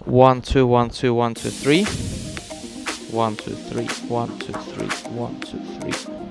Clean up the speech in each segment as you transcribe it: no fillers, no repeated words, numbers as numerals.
1 2 1 2 1 2 3 1 2 3 1 2 3 1 2 3.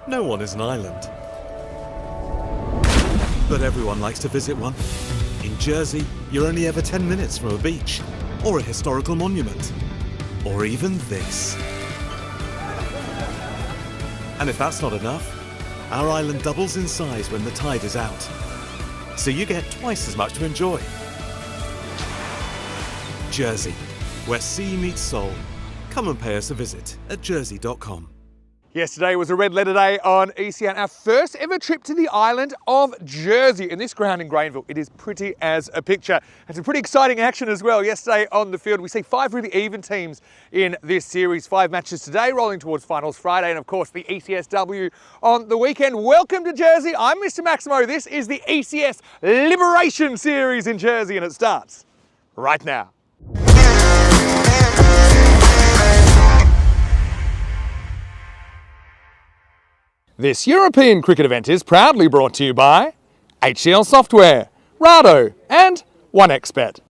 No one is an island. But everyone likes to visit one. In Jersey, you're only ever 10 minutes from a beach, or a historical monument, or even this. And if that's not enough, our island doubles in size when the tide is out. So you get twice as much to enjoy. Jersey, where sea meets soul. Come and pay us a visit at jersey.com. Yesterday was a red letter day on ECS, our first ever trip to the island of Jersey. In this ground in Granville, it is pretty as a picture. And some pretty exciting action as well. Yesterday on the field, we see 5 really even teams in this series. 5 matches today, rolling towards finals Friday, and of course the ECSW on the weekend. Welcome to Jersey. I'm Mr. Maximo. This is the ECS Liberation Series in Jersey, and it starts right now. This European cricket event is proudly brought to you by HCL Software, Rado and 1xBet.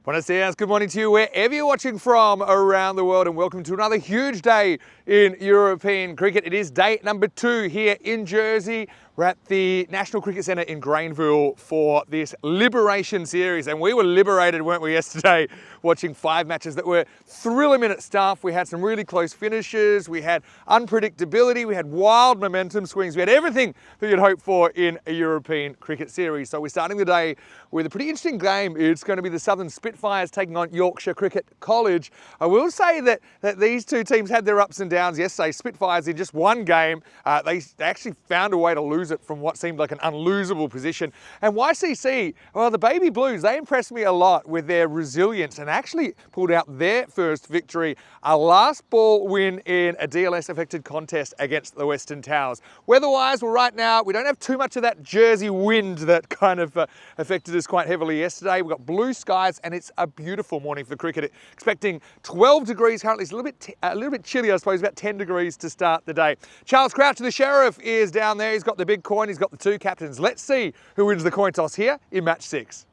Buenos dias, good morning to you wherever you're watching from around the world, and welcome to another huge day in European cricket. It is day number 2 here in Jersey. We're at the National Cricket Centre in Granville for this Liberation Series, and we were liberated, weren't we, yesterday, watching 5 matches that were thriller-minute stuff. We had some really close finishes, we had unpredictability, we had wild momentum swings, we had everything that you'd hope for in a European cricket series. So we're starting the day with a pretty interesting game. It's going to be the Southern Spitfires taking on Yorkshire Cricket College. I will say that these two teams had their ups and downs yesterday. Spitfires in just one game, they actually found a way to lose it from what seemed like an unlosable position. And YCC, well, the Baby Blues, they impressed me a lot with their resilience and actually pulled out their first victory, a last ball win in a DLS-affected contest against the Western Towers. Weather-wise, well, right now, we don't have too much of that Jersey wind that kind of affected us quite heavily yesterday. We've got blue skies and it's a beautiful morning for cricket. Expecting 12 degrees currently. It's a little bit chilly, I suppose, about 10 degrees to start the day. Charles Crouch, the Sheriff, is down there. He's got the big coin. He's got the 2 captains. Let's see who wins the coin toss here in match 6.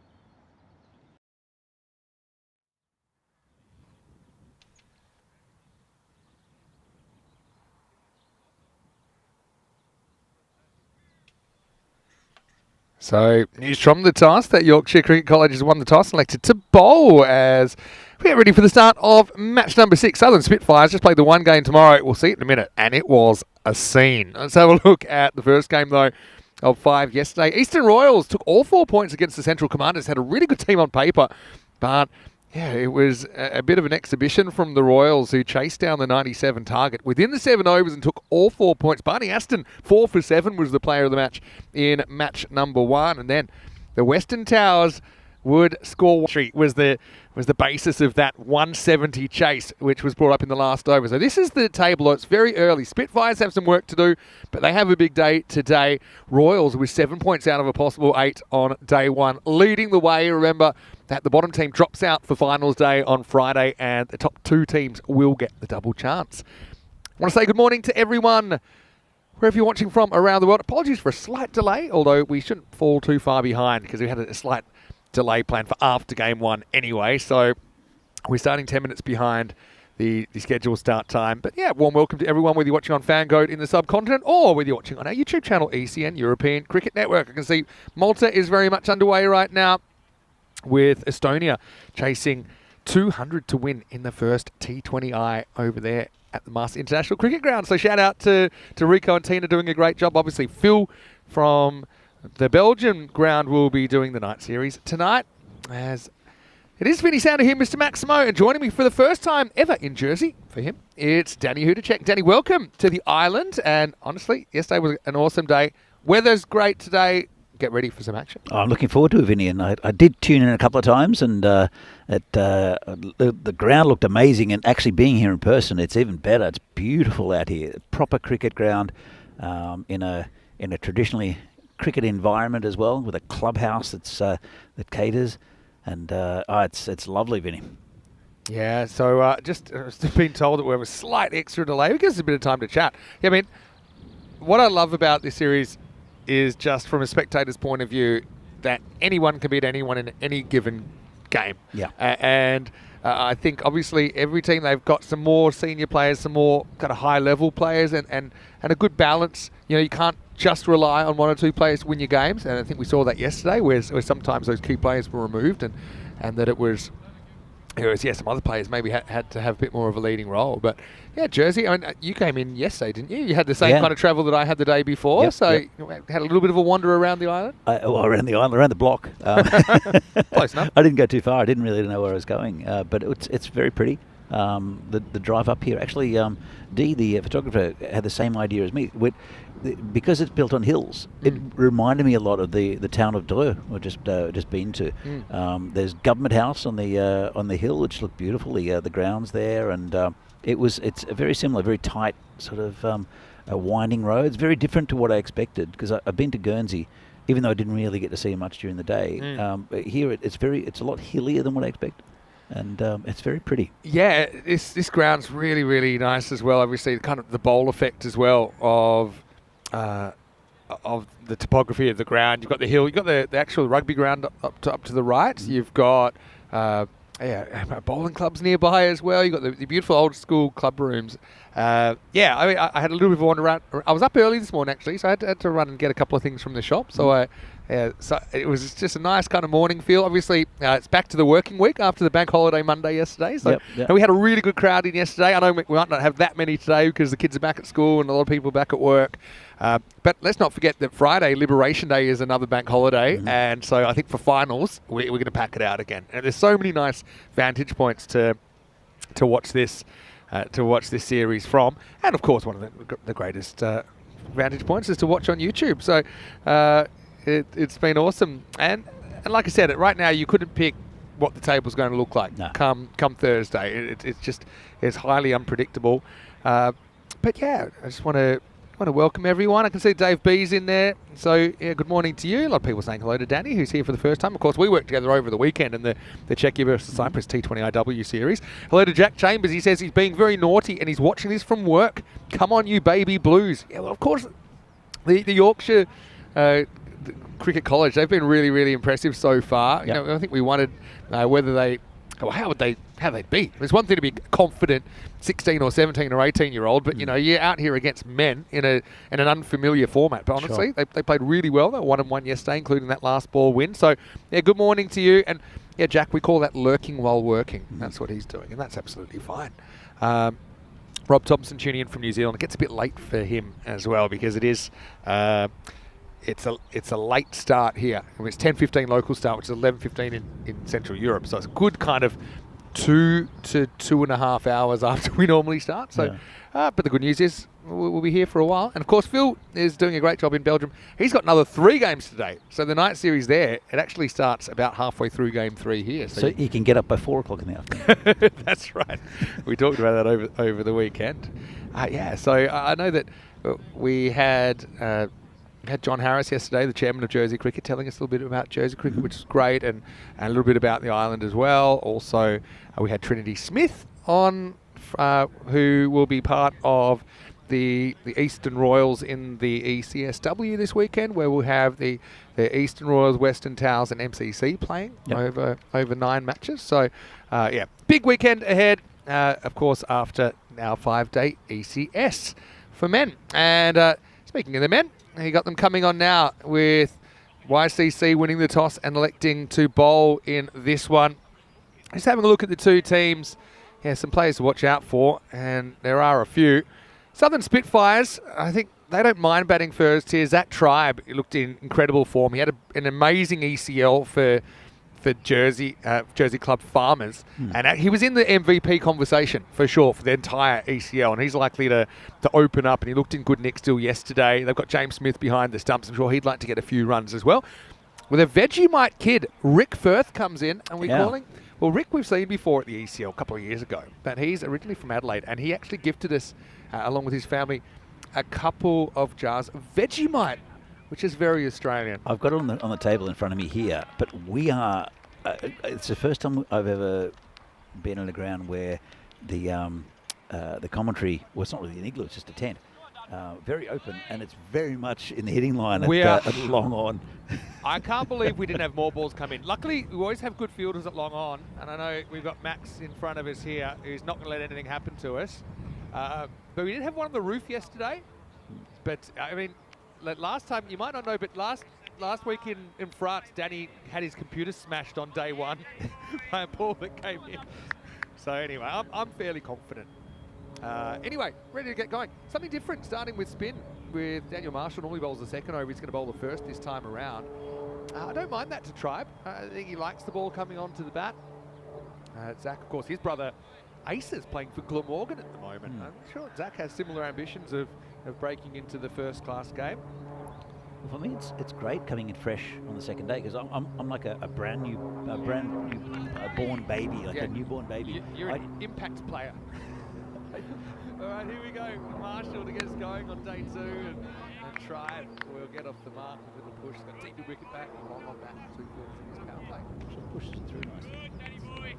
So, news from the toss that Yorkshire Cricket College has won the toss, elected to bowl as we get ready for the start of match number 6. Southern Spitfires just played the one game tomorrow. We'll see it in a minute, and it was a scene. Let's have a look at the first game, though, of 5 yesterday. Eastern Royals took all 4 points against the Central Commanders, had a really good team on paper, but yeah, it was a bit of an exhibition from the Royals, who chased down the 97 target within the 7 overs and took all 4 points. Barney Aston, 4 for 7, was the player of the match in match number 1. And then the Western Towers would score. Was the basis of that 170 chase, which was brought up in the last over. So this is the table. It's very early. Spitfires have some work to do, but they have a big day today. Royals with 7 points out of a possible 8 on day 1, leading the way. Remember that the bottom team drops out for finals day on Friday, and the top 2 teams will get the double chance. I want to say good morning to everyone, wherever you're watching from around the world. Apologies for a slight delay, although we shouldn't fall too far behind because we had a slight delay planned for after game 1 anyway. So we're starting 10 minutes behind the scheduled start time. But yeah, warm welcome to everyone, whether you're watching on Fangoat in the subcontinent or whether you're watching on our YouTube channel, ECN European Cricket Network. I can see Malta is very much underway right now, with Estonia chasing 200 to win in the first T20I over there at the Masters International Cricket Ground. So shout out to Rico and Tina doing a great job. Obviously, Phil from the Belgian ground will be doing the night series tonight, as it is Vinny Sounder here, Mr. Maximo, and joining me for the first time ever in Jersey for him, it's Danny Hudacek. Danny, welcome to the island, and honestly, yesterday was an awesome day. Weather's great today. Get ready for some action. I'm looking forward to it, Vinny, and I did tune in a couple of times, and the ground looked amazing, and actually being here in person, it's even better. It's beautiful out here. Proper cricket ground in a traditionally cricket environment as well, with a clubhouse that caters, and it's lovely, Vinny. Yeah, so just been told that we have a slight extra delay. It gives us a bit of time to chat. Yeah, I mean, what I love about this series is, just from a spectator's point of view, that anyone can beat anyone in any given game. Yeah. And I think obviously every team, they've got some more senior players, some more kind of high-level players, and a good balance. You know, you can't just rely on one or two players to win your games, and I think we saw that yesterday, where sometimes those key players were removed, and that it was some other players maybe had to have a bit more of a leading role. But yeah, Jersey, I mean, you came in yesterday, didn't you? You had the same kind of travel that I had the day before, you had a little bit of a wander around the island? Around the island, around the block. Close enough. I didn't go too far. I didn't really know where I was going, but it's very pretty. The drive up here, actually, Dee, the photographer, had the same idea as me. Because it's built on hills, it reminded me a lot of the town of Dreux, we've just been to. There's Government House on the hill, which looked beautiful. The grounds there, and it's a very similar, very tight sort of winding roads. Very different to what I expected, because I've been to Guernsey, even though I didn't really get to see much during the day. Here it's a lot hillier than what I expected. And it's very pretty. Yeah, this ground's really, really nice as well. Obviously, kind of the bowl effect as well of the topography of the ground. You've got the hill, you've got the actual rugby ground up to the right. You've got bowling clubs nearby as well. You've got the beautiful old school club rooms. I mean, I had a little bit of a wander around. I was up early this morning, actually, so I had to run and get a couple of things from the shop. So so it was just a nice kind of morning feel. Obviously, it's back to the working week after the bank holiday Monday yesterday. So and we had a really good crowd in yesterday. I know we might not have that many today because the kids are back at school and a lot of people back at work. But let's not forget that Friday, Liberation Day, is another bank holiday. And so I think for finals, we're going to pack it out again. And there's so many nice vantage points to watch this series from. And of course, one of the greatest vantage points is to watch on YouTube. So it's been awesome. And like I said, right now you couldn't pick what the table's going to look like come Thursday. It's highly unpredictable. But yeah, I just want to welcome everyone. I can see Dave B's in there. So yeah, good morning to you. A lot of people saying hello to Danny, who's here for the first time. Of course, we worked together over the weekend in the Czechia versus Cyprus T20 IW series. Hello to Jack Chambers. He says he's being very naughty and he's watching this from work. Come on, you baby Blues. Yeah, well, of course, the Yorkshire Cricket College, they've been really, really impressive so far. You know, I think we wondered whether how they'd be. It's one thing to be confident 16 or 17 or 18-year-old, but you're out here against men in an unfamiliar format. But honestly, they played really well. They won and won yesterday, including that last ball win. So yeah, good morning to you. And yeah, Jack, we call that lurking while working. That's what he's doing, and that's absolutely fine. Rob Thompson tuning in from New Zealand. It gets a bit late for him as well because it is. It's a late start here. It's 10:15 local start, which is 11:15 in Central Europe. So it's a good kind of 2 to 2.5 hours after we normally start. So, but the good news is we'll be here for a while. And of course, Phil is doing a great job in Belgium. He's got another 3 games today. So the night series there, it actually starts about halfway through game 3 here. So you can get up by 4 o'clock in the afternoon. That's right. We talked about that over the weekend. So I know that we had John Harris yesterday, the chairman of Jersey Cricket, telling us a little bit about Jersey Cricket, which is great, and a little bit about the island as well. Also, we had Trinity Smith on, who will be part of the Eastern Royals in the ECSW this weekend, where we'll have the Eastern Royals, Western Towers and MCC playing over 9 matches. So, big weekend ahead, of course, after our 5-day ECS for men. And speaking of the men, you got them coming on now with YCC winning the toss and electing to bowl in this one. Just having a look at the two teams. Yeah, some players to watch out for, and there are a few. Southern Spitfires, I think they don't mind batting first here. Zach Tribe looked in incredible form. He had an amazing ECL for Jersey Club Farmers, and he was in the MVP conversation for sure for the entire ECL, and he's likely to open up, and he looked in good nick still yesterday. They've got James Smith behind the stumps. I'm sure he'd like to get a few runs as well. With a Vegemite kid, Rick Firth comes in, and we're calling... Well, Rick we've seen before at the ECL a couple of years ago, but he's originally from Adelaide, and he actually gifted us, along with his family, a couple of jars of Vegemite, which is very Australian. I've got it on the table in front of me here, but we are... it's the first time I've ever been on a ground where the commentary... Well, it's not really an igloo, it's just a tent. very open, and it's very much in the hitting line We are- at long on. I can't believe we didn't have more balls come in. Luckily, we always have good fielders at long on, and I know we've got Max in front of us here who's not going to let anything happen to us. But we did have one on the roof yesterday. But, I mean, last time, you might not know, but last week in France, Danny had his computer smashed on day one by a ball that came in. So anyway, I'm fairly confident. Anyway, ready to get going. Something different, starting with spin with Daniel Marshall. Normally bowls the second over. He's going to bowl the first this time around. I don't mind that to Tribe. I think he likes the ball coming onto the bat. Zach, of course, his brother Ace is playing for Glamorgan at the moment. I'm sure Zach has similar ambitions of breaking into the first class game. Well, for me, it's great coming in fresh on the second day, because I'm like a brand new born baby, like a newborn baby. You're an impact player. All right, here we go. Marshall to get us going on day 2, and Tribe will get off the mark with a push. Got deep the wicket back, long on back, 2 fields in his power play. Pushes it through nicely.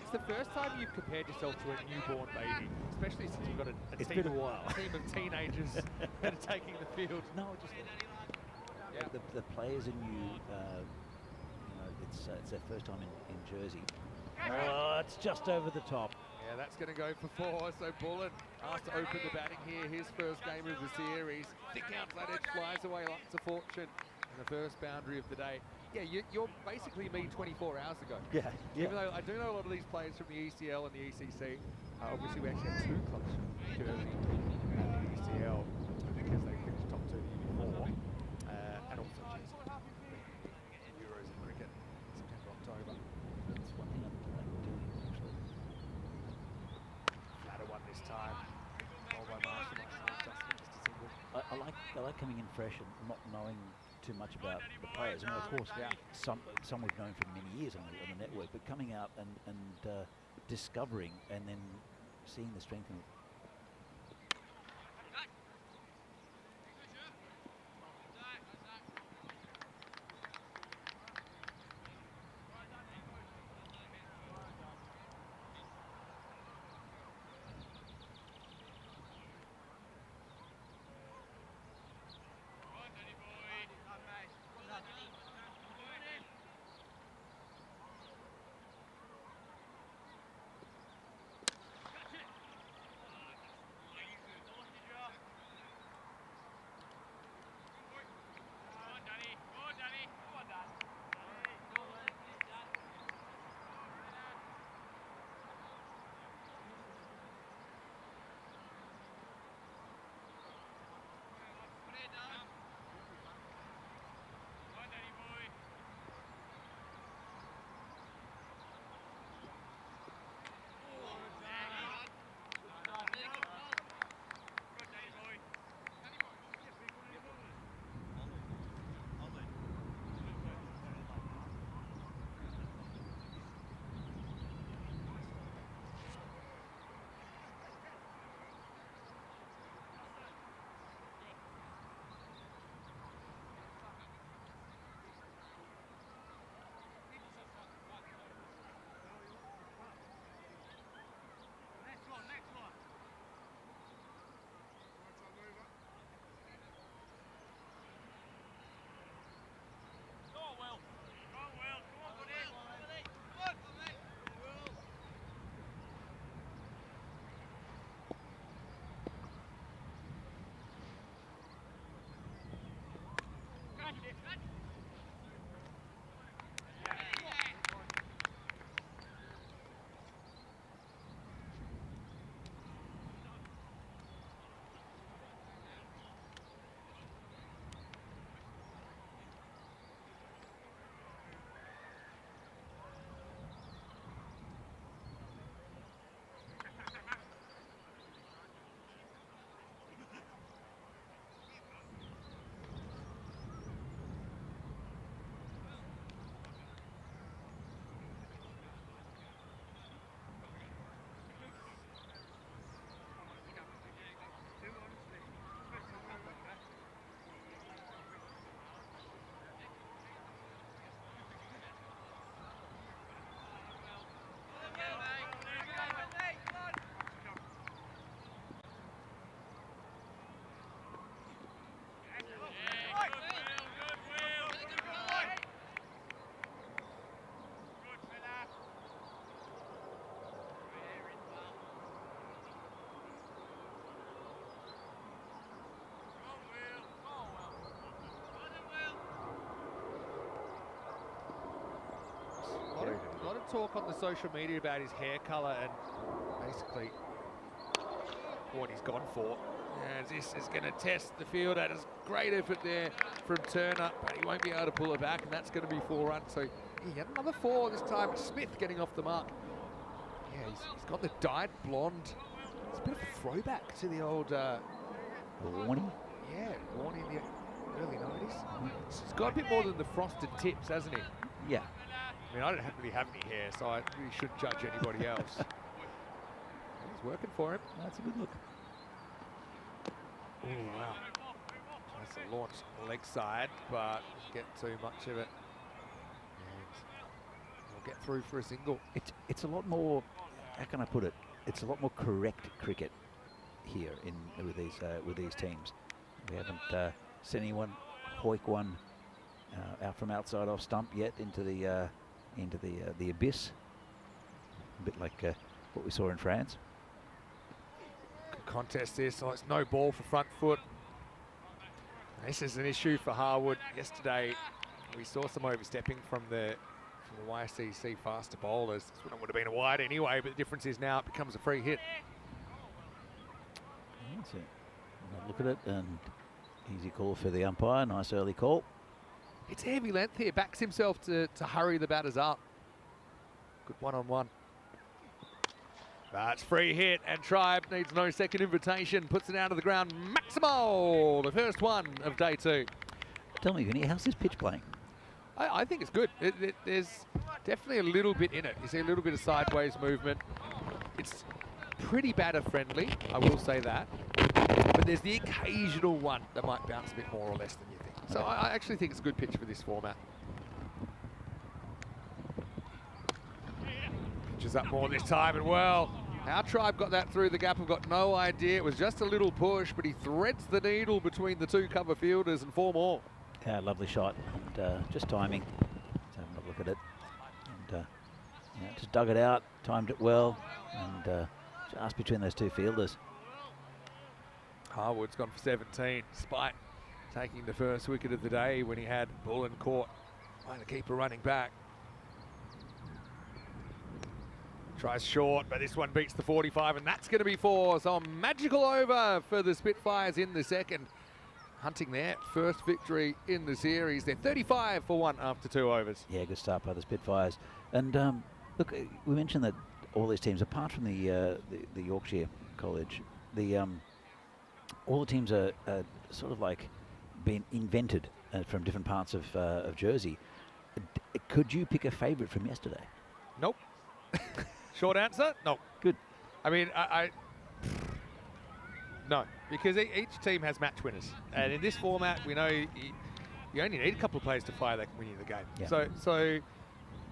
It's the first time you've compared yourself to a newborn baby, especially since you've got It's team, been a while. team of teenagers that are taking the field. No, just the players in you. It's their first time in Jersey. Oh, it's just over the top. Yeah, that's going to go for 4. So Bullen asked to open the batting here. His first game of the series. Thick outside edge flies away lots of fortune. And the first boundary of the day. Yeah, you're basically me 24 hours ago. Yeah. Even though I do know a lot of these players from the ECL and the ECC. Obviously, we actually have 2 clubs from Jersey and the ECL because they finished top 2 the year before. And also Euros in cricket, September, October. That's one thing I like doing, actually. Flatter one this time. All by Marshall, just a single. I like coming in fresh and not knowing too much about the players. I mean, of course, some we've known for many years on the network, but coming out and discovering and then seeing the strength in it. talk on the social media about his hair colour and basically what he's gone for. And this is going to test the field. That is great effort there from Turner, but he won't be able to pull it back, and that's going to be 4 runs. So he had another 4 this time. Smith getting off the mark. Yeah, he's got the dyed blonde. It's a bit of a throwback to the old... Warning. Yeah, Warning in the early 90s. He's got a bit more than the frosted tips, hasn't he? Yeah. I mean, I don't really have any hair, so I really shouldn't judge anybody else. He's working for him. That's a good look. Oh, wow. That's a launch on the leg side, but doesn't get too much of it. And we'll get through for a single. It's a lot more, how can I put it? It's a lot more correct cricket here with these teams. We haven't seen anyone hoik one out from outside off stump yet into the abyss. A bit like what we saw in France. Good contest this, so it's no ball for front foot. This is an issue for Harwood. Yesterday we saw some overstepping from the YCC faster bowlers. This one would have been a wide anyway, but the difference is now it becomes a free hit. That's it. Look at it, and easy call for the umpire. Nice early call. It's heavy length here. Backs himself to hurry the batters up. Good one-on-one. That's free hit, and Tribe needs no second invitation. Puts it out of the ground. Maximo, the first one of day 2. Tell me, Vinny, how's this pitch playing? I think it's good. There's definitely a little bit in it. You see a little bit of sideways movement. It's pretty batter friendly, I will say that. But there's the occasional one that might bounce a bit more or less than you think. So I actually think it's a good pitch for this format. Pitches up more this time, and well, how Tribe got that through the gap, I've got no idea. It was just a little push, but he threads the needle between the 2 cover fielders and 4 more. Yeah, lovely shot, and just timing. Let's have a look at it. And yeah, just dug it out, timed it well, and just between those 2 fielders. Harwood's gone for 17, despite taking the first wicket of the day when he had Bullen caught by the keeper running back. Tries short, but this one beats the 45, and that's going to be 4. So a magical over for the Spitfires in the second. Hunting their first victory in the series. They're 35 for 1 after 2 overs. Yeah, good start by the Spitfires. And look, we mentioned that all these teams, apart from the Yorkshire College, all the teams are sort of like being invented from different parts of Jersey. Could you pick a favourite from yesterday? Nope. Short answer, no. Good. I mean, no, because each team has match winners. And in this format, we know you only need a couple of players to fire that can win you the game. Yeah. So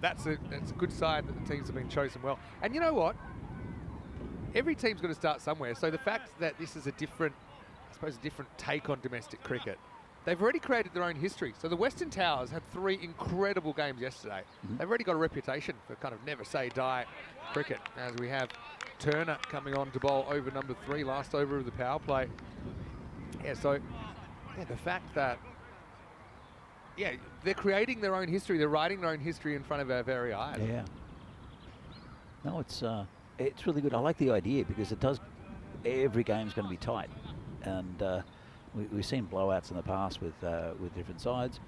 that's a good sign that the teams have been chosen well. And you know what? Every team's got to start somewhere. So the fact that this is a different take on domestic cricket, they've already created their own history. So the Western Towers had 3 incredible games yesterday. They've already got a reputation for kind of never say die cricket, as we have Turner coming on to bowl over number 3, last over of the power play. Yeah, so the fact that they're creating their own history, they're writing their own history in front of our very eyes. Yeah. No, it's really good. I like the idea because it does. Every game's going to be tight, and we've seen blowouts in the past with different sides.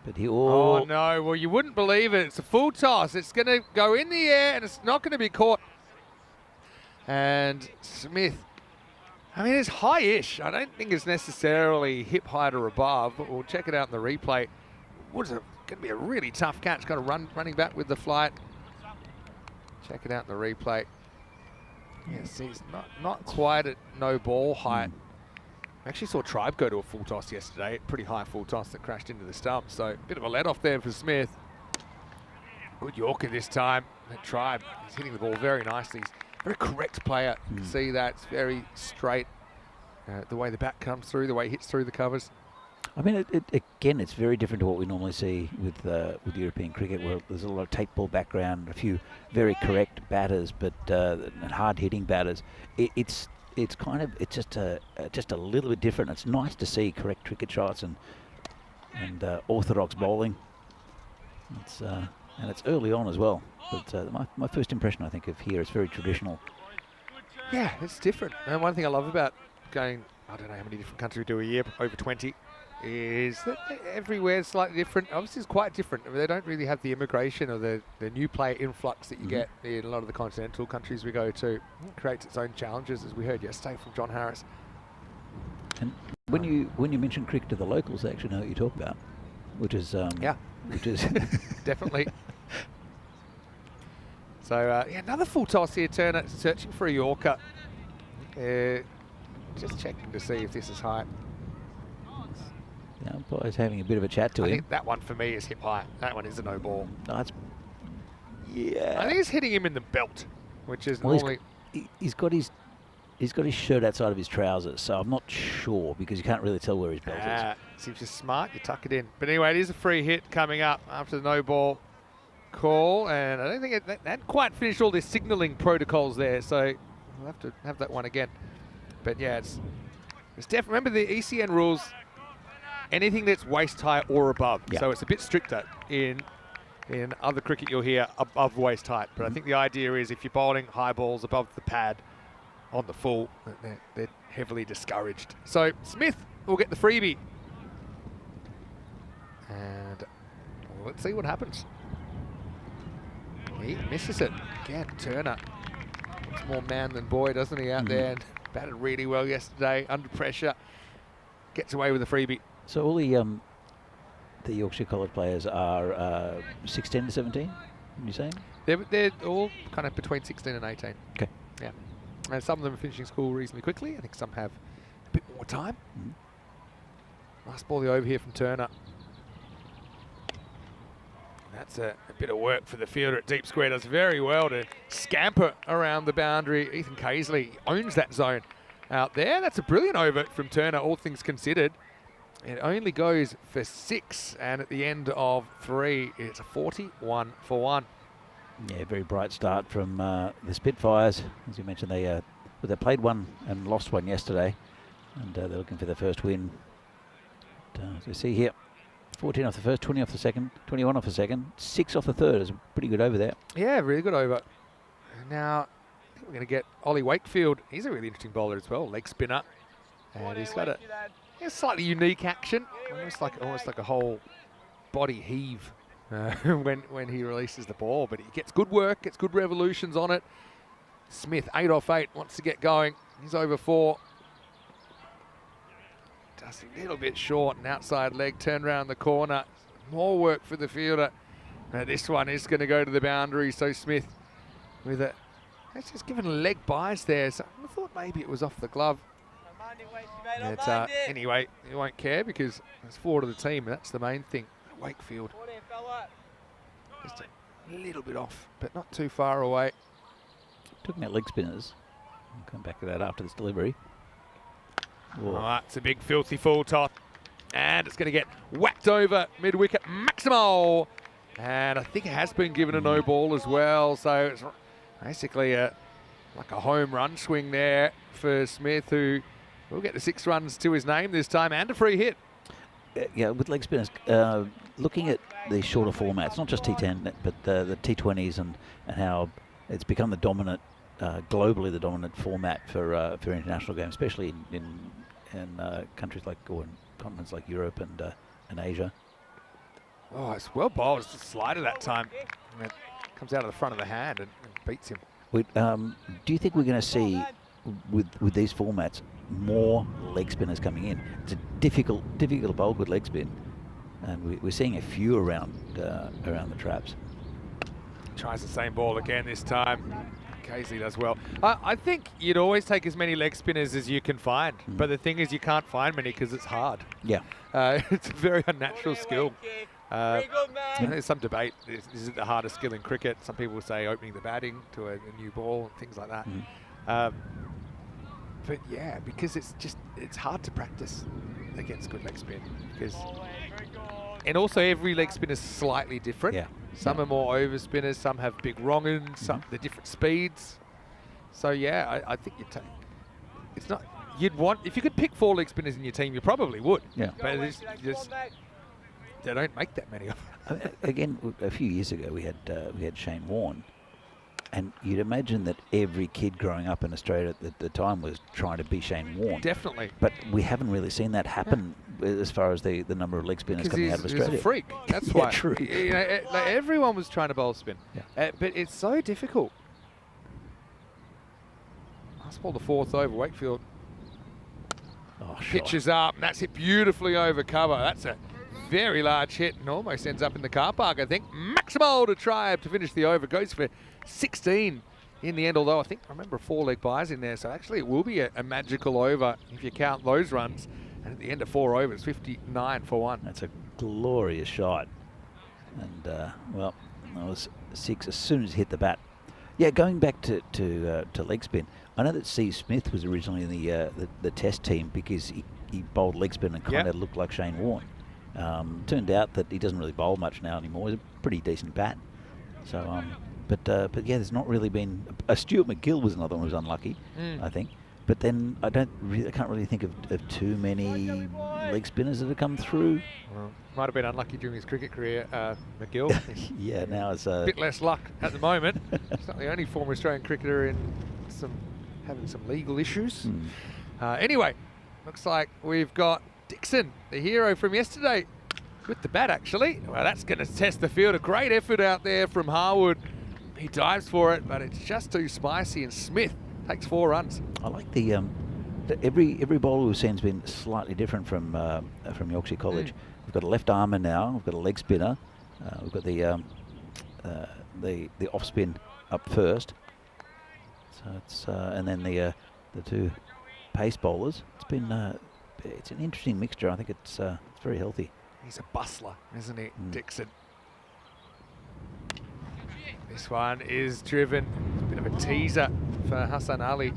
But he oh no! Well, you wouldn't believe it. It's a full toss. It's going to go in the air, and it's not going to be caught. And Smith, I mean, it's high-ish. I don't think it's necessarily hip height or above, but we'll check it out in the replay. What's it going to be a really tough catch? Got to running back with the flight. Check it out in the replay. Yeah, see, it's not quite at no ball height. I actually saw Tribe go to a full toss yesterday, pretty high full toss that crashed into the stump. So a bit of a let off there for Smith. Good Yorker this time. That Tribe, he's hitting the ball very nicely. He's a very correct player. You can see that. It's very straight. The way the bat comes through, the way it hits through the covers. I mean, again, it's very different to what we normally see with European cricket, where there's a lot of tape ball background, a few very correct batters, but and hard-hitting batters. It's just a little bit different. It's nice to see correct cricket shots and orthodox bowling. It's and it's early on as well. But my first impression, I think, of here is very traditional. Yeah, it's different. And one thing I love about going, I don't know how many different countries we do a year, over 20, is that everywhere is slightly different. Obviously, it's quite different. They don't really have the immigration or the new player influx that you get in a lot of the continental countries we go to. It creates its own challenges, as we heard yesterday from John Harris. And when you mention cricket to the locals, they actually know what you talk about, which is which is definitely. So another full toss here. Turner searching for a Yorker. Just checking to see if this is high. The umpire's having a bit of a chat to I him. think that one for me is hip high. That one is a no ball. Yeah. I think it's hitting him in the belt, which is Well, normally. He's got his shirt outside of his trousers, so I'm not sure because you can't really tell where his belt is. Seems just smart. You tuck it in. But anyway, it is a free hit coming up after the no ball call, and I don't think it hadn't quite finished all their signalling protocols there, so we'll have to have that one again. But yeah, it's definitely, remember the ECN rules, anything that's waist high or above. Yeah. So it's a bit stricter in other cricket you'll hear above waist height. But I think the idea is if you're bowling high balls above the pad on the full, they're heavily discouraged. So Smith will get the freebie. And let's see what happens. He misses it. Again, Turner looks more man than boy, doesn't he, out there? And batted really well yesterday, under pressure. Gets away with a freebie. So all the Yorkshire College players are 16 to 17, you saying? They're all kind of between 16 and 18. Okay. Yeah. And some of them are finishing school reasonably quickly. I think some have a bit more time. Nice ball over here from Turner. That's a bit of work for the fielder at deep square. Does very well to scamper around the boundary. Ethan Casely owns that zone out there. That's a brilliant over from Turner, all things considered. It only goes for 6, and at the end of 3, it's a 41 for 1. Yeah, very bright start from the Spitfires. As you mentioned, they played one and lost one yesterday, and they're looking for their first win. But, as we see here, 14 off the first, 20 off the second, 21 off the second, 6 off the third. Is pretty good over there. Yeah, really good over. Now, I think we're going to get Ollie Wakefield. He's a really interesting bowler as well, leg spinner. And he's got a slightly unique action, almost like a whole body heave when he releases the ball. But he gets good work, gets good revolutions on it. Smith, 8 off 8, wants to get going. He's over 4. Just a little bit short, an outside leg, turn around the corner. More work for the fielder. This one is going to go to the boundary, so Smith with it. That's just given a leg bias there, so I thought maybe it was off the glove. But, anyway, you won't care because it's 4 to the team, and that's the main thing. Wakefield. Just a little bit off, but not too far away. Talking about leg spinners, we'll come back to that after this delivery. Oh, it's a big filthy full toss, and it's going to get whacked over mid-wicket. Maximo, and I think it has been given a no ball as well, so it's basically like a home run swing there for Smith, who will get the 6 runs to his name this time and a free hit. Yeah, with leg spinners, looking at the shorter formats, not just T10 but the T20s and how it's become the dominant, globally the dominant format for international games, especially in countries like, or in continents like Europe and Asia. Oh, it's well bowled. It's a slider that time. And it comes out of the front of the hand and beats him. Do you think we're going to see, with these formats, more leg spinners coming in? It's a difficult to bowl with leg spin, and we're seeing a few around the traps. Tries the same ball again this time. Casey does well. I think you'd always take as many leg spinners as you can find, but the thing is you can't find many because it's hard. Yeah. It's a very unnatural skill. There's some debate. Is it the hardest skill in cricket? Some people say opening the batting to a new ball and things like that. But yeah, because it's hard to practice against good leg spin. And also every leg spin is slightly different. Yeah. Some are more over spinners, some have big wrong-uns, some they're different speeds. So yeah, I think it's not, you'd want, if you could pick 4 leg spinners in your team, you probably would. Yeah. But they don't make that many of them. Again, a few years ago we had Shane Warne, and you'd imagine that every kid growing up in Australia at the time was trying to be Shane Warne. Definitely. But we haven't really seen that happen as far as the number of leg spinners coming out of Australia. He's a freak. That's Yeah, why. true. You know, like everyone was trying to bowl spin. Yeah. But it's so difficult. Last ball, the fourth over. Wakefield Oh, pitches up, and that's hit beautifully over cover. That's a very large hit and almost ends up in the car park, I think. Maximal to Tribe to finish the over. Goes for 16 in the end, although I remember 4-leg buys in there, so actually it will be a magical over if you count those runs. And at the end of 4 overs, 59 for 1. That's a glorious shot. And, well, that was 6 as soon as he hit the bat. Yeah, going back to leg spin, I know that Steve Smith was originally in the test team because he bowled leg spin and kind of looked like Shane Warne. Turned out that he doesn't really bowl much now anymore. He's a pretty decent bat. So, but yeah, there's not really been. Stuart McGill was another one who was unlucky, I think. But then I can't really think of too many leg spinners that have come through. Well, might have been unlucky during his cricket career, McGill. Yeah, now it's a bit less luck at the moment. He's not the only former Australian cricketer having some legal issues. Anyway, looks like we've got Dixon, the hero from yesterday, with the bat actually. Well, that's going to test the field. A great effort out there from Harwood. He dives for it, but it's just too spicy, and Smith takes 4 runs. I like the every bowler we've seen has been slightly different from Yorkshire College. We've got a left armour now. We've got a leg spinner. We've got the off spin up first. So it's and then the 2 pace bowlers. It's an interesting mixture. I think it's very healthy. He's a bustler, isn't he, Dixon? This one is driven. It's a bit of a teaser for Hassan Ali,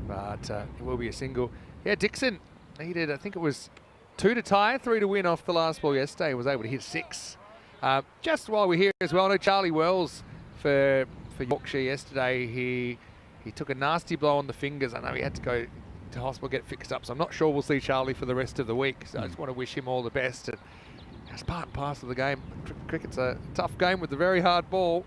but it will be a single. Yeah, Dixon needed, I think it was 2 to tie, 3 to win off the last ball yesterday. Was able to hit 6. Just while we're here as well, I know Charlie Wells for Yorkshire yesterday. He took a nasty blow on the fingers. I know he had to go to hospital, get fixed up. So I'm not sure we'll see Charlie for the rest of the week. So I just want to wish him all the best. And that's part and parcel of the game. Cricket's a tough game with a very hard ball.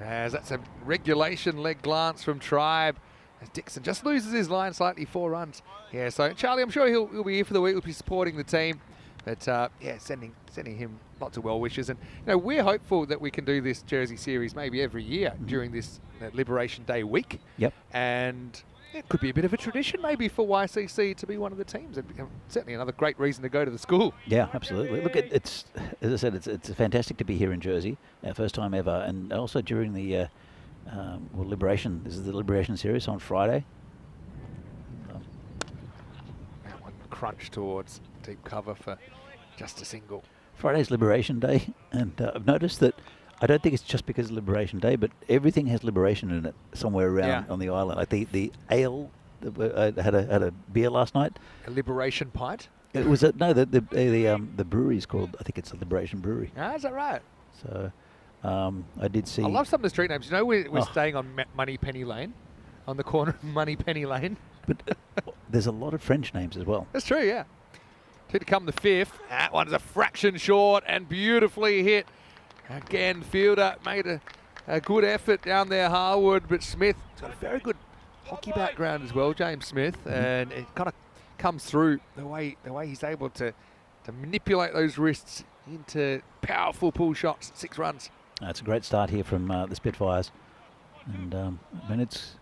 As that's a regulation leg glance from Tribe. As Dixon just loses his line slightly, 4 runs. Yeah, so Charlie, I'm sure he'll be here for the week. He'll be supporting the team. But yeah, sending him lots of well wishes. And we're hopeful that we can do this Jersey series maybe every year during this Liberation Day week. Yep. And it could be a bit of a tradition maybe for YCC to be one of the teams. It'd be certainly another great reason to go to the school. Yeah, absolutely. Look, it's as I said, it's fantastic to be here in Jersey, our first time ever, and also during the Liberation. This is the Liberation series on Friday. That one crunched towards deep cover for just a single. Friday's Liberation Day, and I've noticed that. I don't think it's just because of Liberation Day, but everything has liberation in it somewhere around on the island. Like the ale, I had a beer last night. A Liberation pint? It was the brewery is called, I think it's the Liberation Brewery. Ah, is that right? So I did see. I love some of the street names. We're staying on Money Penny Lane, on the corner of Money Penny Lane. But there's a lot of French names as well. That's true, yeah. 2 to come the 5th. That one's a fraction short and beautifully hit. Again, fielder made a good effort down there, Harwood, but Smith's got a very good hockey background as well, James Smith, and it kind of comes through the way he's able to manipulate those wrists into powerful pull shots. 6 runs. It's a great start here from the Spitfires, and I mean it's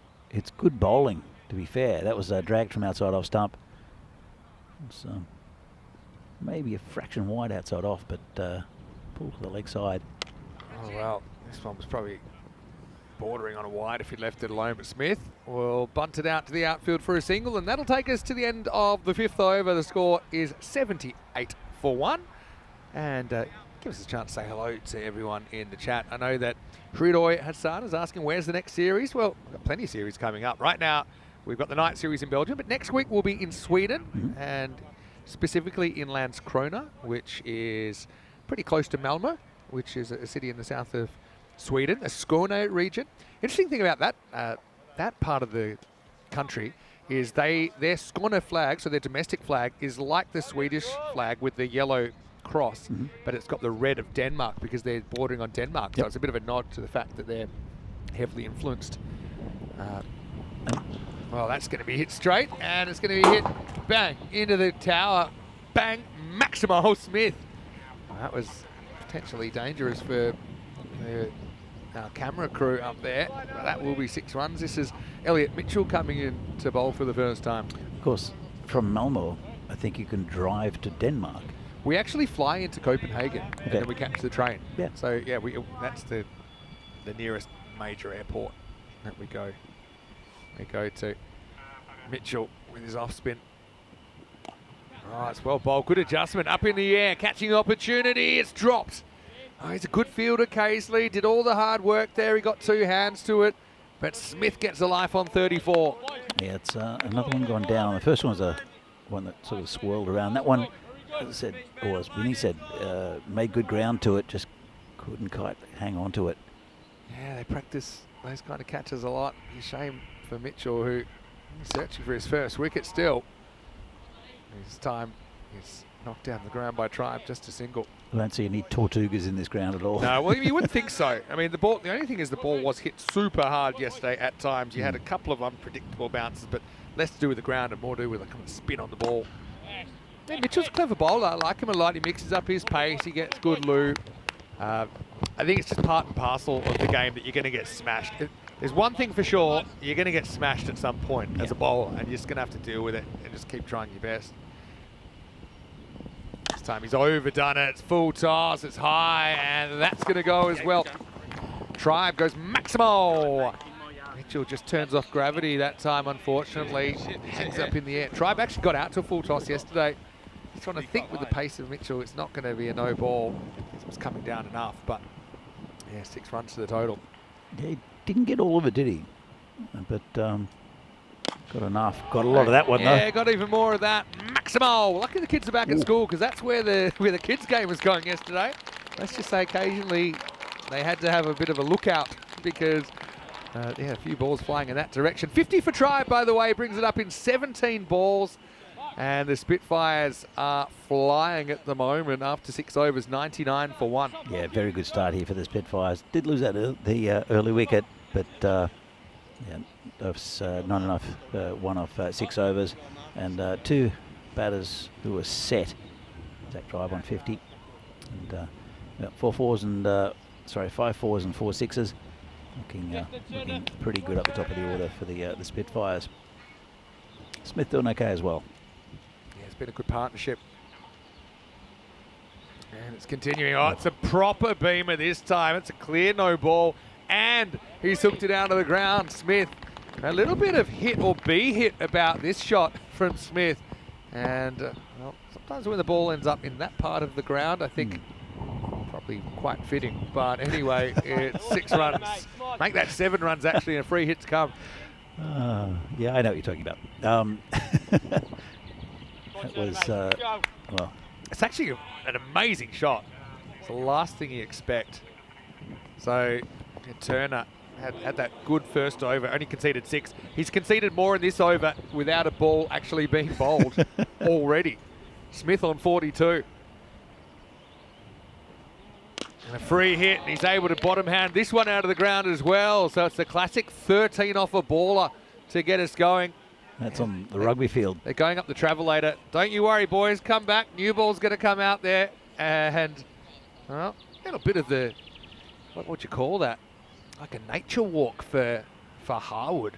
good bowling. To be fair, that was dragged from outside off stump. It's maybe a fraction wide outside off, but pull to the leg side. Oh, well, this one was probably bordering on a wide if he left it alone, but Smith will bunt it out to the outfield for a single, and that'll take us to the end of the 5th over. The score is 78 for 1, and give us a chance to say hello to everyone in the chat. I know that Hrudoy Hassan is asking where's the next series. Well, we've got plenty of series coming up. Right now, we've got the night series in Belgium, but next week we'll be in Sweden, and specifically in Landskrona, which is pretty close to Malmö, which is a city in the south of Sweden, the Skåne region. Interesting thing about that part of the country is their Skåne flag, so their domestic flag, is like the Swedish flag with the yellow across, but it's got the red of Denmark because they're bordering on Denmark. So it's a bit of a nod to the fact that they're heavily influenced. Well, that's going to be hit straight, and it's going to be hit, bang, into the tower, bang, Maximo Smith. Well, that was potentially dangerous for our camera crew up there. But that will be 6 runs. This is Elliot Mitchell coming in to bowl for the first time. Of course, from Malmö, I think you can drive to Denmark. We actually fly into Copenhagen, and then we catch the train. Yeah. So, yeah, that's the nearest major airport that we go. We go to Mitchell with his off spin. Oh, it's well bowled. Good adjustment. Up in the air. Catching opportunity. It's dropped. Oh, he's a good fielder, Casely. Did all the hard work there. He got 2 hands to it. But Smith gets a life on 34. Yeah, it's another one gone down. The first one was one that sort of swirled around. That one, as I said, or as Vinny said, made good ground to it. Just couldn't quite hang on to it. Yeah, they practice those kind of catches a lot. It's a shame for Mitchell, who is searching for his first wicket still. This time he's knocked down the ground by Tribe, just a single. I don't see any Tortugas in this ground at all. No, well, you wouldn't think so. I mean, the only thing is the ball was hit super hard yesterday at times. You had a couple of unpredictable bounces, but less to do with the ground and more to do with a kind of spin on the ball. Yeah, Mitchell's a clever bowler. I like him a lot. He mixes up his pace. He gets good loop. I think it's just part and parcel of the game that you're going to get smashed. There's one thing for sure, you're going to get smashed at some point as a bowler, and you're just going to have to deal with it and just keep trying your best. This time he's overdone it. It's full toss, it's high, and that's going to go as well. Tribe goes Maximo. Mitchell just turns off gravity that time, unfortunately. Hangs up in the air. Tribe actually got out to a full toss yesterday. Just trying to think with the pace of Mitchell, it's not going to be a no ball. It was coming down enough, but yeah, 6 runs to the total. Yeah, he didn't get all of it, did he? But got enough. Got a lot of that one, though. Yeah, got even more of that. Maximo! Lucky the kids are back at school, because that's where the kids' game was going yesterday. Let's just say occasionally they had to have a bit of a lookout, because a few balls flying in that direction. 50 for Tribe, by the way, brings it up in 17 balls. And the Spitfires are flying at the moment after 6 overs, 99 for 1. Yeah, very good start here for the Spitfires. Did lose that the early wicket, but that's not enough. 1 off 6 overs, and 2 batters who were set. Zach Drive on 50, and 5 fours and 4 sixes. Looking pretty good up the top of the order for the Spitfires. Smith doing okay as well. It's been a good partnership. And it's continuing. Oh, it's a proper beamer this time. It's a clear no ball. And he's hooked it down to the ground. Smith. A little bit of hit or be hit about this shot from Smith. And well, sometimes when the ball ends up in that part of the ground, I think probably quite fitting. But anyway, it's 6 runs. Make that 7 runs actually, and a free hit to come. Yeah, I know what you're talking about. It was, well... It's actually an amazing shot. It's the last thing you expect. So, Turner had that good first over, only conceded 6. He's conceded more in this over without a ball actually being bowled already. Smith on 42. And a free hit, and he's able to bottom hand this one out of the ground as well. So it's the classic 13 off a baller to get us going. That's on the rugby field. They're going up the travelator. Don't you worry, boys. Come back. New ball's going to come out there. And, well, a little bit of the, what would you call that? Like a nature walk for Harwood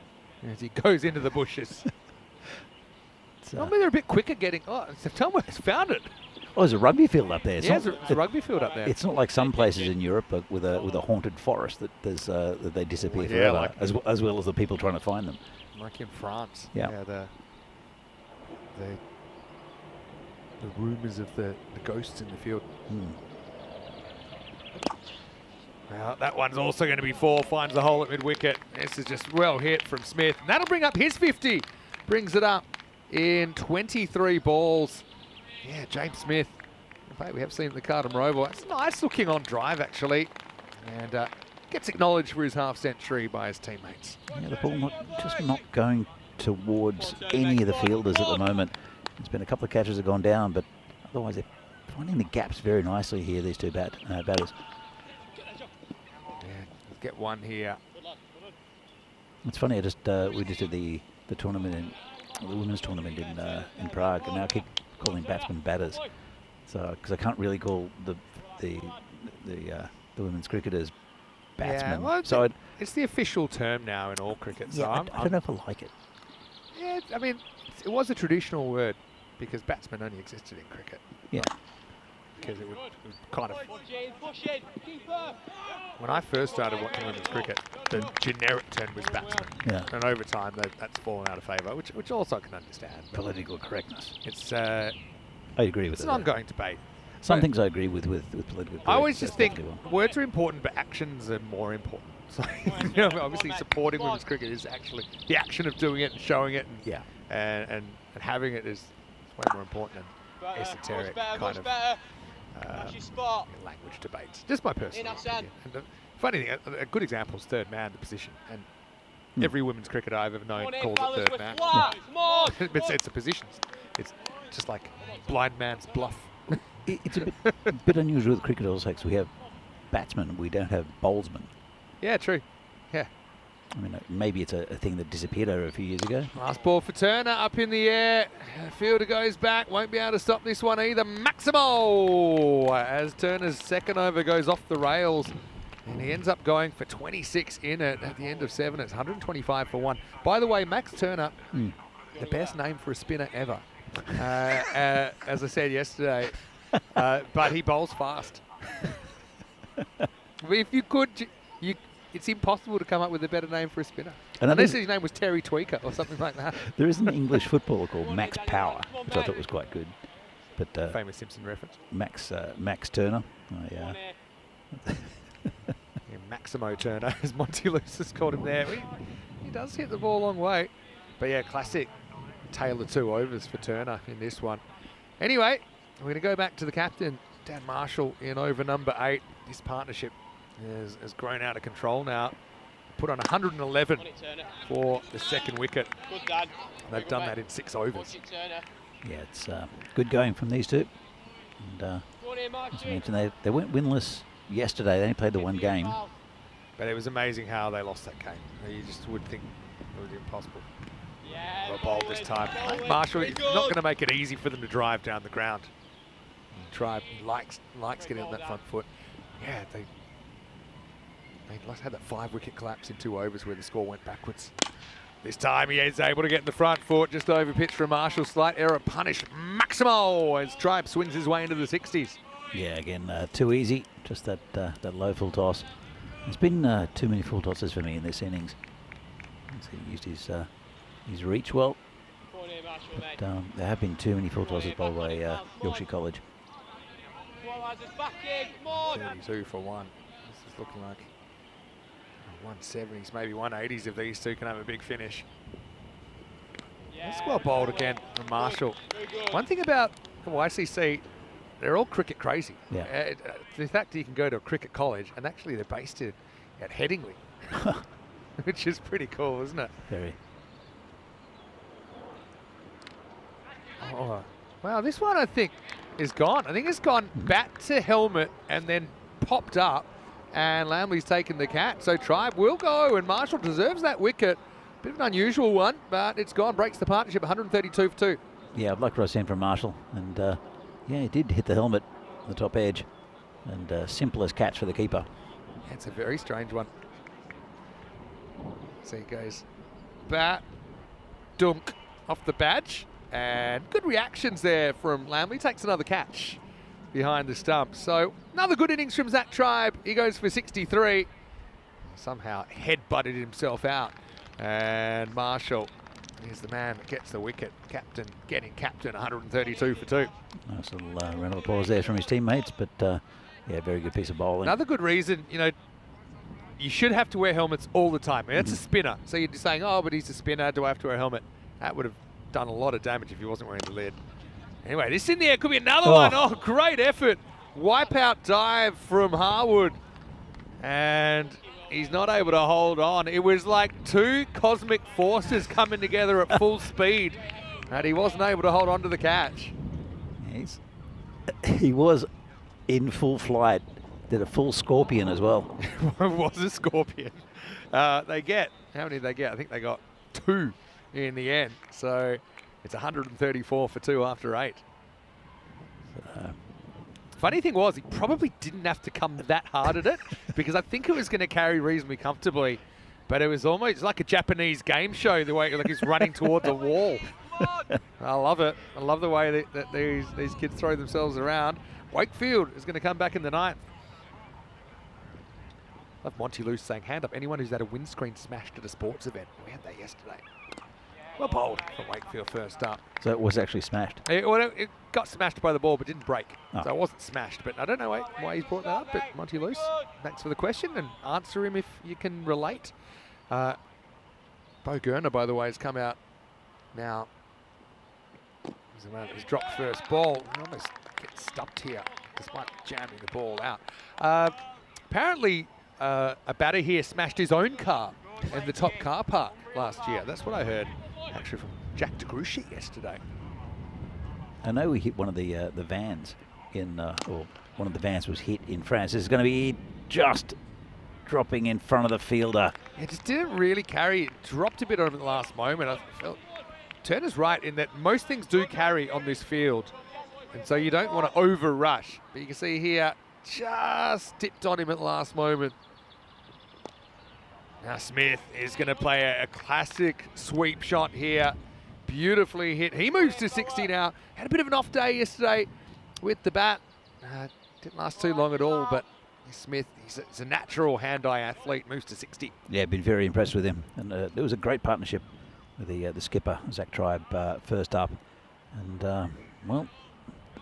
as he goes into the bushes. Maybe they're a bit quicker getting, someone's found it. Oh, there's a rugby field up there. It's a rugby field up there. It's not like some places in Europe with a haunted forest that they disappear forever, as well as the people trying to find them. Like in France. Yeah. The rumours of the ghosts in the field. Well, that one's also going to be 4. Finds the hole at mid-wicket. This is just well hit from Smith. And that'll bring up his 50. Brings it up in 23 balls. Yeah, James Smith. In fact, we have seen the Carlton Rover. It's nice looking on drive, actually. And gets acknowledged for his half-century by his teammates. Yeah, the ball not going towards any of the fielders at the moment. There's been a couple of catches that have gone down, but otherwise they're finding the gaps very nicely here, these two batters. Yeah, let's get one here. It's funny, we just did the tournament, the women's tournament in Prague, and now I keep calling batsmen batters. So, because I can't really call the women's cricketers batsmen. Yeah, well, so it's the official term now in all cricket. So yeah, I don't know if I like it. Yeah, I mean, it was a traditional word because batsman only existed in cricket. Yeah. Because it was kind of... When I first started watching women's cricket, the generic term was batsman. Yeah. And over time, that's fallen out of favour, which also I can understand. Political correctness. It's I agree with it's it. an ongoing debate. Some things I agree with political correctness. I always just think definitely words are important, but actions are more important. So, you know, obviously supporting women's cricket is actually the action of doing it and showing it and having it is way more important than esoteric kind of language debates. Just my personal opinion. And the funny thing, a good example is third man, the position. And every women's cricketer I've ever known calls it third man. It's a position. It's just like blind man's bluff. It's a bit unusual with cricket also because we have batsmen, we don't have bowlsmen. Yeah, true. Yeah. I mean, maybe it's a thing that disappeared over a few years ago. Last ball for Turner, up in the air. Fielder goes back, won't be able to stop this one either. Maximo! As Turner's second over goes off the rails. And he ends up going for 26 in it at the end of 7. It's 125 for 1. By the way, Max Turner, the best name for a spinner ever. As I said yesterday, but he bowls fast. If you could, it's impossible to come up with a better name for a spinner. Unless his name was Terry Tweaker or something like that. There is an English footballer called Max Power, which I thought was quite good. But famous Simpson reference. Max Turner. Yeah, Maximo Turner, as Monty Luce has called him there. He does hit the ball a long way. But yeah, classic tale of 2 overs for Turner in this one. Anyway, we're going to go back to the captain, Dan Marshall, in over number 8. This partnership has grown out of control now. Put on 111 for the second wicket. They've done that in 6 overs. Yeah, it's good going from these two. And as I mentioned, they went winless yesterday. They only played the one game. But it was amazing how they lost that game. You just would think it was impossible. Well bowled this time. Marshall is not going to make it easy for them to drive down the ground. He likes getting on that front foot. Yeah, they had that 5-wicket collapse in 2 overs where the score went backwards. This time he is able to get in the front foot, just over pitch from Marshall. Slight error punished Maximo as Tribe swings his way into the 60s. Yeah, again, too easy. Just that low full toss. There's been too many full tosses for me in this innings. He used his reach well. But there have been too many full tosses bowled by Yorkshire College. 32 for 1. This is looking like 170s, maybe 180s if these two can have a big finish. That's well bowled again from Marshall. One thing about the YCC, they're all cricket crazy. Yeah. The fact that you can go to a cricket college and actually they're based at Headingley, which is pretty cool, isn't it? Very. Oh, wow, this one I think is gone. I think it's gone bat to helmet and then popped up, and Lamley's taken the catch. So Tribe will go, and Marshall deserves that wicket. Bit of an unusual one, but it's gone. Breaks the partnership, 132 for 2. Yeah, I'd like what I seen from Marshall, and yeah, he did hit the helmet, the top edge, and simplest catch for the keeper. Yeah, it's a very strange one. So he goes bat, dunk off the badge. And good reactions there from Lamley. Takes another catch behind the stump. So another good innings from Zach Tribe. He goes for 63. Somehow head-butted himself out. And Marshall is the man that gets the wicket. Captain, 132 for 2. Nice little round of applause there from his teammates. But yeah, very good piece of bowling. Another good reason, you should have to wear helmets all the time. I mean, that's a spinner. So you're just saying, oh, but he's a spinner. Do I have to wear a helmet? That would have done a lot of damage if he wasn't wearing the lid. Anyway, this in the air could be another one. Oh, great effort. Wipeout dive from Harwood. And he's not able to hold on. It was like 2 cosmic forces coming together at full speed. And he wasn't able to hold on to the catch. He's he was in full flight. Did a full scorpion as well. Was a scorpion. They get, how many did they get? I think they got 2 in the end. So it's 134 for 2 after 8. Funny thing was, he probably didn't have to come that hard at it because I think it was going to carry reasonably comfortably. But it was almost like a Japanese game show, the way like he's running towards a wall. I love it. I love the way that these kids throw themselves around. Wakefield is going to come back in the 9th. I love Monty Luce saying, hand up anyone who's had a windscreen smashed at a sports event. We had that yesterday. Well bowled from Wakefield first up. So it was actually smashed. It got smashed by the ball but didn't break. Oh. So it wasn't smashed. But I don't know why he's brought that up. But Monty Luce, thanks for the question and answer him if you can relate. Bo Gurner, by the way, has come out now. He's dropped first ball. He almost gets stumped here despite jamming the ball out. Apparently, a batter here smashed his own car in the top car park last year. That's what I heard, actually, from Jack DeGruchy yesterday. I know we hit one of the vans in, or one of the vans was hit in France. It's going to be just dropping in front of the fielder. It just didn't really carry. It dropped a bit on him at the last moment. I felt Turner's right in that most things do carry on this field, and so you don't want to over rush. But you can see here, just tipped on him at the last moment. Now Smith is going to play a classic sweep shot here. Beautifully hit. He moves to 60 now. Had a bit of an off day yesterday with the bat. Didn't last too long at all, but Smith, he's a natural hand-eye athlete, moves to 60. Yeah, been very impressed with him. And there was a great partnership with the skipper, Zach Tribe, first up. And, well,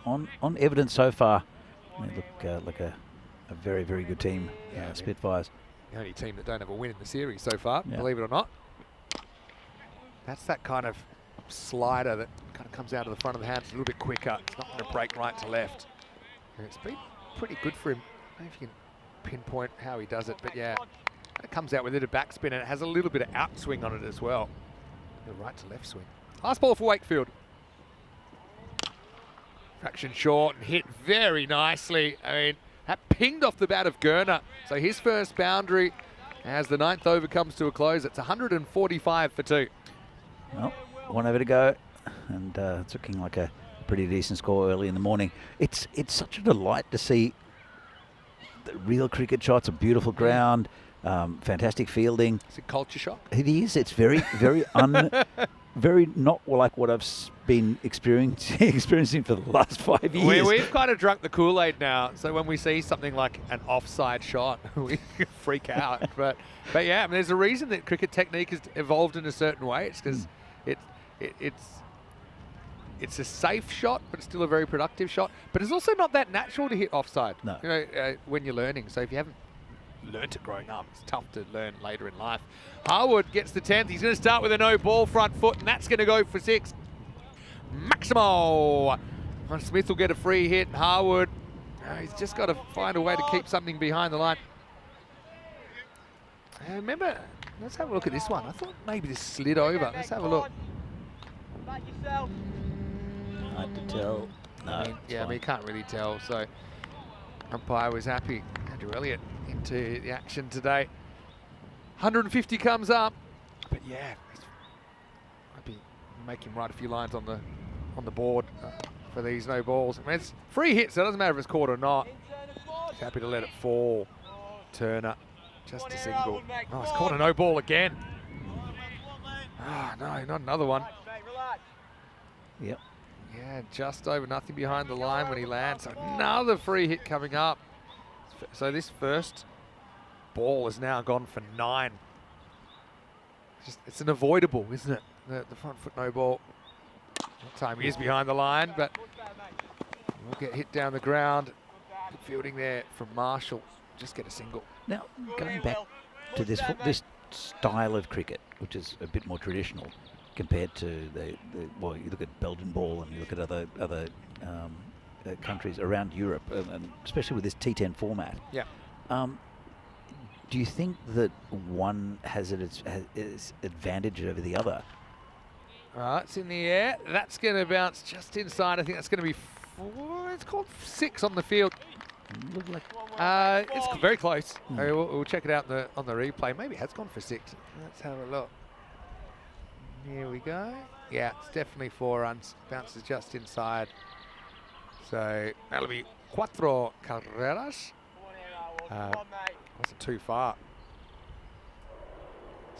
on evidence so far, they look like a very, very good team, Spitfires. The only team that don't have a win in the series so far, Yeah. believe it or not. That's that kind of slider that kind of comes out of the front of the hands a little bit quicker. It's not going to break right to left. And it's been pretty good for him. I don't know if you can pinpoint how he does it, but yeah, it comes out with a bit of backspin and it has a little bit of outswing on it as well. The right to left swing. Last ball for Wakefield. Fraction short and hit very nicely. I mean, that pinged off the bat of Gurner. So his first boundary as the 9th over comes to a close. It's 145 for 2. Well, 1 over to go, and it's looking like a pretty decent score early in the morning. It's such a delight to see the real cricket shots, a beautiful ground, fantastic fielding. It's a culture shock. It is. It's very, very very not like what I've been experiencing for the last 5 years. We've kind of drunk the Kool-Aid now, so when we see something like an offside shot, we freak out. But yeah, I mean, there's a reason that cricket technique has evolved in a certain way. It's because it's a safe shot, but it's still a very productive shot. But it's also not that natural to hit offside. No. You know, when you're learning. So if you haven't learnt it growing up, it's tough to learn later in life. Harwood gets the 10th. He's going to start with a no ball front foot, and that's going to go for 6. Maximo. Smith will get a free hit. Harwood, he's just got to find a way to keep something behind the line. Remember, let's have a look at this one. I thought maybe this slid over. Let's have a look. Hard to tell. No, I mean, you can't really tell. So umpire was happy. Andrew Elliott into the action today. 150 comes up, but yeah, I'd be making him write a few lines on the board for these no balls. I mean, it's free hit, so it doesn't matter if it's caught or not. He's happy to let it fall. Turner, just a single. Oh, it's caught a no ball again. Oh, no, not another one. Yep. Yeah, just over, nothing behind the line when he lands. So another free hit coming up. So this first ball has now gone for 9. It's an avoidable, isn't it? The front foot no ball. That time he is behind the line, but we'll get hit down the ground. Good fielding there from Marshall. Just get a single. Now, going back to this style of cricket, which is a bit more traditional compared to well, you look at Belgian ball and you look at other countries around Europe, and especially with this T10 format. Yeah. Do you think that one has its advantage over the other? All right, it's in the air. That's going to bounce just inside. I think that's going to be 4. it's called 6 on the field. Looked like It's very close. We'll check it out on the replay. Maybe it has gone for 6. Let's have a look. Here we go. Yeah, it's definitely 4 runs. Bounces just inside. So that'll be 4 carreras. Wasn't too far.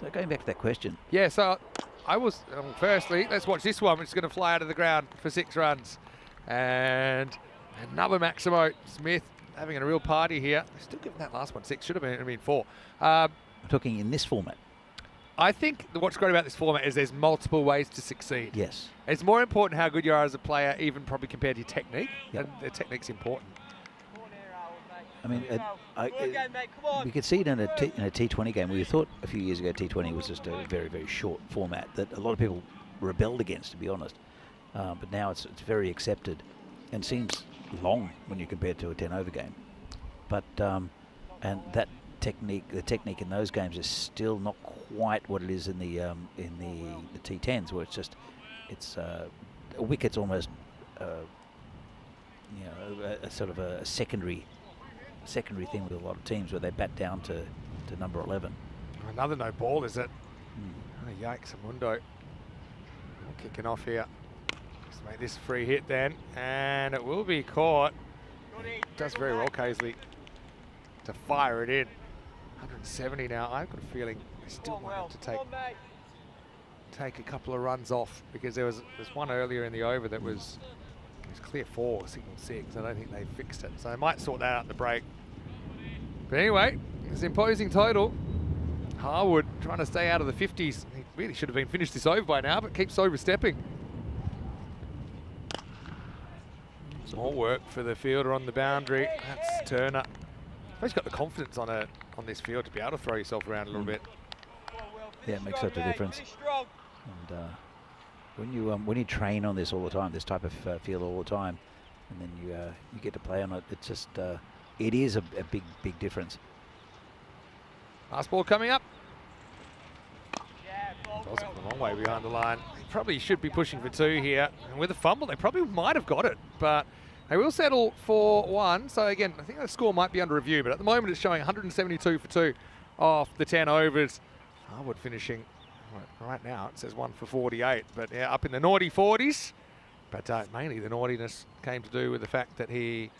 So going back to that question. Yeah, so I was, firstly, let's watch this one, which is going to fly out of the ground for 6 runs. And another Maximo. Smith having a real party here. Still giving that last one 6. Should have been 4. I'm talking in this format. I think what's great about this format is there's multiple ways to succeed. Yes. It's more important how good you are as a player, even probably compared to your technique. Yep. And the technique's important. I mean, we could see it in a T20 game. We thought a few years ago T20 was just a very, very short format that a lot of people rebelled against, to be honest. But now it's very accepted and seems long when you compare it to a 10-over game. But and that the technique in those games is still not quite what it is in the T10s, where it's a wicket's almost a sort of a secondary thing with a lot of teams where they bat down to number 11. Another no ball, is it? Oh, yikes, Amundo. Kicking off here. Let's make this free hit then, and it will be caught. Does very well, Casely, to fire it in. 170 now. I've got a feeling they still might have to take a couple of runs off, because there's one earlier in the over that was clear 4, signal 6. I don't think they fixed it, so they might sort that out in the break. But anyway, it's an imposing total. Harwood trying to stay out of the 50s. He really should have been finished this over by now, but keeps overstepping. Some more work for the fielder on the boundary. That's Turner. He's got the confidence on this field to be able to throw yourself around a little bit. Yeah, it makes such a difference. And when you train on this all the time, this type of field all the time, and then you get to play on it, it's just it is a big difference. Last ball coming up. Was a long way behind the line. They probably should be pushing for 2 here. And with a fumble, they probably might have got it, but they will settle for 1. So again, I think the score might be under review, but at the moment it's showing 172 for 2 off the 10 overs. Harwood finishing right now. It says 1 for 48, but yeah, up in the naughty 40s. But mainly the naughtiness came to do with the fact that he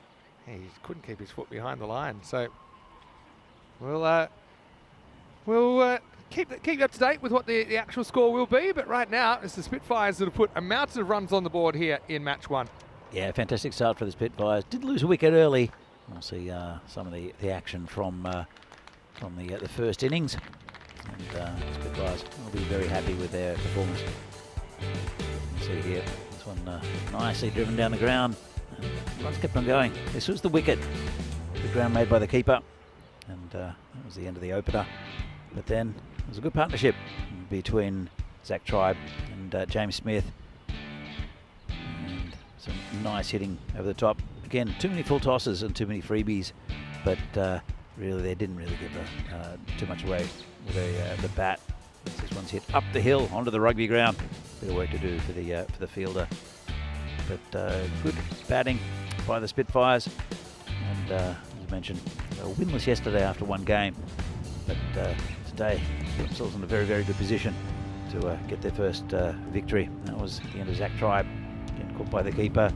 couldn't keep his foot behind the line. So we'll keep you up to date with what the actual score will be. But right now, it's the Spitfires that have put a mountain of runs on the board here in match 1. Yeah, fantastic start for the Spitfires. Did lose a wicket early. We'll see some of the action from the first innings. And the Spitfires will be very happy with their performance. You see here, this one nicely driven down the ground. And runs kept on going. This was the wicket. The ground made by the keeper. And that was the end of the opener. But then it was a good partnership between Zach Tribe and James Smith. And some nice hitting over the top. Again, too many full tosses and too many freebies. But really, they didn't really give too much away with the bat. This one's hit up the hill onto the rugby ground. Bit of work to do for the fielder. But good batting by the Spitfires. And as I mentioned, they were winless yesterday after 1 game. But today, put themselves in a very, very good position to get their first victory. That was the end of Zach Tribe, getting caught by the keeper.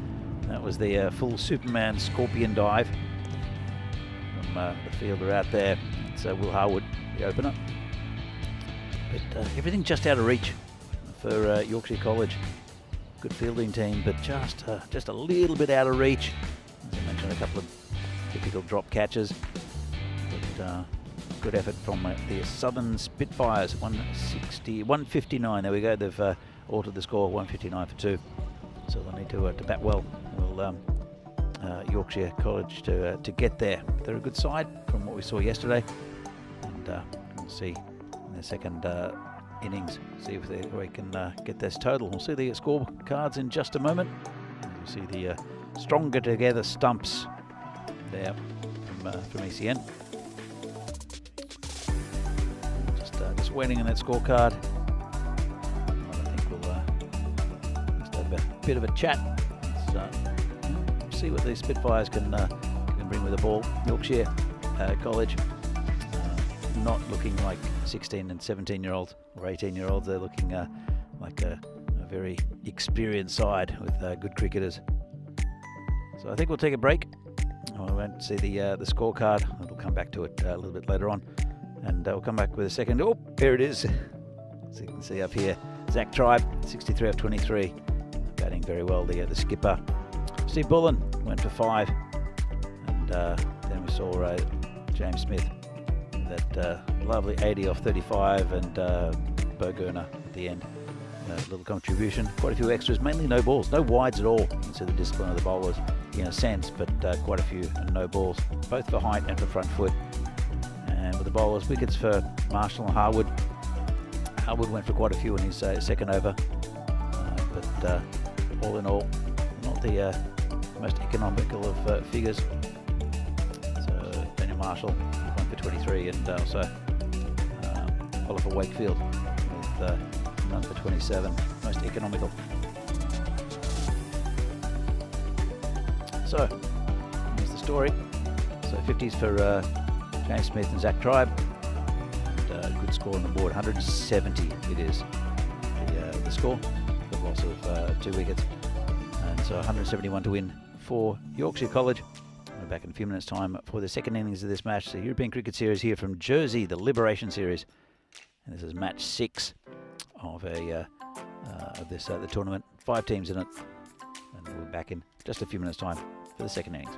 That was the full Superman scorpion dive from the fielder out there. It's Will Harwood, the opener. But everything just out of reach for Yorkshire College. Good fielding team, but just a little bit out of reach. As I mentioned, a couple of difficult drop catches. But good effort from the Southern Spitfires. 159. There we go. They've altered the score. 159 for 2. So they'll need to bat well. Yorkshire College to get there. They're a good side from what we saw yesterday, and we'll see in the second innings. See if they can get this total. We'll see the scorecards in just a moment. You'll see the stronger together stumps there from ECN. Just waiting on that scorecard. I think we'll just have a bit of a chat. see what the Spitfires can bring with the ball. Yorkshire College not looking like 16 and 17-year-olds or 18-year-olds. They're looking like a very experienced side with good cricketers. So I think we'll take a break. We won't see the scorecard. We'll come back to it a little bit later on. And we'll come back with a second. Oh, there it is. So you can see up here, Zach Tribe, 63 of 23. Batting very well, the skipper. Steve Bullen went for 5. And then we saw James Smith, that lovely 80 off 35, and Bo Gurner at the end. A little contribution. Quite a few extras, mainly no balls. No wides at all. You can see the discipline of the bowlers in a sense, but quite a few no balls, both for height and for front foot. And with the bowlers, wickets for Marshall and Harwood. Harwood went for quite a few in his second over, but all in all, not the most economical of figures. So Daniel Marshall went for 23, and also Oliver Wakefield with none for 27, most economical. So here's the story. So 50s for James Smith and Zach Tribe, and good score on the board, 170 it is, the score, the loss of 2 wickets, and so 171 to win for Yorkshire College. We're back in a few minutes time for the second innings of this match, the European Cricket Series here from Jersey, the Liberation Series, and this is match 6 of this the tournament. 5 teams in it, and we're back in just a few minutes time for the second innings.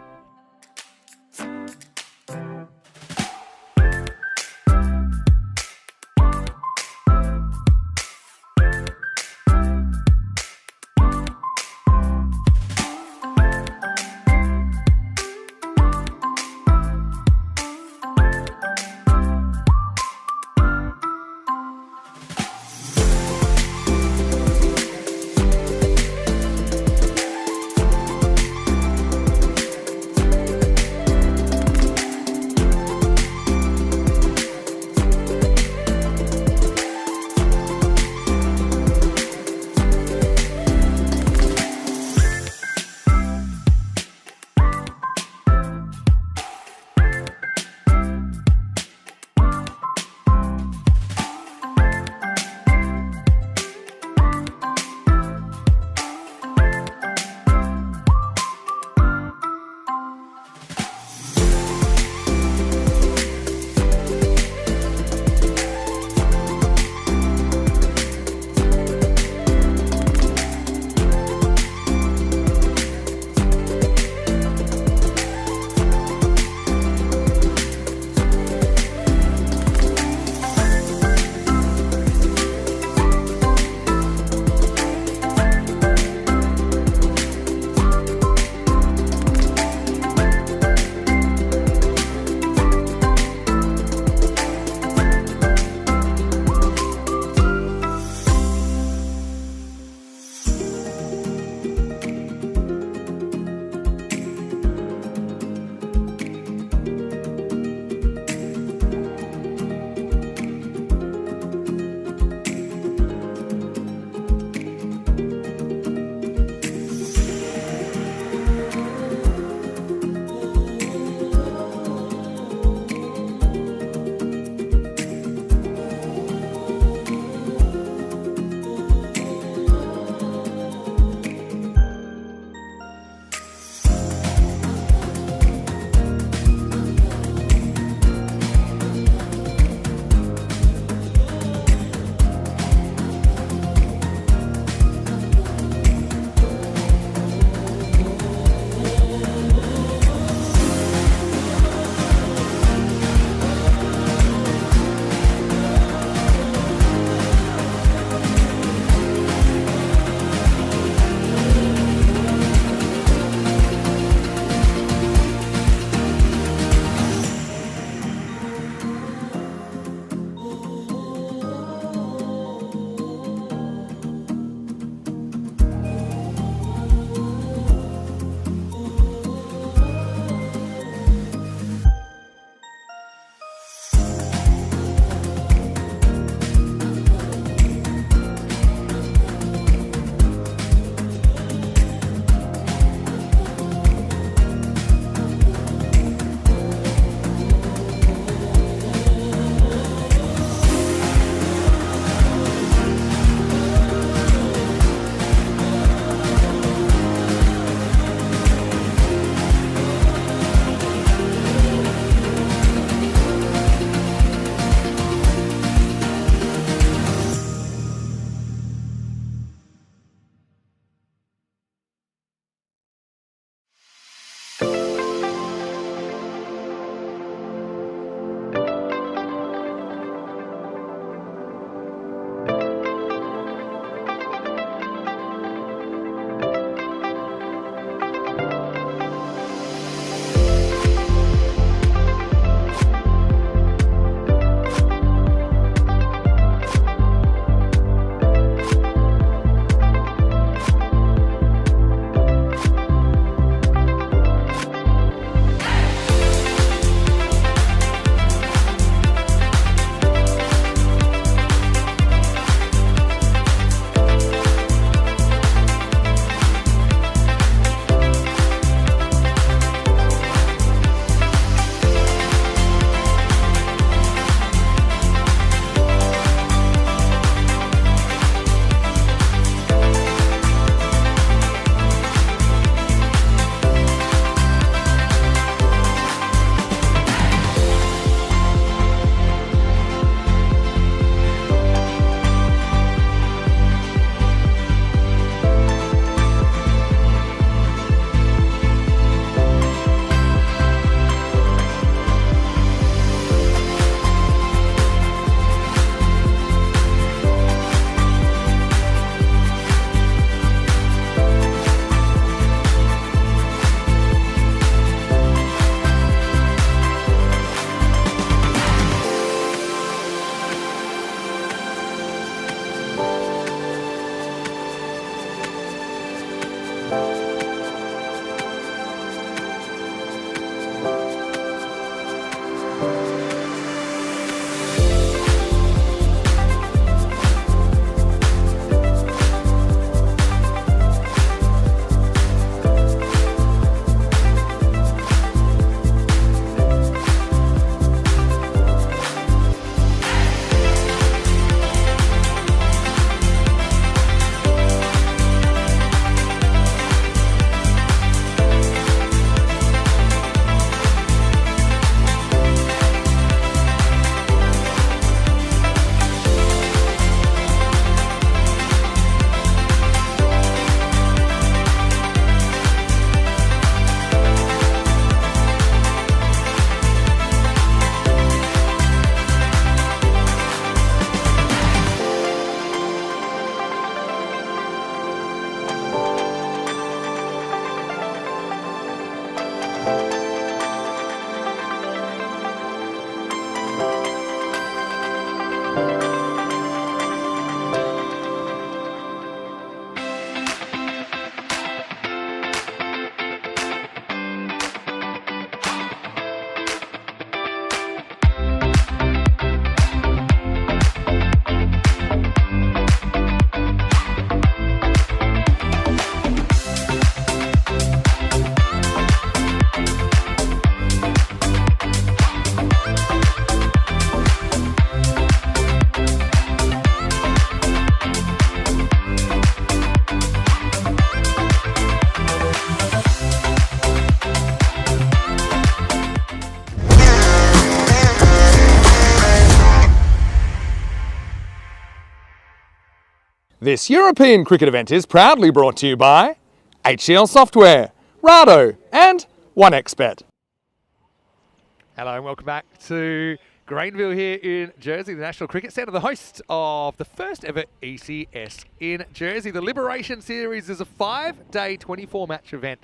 This European cricket event is proudly brought to you by HCL Software, Rado and 1xBet. Hello and welcome back to Granville here in Jersey, the National Cricket Centre, the host of the first ever ECS in Jersey. The Liberation Series is a 5-day, 24-match event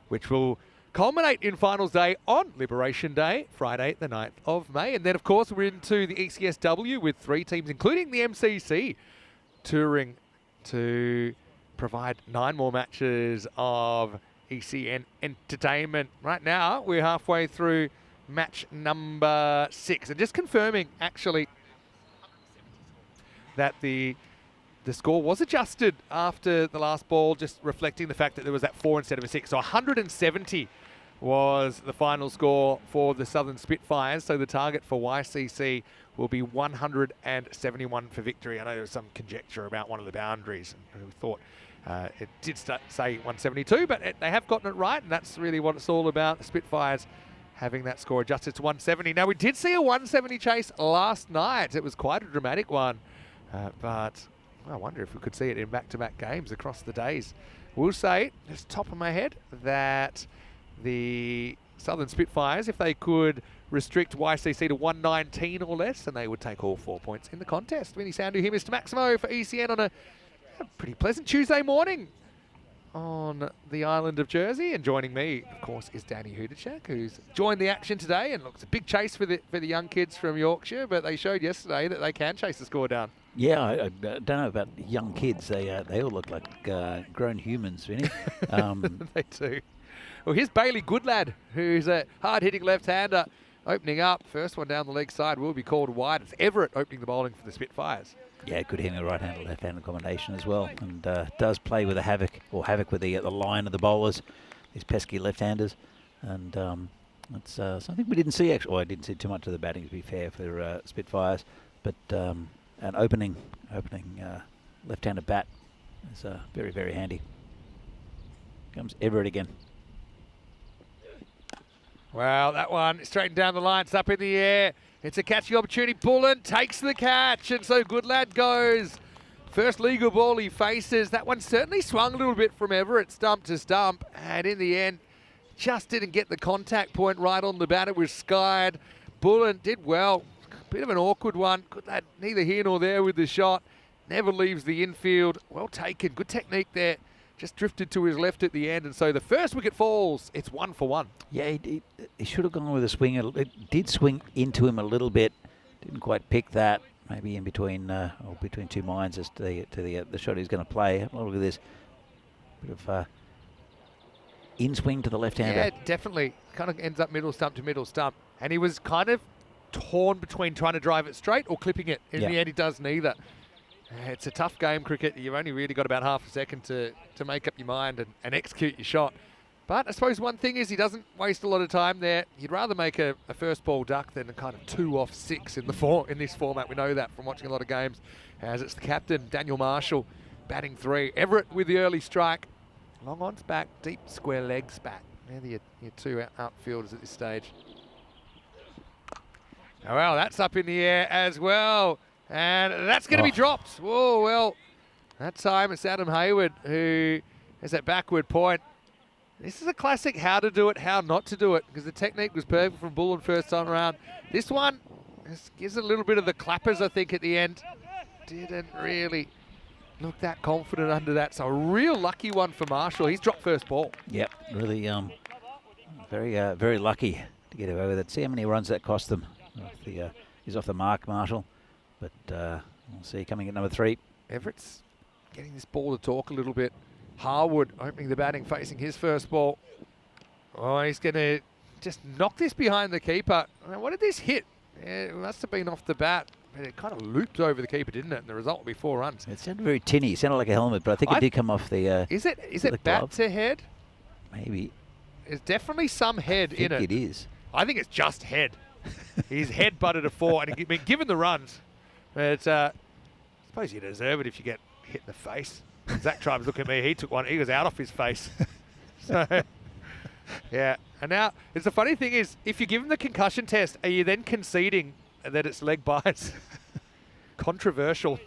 which will culminate in finals day on Liberation Day, Friday the 9th of May. And then, of course, we're into the ECSW with 3 teams, including the MCC, touring to provide 9 more matches of ECN entertainment. Right now, we're halfway through match number 6. And just confirming, actually, that the score was adjusted after the last ball, just reflecting the fact that there was that 4 instead of a 6. So 170 was the final score for the Southern Spitfires. So the target for YCC will be 171 for victory. I know there was some conjecture about one of the boundaries, and we thought it did say 172, but they have gotten it right, and that's really what it's all about. The Spitfires having that score adjusted to 170. Now, we did see a 170 chase last night. It was quite a dramatic one, but I wonder if we could see it in back-to-back games across the days. We'll say, just top of my head, that the Southern Spitfires, if they could restrict YCC to 119 or less, then they would take all 4 points in the contest. Many sound to here, Mr. Maximo for ECN on a pretty pleasant Tuesday morning on the island of Jersey. And joining me, of course, is Danny Hudacek, who's joined the action today. And looks a big chase for the young kids from Yorkshire, but they showed yesterday that they can chase the score down. Yeah, I don't know about young kids. They all look like grown humans, Vinny. They do. Well, here's Bailey Goodlad, who's a hard-hitting left-hander, opening up. First one down the leg side will be called wide. It's Everett opening the bowling for the Spitfires. Yeah, good hitting the right-handed, left-handed combination as well, and does play with a havoc with the line of the bowlers, these pesky left-handers, and it's something we didn't see actually. Well, I didn't see too much of the batting, to be fair, for Spitfires, but an opening left-handed bat is very, very handy. Comes Everett again. Well, that one straightened down the line. It's up in the air. It's a catching opportunity. Bullen takes the catch, and so Goodlad goes. First legal ball he faces. That one certainly swung a little bit from Everett, stump to stump, and in the end, just didn't get the contact point right on the bat. It was skied. Bullen did well. Bit of an awkward one. Goodlad neither here nor there with the shot. Never leaves the infield. Well taken. Good technique there. Just drifted to his left at the end, and so the first wicket falls. It's 1 for 1. Yeah, he should have gone with a swing. It did swing into him a little bit. Didn't quite pick that. Maybe in between, or between two minds as to the shot he's going to play. Look at this. Bit of in swing to the left-hander. Yeah, definitely. Kind of ends up middle stump to middle stump, and he was kind of torn between trying to drive it straight or clipping it. In the end, he does neither. It's a tough game, cricket. You've only really got about half a second to make up your mind and execute your shot. But I suppose one thing is he doesn't waste a lot of time there. You'd rather make a first ball duck than a kind of 2 off 6 in this format. We know that from watching a lot of games. As it's the captain, Daniel Marshall, batting 3. Everett with the early strike. Long on's back, deep square legs back. They're your 2 outfielders at this stage. Oh, well, that's up in the air as well. And that's going to be dropped. Whoa, well, that time it's Adam Hayward who has that backward point. This is a classic how to do it, how not to do it, because the technique was perfect from Bullen first time around. This one gives a little bit of the clappers, I think, at the end. Didn't really look that confident under that. So a real lucky one for Marshall. He's dropped first ball. Yep, really very lucky to get away with it. See how many runs that cost them. He's off the mark, Marshall. But we'll see coming at number 3. Everett's getting this ball to talk a little bit. Harwood opening the batting, facing his first ball. Oh, he's going to just knock this behind the keeper. What did this hit? It must have been off the bat. But it kind of looped over the keeper, didn't it? And the result will be 4 runs. It sounded very tinny. It sounded like a helmet, but I think it did come off the... Is it bat to head? Maybe. There's definitely some head in it. I think it is. I think it's just head. His head butted a 4, and he's been given the runs. But I suppose you deserve it if you get hit in the face. Zach Tribes, look at me. He took one. He was out off his face. So, yeah. And now, it's the funny thing is, if you give him the concussion test, are you then conceding that it's leg bias? Controversial.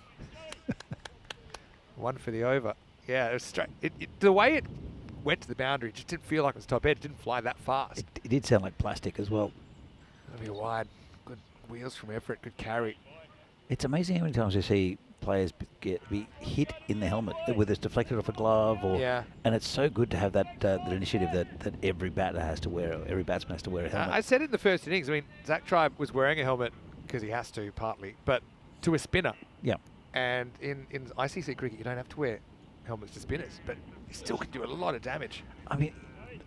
One for the over. Yeah, it was straight. The way it went to the boundary just didn't feel like it was top edge. It didn't fly that fast. It did sound like plastic as well. That'll be wide. Good wheels from Everett. Good carry. It's amazing how many times you see players be hit in the helmet, whether it's deflected off a glove or. Yeah. And it's so good to have that initiative that every batter has to wear, or every batsman has to wear a helmet. I said in the first innings. I mean, Zach Tribe was wearing a helmet because he has to, partly, but to a spinner. Yeah. And in ICC cricket, you don't have to wear helmets to spinners, but you still can do a lot of damage. I mean,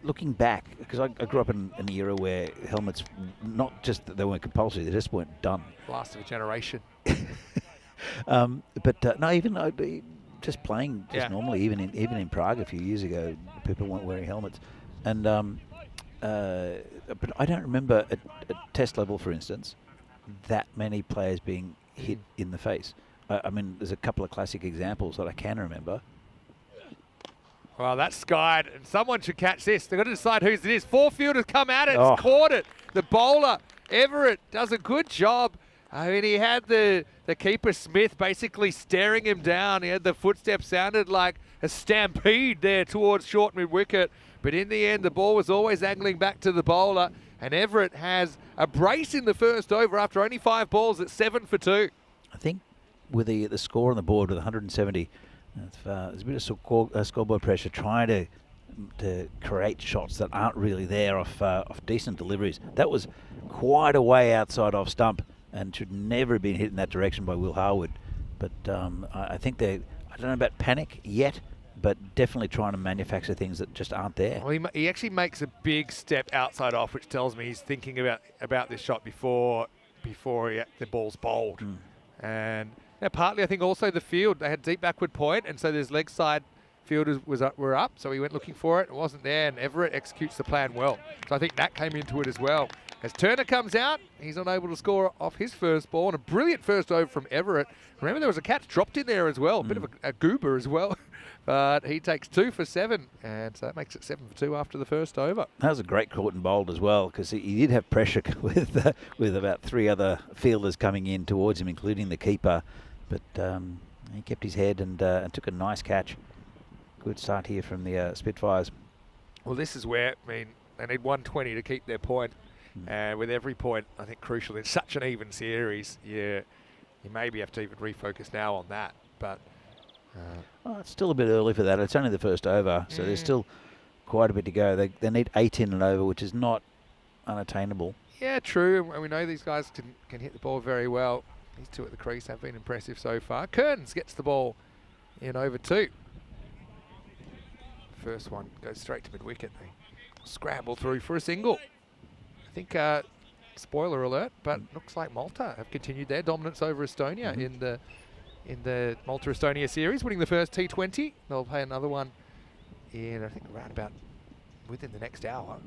looking back, because I grew up in an era where helmets, not just that they weren't compulsory, they just weren't done. Last of a generation. But no, even just playing Yeah. normally, even in Prague a few years ago, people weren't wearing helmets. And but I don't remember at test level, for instance, that many players being hit in the face. I mean, there's a couple of classic examples that I can remember. Well, that's skied, and someone should catch this. They've got to decide whose it is. Four fielders come at it, Oh. caught it. The bowler, Everett, does a good job. I mean, he had the keeper, Smith, basically staring him down. He had the footsteps, sounded like a stampede there towards short mid-wicket. But in the end, the ball was always angling back to the bowler, and Everett has a brace in the first over after only 5 balls at 7 for 2. I think with the score on the board with 170, there's a bit of scoreboard pressure trying to create shots that aren't really there off decent deliveries. That was quite a way outside off stump and should never have been hit in that direction by Will Harwood. But I think I don't know about panic yet, but definitely trying to manufacture things that just aren't there. Well, he actually makes a big step outside off, which tells me he's thinking about this shot before the ball's bowled. And partly, I think also the field, they had deep backward point, and so there's leg side fielders were up, so he went looking for it. It wasn't there, and Everett executes the plan well. So I think that came into it as well. As Turner comes out, he's unable to score off his first ball, and a brilliant first over from Everett. Remember, there was a catch dropped in there as well, a bit of a goober as well. But he takes 2 for 7, and so that makes it 7 for 2 after the first over. That was a great caught and bowled as well, because he did have pressure with about 3 other fielders coming in towards him, including the keeper. But he kept his head and took a nice catch. Good start here from the Spitfires. Well, this is where, I mean, they need 120 to keep their point. And with every point, I think, crucial in such an even series, you maybe have to even refocus now on that. But It's still a bit early for that. It's only the first over, so there's still quite a bit to go. They need 8 in and over, which is not unattainable. yeah, true. And we know these guys can hit the ball very well. These 2 at the crease have been impressive so far. Kearns gets the ball in over 2. First one goes straight to mid-wicket. They scramble through for a single. I think, spoiler alert, but looks like Malta have continued their dominance over Estonia in the Malta-Estonia series, winning the first T20. They'll play another one in, I think, around about within the next hour.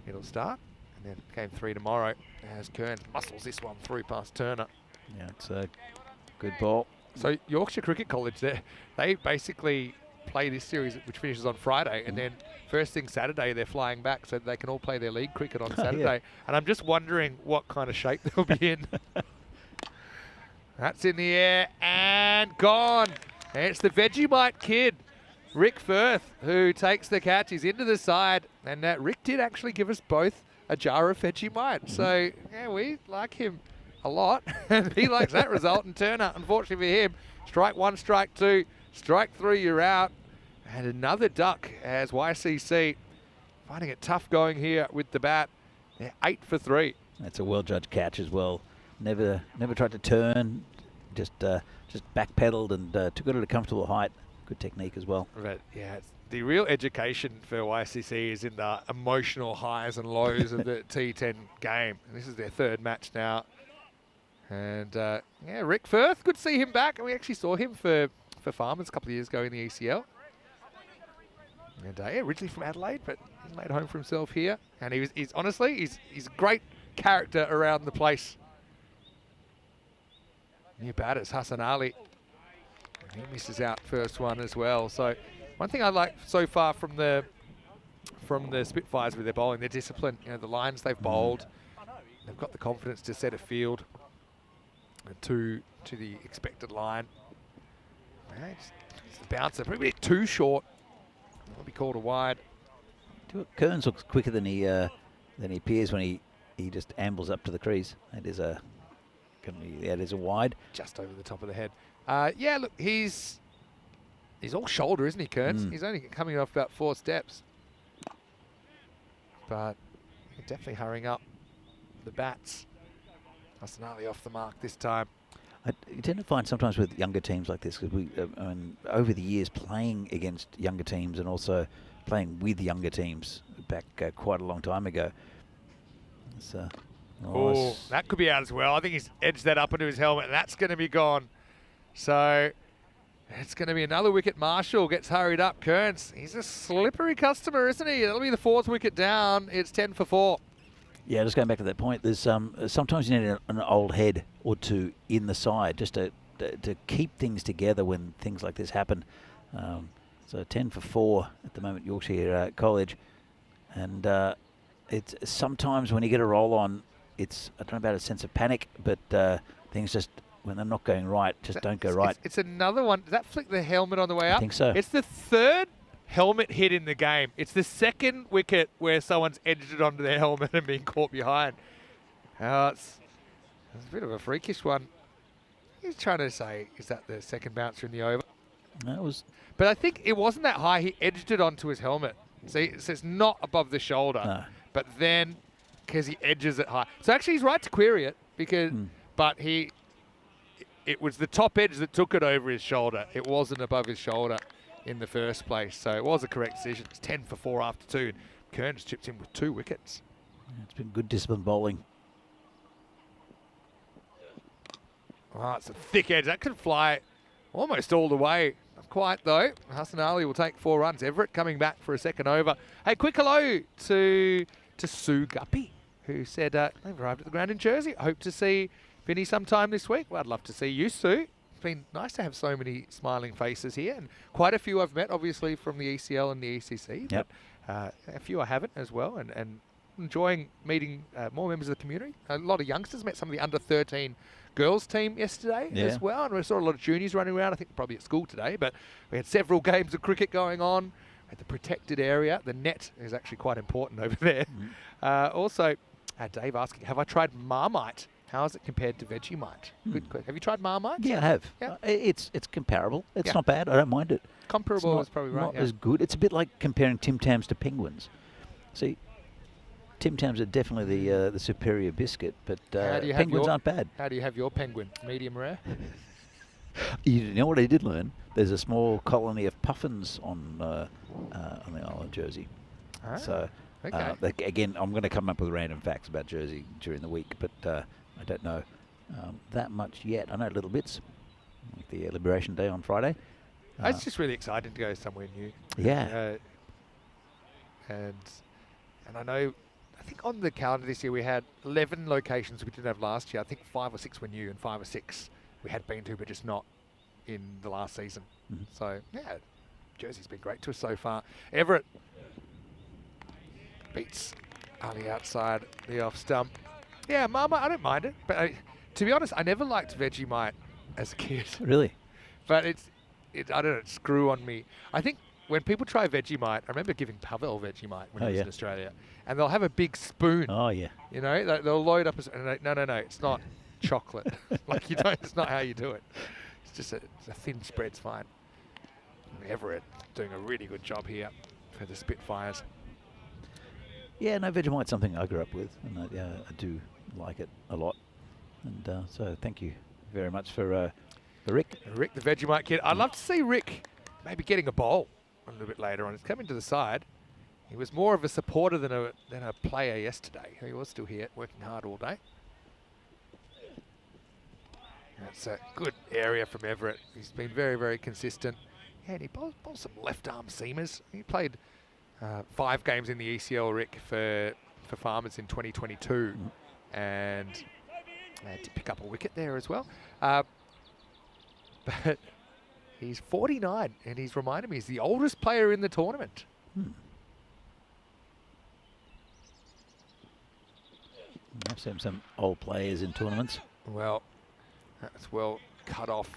It'll start, and then game 3 tomorrow as Kearns muscles this one through past Turner. Yeah, it's a good ball. So Yorkshire Cricket College, they basically play this series, which finishes on Friday, and then first thing Saturday they're flying back so they can all play their league cricket on Saturday. And I'm just wondering what kind of shape they'll be in. That's in the air and gone. And it's the Vegemite kid, Rick Firth, who takes the catch. He's into the side, and Rick did actually give us both a jar of Vegemite. So yeah, we like him a lot, and he likes that result. And Turner, unfortunately for him, strike 1, strike 2, strike 3, you're out. And another duck as YCC finding it tough going here with the bat. They're 8 for 3. That's a well-judged catch as well. Never tried to turn, just backpedaled and took it at a comfortable height. Good technique as well. But yeah, the real education for YCC is in the emotional highs and lows of the T10 game. And this is their 3rd match now. And Rick Firth, good to see him back. And we actually saw him for Farmers a couple of years ago in the ECL. And originally from Adelaide, but he's made home for himself here. And he's honestly a great character around the place. New batters, Hassan Ali. And he misses out first one as well. So one thing I like so far from the Spitfires with their bowling, their discipline. You know, the lines they've bowled, they've got the confidence to set a field to the expected line. It's the bouncer, probably a bit too short. That'll be called a wide. Kearns looks quicker than he appears when he just ambles up to the crease. That is a wide. Just over the top of the head. Yeah, look, he's all shoulder, isn't he, Kearns? He's only coming off about 4 steps. But definitely hurrying up the bats. Hasanali off the mark this time. I tend to find sometimes with younger teams like this, because over the years playing against younger teams and also playing with younger teams back quite a long time ago. Oh, that could be out as well. I think he's edged that up into his helmet, and that's going to be gone. So it's going to be another wicket. Marshall gets hurried up. Kearns, he's a slippery customer, isn't he? That'll be the 4th wicket down. It's 10 for 4. Yeah, just going back to that point, there's sometimes you need an old head or two in the side just to keep things together when things like this happen. So 10 for 4 at the moment, Yorkshire College. And it's sometimes when you get a roll on, I don't know about a sense of panic, but things just, when they're not going right, just don't go right. It's another one. Does that flick the helmet on the way up? I think so. It's the 3rd helmet hit in the game. It's the 2nd wicket where someone's edged it onto their helmet and been caught behind. It's a bit of a freakish one. He's trying to say, is that the 2nd bouncer in the over? That was. But I think it wasn't that high. He edged it onto his helmet. See, so it's not above the shoulder. No. But then, because he edges it high. So actually he's right to query it, because, but it was the top edge that took it over his shoulder. It wasn't above his shoulder in the first place. So it was a correct decision. It's 10 for 4 after 2. Kearns chipped in with 2 wickets. It's been good disciplined bowling. Oh, it's a thick edge. That could fly almost all the way. Not quite, though. Hasanali will take 4 runs. Everett coming back for a 2nd over. Hey, quick hello to Sue Guppy, who said they've arrived at the ground in Jersey. Hope to see Vinny sometime this week. Well, I'd love to see you, Sue. It's been nice to have so many smiling faces here, and quite a few I've met, obviously, from the ECL and the ECC. Yep. But a few I haven't as well, and enjoying meeting more members of the community. A lot of youngsters. Met some of the under-13 girls team yesterday as well, and we saw a lot of juniors running around. I think probably at school today, but we had several games of cricket going on at the protected area. The net is actually quite important over there. Also, Dave asking, have I tried Marmite? How is it compared to Vegemite? Good question. Have you tried Marmite? Yeah, I have. Yeah. It's comparable. It's not bad. I don't mind it. Comparable is probably right. Not as good. It's a bit like comparing Tim Tams to penguins. See, Tim Tams are definitely the superior biscuit, but penguins aren't bad. How do you have your penguin? Medium rare? You know what I did learn? There's a small colony of puffins on the island of Jersey. So again, I'm going to come up with random facts about Jersey during the week, but I don't know that much yet. I know little bits, like the Liberation Day on Friday. It's just really exciting to go somewhere new. Yeah. And I know, I think on the calendar this year we had 11 locations we didn't have last year. I think 5 or 6 were new and 5 or 6 we had been to, but just not in the last season. So, yeah, Jersey's been great to us so far. Everett beats Ali outside the off stump. Yeah, Mama, I don't mind it. But to be honest, I never liked Vegemite as a kid. Really? But I don't know, it's grew on me. I think when people try Vegemite, I remember giving Pavel Vegemite when he was in Australia, and they'll have a big spoon. Oh, yeah. You know, they'll load up, no, it's not chocolate. Like, you don't, it's not how you do it. It's just a thin spread's fine. Everett doing a really good job here for the Spitfires. Yeah, no, Vegemite's something I grew up with, and I do like it a lot. And so thank you very much for Rick. Rick, the Vegemite kid. I'd love to see Rick maybe getting a bowl a little bit later on. He's coming to the side. He was more of a supporter than a player yesterday. He was still here working hard all day. That's a good area from Everett. He's been very, very consistent. Yeah, and he bowled some left-arm seamers. He played 5 games in the ECL, Rick, for Farmers in 2022. And to pick up a wicket there as well. But he's 49, and he's reminded me he's the oldest player in the tournament. I've seen some old players in tournaments. Well, that's well cut off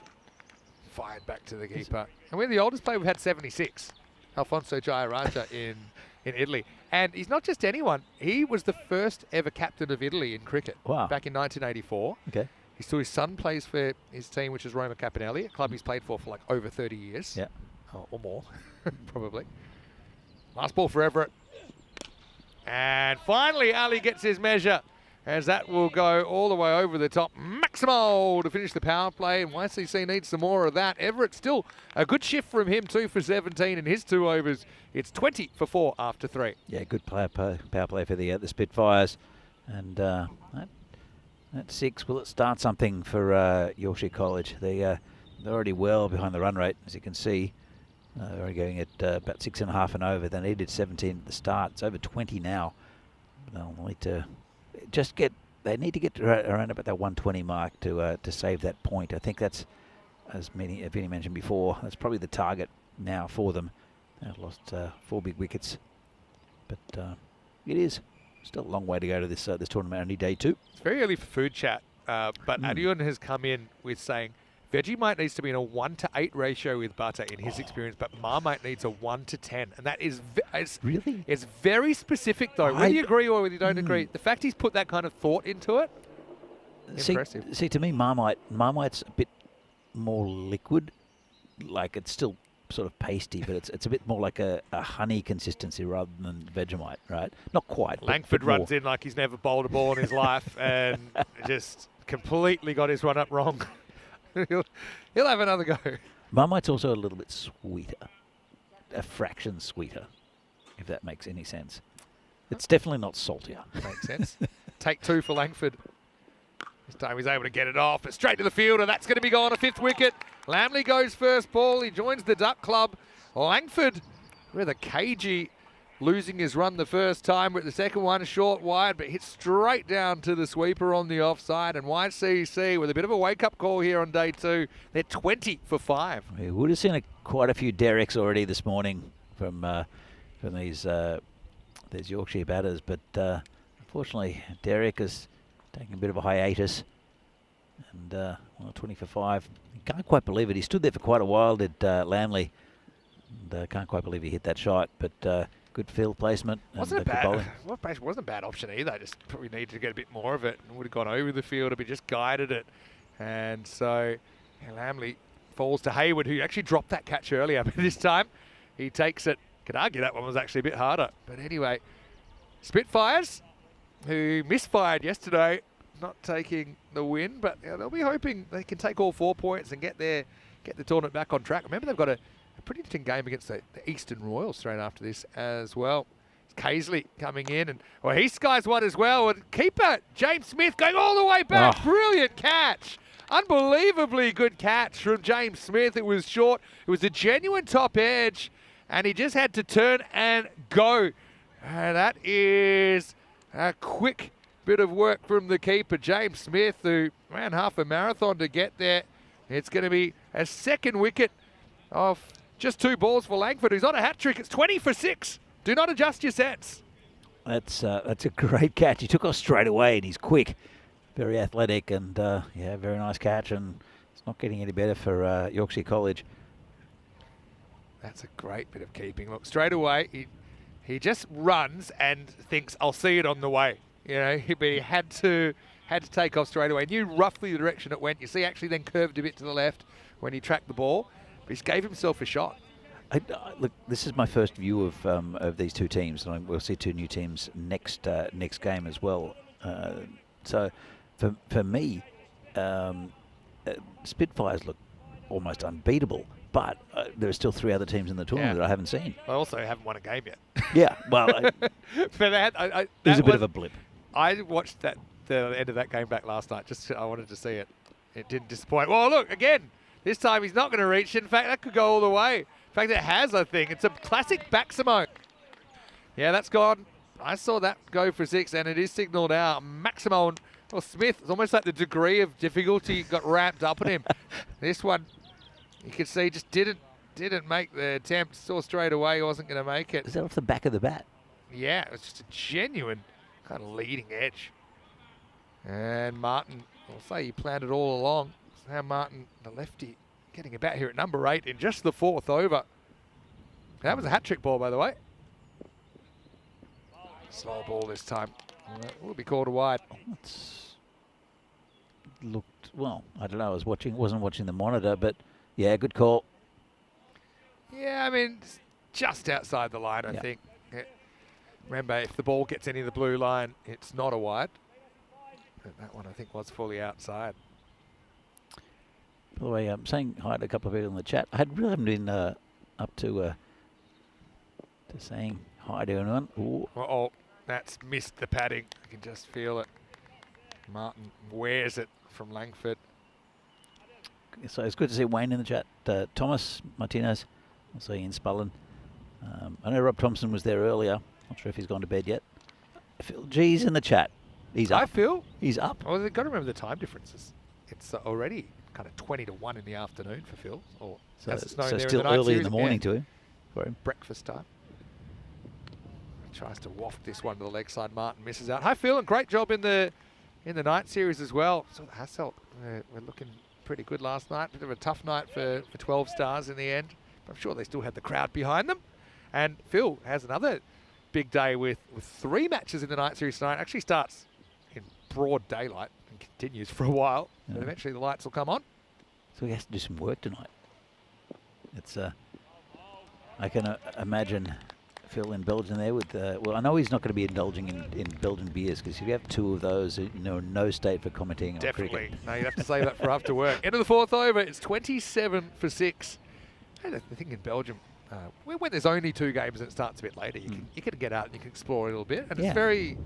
fired back to the keeper. And we're the oldest player we've had 76, Alfonso Giaraja in Italy. And he's not just anyone. He was the first ever captain of Italy in cricket back in 1984. Okay. His son plays for his team, which is Roma Capinelli, a club he's played for like over 30 years. Yeah. Or more, probably. Last ball for Everett. And finally, Ali gets his measure, as that will go all the way over the top. Maximo to finish the power play, and YCC needs some more of that. Everett still a good shift from him, 2 for 17 in his 2 overs. It's 20 for 4 after 3. Yeah, good power play for the Spitfires. And that 6, will it start something for Yorkshire College? They're already well behind the run rate, as you can see. They're already going at about 6.5 and over. They needed 17 at the start. It's over 20 now. They'll need to they need to get around about that 120 mark to save that point. I think that's, as Vinny mentioned before, that's probably the target now for them. They've lost 4 big wickets, but it is still a long way to go to this tournament. Only day 2. It's very early for food chat, but Adiun has come in with saying Vegemite needs to be in a 1-to-8 ratio with butter in his experience, but Marmite needs a 1-to-10, and that is really, it's very specific though. Whether you agree or whether you don't agree, the fact he's put that kind of thought into it, impressive. See, to me, Marmite's a bit more liquid. Like, it's still sort of pasty, but it's a bit more like a honey consistency rather than Vegemite, right? Not quite. Langford runs in like he's never bowled a ball in his life and just completely got his run up wrong. He'll have another go. Marmite's also a little bit sweeter, a fraction sweeter, if that makes any sense. It's definitely not saltier. Makes sense. Take 2 for Langford. This time he's able to get it off, but straight to the field, and that's going to be gone. A 5th wicket. Lamley goes first ball. He joins the Duck Club. Langford with a cagey, losing his run the first time, but the second one short wide, but hit straight down to the sweeper on the offside. And YCC with a bit of a wake-up call here on day 2. They're 20 for 5. We would have seen quite a few Derricks already this morning from these Yorkshire batters, but unfortunately Derrick is taking a bit of a hiatus. And 20 for 5. You can't quite believe it. He stood there for quite a while, did Lamley. And can't quite believe he hit that shot, but good field placement. Wasn't a bad option either. Just probably needed to get a bit more of it. Would have gone over the field if he just guided it. And so Lamley falls to Hayward, who actually dropped that catch earlier, but this time he takes it. Could argue that one was actually a bit harder. But anyway, Spitfires, who misfired yesterday, not taking the win, but they'll be hoping they can take all 4 points and get the tournament back on track. Remember, they've got a pretty interesting game against the Eastern Royals straight after this as well. It's Casely coming in, and he skies one as well. And keeper James Smith going all the way back. Brilliant catch. Unbelievably good catch from James Smith. It was short. It was a genuine top edge, and he just had to turn and go. And that is a quick bit of work from the keeper, James Smith, who ran half a marathon to get there. It's going to be a 2nd wicket of just 2 balls for Langford, who's on a hat-trick. It's 20 for 6. Do not adjust your sets. That's a great catch. He took off straight away, and he's quick. Very athletic, and very nice catch. And it's not getting any better for Yorkshire College. That's a great bit of keeping. Look, straight away, he just runs and thinks, I'll see it on the way. You know, but he had to take off straight away. Knew roughly the direction it went. You see, actually then curved a bit to the left when he tracked the ball. But he gave himself a shot. Look, this is my first view of these 2 teams, and we'll see 2 new teams next game as well. So for me, Spitfires look almost unbeatable, but there are still 3 other teams in the tournament that I haven't seen. I also haven't won a game yet. Yeah, well, but it was a bit of a blip. I watched the end of that game back last night. I wanted to see it. It didn't disappoint. Well, look, again, this time he's not going to reach. In fact, that could go all the way. In fact, it has, I think. It's a classic Maximo. Yeah, that's gone. I saw that go for 6, and it is signalled out. Maximo, well, Smith, it's almost like the degree of difficulty got ramped up on him. This one, you could see, just didn't make the attempt. Saw straight away he wasn't going to make it. Is that off the back of the bat? Yeah, it was just a genuine kind of leading edge. And Martin, I'll say he planned it all along. Now Martin, the lefty, getting a bat here at number 8 in just the 4th over. That was a hat-trick ball, by the way. Slow ball this time. Will be called a wide. It's looked, well, I don't know, wasn't watching the monitor, but yeah, good call. Yeah, I mean, it's just outside the line, I think. Yeah. Remember, if the ball gets any of the blue line, it's not a wide. But that one, I think, was fully outside. By the way, I'm saying hi to a couple of people in the chat. I really haven't been up to saying hi to anyone. Ooh. Uh-oh, that's missed the padding. I can just feel it. Martin wears it from Langford. So it's good to see Wayne in the chat. Thomas Martinez, also Ian Spullen. I know Rob Thompson was there earlier. Not sure if he's gone to bed yet. Phil G's in the chat. He's up. Hi, Phil. He's up. Well, they've got to remember the time differences. It's already kind of 20 to 1 in the afternoon for Phil. Or So, as it's known so there still in the night early in series. the morning Yeah. to him. For him. Breakfast time. Tries to waft this one to the leg side. Martin misses out. Hi, Phil, and great job in the night series as well. So Hasselt, we're looking pretty good last night. Bit of a tough night for 12 stars in the end. But I'm sure they still had the crowd behind them. And Phil has another big day with 3 matches in the night series tonight. Actually starts in broad daylight and continues for a while. Yeah. But eventually the lights will come on. So he has to do some work tonight. It's I can imagine Phil in Belgium there with, well, I know he's not going to be indulging in Belgian beers, because if you have 2 of those, no state for commenting on Definitely. cricket. No, you'd have to save that for after work. End of the 4th over. It's 27 for 6. And the thing in Belgium, when there's only 2 games and it starts a bit later, you can get out and you can explore a little bit. And Yeah. it's very,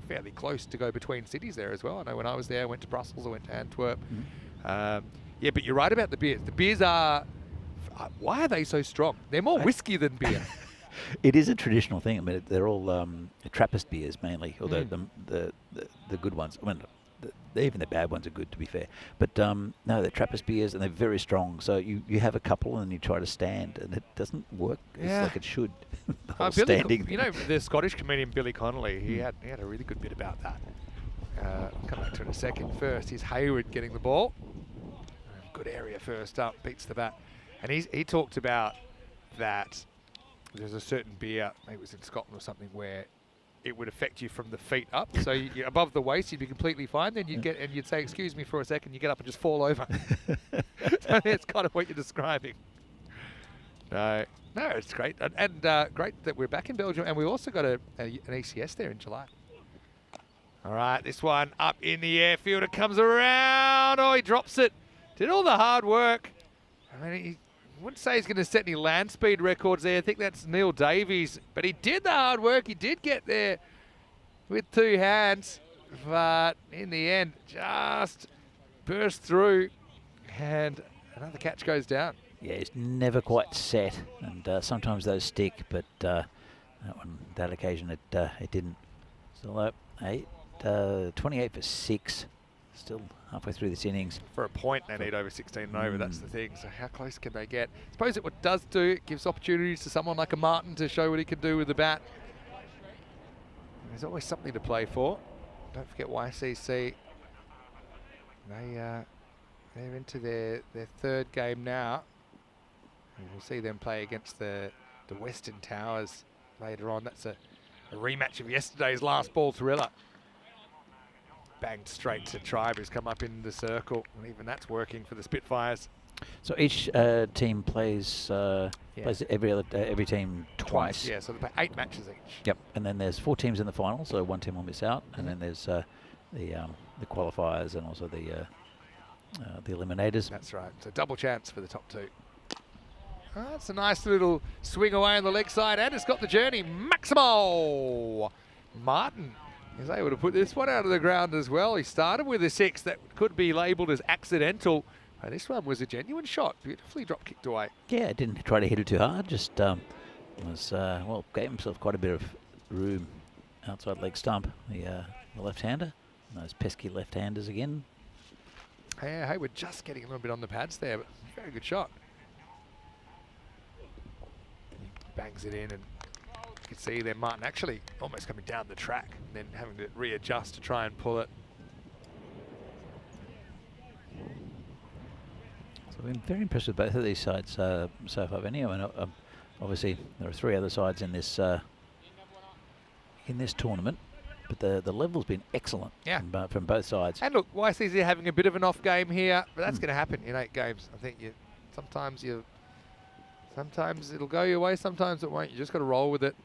fairly close to go between cities there as well. I know when I was there, I went to Brussels, I went to Antwerp. Yeah, but you're right about the beers. The beers are, why are they so strong? They're more whiskey than beer. It is a traditional thing. I mean, they're all Trappist beers mainly, although the good ones. I mean, even the bad ones are good, to be fair. But no, they're Trappist beers, and they're very strong. So you have a couple, and you try to stand, and it doesn't work like it should. The whole standing. You know, the Scottish comedian Billy Connolly, he had a really good bit about that. I'll come back to it in a second. First, he's Hayward getting the ball. Good area first up, beats the bat. And he talked about that there's a certain beer, maybe it was in Scotland or something, where it would affect you from the feet up. So you're above the waist, you'd be completely fine. Then you'd say, "Excuse me for a second." You get up and just fall over. So that's kind of what you're describing. No, it's great, and great that we're back in Belgium, and we also got an ECS there in July. All right, this one up in the air. Fielder comes around. Oh, he drops it. Did all the hard work. I mean, he wouldn't say he's going to set any land speed records there. I think that's Neil Davies. But he did the hard work. He did get there with 2 hands. But in the end, just burst through. And another catch goes down. Yeah, it's never quite set, and sometimes those stick, but that occasion it didn't. Still 28 for 6. Still halfway through this innings. For a point, they need over 16 and over. That's the thing. So how close can they get? I suppose what it does do, it gives opportunities to someone like a Martin to show what he can do with the bat. And there's always something to play for. Don't forget YCC. They're into their 3rd game now. And we'll see them play against the Western Towers later on. That's a rematch of yesterday's last ball thriller. Banged straight to Tribe, who's come up in the circle, and even that's working for the Spitfires. So each team plays every team twice. Yeah, so they play 8 matches each. Yep, and then there's 4 teams in the final, so 1 team will miss out, and then there's the qualifiers and also the eliminators. That's right. So double chance for the top 2. That's a nice little swing away on the leg side, and it's got the journey. Maximo Martin is able to put this one out of the ground as well. He started with a 6 that could be labelled as accidental. And this one was a genuine shot. Beautifully drop kicked away. Yeah, didn't try to hit it too hard. Just gave himself quite a bit of room outside leg stump. The left-hander. Those pesky left-handers again. Yeah, Hayward just getting a little bit on the pads there, but very good shot. He bangs it in, and you can see there Martin actually almost coming down the track and then having to readjust to try and pull it. So I've been very impressed with both of these sides so far, Benny. I mean, obviously there are 3 other sides in this tournament, but the level's been excellent. Yeah. From both sides. And look, YCC having a bit of an off game here, but that's going to happen in 8 games. I think sometimes it'll go your way, sometimes it won't. You just got to roll with it.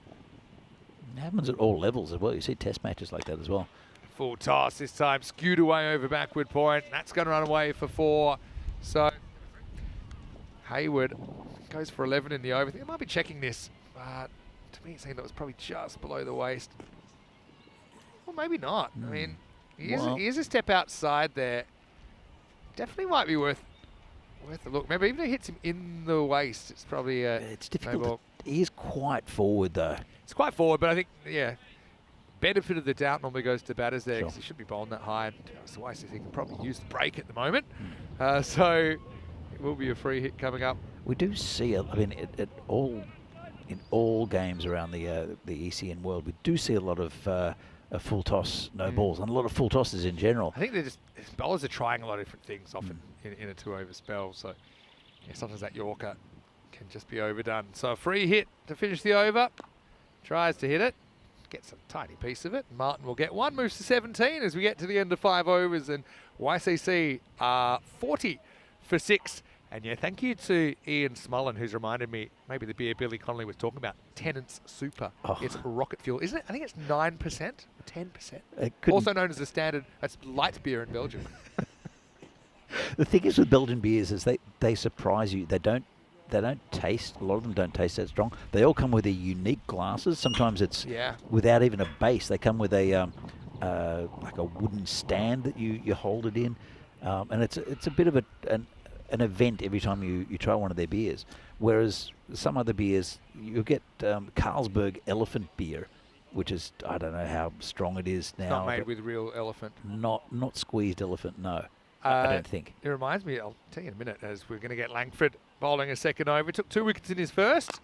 It happens at all levels as well. You see test matches like that as well. Full toss this time, skewed away over backward point. That's going to run away for 4. So Hayward goes for 11 in the over. I think I might be checking this, but to me it seemed it was probably just below the waist. Well, maybe not. I mean, he is a step outside there. Definitely might be worth a look. Remember, even if it hits him in the waist, it's probably it's difficult. He is quite forward though. It's quite forward, but I think benefit of the doubt normally goes to batters there because he should be bowling that high. So I think he can probably use the break at the moment. So it will be a free hit coming up. We do see, I mean, in all games around the ECN world, we do see a lot of a full toss, no balls, and a lot of full tosses in general. I think bowlers are trying a lot of different things often in a 2-over spell. So sometimes that Yorker can just be overdone. So a free hit to finish the over. Tries to hit it. Gets a tiny piece of it. Martin will get 1. Moves to 17 as we get to the end of 5 overs. And YCC are 40 for 6. And thank you to Ian Smullen, who's reminded me, maybe the beer Billy Connolly was talking about, Tennant's Super. It's rocket fuel, isn't it? I think it's 9% or 10%. Also known as the standard, that's light beer in Belgium. The thing is with Belgian beers is they surprise you. They don't taste, a lot of them don't taste that strong. They all come with a unique glasses. Sometimes it's without even a base. They come with a like a wooden stand that you hold it in. And it's a bit of an event every time you try one of their beers. Whereas some other beers, you get Carlsberg Elephant beer, which is, I don't know how strong it is now. It's not made with real elephant. Not squeezed elephant, no. I don't think. It reminds me, I'll tell you in a minute, as we're going to get Langford bowling a second over. Took 2 wickets in his first.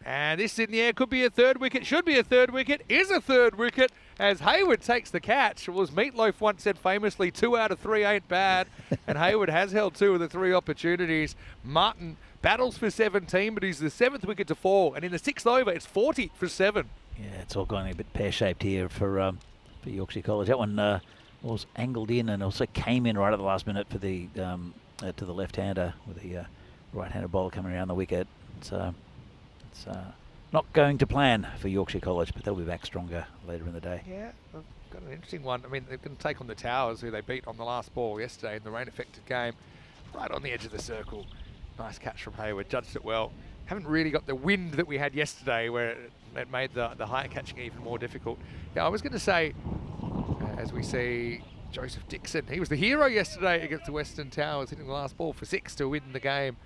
And this in the air could be a 3rd wicket, should be a 3rd wicket, is a 3rd wicket as Hayward takes the catch. Was Meatloaf once said famously, 2 out of 3 ain't bad. And Hayward has held 2 of the 3 opportunities. Martin battles for 17, but he's the 7th wicket to fall. And in the 6th over, it's 40 for 7. Yeah, it's all going a bit pear-shaped here for Yorkshire College. That one was angled in and also came in right at the last minute for the to the left-hander with the right-handed bowler coming around the wicket. So it's not going to plan for Yorkshire College, but they'll be back stronger later in the day. Yeah, I've got an interesting one. I mean, they're going to take on the Towers, who they beat on the last ball yesterday in the rain-affected game. Right on the edge of the circle. Nice catch from Hayward, judged it well. Haven't really got the wind that we had yesterday where it made the high catching even more difficult. Yeah, I was going to say, as we see Joseph Dixon, he was the hero yesterday against the Western Towers, hitting the last ball for 6 to win the game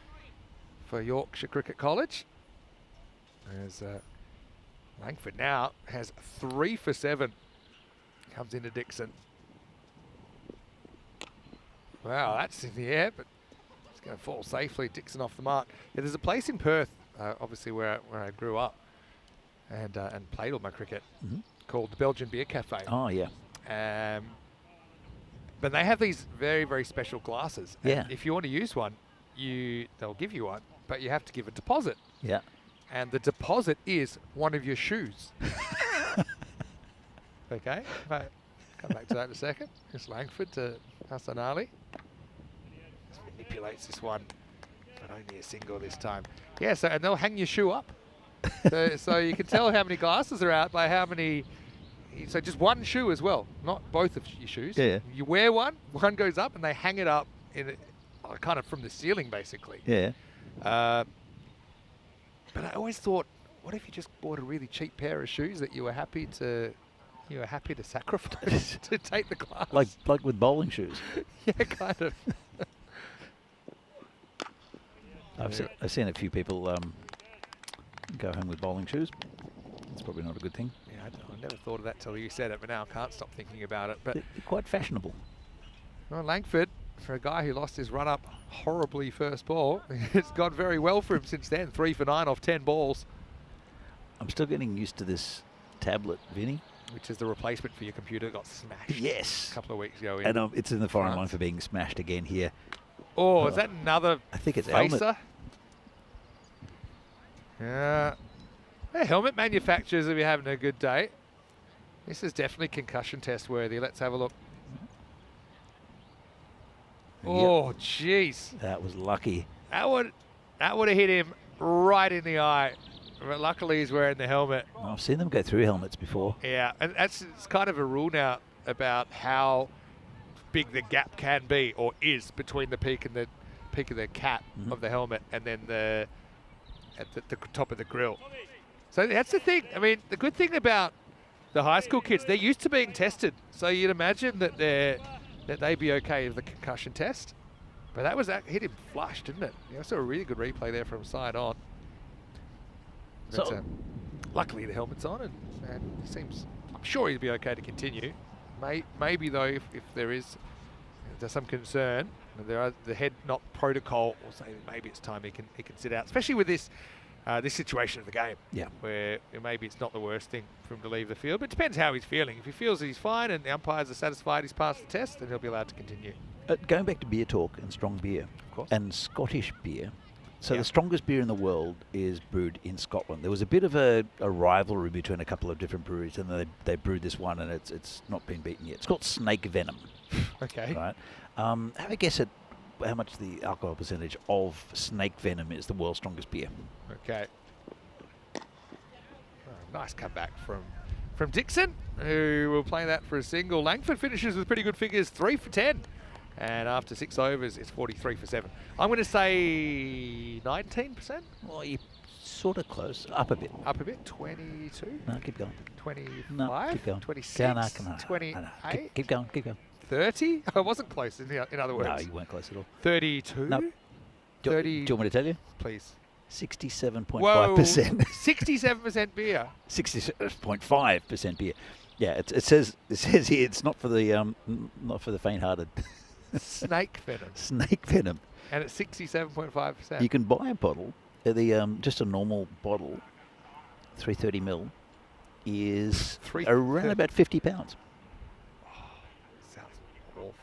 for Yorkshire Cricket College. As Langford now has 3 for 7. Comes into Dixon. Wow, that's in the air, but it's going to fall safely. Dixon off the mark. Yeah, there's a place in Perth, obviously where I grew up and played all my cricket, called the Belgian Beer Cafe. Oh, yeah. But they have these very, very special glasses. Yeah. And if you want to use one, they'll give you one, but you have to give a deposit. Yeah. And the deposit is one of your shoes. Okay, come back to that in a second. It's Langford to Hassan Ali. Just manipulates this one, but only a single this time. Yeah, and they'll hang your shoe up. So you can tell how many glasses are out by how many. So just one shoe as well, not both of your shoes. Yeah. You wear one goes up, and they hang it up kind of from the ceiling, basically. Yeah. But I always thought, what if you just bought a really cheap pair of shoes that you were happy to sacrifice to take the class? Like with bowling shoes. Yeah, kind of. I've seen a few people go home with bowling shoes. It's probably not a good thing. Yeah, I never thought of that till you said it, but now I can't stop thinking about it. But they're quite fashionable. Well, Langford, for a guy who lost his run-up horribly first ball, it's gone very well for him since then. 3 for 9 off 10 balls. I'm still getting used to this tablet, Vinny. Which is the replacement for your computer that got smashed. Yes. A couple of weeks ago. And it's in the foreign line for being smashed again here. Oh, is that another I think it's facer? helmet. Yeah. The helmet manufacturers will be having a good day. This is definitely concussion test worthy. Let's have a look. Oh, jeez. That was lucky. That would have hit him right in the eye. But luckily, he's wearing the helmet. Well, I've seen them go through helmets before. Yeah, and it's kind of a rule now about how big the gap can be or is between the peak of the cap of the helmet and then at the top of the grill. So that's the thing. I mean, the good thing about the high school kids, they're used to being tested. So you'd imagine that they'd be okay with the concussion test. But that hit him flush, didn't it? I saw a really good replay there from side on. But, So, luckily the helmet's on, and I'm sure he'd be okay to continue. Maybe though, if there's some concern, the head knock protocol will say that maybe it's time he can sit out, especially with this situation of the game. Yeah. Where maybe it's not the worst thing for him to leave the field, but it depends how he's feeling. If he feels that he's fine and the umpires are satisfied he's passed the test, then he'll be allowed to continue. going back to beer talk and strong beer, Of course. and Scottish beer. So Yeah. the strongest beer in the world is brewed in Scotland. There was a bit of a rivalry between a couple of different breweries, and they brewed this one, and it's not been beaten yet. It's called Snake Venom. Okay. Right. Have a guess at how much the alcohol percentage of Snake Venom is, the world's strongest beer. Okay. Oh, nice comeback from Dixon, who will play that for a single. Langford finishes with pretty good figures, 3 for 10. And after 6 overs, it's 43 for 7. I'm going to say 19%? Well, you're sort of close. Up a bit. Up a bit, 22? No, keep going. 25? No, keep going. 26? Come on. 28? Keep going. Keep going. 30? I wasn't close, in other words. No, you weren't close at all. 32? No. Do 30? you want me to tell you? Please. 67.5%. Whoa, 67% beer. 66.5% beer. Yeah, it says here it's not for the faint-hearted. Snake venom. Snake venom. And it's 67.5%. You can buy a bottle. Just a normal bottle, 330 ml, is around about £50. Sounds awful.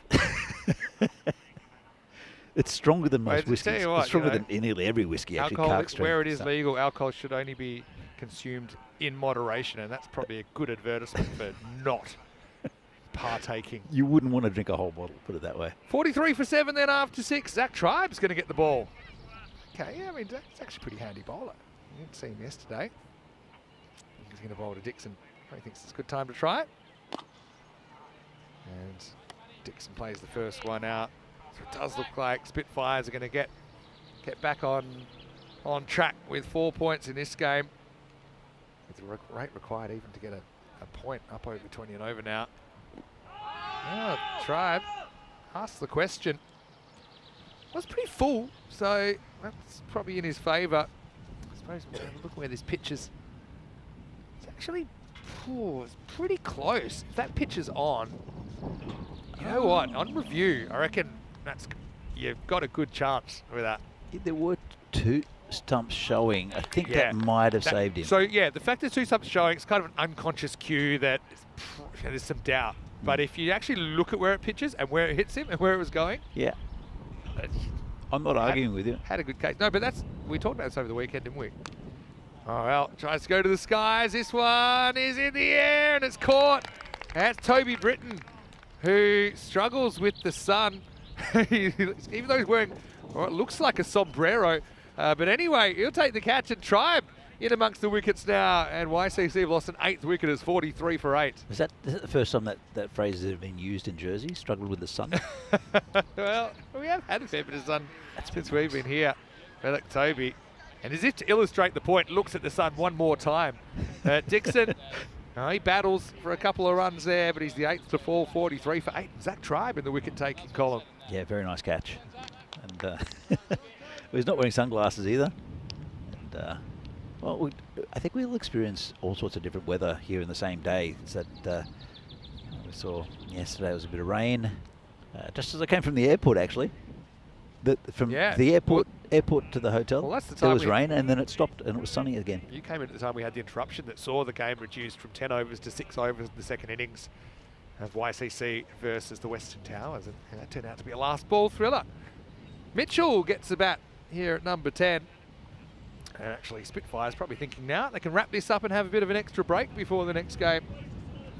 It's stronger than most Well, tell whiskies. you what, It's stronger you know, than nearly every whiskey, actually. Alcohol, Cask strength. where it is So- legal, alcohol should only be consumed in moderation, and that's probably a good advertisement for not partaking. You wouldn't want to drink a whole bottle, put it that way. 43 for 7 then after 6. Zach Tribe's going to get the ball. Okay, yeah, I mean, Zach's actually a pretty handy bowler. You didn't see him yesterday. He's going to bowl to Dixon. He thinks it's a good time to try it. And Dixon plays the first one out. So it does look like Spitfires are going to get back on track with 4 points in this game. With the rate required even to get a point up over 20 and over now. Tribe asked the question. Was pretty full, so that's probably in his favour. I suppose we'll have a look where this pitch is. It's actually it's pretty close. If that pitch is on, you know what? On review, I reckon you've got a good chance with that. There were 2 stumps showing. I think that might have saved him. So, yeah, the fact that 2 stumps showing, it's kind of an unconscious cue that there's some doubt. But if you actually look at where it pitches and where it hits him and where it was going, Yeah. I'm not arguing with you. had a good case. No, but we talked about this over the weekend, didn't we? Oh, well, tries to go to the skies. This one is in the air and it's caught. That's Toby Britton, who struggles with the sun. Even though he's wearing what looks like a sombrero. But anyway, he'll take the catch, and Tribe in amongst the wickets now. And YCC have lost an 8th wicket as 43 for 8. Is that the first time that phrase has been used in Jersey? Struggled with the sun? Well, we have had a fair bit of sun since we've been here. Look, Toby. And as if to illustrate the point, looks at the sun one more time. Dixon, he battles for a couple of runs there, but he's the 8th to fall, 43 for 8. Zach Tribe in the wicket-taking column. Yeah, very nice catch. And he's not wearing sunglasses either. And I think we'll experience all sorts of different weather here in the same day. It's that we saw yesterday was a bit of rain, just as I came from the airport actually. From the airport to the hotel, well, that's the there time was rain, and then it stopped and it was sunny again. You came in at the time we had the interruption that saw the game reduced from 10 overs to 6 overs in the second innings of YCC versus the Western Towers, and that turned out to be a last ball thriller. Mitchell gets the bat here at number 10. And actually, Spitfires probably thinking now they can wrap this up and have a bit of an extra break before the next game.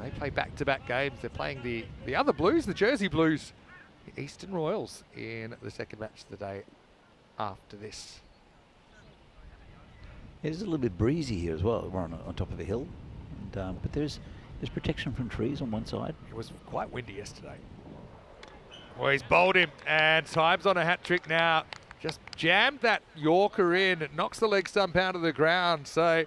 They play back-to-back games. They're playing the other Blues, the Jersey Blues, the Eastern Royals, in the second match of the day after this. It's a little bit breezy here as well. We're on top of a hill, and, but there's protection from trees on one side. It was quite windy yesterday. Well, he's bowled him, and Times on a hat trick now. Just jammed that Yorker in. It knocks the leg stump out of the ground. So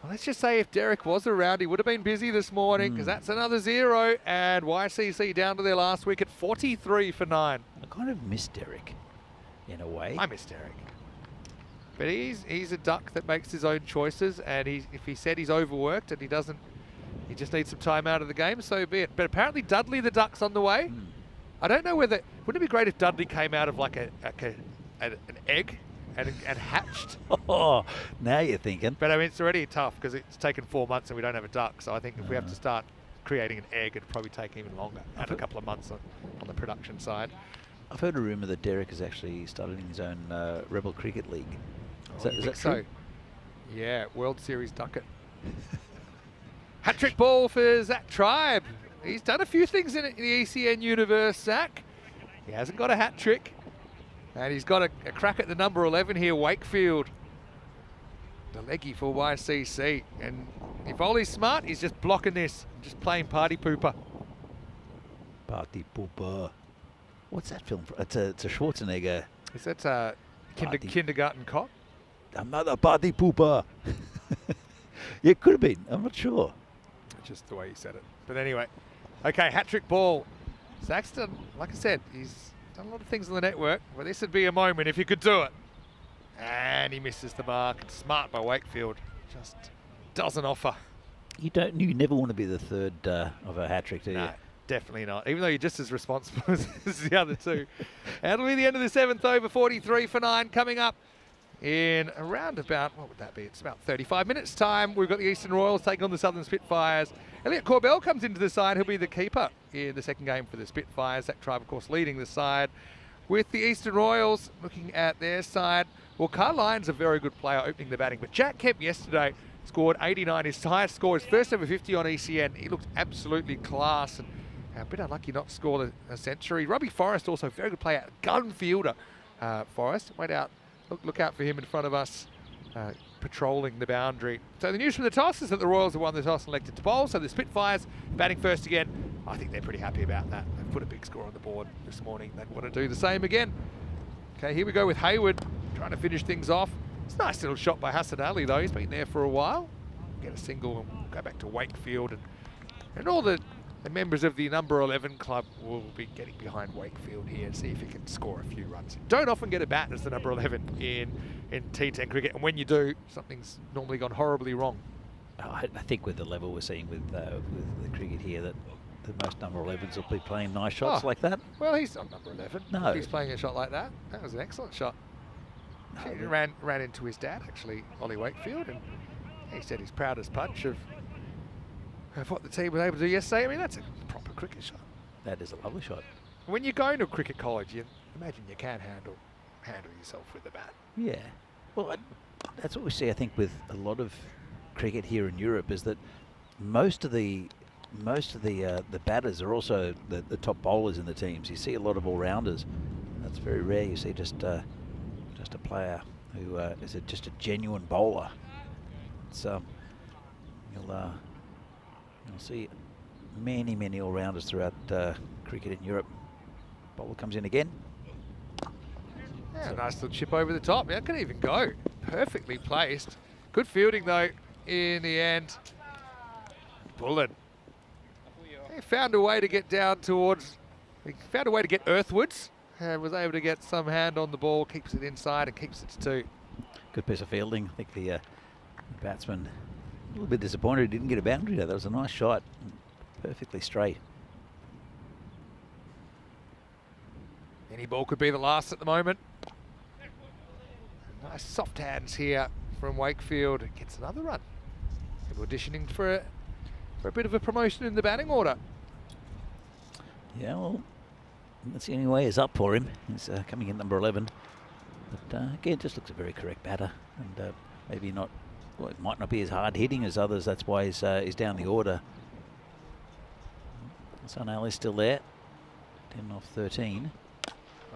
well, let's just say if Derek was around, he would have been busy this morning, because that's another 0. And YCC down to their last wicket, 43 for 9. I kind of miss Derek, in a way. I miss Derek. But he's a duck that makes his own choices, and if he said he's overworked and he just needs some time out of the game, so be it. But apparently Dudley the duck's on the way. I don't know whether, wouldn't it be great if Dudley came out of like an egg and hatched? Oh, now you're thinking. But I mean, it's already tough because it's taken 4 months and we don't have a duck. So I think if we have to start creating an egg, it'd probably take even longer and a couple of months on the production side. I've heard a rumour that Derek has actually started in his own Rebel Cricket League. Is that true? So, yeah, World Series ducket. Hat-trick ball for Zach Tribe. He's done a few things in the ECN universe, Zach. He hasn't got a hat-trick. And he's got a crack at the number 11 here, Wakefield. The leggy for YCC. And if Ollie's smart, he's just blocking this. Just playing party pooper. Party pooper. What's that film? It's a Schwarzenegger. Is that Kindergarten Cop? Another party pooper. Yeah, it could have been. I'm not sure. Just the way you said it. But anyway. Okay, hat-trick ball. Zach's done, like I said, he's done a lot of things on the network, but this would be a moment if he could do it. And he misses the mark. Smart by Wakefield. Just doesn't offer. You never want to be the third of a hat-trick, do you? No, definitely not. Even though you're just as responsible as the other two. That'll be the end of the 7th over, 43 for 9 coming up in around about, what would that be? It's about 35 minutes time. We've got the Eastern Royals taking on the Southern Spitfires. Elliot Corbell comes into the side. He'll be the keeper in the second game for the Spitfires. Zach Tribe, of course, leading the side. With the Eastern Royals looking at their side, well, Carl Lyon's a very good player opening the batting, but Jack Kemp yesterday scored 89. His highest score, his first ever 50 on ECN. He looked absolutely class and a bit unlucky not to score a century. Robbie Forrest, also a very good player, gun fielder. Forrest went out. Look out for him in front of us, patrolling the boundary. So the news from the toss is that the Royals have won the toss and elected to bowl, so the Spitfires batting first again. I think they're pretty happy about that. They've put a big score on the board this morning. They want to do the same again. Okay, here we go with Hayward, trying to finish things off. It's a nice little shot by Hassan Ali, though. He's been there for a while. Get a single and go back to Wakefield. And all the members of the number 11 club will be getting behind Wakefield here and see if he can score a few runs. Don't often get a bat as the number 11 in T10 cricket, and when you do, something's normally gone horribly wrong. I think with the level we're seeing with the cricket here, that the most number 11s will be playing nice shots like that. Well, he's not number 11. No. If he's playing a shot like that. That was an excellent shot. No, He ran into his dad, actually, Ollie Wakefield, and he said his proudest punch of what the team was able to do yesterday. I mean, that's a proper cricket shot. That is a lovely shot. When you go into a cricket college, you imagine you can handle yourself with the bat. Yeah. Well, that's what we see, I think, with a lot of cricket here in Europe, is that most of the batters are also the top bowlers in the teams. You see a lot of all-rounders. That's very rare. You see just a player who is just a genuine bowler. So you'll see many all-rounders throughout cricket in Europe. Bowler comes in again. Yeah, nice little chip over the top. That could even go. Perfectly placed. Good fielding, though, in the end. Bullen. He found a way to get down towards... He found a way to get earthwards. And was able to get some hand on the ball. Keeps it inside and keeps it to 2. Good piece of fielding. I think the batsman a little bit disappointed he didn't get a boundary there. That was a nice shot. Perfectly straight. Any ball could be the last at the moment. Nice soft hands here from Wakefield. Gets another run. People auditioning for a bit of a promotion in the batting order. Yeah, well, That's the only way is up for him. He's coming in number 11. But again, just looks a very correct batter. And maybe not, well, it might not be as hard hitting as others. That's why he's down the order. Sunali's still there. 10 off 13.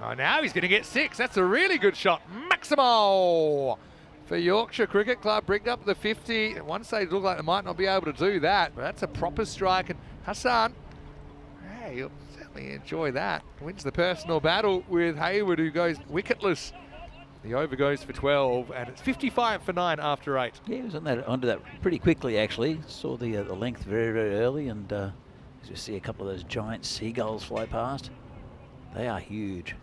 Oh, now he's going to get 6. That's a really good shot. Maximal for Yorkshire Cricket Club. Bring up the 50. At one stage, it looked like they might not be able to do that, but that's a proper strike. And Hassan, hey, you'll certainly enjoy that. Wins the personal battle with Hayward, who goes wicketless. The over goes for 12, and it's 55 for 9 after 8. Yeah, he was onto that pretty quickly, actually. Saw the length very, very early, and as you see a couple of those giant seagulls fly past. They are huge.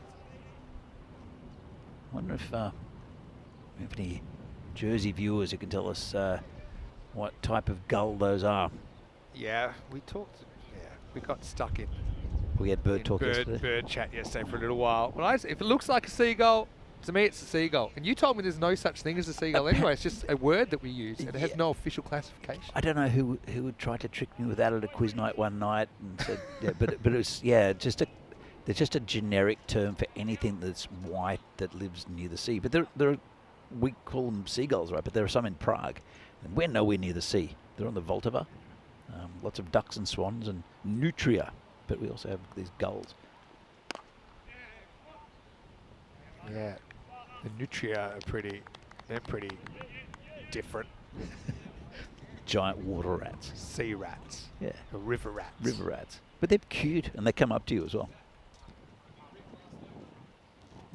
I wonder if we have any Jersey viewers who can tell us what type of gull those are. Yeah, we talked. Yeah, we got stuck in. We had bird talk yesterday. Bird chat yesterday for a little while. Well, if it looks like a seagull, to me it's a seagull. And you told me there's no such thing as a seagull anyway. It's just a word that we use, and it has no official classification. I don't know who would try to trick me with that at a quiz night one night and said, yeah, but it was there's just a generic term for anything that's white that lives near the sea. But there are, we call them seagulls, right? But there are some in Prague, and we're nowhere near the sea. They're on the Vltava. Lots of ducks and swans and nutria, but we also have these gulls. Yeah, the nutria are pretty different. Giant water rats. Sea rats. Yeah. Or river rats. River rats. But they're cute, and they come up to you as well.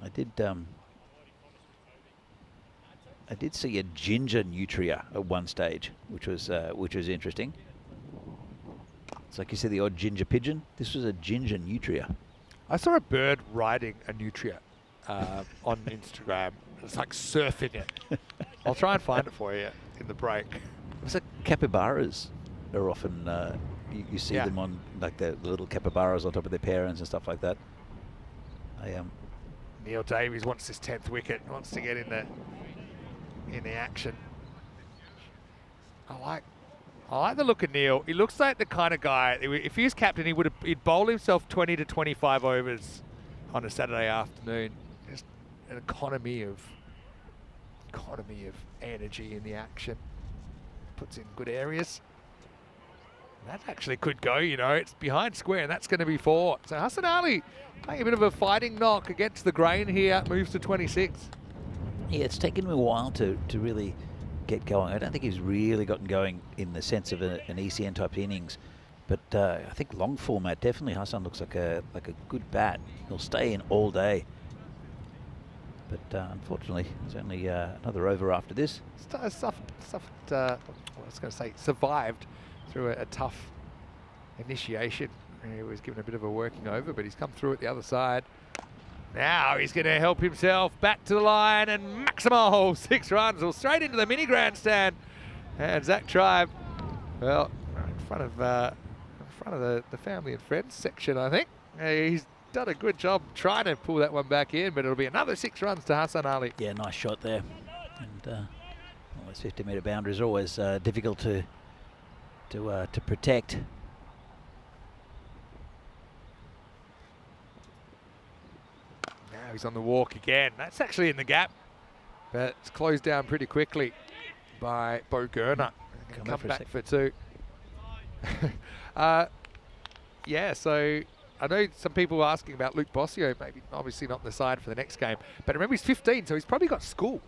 I did see a ginger nutria at one stage, which was interesting. It's like you see the odd ginger pigeon. This was a ginger nutria. I saw a bird riding a nutria on Instagram. It's like surfing it. I'll try and find it for you in the break. Was it capybaras are often you see them on like the little capybaras on top of their parents and stuff like that. Neil Davies wants his 10th wicket. Wants to get in the action. I like the look of Neil. He looks like the kind of guy, if he was captain, he'd bowl himself 20 to 25 overs on a Saturday afternoon. Just an economy of energy in the action. Puts in good areas. That actually could go, it's behind square, and that's going to be 4. So Hassan Ali playing a bit of a fighting knock against the grain here, moves to 26. Yeah, it's taken him a while to really get going. I don't think he's really gotten going in the sense of an ECN type innings, but I think long format definitely Hassan looks like a good bat. He'll stay in all day, but unfortunately there's only another over after this. Survived through a tough initiation. He was given a bit of a working over, but he's come through at the other side. Now he's going to help himself back to the line, and Maximal 6 runs, or straight into the mini grandstand. And Zach Tribe, well, in front of the family and friends section, I think. He's done a good job trying to pull that one back in, but it'll be another 6 runs to Hassan Ali. Yeah, nice shot there. And those 50-metre boundaries are always difficult to protect. Now he's on the walk again. That's actually in the gap, but it's closed down pretty quickly by Bo Gurner. Come back for 2. Yeah, so I know some people were asking about Luke Bossio, maybe obviously not on the side for the next game, but remember he's 15, so he's probably got school.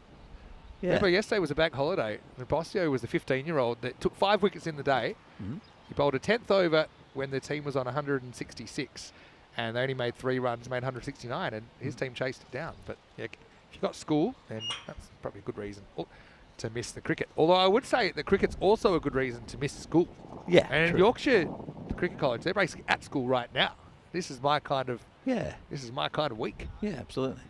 Yeah. Remember yesterday was a bank holiday. Bossio was the 15-year-old that took 5 wickets in the day. Mm-hmm. He bowled a 10th over when the team was on 166, and they only made 3 runs, made 169, and his team chased it down. But yeah, if you've got school, then that's probably a good reason to miss the cricket. Although I would say the cricket's also a good reason to miss school. Yeah, and true. Yorkshire Cricket College, they're basically at school right now. This is my kind of week. Yeah, absolutely.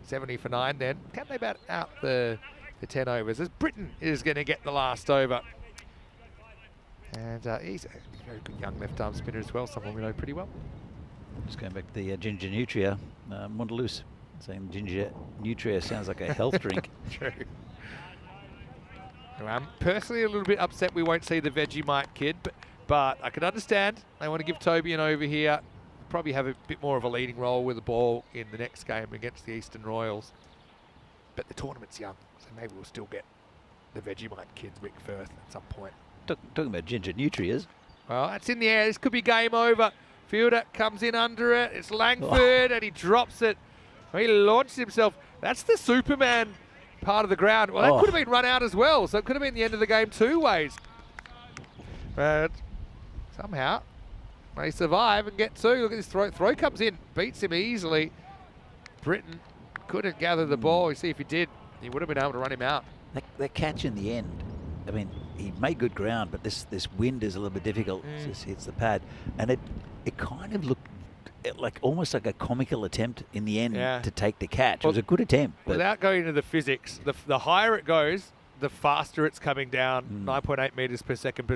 70 for 9 then. Can they bat out the 10 overs as Britain is going to get the last over. And he's a very good young left-arm spinner as well, someone we know pretty well. Just going back to the ginger nutria, Mondeluz saying ginger nutria sounds like a health drink. True. I'm personally a little bit upset we won't see the Vegemite kid, but I can understand. They want to give Toby an over here. probably have a bit more of a leading role with the ball in the next game against the Eastern Royals. But the tournament's young, so maybe we'll still get the Vegemite kids, Rick Firth, at some point. Talking about ginger nutrias. Well, that's in the air. This could be game over. Fielder comes in under it. It's Langford, and he drops it. He launches himself. That's the Superman part of the ground. Well, that could have been run out as well, so it could have been the end of the game two ways. But somehow they survive and get two. Look at this throw. Throw comes in, beats him easily. Britton couldn't gather the ball. You see, if he did, he would have been able to run him out. That catch in the end, I mean, he made good ground, but this wind is a little bit difficult. It just hits the pad. And it kind of looked like almost like a comical attempt in the end to take the catch. Well, it was a good attempt. But without going into the physics, the higher it goes, the faster it's coming down, 9.8 metres per second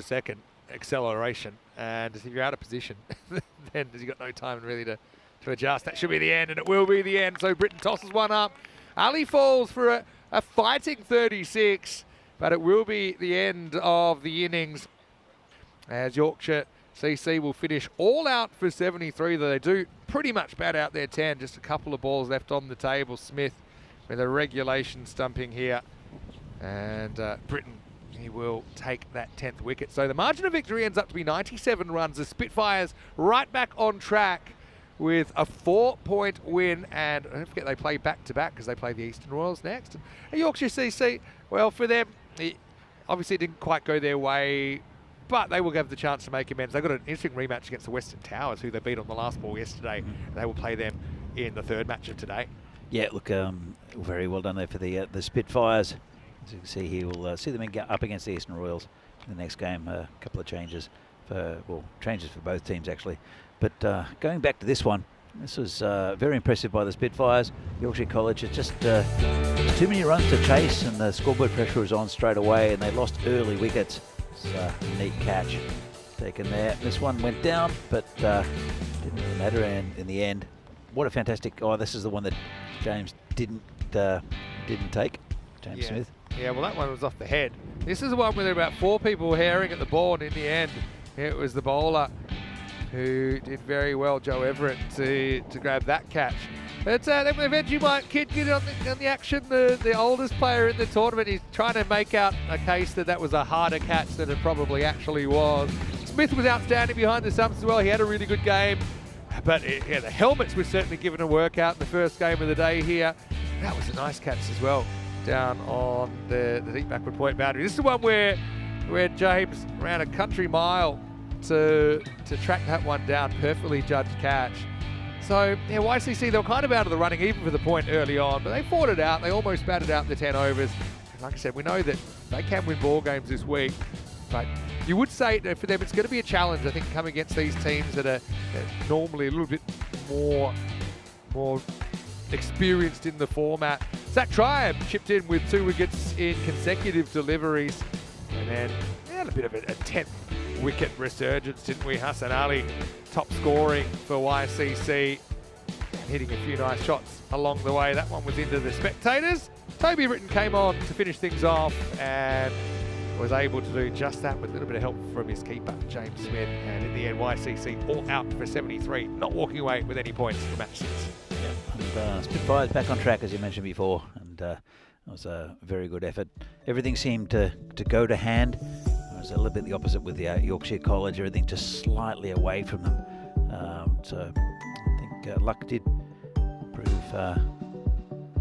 acceleration. And if you're out of position, then you've got no time really to adjust. That should be the end, and it will be the end. So Britton tosses one up. Ali falls for a fighting 36, but it will be the end of the innings as Yorkshire CC will finish all out for 73, though they do pretty much bat out their 10. Just a couple of balls left on the table. Smith with a regulation stumping here. And Britton, he will take that 10th wicket. So the margin of victory ends up to be 97 runs. The Spitfires right back on track with a 4-point win. And don't forget they play back-to-back because they play the Eastern Royals next. And Yorkshire CC, well, for them, obviously it didn't quite go their way, but they will have the chance to make amends. They've got an interesting rematch against the Western Towers, who they beat on the last ball yesterday. They will play them in the third match of today. Yeah, look, very well done there for the Spitfires. As you can see here, we'll see them up against the Eastern Royals in the next game. A couple of changes for both teams, actually. But going back to this one, this was very impressive by the Spitfires. Yorkshire College had just too many runs to chase, and the scoreboard pressure was on straight away, and they lost early wickets. It's a neat catch taken there. This one went down, but didn't really matter. And in the end, what a fantastic! Oh, this is the one that James didn't take. James Smith. Yeah, well, that one was off the head. This is the one where there were about 4 people herring at the ball, and in the end, it was the bowler who did very well, Joe Everett, to grab that catch. But then the Vegemite kid get on the action, the oldest player in the tournament. He's trying to make out a case that was a harder catch than it probably actually was. Smith was outstanding behind the stumps as well. He had a really good game. But the helmets were certainly given a workout in the first game of the day here. That was a nice catch as well, down on the deep backward point boundary. This is the one where James ran a country mile to track that one down. Perfectly judged catch. So, yeah, YCC, they were kind of out of the running even for the point early on, but they fought it out. They almost batted out the 10 overs. And like I said, we know that they can win ball games this week, but you would say that for them it's going to be a challenge, I think, coming against these teams that are normally a little bit more experienced in the format. Zach Tribe chipped in with 2 wickets in consecutive deliveries, and then had a bit of a 10th wicket resurgence, didn't we? Hassan Ali top scoring for YCC, hitting a few nice shots along the way. That one was into the spectators. Toby Britton came on to finish things off and was able to do just that with a little bit of help from his keeper, James Smith. And in the end, YCC all out for 73, not walking away with any points for match 6. Yeah, and Spitfires back on track, as you mentioned before, and it was a very good effort. Everything seemed to go to hand. It was a little bit the opposite with the Yorkshire College, everything just slightly away from them. So I think luck did prove a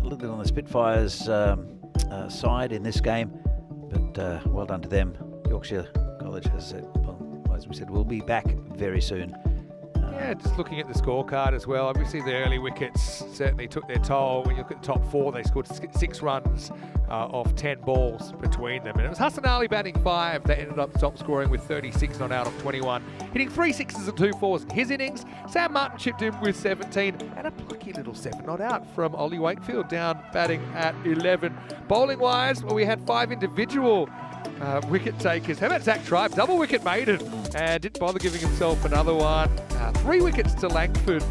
little bit on the Spitfires side in this game, but well done to them. Yorkshire College has said, well, as we said, we'll be back very soon. Yeah, just looking at the scorecard as well, obviously the early wickets certainly took their toll. When you look at the top 4, they scored 6 runs off 10 balls between them. And it was Hassan Ali batting 5 that ended up top scoring with 36 not out of 21. Hitting 3 sixes and 2 4s in his innings. Sam Martin chipped in with 17 and a plucky little 7 not out from Ollie Wakefield down batting at 11. Bowling wise, well, we had 5 individual wicket takers. How about Zach Tribe? Double wicket maiden and didn't bother giving himself another one. 3 wickets to Langford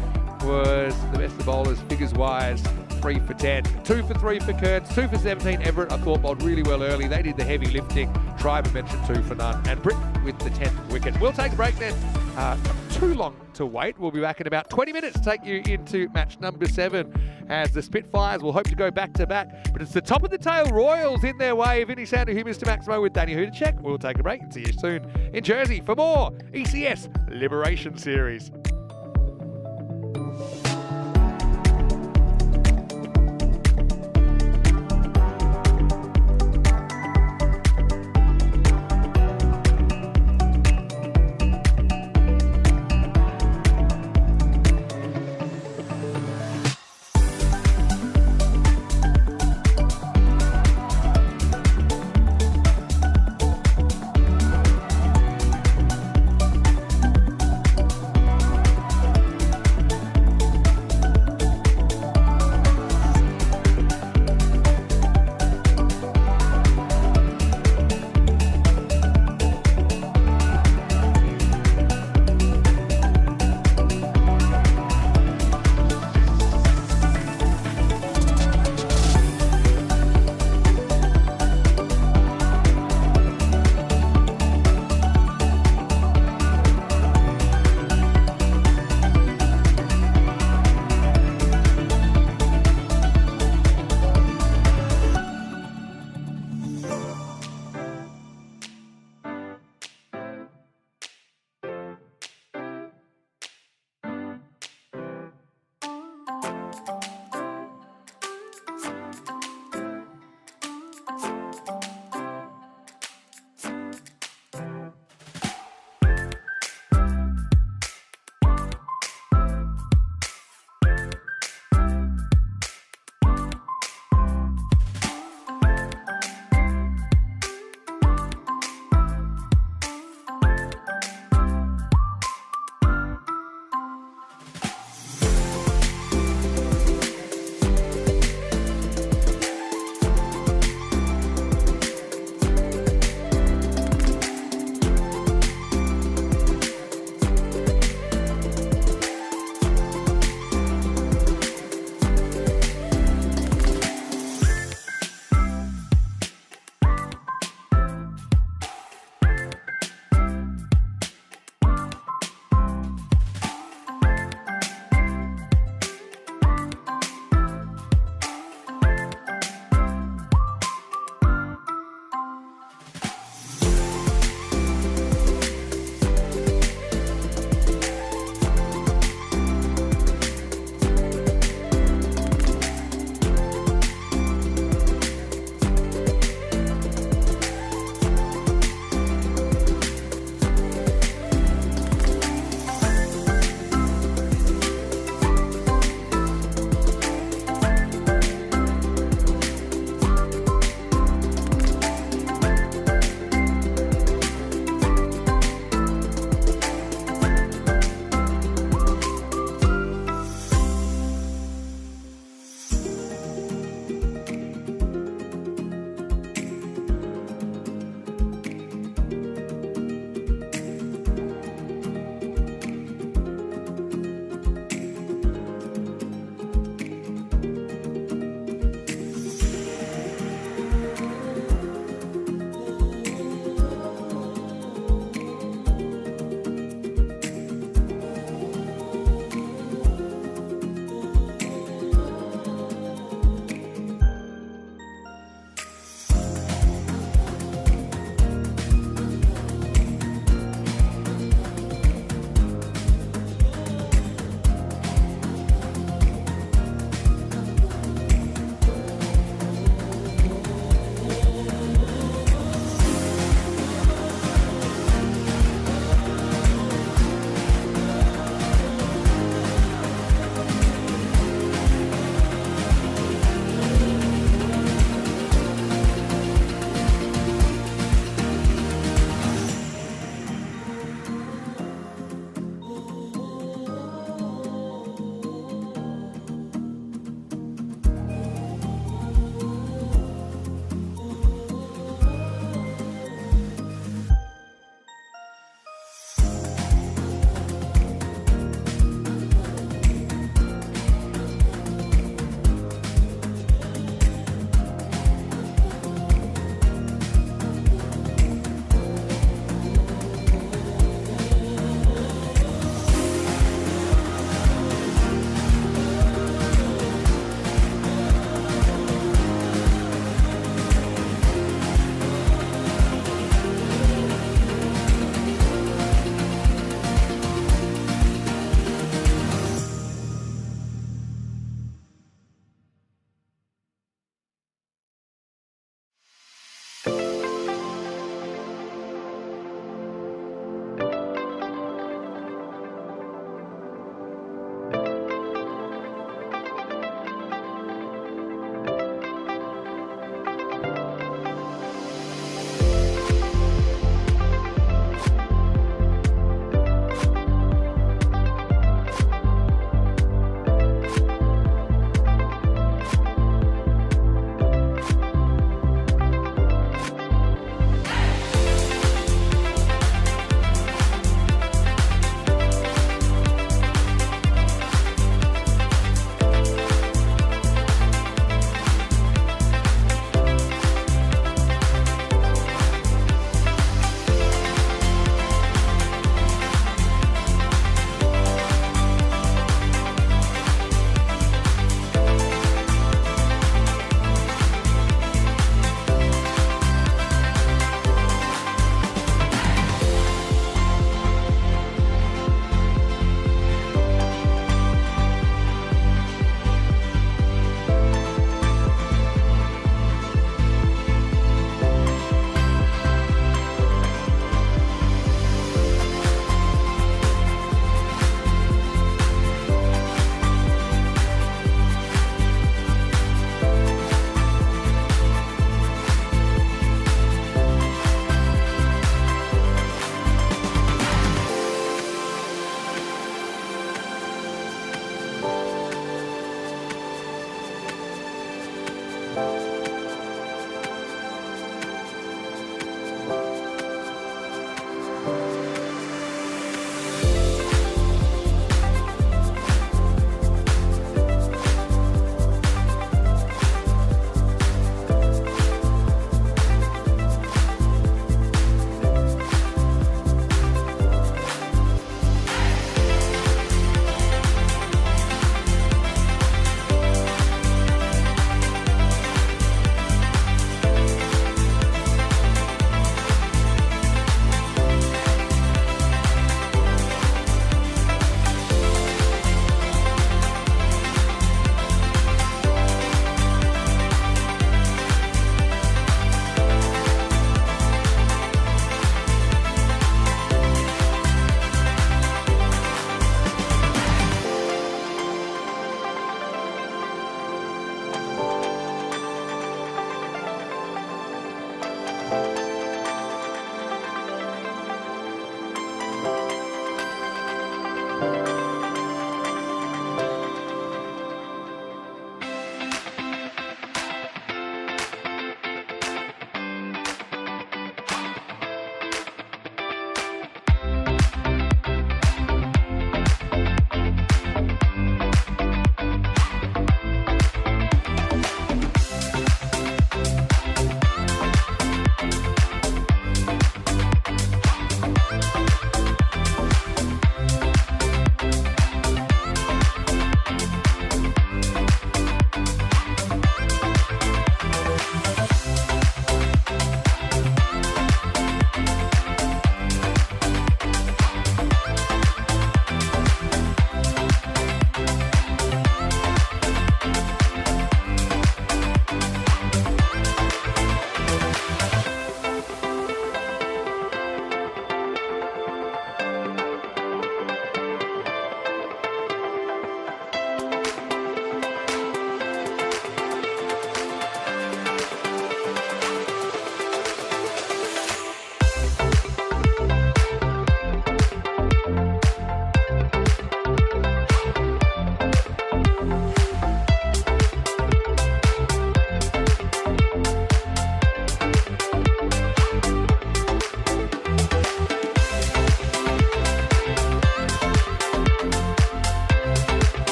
was the best of bowlers figures wise. 3 for 10. 2 for 3 for Kurtz. 2 for 17. Everett, I thought, bowled really well early. They did the heavy lifting. Tribe mentioned 2 for none. And Britton with the 10th wicket. We'll take a break then. too long to wait. We'll be back in about 20 minutes to take you into match number 7 as the Spitfires will hope to go back-to-back. But it's the top of the tail Royals in their way. Vinny Sandu, Mr. Maximo with Danny Hudacek. We'll take a break and see you soon in Jersey for more ECS Liberation Series.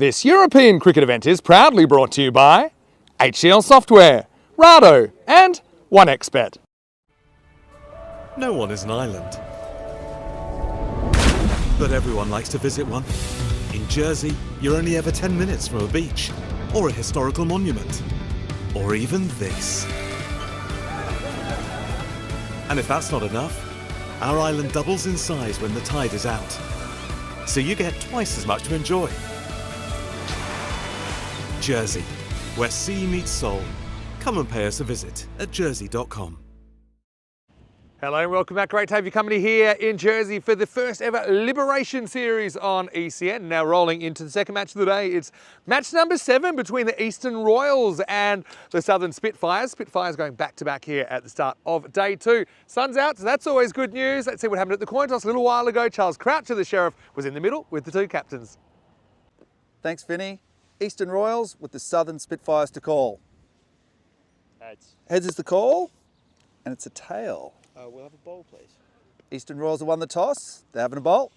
This European cricket event is proudly brought to you by HCL Software, Rado and 1xBet. No one is an island. But everyone likes to visit one. In Jersey, you're only ever 10 minutes from a beach, or a historical monument, or even this. And if that's not enough, our island doubles in size when the tide is out. So you get twice as much to enjoy. Jersey, where sea meets soul. Come and pay us a visit at jersey.com. Hello and welcome back. Great to have you company here in Jersey for the first ever Liberation Series on ECN. Now rolling into the second match of the day. It's match number 7 between the Eastern Royals and the Southern Spitfires. Spitfires going back to back here at the start of day 2. Sun's out, so that's always good news. Let's see what happened at the coin toss a little while ago. Charles Croucher, the Sheriff, was in the middle with the 2 captains. Thanks, Vinny. Eastern Royals with the Southern Spitfires to call. Heads. Heads is the call, and it's a tail. We'll have a bowl, please. Eastern Royals have won the toss. They're having a bowl.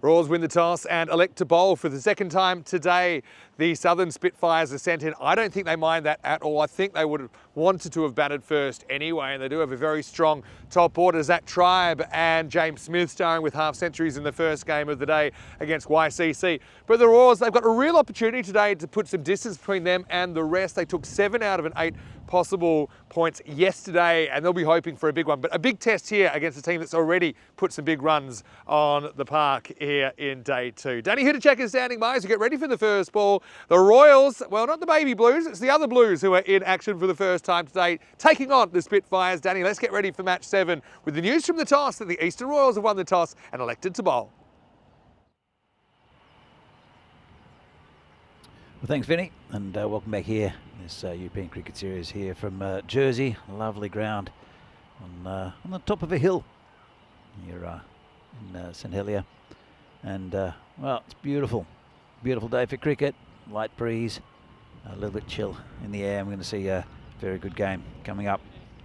Royals win the toss and elect to bowl for the second time today. The Southern Spitfires are sent in. I don't think they mind that at all. I think they would have wanted to have batted first anyway, and they do have a very strong top order. Zach Tribe and James Smith starring with half centuries in the first game of the day against YCC. But the Royals, they've got a real opportunity today to put some distance between them and the rest. They took 7 out of an 8 possible points yesterday, and they'll be hoping for a big one. But a big test here against a team that's already put some big runs on the park here in day 2. Danny Hudacek is standing by as we get ready for the first ball. The Royals, well, not the Baby Blues, it's the other Blues who are in action for the first time today, taking on the Spitfires. Danny, let's get ready for match 7 with the news from the toss that the Eastern Royals have won the toss and elected to bowl. Well, thanks, Vinny, and welcome back here. This European Cricket Series here from Jersey. Lovely ground on the top of a hill here in St Helier. And, well, it's beautiful. Beautiful day for cricket. Light breeze, a little bit chill in the air. I'm going to see a very good game coming up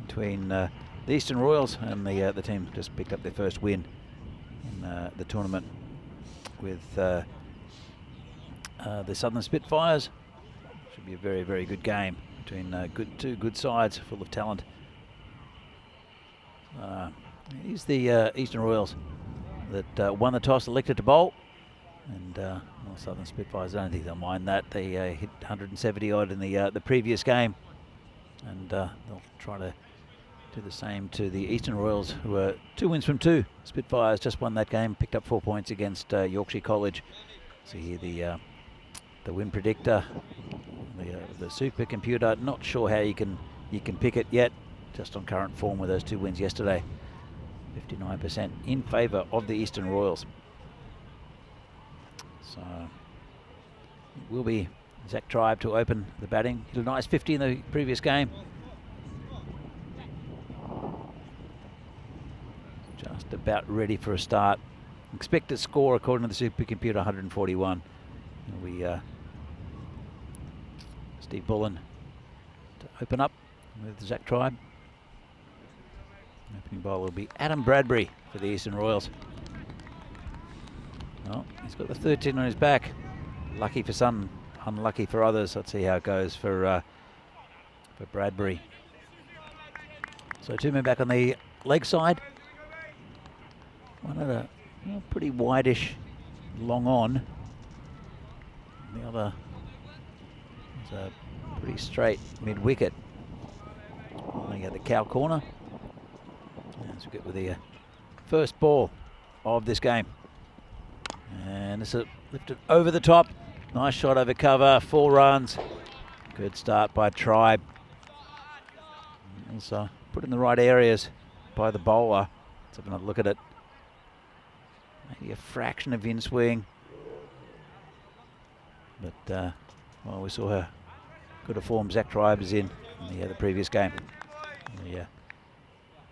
between the Eastern Royals and the team just picked up their first win in the tournament with the Southern Spitfires. Should be a very, very good game between two good sides full of talent. Here's the Eastern Royals that won the toss, elected to bowl. And well, Southern Spitfires, I don't think they'll mind that. They hit 170 odd in the previous game. And they'll try to do the same to the Eastern Royals, who are 2 wins from 2. Spitfires just won that game, picked up 4 points against Yorkshire College. So here the win predictor, the supercomputer. Not sure how you can pick it yet. Just on current form with those 2 wins yesterday. 59% in favour of the Eastern Royals. So it will be Zach Tribe to open the batting. Hit a nice 50 in the previous game. Just about ready for a start. Expected score according to the supercomputer 141. We Steve Bullen to open up with Zach Tribe. Opening bowler will be Adam Bradbury for the Eastern Royals. Well, he's got the 13 on his back. Lucky for some, unlucky for others. Let's see how it goes for Bradbury. So 2 men back on the leg side. One at a pretty wide-ish, long on. The other is a pretty straight mid-wicket. Looking at the cow corner. As we get with the first ball of this game. And this is lifted over the top. Nice shot over cover, 4 runs. Good start by Tribe. Also put in the right areas by the bowler. Let's have another look at it. Maybe a fraction of in swing. But, well, we saw how good a form Zach Tribe is in the previous game. The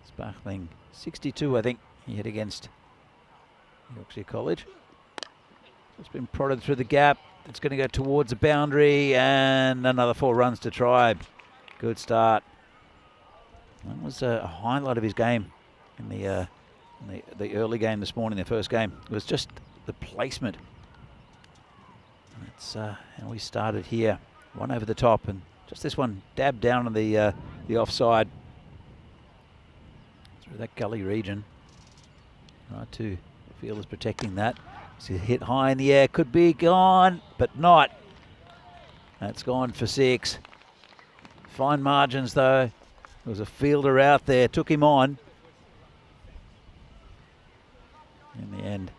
sparkling 62, I think, he hit against Yorkshire College. It's been prodded through the gap. It's going to go towards the boundary, and another 4 runs to Tribe. Good start. That was a highlight of his game in the early game this morning, the first game. It was just the placement And we started here, one over the top, and just this one dabbed down on the offside through that gully region. Right, two fielders protecting that. So hit high in the air, could be gone, but not. That's gone for 6. Fine margins though. There was a fielder out there, took him on. In the end,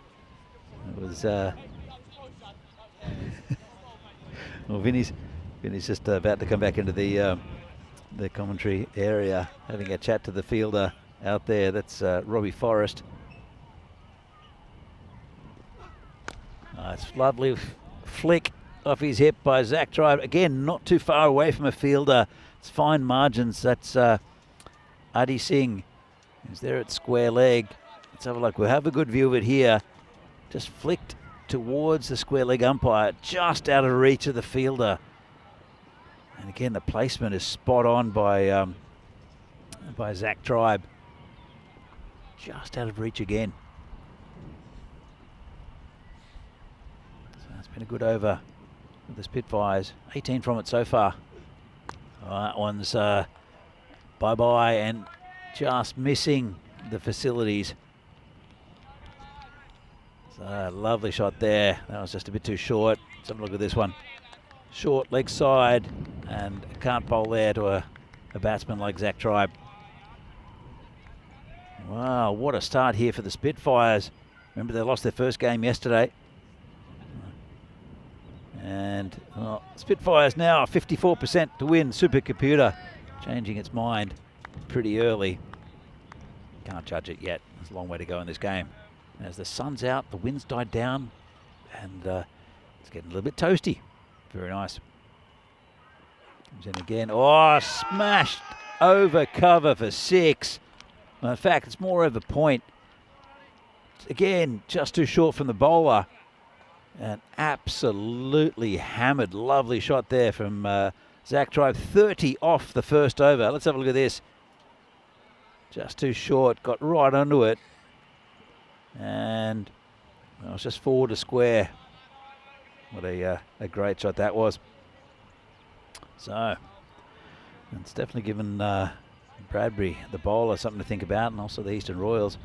it was well, Vinny's just about to come back into the commentary area, having a chat to the fielder out there. That's Robbie Forrest. It's lovely flick off his hip by Zach Tribe. Again, not too far away from a fielder. It's fine margins. That's Adi Singh, who's there at square leg. Let's have a look. We'll have a good view of it here. Just flicked towards the square leg umpire, just out of reach of the fielder. And again, the placement is spot on by Zach Tribe. Just out of reach again. So it's been a good over with the Spitfires. 18 from it so far. That one's bye-bye and just missing the facilities. So lovely shot there. That was just a bit too short. Let's have a look at this one. Short leg side, and can't bowl there to a batsman like Zach Tribe. Wow, what a start here for the Spitfires. Remember, they lost their first game yesterday. And Spitfires now 54% to win. Supercomputer changing its mind pretty early. Can't judge it yet. There's a long way to go in this game. As the sun's out, the wind's died down, and it's getting a little bit toasty. Very nice. Comes in again. Oh, smashed over cover for 6. Well, in fact, it's more over point. Again, just too short from the bowler. And absolutely hammered. Lovely shot there from Zach Tribe. 30 off the first over. Let's have a look at this. Just too short. Got right onto it. And well, it's just forward to square. What a great shot that was. So it's definitely given Bradbury, the bowler, something to think about, and also the Eastern Royals.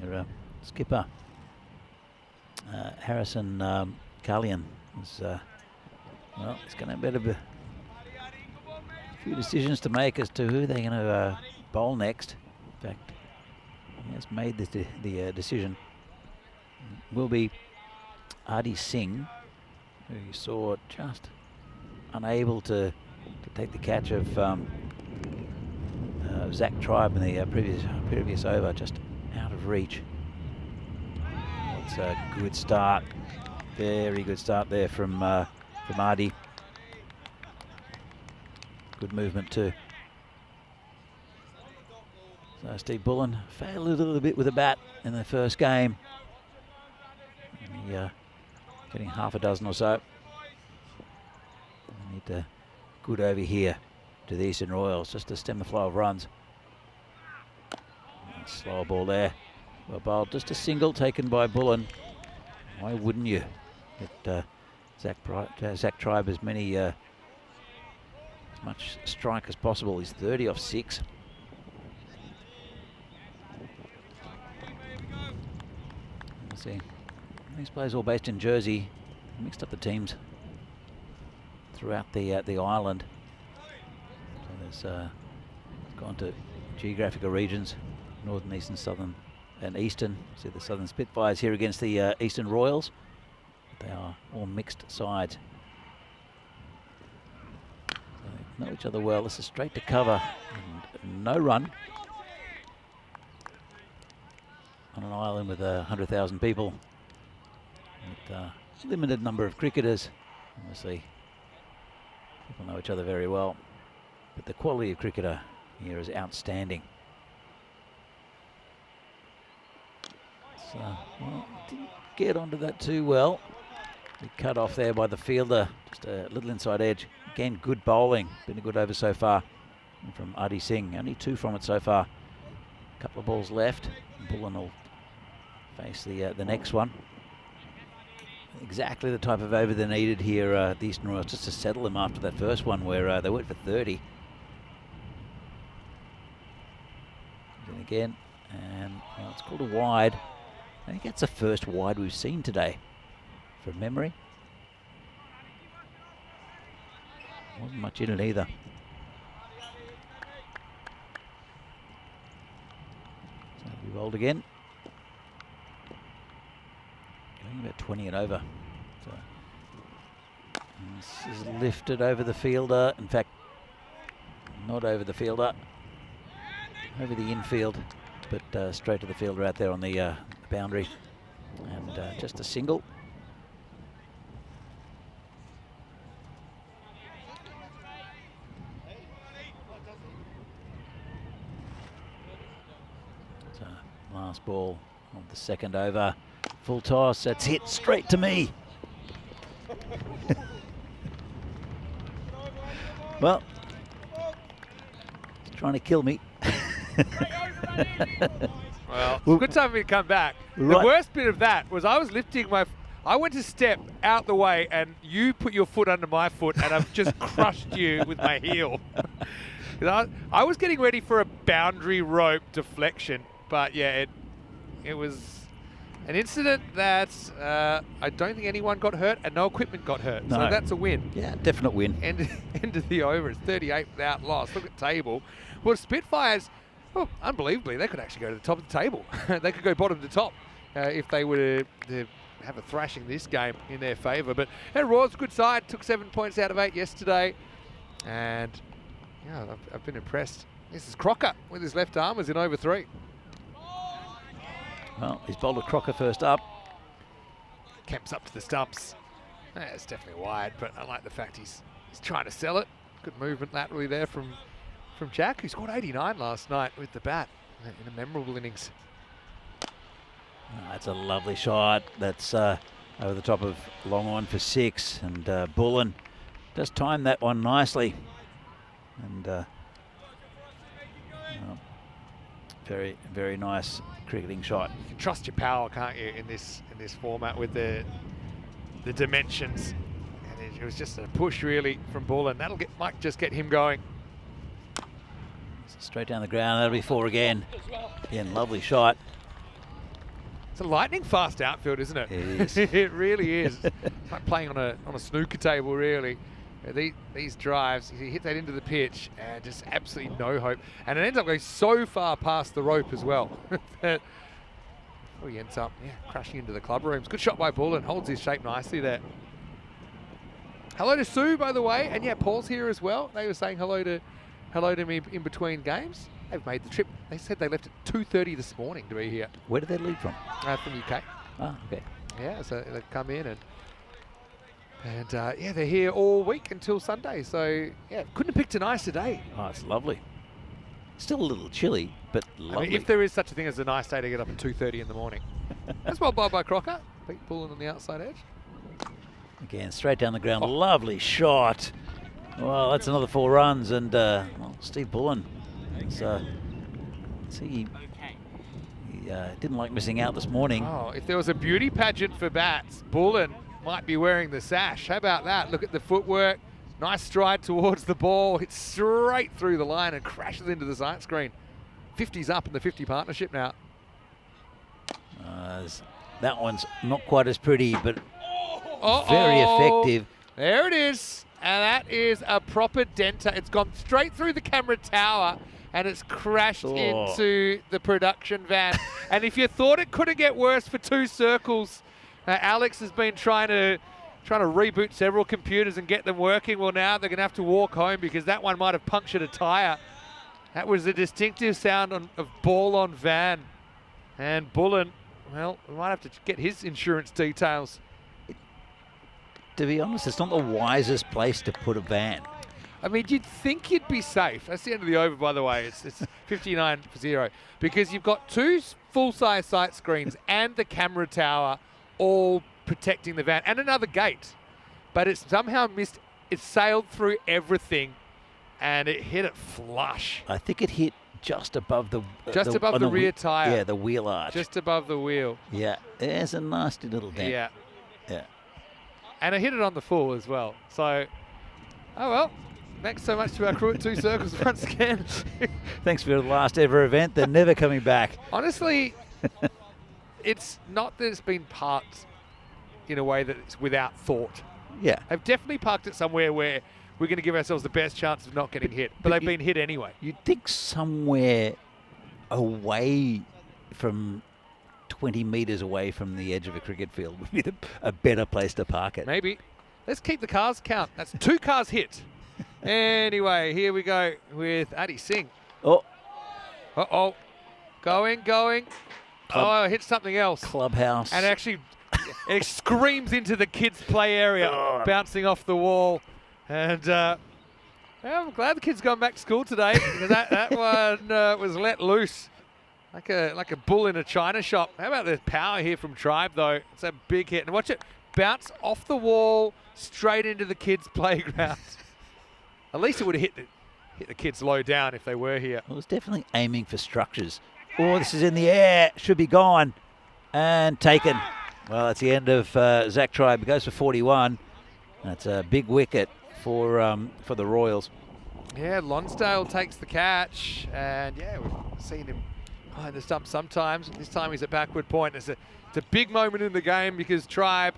Their skipper, Harrison Carlian, is well, he's going to have a few decisions to make as to who they're going to bowl next. In fact, he has made the decision. Will be Adi Singh, who you saw just unable to take the catch of Zach Tribe in the previous over, just out of reach. It's a good start, very good start there from Adi. Good movement too. So Steve Bullen failed a little bit with a bat in the first game. Getting half a dozen or so. We need a good over here to the Eastern Royals just to stem the flow of runs. Slower ball there. Well bowled, just a single taken by Bullen. Why wouldn't you? Get Zach Tribe as much strike as possible. He's 30 off 6. Let's see. These players all based in Jersey. Mixed up the teams throughout the island. So there's gone to geographical regions: northern, eastern, southern, and eastern. See the Southern Spitfires here against the Eastern Royals. They are all mixed sides. So they know each other well. This is straight to cover and no run on an island with 100,000 people. With a limited number of cricketers. Obviously, people know each other very well, but the quality of cricketer here is outstanding. So, well, didn't get onto that too well. Be cut off there by the fielder, just a little inside edge. Again, good bowling. Been a good over so far from Adi Singh. Only 2 from it so far. A couple of balls left. Bullen will face the next one. exactly the type of over they needed here, the Eastern Royals, just to settle them after that first one where they went for 30. Then again, and well, it's called a wide. I think that's the first wide we've seen today, from memory. Wasn't much in it either. So we rolled again. Going about 20 and over. So this is lifted over the fielder. In fact, not over the fielder. Over the infield, but straight to the fielder out there on the boundary. And just a single. So last ball of the second over. Full toss, that's hit straight to me. Well, he's trying to kill me. Well, good time for me to come back. Right. The worst bit of that was I was lifting I went to step out the way and you put your foot under my foot and I've just crushed you with my heel. I was getting ready for a boundary rope deflection, but yeah, it was an incident that I don't think anyone got hurt and no equipment got hurt. No. So that's a win. Yeah, definite win. End of the over. It's 38 without loss. Look at table. Well, Spitfires, well, unbelievably, they could actually go to the top of the table. They could go bottom to top if they were to have a thrashing this game in their favour. But Royals, good side, took 7 points out of 8 yesterday. And yeah, I've been impressed. This is Crocker with his left arm, is in over 3. Well, he's bowled a Crocker first up. Kemp's up to the stumps. It's definitely wide, but I like the fact he's trying to sell it. Good movement laterally there from Jack, who scored 89 last night with the bat in a memorable innings. Oh, that's a lovely shot. That's over the top of long on for 6, and Bullen just timed that one nicely. And very, very nice cricketing shot. You can trust your power, can't you, in this format with the dimensions. And it was just a push really from Bullen. Might just get him going. Straight down the ground. That'll be 4 again. Again, lovely shot. It's a lightning fast outfield, isn't it? It is. It really is. It's like playing on a snooker table, really. These drives, he hit that into the pitch and just absolutely no hope. And it ends up going so far past the rope as well. That he ends up crashing into the club rooms. Good shot by Bullen, holds his shape nicely there. Hello to Sue, by the way, and yeah, Paul's here as well. They were saying hello to me in between games. They've made the trip. They said they left at 2:30 this morning to be here. Where did they leave from? From UK. Oh, okay. Yeah, so they've come in and yeah, they're here all week until Sunday. So yeah, couldn't have picked a nicer day. Oh, it's lovely. Still a little chilly, but lovely. I mean, if there is such a thing as a nice day to get up at 2:30 in the morning. That's well by Crocker. Beat Bullen on the outside edge. Again, straight down the ground. Lovely shot. Well, that's another 4 runs, and Steve Bullen. He didn't like missing out this morning. Oh, if there was a beauty pageant for bats, Bullen might be wearing the sash. How about that? Look at the footwork. Nice stride towards the ball. Hits straight through the line and crashes into the sight screen. 50's up in the 50 partnership now. That one's not quite as pretty, but very effective. There it is. And that is a proper denter. It's gone straight through the camera tower and it's crashed into the production van. And if you thought it couldn't get worse for 2 circles, Alex has been trying to reboot several computers and get them working. Well, now they're going to have to walk home because that one might have punctured a tyre. That was a distinctive sound of ball on van. And Bullen, well, we might have to get his insurance details. To be honest, it's not the wisest place to put a van. I mean, you'd think you'd be safe. That's the end of the over, by the way. It's 59 for 0. Because you've got 2 full-size sight screens and the camera tower all protecting the van and another gate. But it's somehow missed. It sailed through everything and it hit it flush. I think it hit just above the rear tyre. Yeah, the wheel arch. Just above the wheel. Yeah, there's a nasty little dent. Yeah. Yeah. And I hit it on the full as well. So, oh well. Thanks so much to our crew at Two Circles once again. Thanks for the last ever event. They're never coming back. Honestly, it's not that it's been parked in a way that it's without thought. Yeah. They've definitely parked it somewhere where we're going to give ourselves the best chance of not getting hit. But they've been hit anyway. You'd think somewhere away from 20 metres away from the edge of a cricket field would be a better place to park it. Maybe. Let's keep the cars count. That's 2 cars hit. Anyway, here we go with Adi Singh. Oh, Uh-oh. Going. Oh, hit something else. clubhouse. And actually, it screams into the kids' play area, bouncing off the wall. And well, I'm glad the kid's gone back to school today because that one was let loose like a bull in a china shop. How about the power here from Tribe, though? It's a big hit. And watch it bounce off the wall straight into the kids' playground. At least it would have hit the kids low down if they were here. It was definitely aiming for structures. Oh, this is in the air. Should be gone. And taken. Well, that's the end of Zach Tribe. It goes for 41. That's a big wicket for the Royals. Yeah, Lonsdale takes the catch. And, yeah, we've seen him behind the stump sometimes. This time he's at backward point. It's a big moment in the game because Tribe,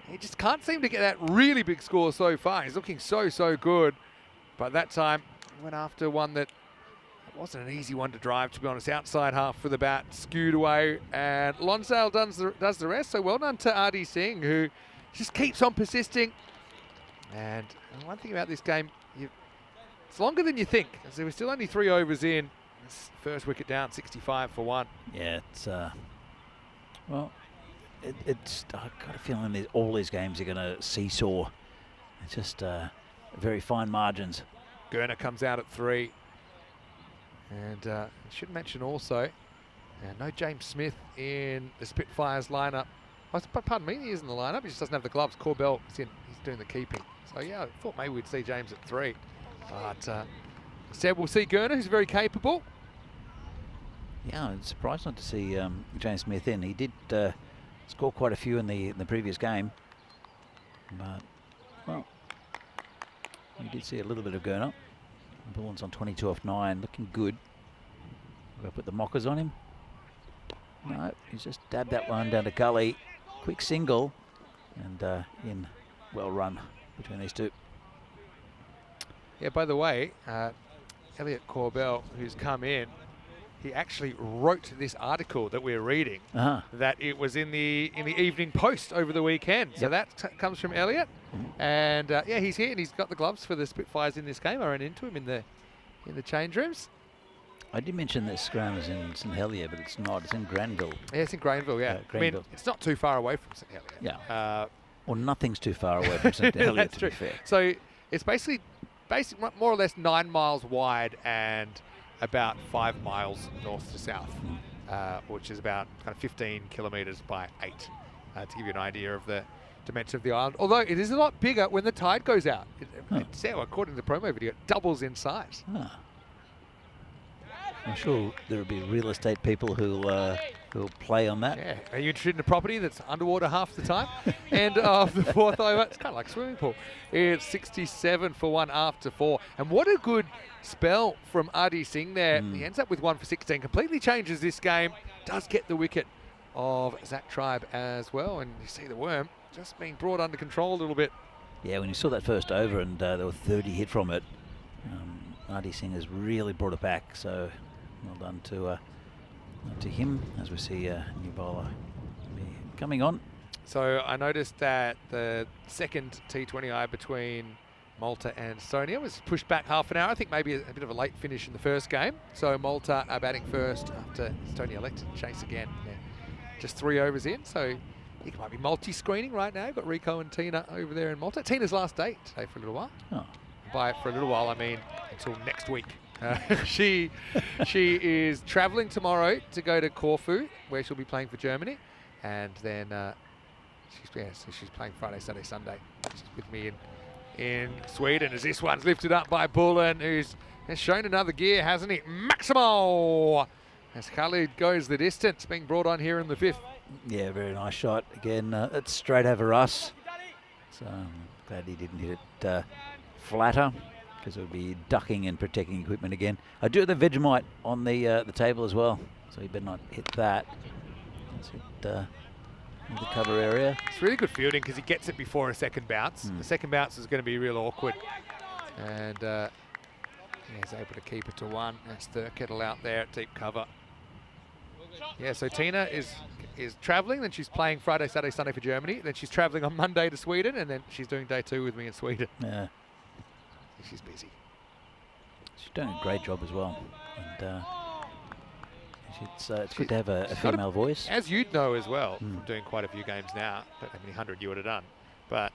he just can't seem to get that really big score so far. He's looking so good. But that time, he went after one that wasn't an easy one to drive, to be honest. Outside half for the bat, skewed away, and Lonsdale does the rest. So well done to Adi Singh, who just keeps on persisting. And one thing about this game, it's longer than you think. So we're still only 3 overs in. This first wicket down, 65 for 1. Yeah, it's well, it's I've got a feeling all these games are going to seesaw. It's just very fine margins. Gurner comes out at 3. And I should mention also, no James Smith in the Spitfires lineup. Oh, pardon me, he is in the lineup. He just doesn't have the gloves. Corbell is in. He's doing the keeping. So yeah, I thought maybe we'd see James at 3. But instead we'll see Gurner, who's very capable. Yeah, I'm surprised not to see James Smith in. He did score quite a few in the previous game. But, well, we did see a little bit of Gurner. Bullen's on 22 off 9, looking good. We'll put the mockers on him. No, he's just dabbed that one down to gully. Quick single, and in. Well run between these two. Yeah, by the way, Elliot Corbell, who's come in, he actually wrote this article that we're reading. That it was in the Evening Post over the weekend. Yep. So that comes from Elliot, and yeah, he's here and he's got the gloves for the Spitfires in this game. I ran into him in the change rooms. I did mention this ground is in St Helier, but it's not. It's in Granville. Yeah, it's in Granville. Yeah, Granville. I mean, it's not too far away from St Helier. Yeah. Well, nothing's too far away from St Helier, That's to true. be fair. So it's basically more or less 9 miles wide and about 5 miles north to south, which is about kind of 15 kilometres by 8, to give you an idea of the dimension of the island. Although it is a lot bigger when the tide goes out. It's, according to the promo video, it doubles in size. I'm sure there will be real estate people who'll play on that. Yeah. Are you interested in a property that's underwater half the time? And of the 4th over, it's kind of like a swimming pool. It's 67 for 1 after 4. And what a good spell from Adi Singh there. He ends up with 1 for 16. Completely changes this game. Does get the wicket of Zach Tribe as well. And you see the worm just being brought under control a little bit. Yeah, when you saw that first over and there were 30 hit from it, Adi Singh has really brought it back. So well done to him as we see a new bowler coming on. So I noticed that the second T20I between Malta and Estonia was pushed back half an hour. I think maybe a bit of a late finish in the first game. So Malta are batting first after Estonia elected to chase again. Yeah. Just 3 overs in, so you might be multi-screening right now. You've got Rico and Tina over there in Malta. Tina's last day today for a little while. By for a little while, I mean until next week. She is travelling tomorrow to go to Corfu, where she'll be playing for Germany, and then she's playing Friday, Saturday, Sunday. She's with me in Sweden as this one's lifted up by Bullen, who's has shown another gear, hasn't he? Maximo! As Khalid goes the distance, being brought on here in the 5th. Yeah, very nice shot. Again, it's straight over us. So I'm glad he didn't hit it flatter, because it would be ducking and protecting equipment again. I do have the Vegemite on the table as well, so he better not hit that. Let's hit the cover area. It's really good fielding because he gets it before a second bounce. The second bounce is going to be real awkward. And he's able to keep it to 1. That's the kettle out there at deep cover. Yeah, so Tina is travelling, then she's playing Friday, Saturday, Sunday for Germany. Then she's travelling on Monday to Sweden, and then she's doing day 2 with me in Sweden. Yeah. She's busy. She's doing a great job as well. And it's good to have a female voice. As you'd know as well, from doing quite a few games now, don't know how many 100 you would have done, but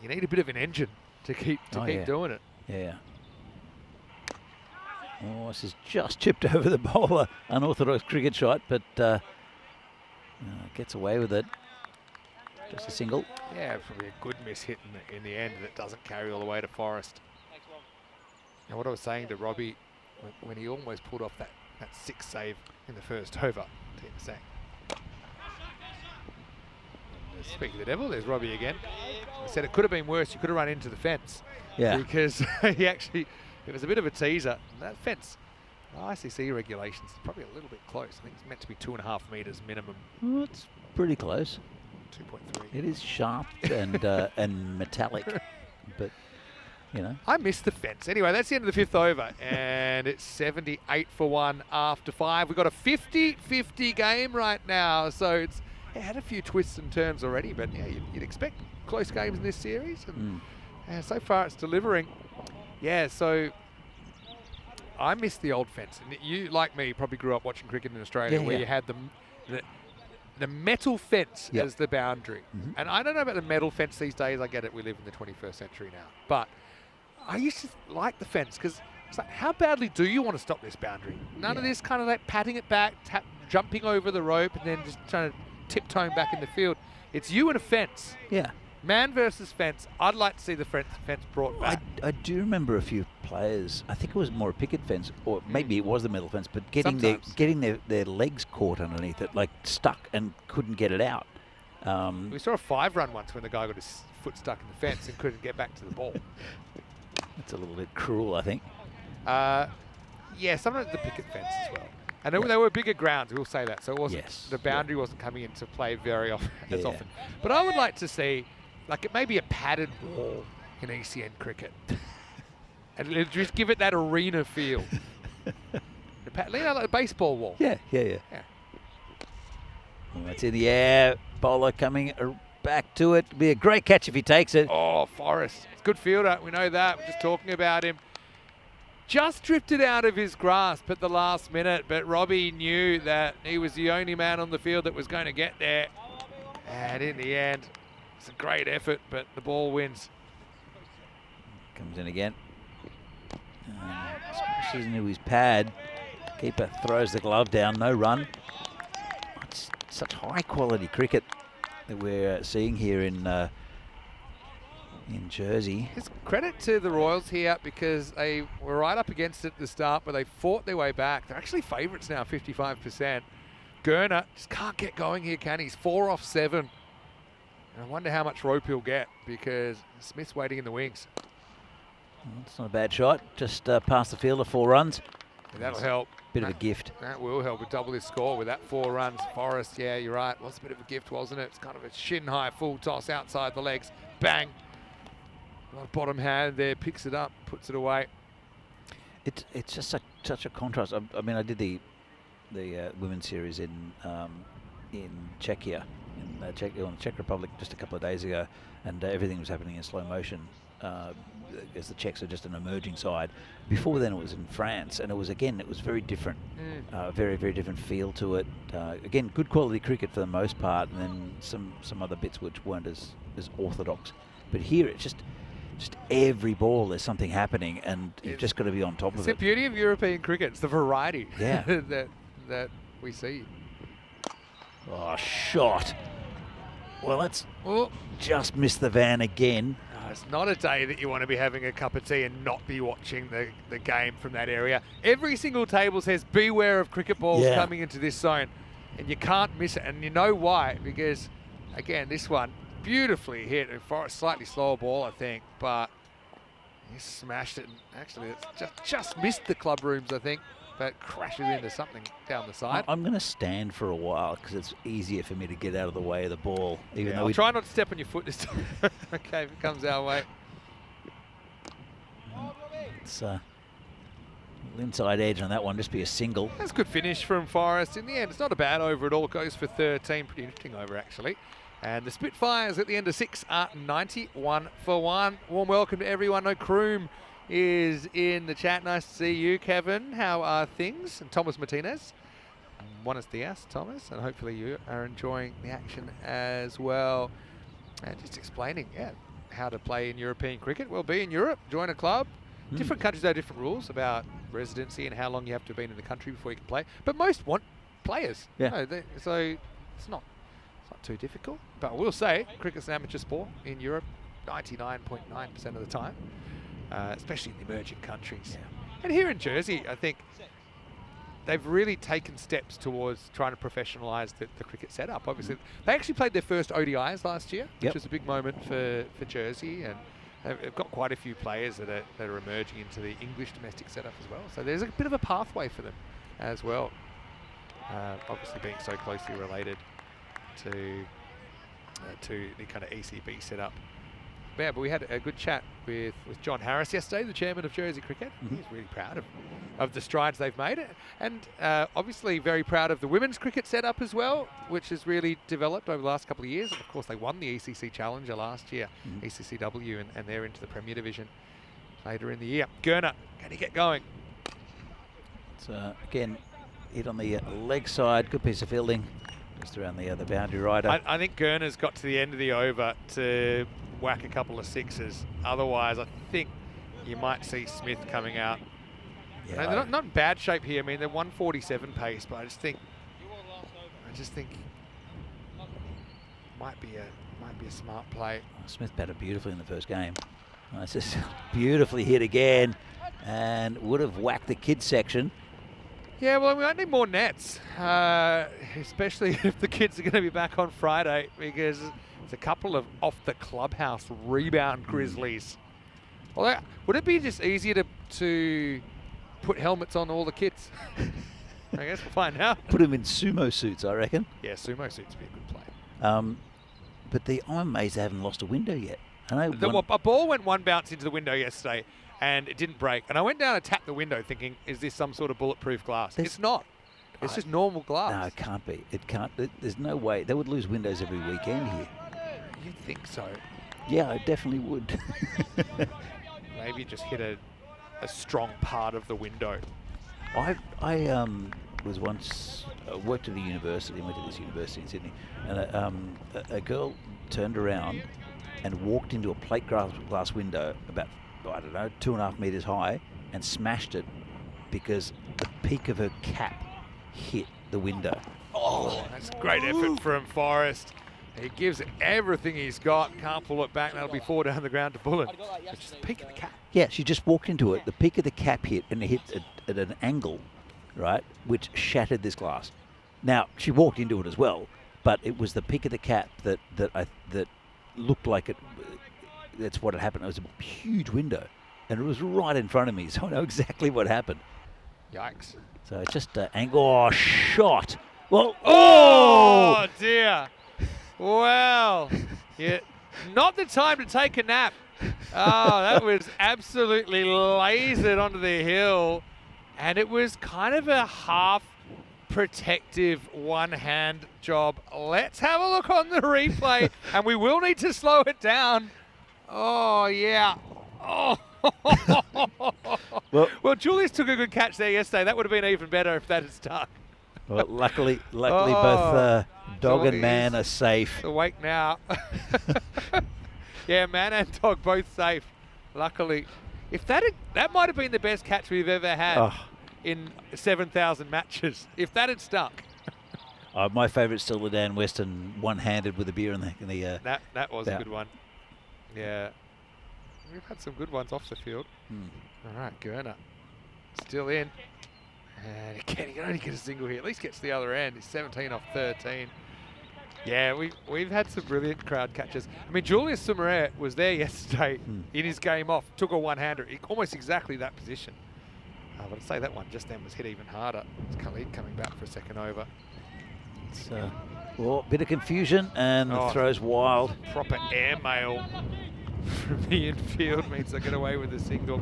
you need a bit of an engine to keep doing it. Yeah. Oh, this is just chipped over the bowler. Unorthodox cricket shot, but gets away with it. Just a single. Yeah, probably a good miss hit in the end that doesn't carry all the way to Forrest. And what I was saying to Robbie, when he almost pulled off that 6 save in the first over, Tina saying. Speaking of the devil, there's Robbie again. I said it could have been worse. You could have run into the fence. Yeah. Because it was a bit of a teaser. That fence, ICC regulations, is probably a little bit close. I think it's meant to be 2.5 metres minimum. Well, it's pretty close. 2.3. It is sharp and and metallic, but you know. I missed the fence. Anyway, that's the end of the 5th over, and it's 78 for 1 after 5. We've got a 50-50 game right now, so it had a few twists and turns already, but yeah, you'd expect close games in this series, and so far it's delivering. Yeah, so I missed the old fence, and you, like me, probably grew up watching cricket in Australia, where you had the metal fence as the boundary. And I don't know about the metal fence these days. I get it, we live in the 21st century now, but I used to like the fence because it's like, how badly do you want to stop this boundary? None of this kind of like patting it back, jumping over the rope, and then just trying to tiptoeing back in the field. It's you and a fence. Yeah. Man versus fence. I'd like to see the fence brought back. I do remember a few players, I think it was more a picket fence, or maybe it was the metal fence, but getting their legs caught underneath it, like stuck and couldn't get it out. We saw a 5-run once when the guy got his foot stuck in the fence and couldn't get back to the ball. That's a little bit cruel, I think. Yeah, sometimes the picket fence as well. And they were bigger grounds, we'll say that. So it wasn't the boundary wasn't coming into play very often as often. But I would like to see, like, it may be a padded wall in ECN cricket. And just give it that arena feel. Like a baseball wall. Yeah. Well, it's in the air. Bowler coming back to it. It'll be a great catch if he takes it. Oh, Forrest. It's a good fielder. We know that. We're just talking about him. Just drifted out of his grasp at the last minute, but Robbie knew that he was the only man on the field that was going to get there. And in the end, it's a great effort, but the ball wins. Comes in again. Smashes into his pad. Keeper throws the glove down, no run. It's such high quality cricket that we're seeing here in Jersey. It's credit to the Royals here because they were right up against it at the start, but they fought their way back. They're actually favourites now, 55%. Gurner just can't get going here, can he? He's 4 off 7. And I wonder how much rope he'll get because Smith's waiting in the wings. Well, it's not a bad shot. Just past the fielder, 4 runs. And that'll help. Bit of a gift. That will help with double his score with that 4 runs. Forrest, yeah, you're right. Was a bit of a gift, wasn't it? It's kind of a shin-high full toss outside the legs. Bang. Bottom hand there, picks it up, puts it away. It's just such a contrast. I mean, I did the women's series in Czechia, on the Czech Republic just a couple of days ago, and everything was happening in slow motion. As the Czechs are just an emerging side. Before then, it was in France, and it was very different. Very, very different feel to it. Again, good quality cricket for the most part, and then some other bits which weren't as orthodox. But here, it's just every ball there's something happening, and you've just got to be on top of it. It's the beauty of European cricket. It's the variety that we see. Oh, shot. Well, that's just missed the van again. It's not a day that you want to be having a cup of tea and not be watching the game from that area. Every single table says beware of cricket balls coming into this zone, and you can't miss it. And you know why? Because, again, this one, beautifully hit. Forrest slightly slower ball, I think, but he smashed it. And actually, it's just missed the club rooms, I think, but crashes into something down the side. I'm going to stand for a while because it's easier for me to get out of the way of the ball. Even though I'll try not to step on your foot this time. Okay, if it comes our way. It's inside edge on that one, just be a single. That's a good finish from Forrest. In the end, it's not a bad over at all. Goes for 13. Pretty interesting over, actually. And the Spitfires at the end of 6 are 91 for 1. Warm welcome to everyone. No Kroom is in the chat. Nice to see you, Kevin. How are things? And Thomas Martinez. Buenos dias, Thomas. And hopefully you are enjoying the action as well. And just explaining, how to play in European cricket. Well, be in Europe, join a club. Different countries have different rules about residency and how long you have to have been in the country before you can play. But most want players. Yeah. So it's not too difficult. But I will say, cricket's an amateur sport in Europe 99.9% of the time, especially in the emerging countries. Yeah. And here in Jersey, I think they've really taken steps towards trying to professionalise the cricket setup. Obviously, they actually played their first ODIs last year, which was a big moment for Jersey, and they've got quite a few players that are emerging into the English domestic setup as well. So there's a bit of a pathway for them as well. Obviously, being so closely related to the kind of ECB setup. Yeah, but we had a good chat with John Harris yesterday, the chairman of Jersey Cricket. He's really proud of the strides they've made, and obviously very proud of the women's cricket setup as well, which has really developed over the last couple of years. And of course, they won the ECC Challenger last year, ECCW, and they're into the Premier Division later in the year. Gurner, can he get going? So again, hit on the leg side, good piece of fielding, just around the boundary rider. I think Gurner's got to the end of the over to whack a couple of sixes. Otherwise, I think you might see Smith coming out. Yeah, They're not in bad shape here. I mean, they're 147 pace, but I just think might be a smart play. Smith batted beautifully in the first game. It's just beautifully hit again, and would have whacked the kids section. Yeah, well, we might need more nets, especially if the kids are going to be back on Friday, because there's a couple of off the clubhouse rebound grizzlies. Well, would it be just easier to put helmets on all the kids? I guess we'll find out. Put them in sumo suits, I reckon. Yeah, sumo suits would be a good play. But I'm amazed they haven't lost a window yet. I know A ball went one bounce into the window yesterday, and it didn't break. And I went down and tapped the window thinking, is this some sort of bulletproof glass? It's not. It's just normal glass. No, it can't be. It can't. There's no way. They would lose windows every weekend here. You'd think so. Yeah, I definitely would. Maybe just hit a strong part of the window. I was once worked at a university, went to this university in Sydney, and a girl turned around and walked into a plate glass window about, I don't know, 2.5 meters high, and smashed it because the peak of her cap hit the window. Oh, that's a great effort from Forrest. He gives it everything he's got. Can't pull it back. That'll be 4 down the ground to Bullen. It's just the peak of the cap. Yeah, she just walked into it. The peak of the cap hit, and it hit at an angle, right, which shattered this glass. Now, she walked into it as well, but it was the peak of the cap that looked like it. That's what had happened. It was a huge window, and it was right in front of me, so I know exactly what happened. Yikes. So it's just an angle. Oh, shot. Well, oh dear. Well, yeah, not the time to take a nap. Oh, that was absolutely lasered onto the hill. And it was kind of a half protective one-hand job. Let's have a look on the replay, and we will need to slow it down. Oh, yeah. Oh. Well, Julius took a good catch there yesterday. That would have been even better if that had stuck. Well, luckily both dog and man are safe. Awake now. Yeah, man and dog both safe. Luckily, if that might have been the best catch we've ever had in 7,000 matches. If that had stuck. My favourite's still the Dan Weston one-handed with a beer in the. That was a good one. Yeah, we've had some good ones off the field. All right, Gurner still in. And again, he can only get a single here. At least gets to the other end. He's 17 off 13. Yeah, we've had some brilliant crowd catches. I mean, Julius Sumaret was there yesterday in his game off, took a one-hander, almost exactly that position. But I'd say that one just then was hit even harder. It's Khalid coming back for a second over. It's well, a bit of confusion, and the throw's wild. Proper airmail from the infield means they get away with a single.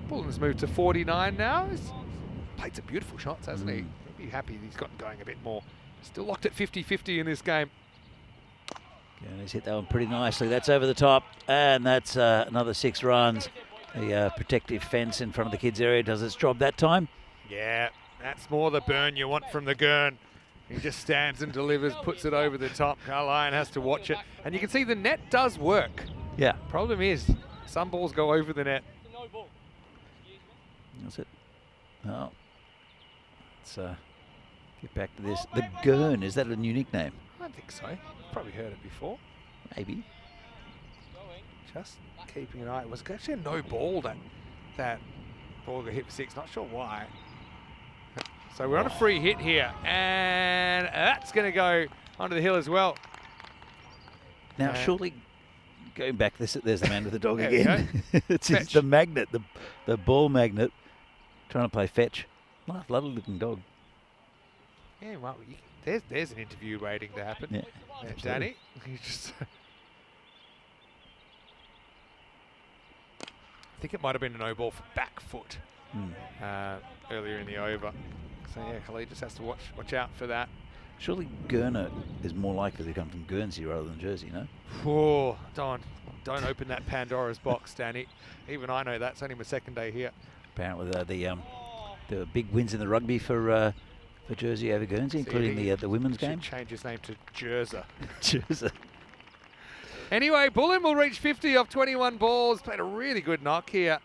Bullen's moved to 49 now. He's played some beautiful shots, hasn't he? He'll be happy he's gotten going a bit more. Still locked at 50-50 in this game. And he's hit that one pretty nicely. That's over the top, and that's another 6 runs. The protective fence in front of the kids' area does its job that time. Yeah, that's more the burn you want from the Gurn. He just stands and delivers, puts it over the top. Carlyon has to watch it. And you can see the net does work. Yeah. Problem is, some balls go over the net. That's it. Oh. Let's get back to this. The Gurn, is that a new nickname? I don't think so. Probably heard it before. Maybe. Just keeping an eye. It was actually a no ball that ball got hit for 6. Not sure why. So we're on a free hit here, and that's going to go onto the hill as well. Now, surely, going back, there's the man with the dog There again. It's the magnet, the ball magnet, trying to play fetch. Lovely looking dog. Yeah, well, there's an interview waiting to happen. Yeah, Danny, you just. I think it might have been a no ball for back foot earlier in the over. So yeah, Khalid just has to watch out for that. Surely Gurner is more likely to come from Guernsey rather than Jersey, no? Oh, don't open that Pandora's box, Danny. Even I know that. It's only my second day here. Apparently the big wins in the rugby for Jersey over Guernsey, including the women's game. Change his name to Jerza. Jerza. Anyway, Bullen will reach 50 off 21 balls. Played a really good knock here.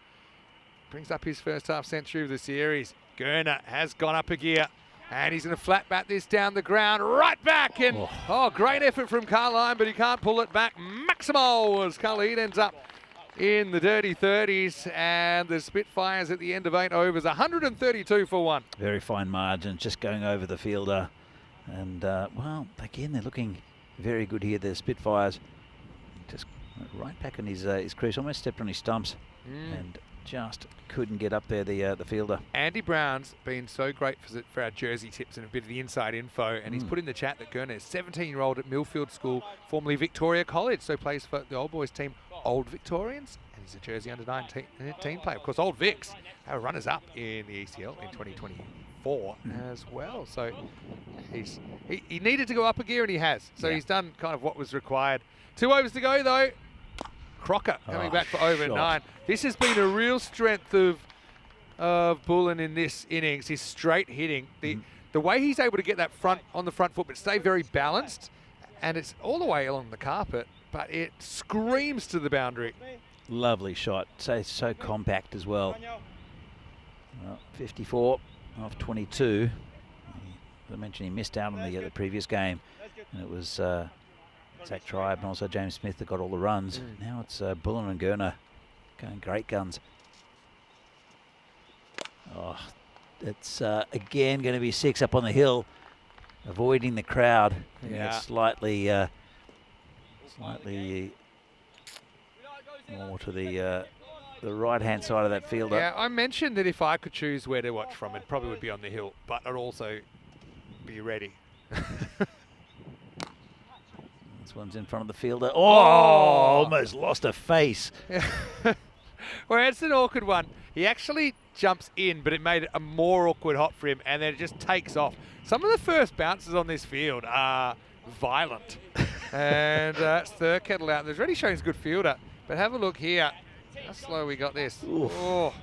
Brings up his first half century of the series. Gurner has gone up a gear, and he's going to flat bat this down the ground, right back. And great effort from Carlyon, but he can't pull it back. Maximal as Khalid ends up in the dirty 30s, and the Spitfires at the end of 8 overs, 132 for 1. Very fine margin, just going over the fielder. And, well, again, they're looking very good here, the Spitfires. Just right back in his crease, almost stepped on his stumps, and just couldn't get up there, the fielder. Andy Brown's been so great for our Jersey tips and a bit of the inside info, and he's put in the chat that Gurner is 17-year-old at Millfield School, formerly Victoria College, so plays for the old boys team, Old Victorians, and he's a Jersey under-19 player. Of course, Old Vics are runners-up in the ECL in 2024 as well. So he needed to go up a gear, and he has. So he's done kind of what was required. 2 overs to go, though. Crocker coming back for over 9. This has been a real strength of Bullen in this innings, his straight hitting. The way he's able to get that on the front foot but stay very balanced, and it's all the way along the carpet, but it screams to the boundary. Lovely shot. So compact as well. 54 off 22. As I mentioned, he missed out on the previous game, and it was Zach Tribe and also James Smith that got all the runs. Now it's Bullen and Gurner going great guns. Oh, it's again going to be 6 up on the hill, avoiding the crowd. Yeah. It's slightly more to the right-hand side of that fielder. Yeah, I mentioned that if I could choose where to watch from, it probably would be on the hill, but I'd also be ready. This one's in front of the fielder. Oh, almost lost a face. Well, it's an awkward one. He actually jumps in, but it made it a more awkward hop for him, and then it just takes off. Some of the first bounces on this field are violent. And it's Thurkettle out. There's already shown he's a good fielder, but have a look here. How slow we got this. Oof. Oh,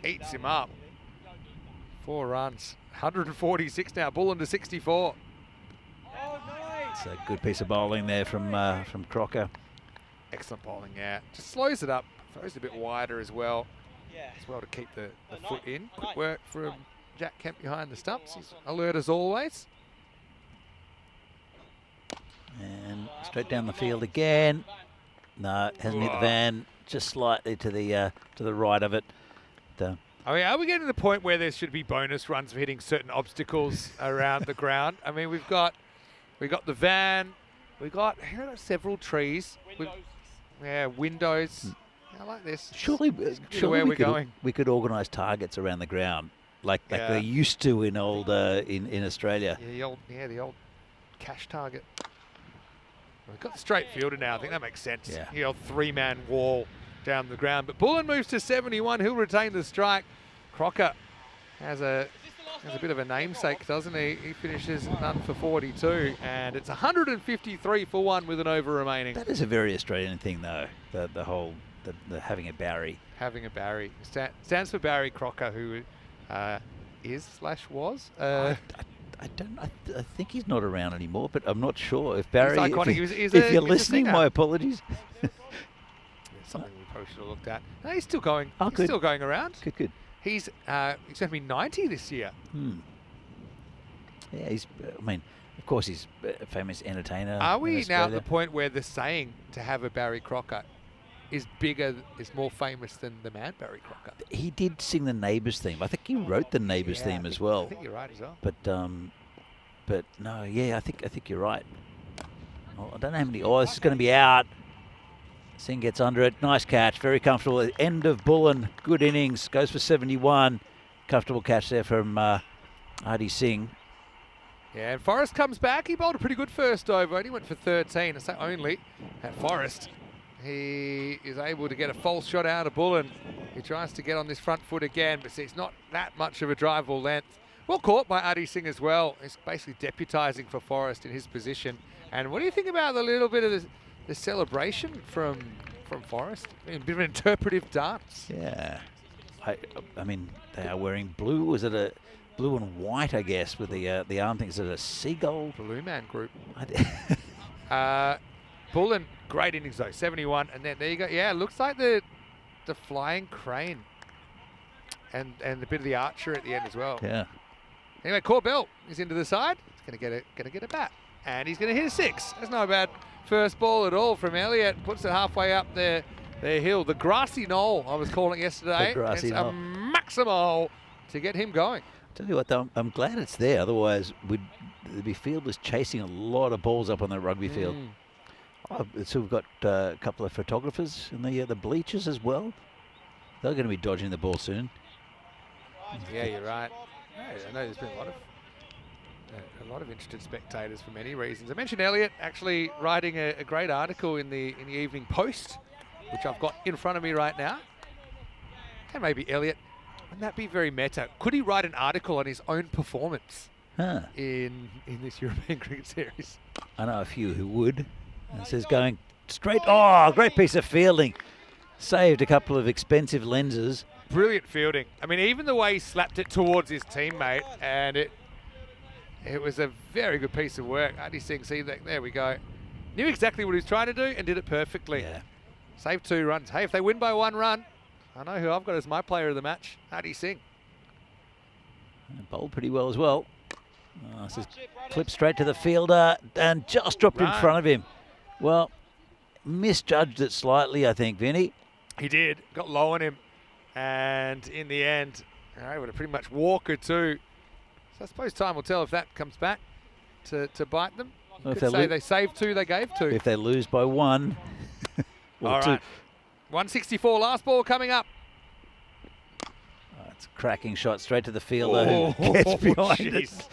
eats him up. 4 runs. 146 now. Bullen to 64. It's a good piece of bowling there from Crocker. Excellent bowling, yeah. Just slows it up. Throws it a bit wider as well. As well to keep the foot in. Quick work from Jack Kemp behind the stumps. He's alert as always. And straight down the field again. No, hasn't hit the van. Just slightly to the right of it. I mean, are we getting to the point where there should be bonus runs for hitting certain obstacles around the ground? I mean, we've got We got the van. We got here are several trees. Windows. I like this. Surely where we're going. We could organise targets around the ground, like they used to in old in Australia. Yeah, the old cash target. We've got the straight fielder now. I think that makes sense. Yeah. The old 3-man wall down the ground. But Bullen moves to 71. He'll retain the strike. Crocker has a bit of a namesake, doesn't he? He finishes none for 42, and it's 153 for 1 with an over remaining. That is a very Australian thing, though. The whole having a Barry. Having a Barry stands for Barry Crocker, who is/was. I think he's not around anymore, but I'm not sure if Barry. He's iconic. If you're listening, my apologies. Something we probably should have looked at. No, he's still going. Oh, he's good. still going around. Good. He's going to be 90 this year. Yeah, of course, he's a famous entertainer. Are we in now at Australia. the point where the saying to have a Barry Crocker is more famous than the man Barry Crocker? He did sing the Neighbours theme. I think he wrote the Neighbours theme as well. I think you're right as well. But no, yeah, I think you're right. Oh, I don't know how many. Oh, this is going to be out. Singh gets under it. Nice catch. Very comfortable. End of Bullen. Good innings. Goes for 71. Comfortable catch there from Artie Singh. Yeah, and Forrest comes back. He bowled a pretty good first over. Only went for 13. I say only at Forrest. He is able to get a false shot out of Bullen. He tries to get on this front foot again, but it's not that much of a drivable length. Well caught by Artie Singh as well. He's basically deputising for Forrest in his position. And what do you think about the little bit of the celebration from Forrest? A bit of an interpretive dance. Yeah. I mean, they are wearing blue. Was it a blue and white, I guess, with the arm thing? Is it a seagull? Blue Man Group. Bullen, great innings though, 71. And then there you go. Yeah, it looks like the flying crane. And a bit of the archer at the end as well. Yeah. Anyway, Corbell is into the side. He's gonna get a bat. And he's gonna hit a 6. That's not a bad first ball at all from Elliott. Puts it halfway up the hill. The grassy knoll, I was calling it yesterday. The grassy it's knoll. a maximo to get him going. Tell you what, though, I'm glad it's there. Otherwise, there'd be fielders chasing a lot of balls up on the rugby field. Oh, so we've got a couple of photographers in the bleachers as well. They're going to be dodging the ball soon. Yeah, you're right. I know there's been a lot of interested spectators for many reasons. I mentioned Elliott actually writing a great article in the Evening Post, which I've got in front of me right now. And maybe Elliott, wouldn't that be very meta? Could he write an article on his own performance in this European Cricket Series? I know a few who would. This is going straight. Oh, great piece of fielding. Saved a couple of expensive lenses. Brilliant fielding. I mean, even the way he slapped it towards his teammate, and it was a very good piece of work. Artie Singh, see that? There we go. Knew exactly what he was trying to do and did it perfectly. Yeah. Saved 2 runs. Hey, if they win by 1 run, I know who I've got as my player of the match, Artie Singh. Bowled pretty well as well. This is clipped straight to the fielder and just dropped in front of him. Well, misjudged it slightly, I think, Vinny. He did. Got low on him. And in the end, able to pretty much walk or 2. So I suppose time will tell if that comes back to bite them. Well, Could say they saved 2, they gave 2. If they lose by 1. All right. 164, last ball coming up. It's a cracking shot straight to the fielder. Who gets behind it.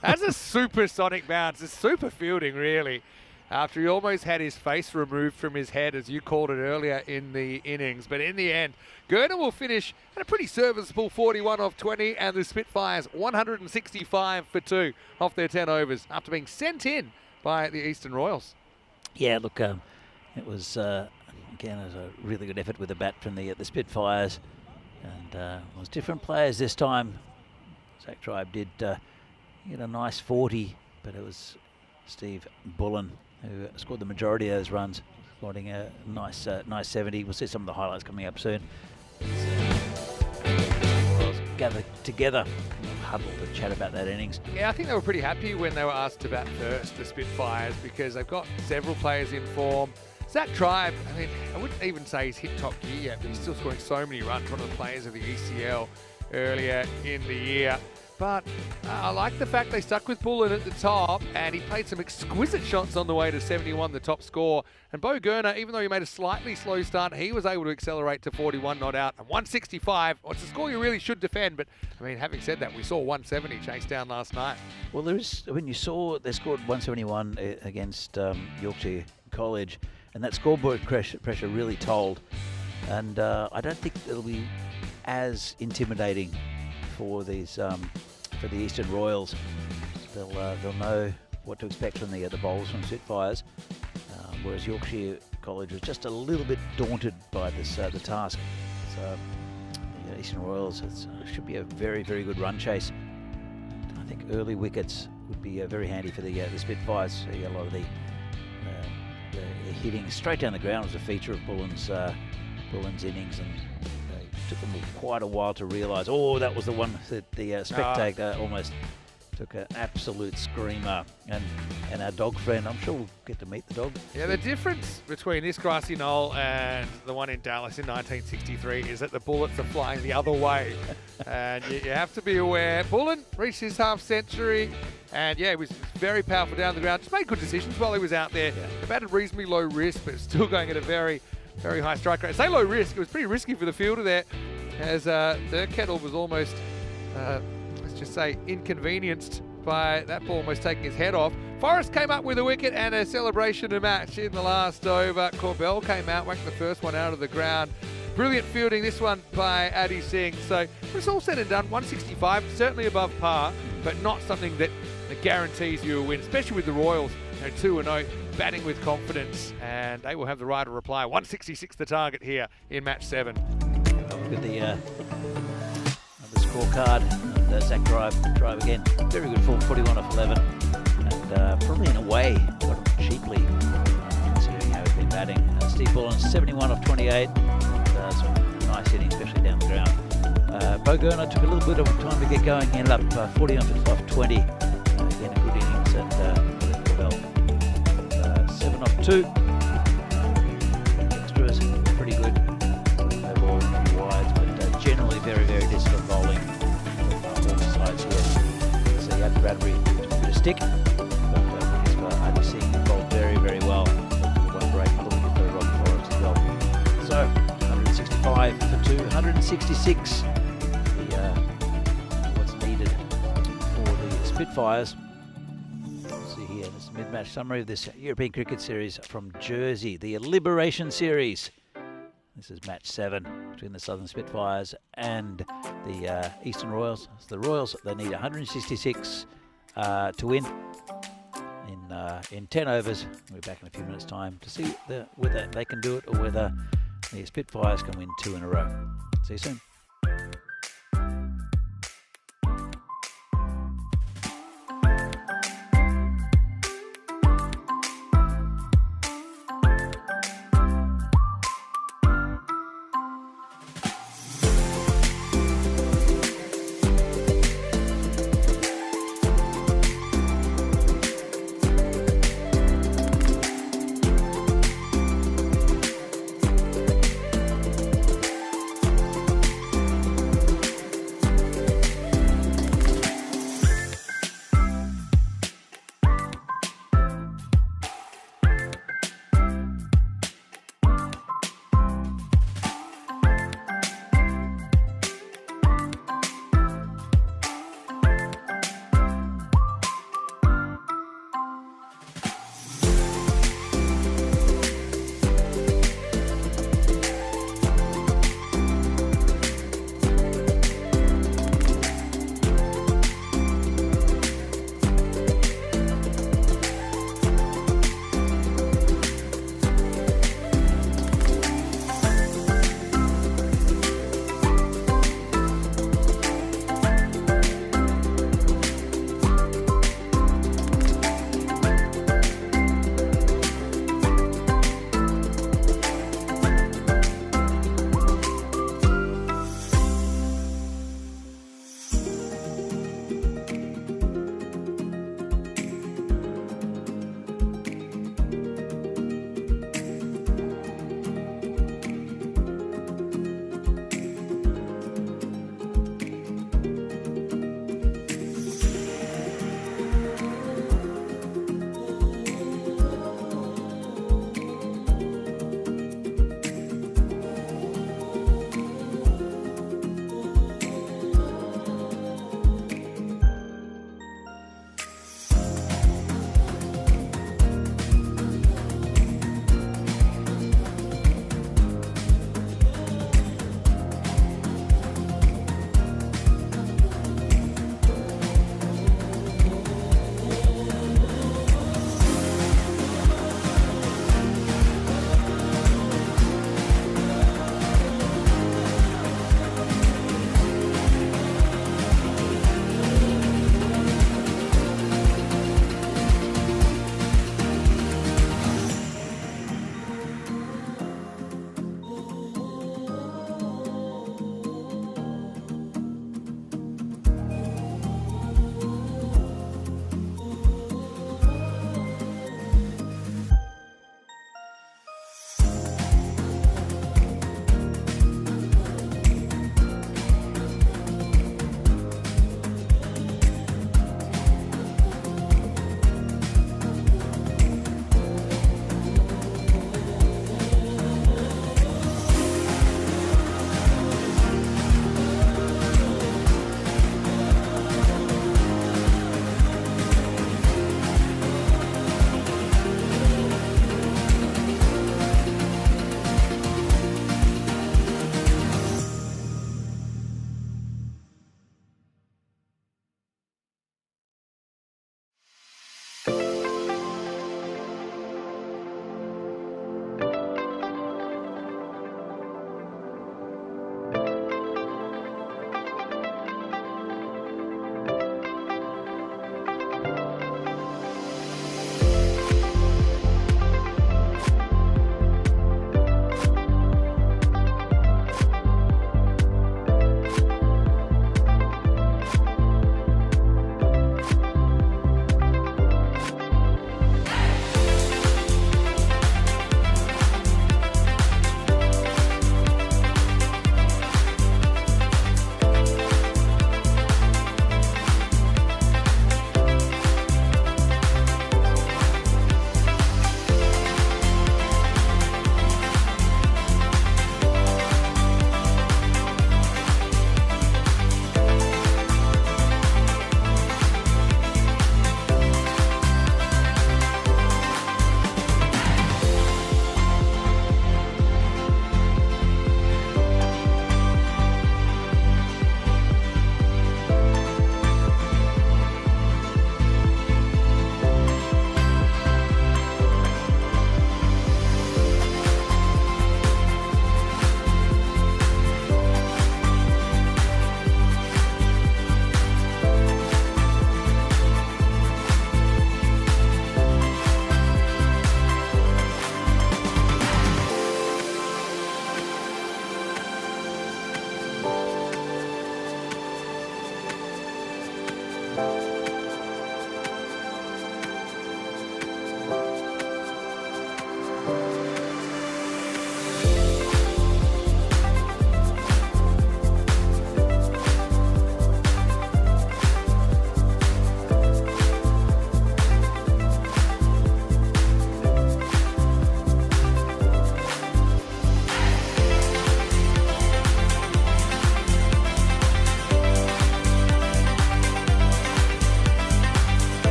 That's a supersonic bounce. It's super fielding, really. After he almost had his face removed from his head, as you called it earlier in the innings. But in the end, Gurner will finish at a pretty serviceable 41 off 20, and the Spitfires 165 for 2 off their 10 overs after being sent in by the Eastern Royals. Yeah, look, it was, again, it was a really good effort with the bat from the Spitfires. And it was different players this time. Zach Tribe did get a nice 40, but it was Steve Bullen who scored the majority of those runs, scoring a nice 70. We'll see some of the highlights coming up soon. We'll gather together, huddle to chat about that innings. Yeah, I think they were pretty happy when they were asked to bat first, the Spitfires, because they've got several players in form. Zach Tribe, I mean, I wouldn't even say he's hit top gear yet, but he's still scoring so many runs. One of the players of the ECL earlier in the year. But I like the fact they stuck with Bullen at the top, and he played some exquisite shots on the way to 71, the top score. And Bo Gurner, even though he made a slightly slow start, he was able to accelerate to 41 not out. And 165, well, it's a score you really should defend. But, I mean, having said that, we saw 170 chase down last night. Well, when you saw they scored 171 against Yorkshire College, and that scoreboard pressure really told. And I don't think it'll be as intimidating for these for the Eastern Royals. They'll know what to expect from the bowls from Spitfires, whereas Yorkshire College was just a little bit daunted by this the task. So the Eastern Royals should be a very, very good run chase. I think early wickets would be very handy for the Spitfires. A lot of the hitting straight down the ground was a feature of Bullen's innings, and it took them quite a while to realise, that was the one that the spectator almost took an absolute screamer. And our dog friend, I'm sure we'll get to meet the dog. Yeah, the difference between this grassy knoll and the one in Dallas in 1963 is that the bullets are flying the other way. And you have to be aware. Bullen reached his half century, and he was very powerful down the ground. Just made good decisions while he was out there. He batted reasonably low risk, but still going at a very, very high strike rate. I say low risk, it was pretty risky for the fielder there, as their kettle was almost, let's just say, inconvenienced by that ball almost taking his head off. Forrest came up with a wicket and a celebration to match in the last over. Corbell came out, whacked the first one out of the ground. Brilliant fielding, this one by Addy Singh. So when it's all said and done, 165, certainly above par, but not something that guarantees you a win, especially with the Royals, 2-0, batting with confidence, and they will have the right to reply. 166 the target here in match 7. Look at the scorecard. Zach drive again. Very good form, 41 off 11. And probably in a way, got him cheaply, considering how he's been batting. Steve Bullen, 71 off 28. Some nice hitting, especially down the ground. Bo Gurner took a little bit of time to get going. He ended up 40 off 20. Again, a good innings at Corbell. 7 off 2. Extras, pretty good. No ball, a few wides, but generally very, very disciplined bowling. Sides here. So you had Bradbury took a bit of stick, but Addy Singh bowled very, very well. One break, a little bit for Rob Forrest as well. So 165 for 2, 166. What's needed for the Spitfires. See here, this is a mid-match summary of this European Cricket Series from Jersey, the Liberation Series. This is match 7 between the Southern Spitfires and the Eastern Royals. So the Royals, they need 166 to win in 10 overs. We'll be back in a few minutes' time to see whether they can do it or whether the Spitfires can win 2 in a row. See you soon.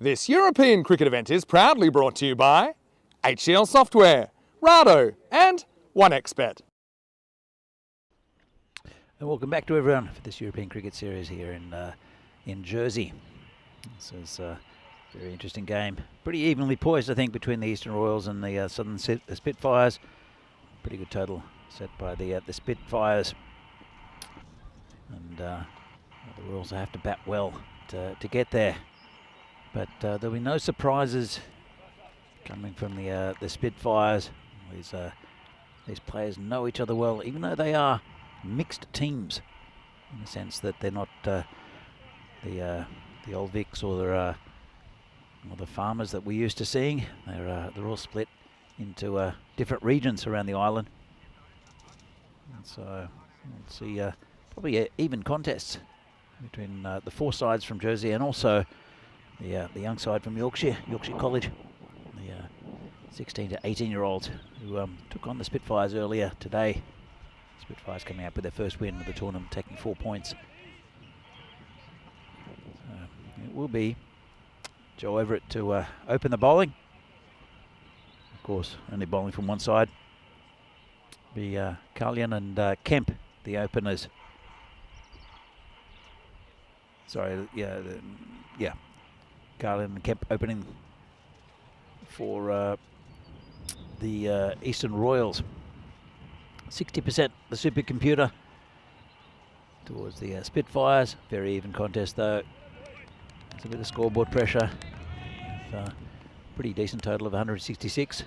This European cricket event is proudly brought to you by HCL Software, Rado and 1xBet. And welcome back to everyone for this European Cricket Series here in Jersey. This is a very interesting game. Pretty evenly poised, I think, between the Eastern Royals and the Southern Spitfires. Pretty good total set by the Spitfires. And the Royals have to bat well to get there. But there'll be no surprises coming from the Spitfires. These players know each other well, even though they are mixed teams, in the sense that they're not the old Vics or the Farmers that we're used to seeing. They're all split into different regions around the island. And so we'll see probably even contests between the four sides from Jersey and also the young side from Yorkshire College, the 16 to 18-year-olds who took on the Spitfires earlier today. Spitfires coming out with their first win of the tournament, taking 4 points. It will be Joe Everett to open the bowling. Of course, only bowling from one side. Be Carlian and Kemp, the openers. Sorry, yeah. Carlian and Kemp opening for the Eastern Royals. 60% the supercomputer towards the Spitfires. Very even contest though. There's a bit of scoreboard pressure. Pretty decent total of 166.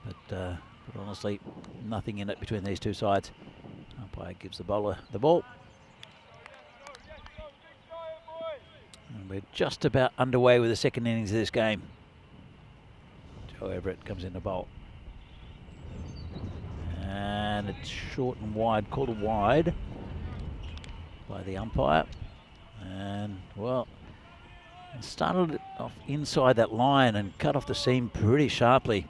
But honestly, nothing in it between these two sides. Umpire gives the bowler the ball. And we're just about underway with the second innings of this game. Joe Everett comes in to bowl. And it's short and wide, called wide by the umpire. And, well, started off inside that line and cut off the seam pretty sharply.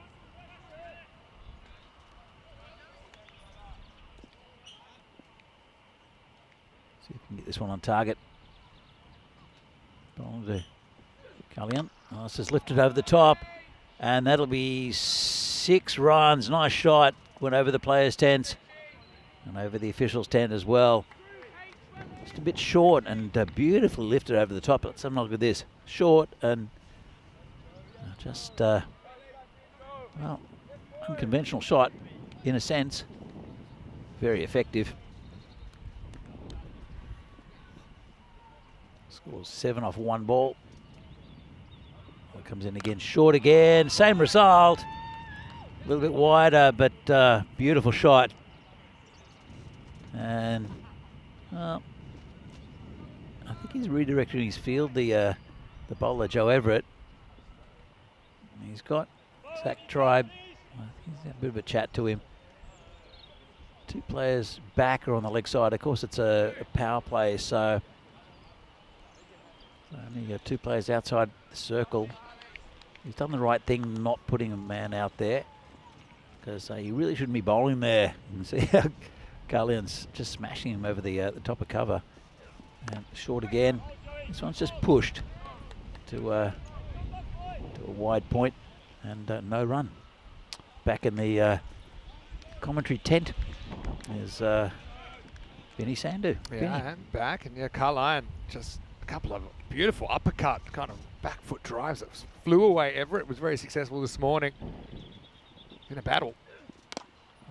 See if we can get this one on target. Ball to Carlian. Oh, it's just lifted over the top. And that'll be 6 runs. Nice shot. Went over the players' tents and over the officials' tent as well. Just a bit short and beautifully lifted over the top. Let's have a look at this. Short and just, well, unconventional shot in a sense. Very effective. Scores 7 off 1 ball. Comes in again, short again, same result. A little bit wider, but beautiful shot. And I think he's redirecting his field, the bowler Joe Everett. He's got Zach Tribe. I think he's had a bit of a chat to him. 2 players back are on the leg side. Of course, it's a power play, so only 2 players outside the circle. He's done the right thing not putting a man out there, because he really shouldn't be bowling there. You can see how Carlian's just smashing him over the top of cover. And short again. This one's just pushed to a wide point and no run. Back in the commentary tent is Vinny Sandhu. Yeah, and back, and Carlian just a couple of beautiful uppercut kind of back foot drives that flew away. Everett was very successful this morning in a battle.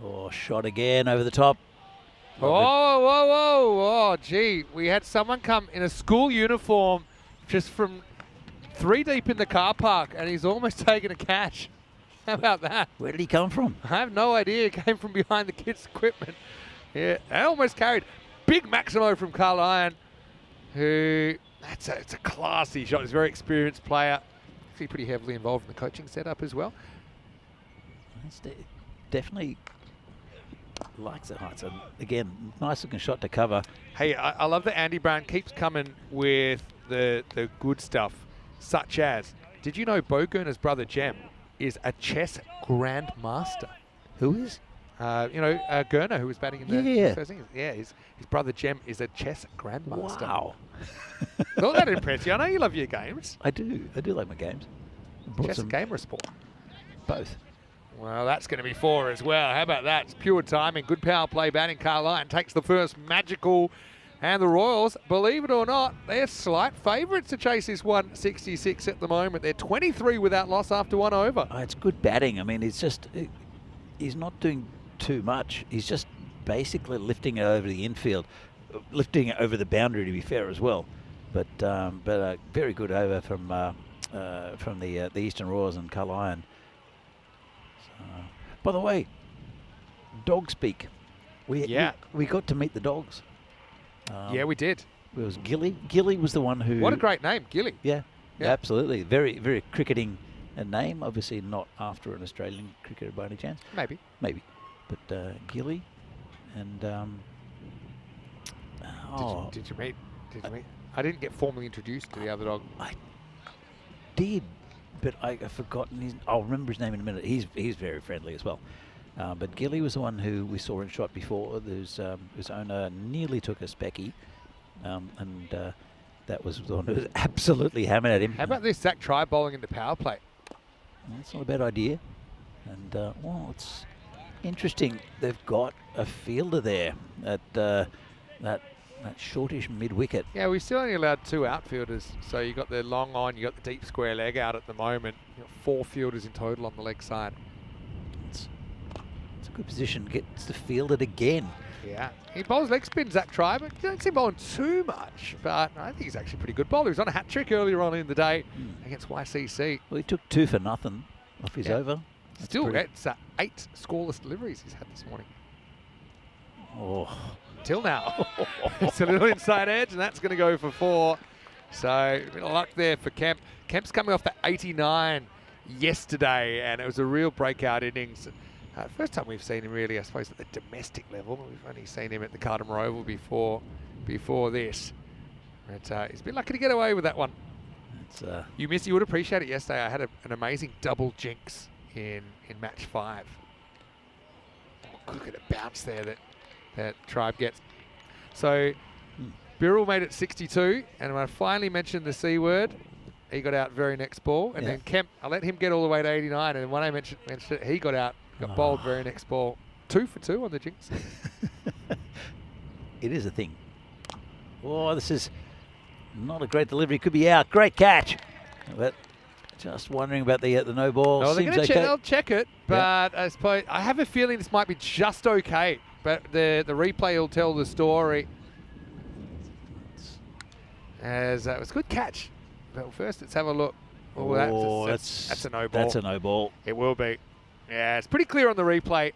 Oh, shot again over the top. Oh, gee. We had someone come in a school uniform just from 3 deep in the car park, and he's almost taken a catch. How about that? Where did he come from? I have no idea. He came from behind the kids' equipment. Yeah, and almost carried. Big Maximo from Carlian, who... it's a classy shot. He's a very experienced player. Actually pretty heavily involved in the coaching setup as well. Definitely likes it. So again, nice looking shot to cover. Hey, I love that Andy Brown keeps coming with the good stuff, such as, did you know Bo Gurner's brother Jem is a chess grandmaster? Who is? Gurner, who was batting in the Yeah. first innings. Yeah, his brother Jem is a chess grandmaster. Wow. Thought that impressed you. I know you love your games. I do like my games. Brought Chess some and gamer sport. both. Well, that's going to be 4 as well. How about that? It's pure timing. Good power play batting. Carlyon takes the first magical. And the Royals, believe it or not, they're slight favourites to chase this 166 at the moment. They're 23 without loss after 1 over. Oh, it's good batting. I mean, he's not doing too much. He's just basically lifting it over the infield, lifting it over the boundary, to be fair as well. But a very good over from the Eastern Royals and Carlyon. So, by the way, dog speak. We got to meet the dogs. Yeah, we did. It was Gilly. Gilly was the one who... What a great name, Gilly. Yeah, absolutely. Very, very cricketing name. Obviously not after an Australian cricketer by any chance. Maybe. But Gilly and... Did you meet? I didn't get formally introduced to the other dog. I did, but I've forgotten I'll remember his name in a minute. He's very friendly as well. But Gilly was the one who we saw in shot before, whose owner nearly took a specky, and that was the one who was absolutely hammered at him. How about this Zach Tribe bowling into power play? Well, that's not a bad idea. And, it's interesting. They've got a fielder there at that shortish mid-wicket. Yeah, we're still only allowed 2 outfielders. So you got the long on, you got the deep square leg out at the moment. You've got 4 fielders in total on the leg side. It's a good position. Gets to field it again. Yeah, he bowls leg spin, Zach Tribe. You don't see him bowling too much, but I think he's actually a pretty good bowler. He was on a hat trick earlier on in the day against YCC. Well, he took 2 for nothing off his over. That's Still, pretty- it's 8 scoreless deliveries he's had this morning. Oh, Till now. It's a little inside edge, and that's going to go for 4. So, a bit of luck there for Kemp. Kemp's coming off the 89 yesterday, and it was a real breakout innings. First time we've seen him really, I suppose, at the domestic level. We've only seen him at the Cardham Oval before this. But he's been lucky to get away with that one. You would appreciate it yesterday. I had an amazing double jinx in match 5. Oh, look at the bounce there that Tribe gets. So Birrell made it 62, and when I finally mentioned the C word, he got out very next ball. And then Kemp, I let him get all the way to 89, and when I mentioned it, he got out, got bowled very next ball. 2 for 2 on the jinx. it is a thing. Oh, this is not a great delivery. Could be out. Great catch. But just wondering about the no ball. Oh, they're Seems going to okay. they'll check it, but I suppose I have a feeling this might be just okay. But the replay will tell the story. As it was a good catch. But first, let's have a look. Oh, that's a no ball. That's a no ball. It will be. Yeah, it's pretty clear on the replay.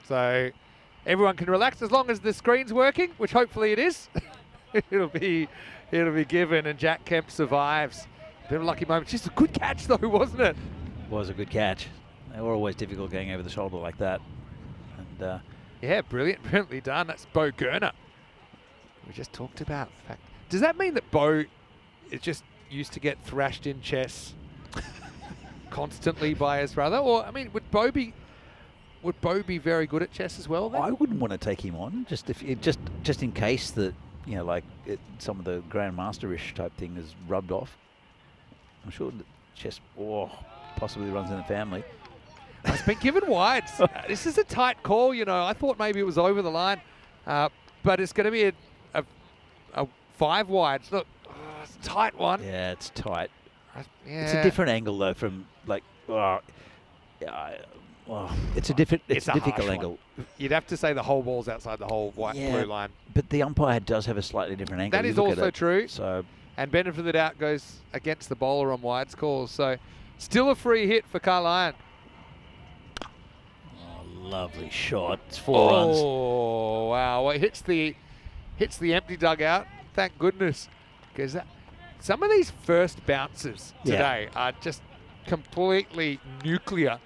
So everyone can relax as long as the screen's working, which hopefully it is. it'll be given, and Jack Kemp survives. Bit of a lucky moment. Just a good catch though, wasn't it? Was a good catch. They were always difficult going over the shoulder like that. And yeah, brilliantly done. That's Bo Gurner. We just talked about the fact. Does that mean that Bo is just used to get thrashed in chess constantly by his brother? Or I mean, would Bo be very good at chess as well then? I wouldn't want to take him on just in case that some of the grandmaster-ish type thing is rubbed off. I'm sure that chess possibly runs in the family. It's been given wides. This is a tight call, I thought maybe it was over the line, but it's going to be a 5 wides. Look, it's a tight one. Yeah, it's tight. Yeah. It's a different angle though from it's a difficult angle. You'd have to say the whole ball's outside the whole blue line. But the umpire does have a slightly different angle. That is also true. So, and benefit of the doubt goes against the bowler on wides calls. So still a free hit for Carlyon. Lovely shot. It's 4 runs. Oh wow! Well, it hits the empty dugout. Thank goodness, because some of these first bounces today are just completely nuclear.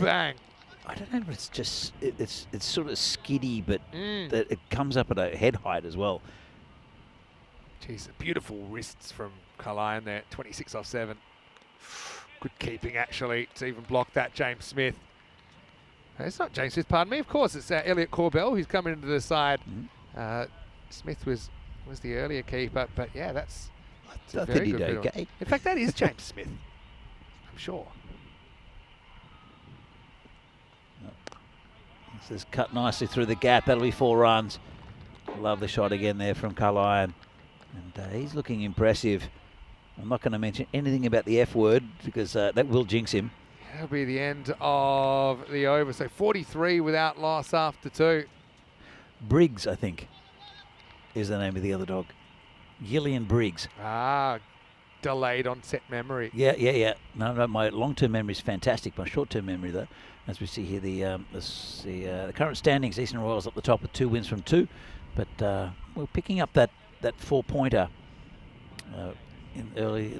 Bang! I don't know if it's just it's sort of skiddy, but that it comes up at a head height as well. Jeez, beautiful wrists from Carlyon there. 26 off 7. Good keeping actually to even block that, James Smith. It's not James Smith, pardon me. Of course, it's Elliot Corbell who's coming into the side. Smith was the earlier keeper, but yeah, that's a very good bit. Okay. In fact, that is James Smith. I'm sure. This is cut nicely through the gap. That'll be 4 runs. Lovely shot again there from Carlyon. And he's looking impressive. I'm not going to mention anything about the F word because that will jinx him. That'll be the end of the over. So 43 without loss after 2. Briggs, I think, is the name of the other dog. Gillian Briggs. Delayed onset memory. Yeah. No, my long-term memory is fantastic. My short-term memory, though, as we see here, the current standings, Eastern Royals up the top with 2 wins from 2. But we're picking up that 4-pointer in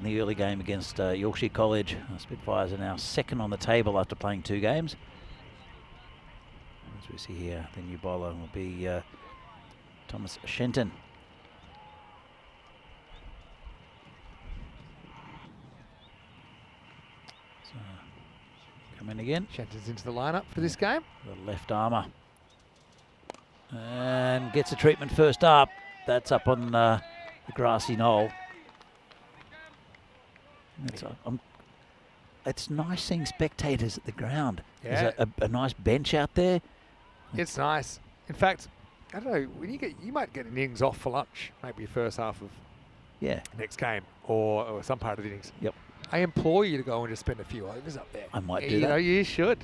the early game against Yorkshire College. Spitfires are now 2nd on the table after playing 2 games. As we see here, the new bowler will be Thomas Shenton. So, come in again. Shenton's into the lineup for this game. The left armour. And gets a treatment first up. That's up on the grassy knoll. It's nice seeing spectators at the ground. Yeah. There's a nice bench out there. It's nice. In fact, I don't know, when you might get an innings off for lunch, maybe first half of next game or some part of the innings. Yep. I implore you to go and just spend a few overs up there. I might do that. You know, you should.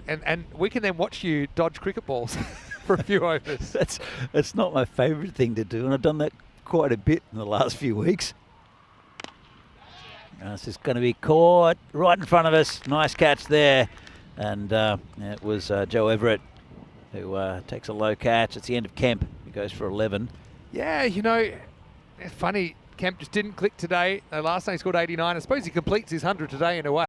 And we can then watch you dodge cricket balls for a few overs. That's not my favourite thing to do, and I've done that quite a bit in the last few weeks. This is going to be caught right in front of us. Nice catch there. And it was Joe Everett who takes a low catch. It's the end of Kemp. He goes for 11. Yeah, it's funny. Kemp just didn't click today. Last night he scored 89. I suppose he completes his 100 today in a way.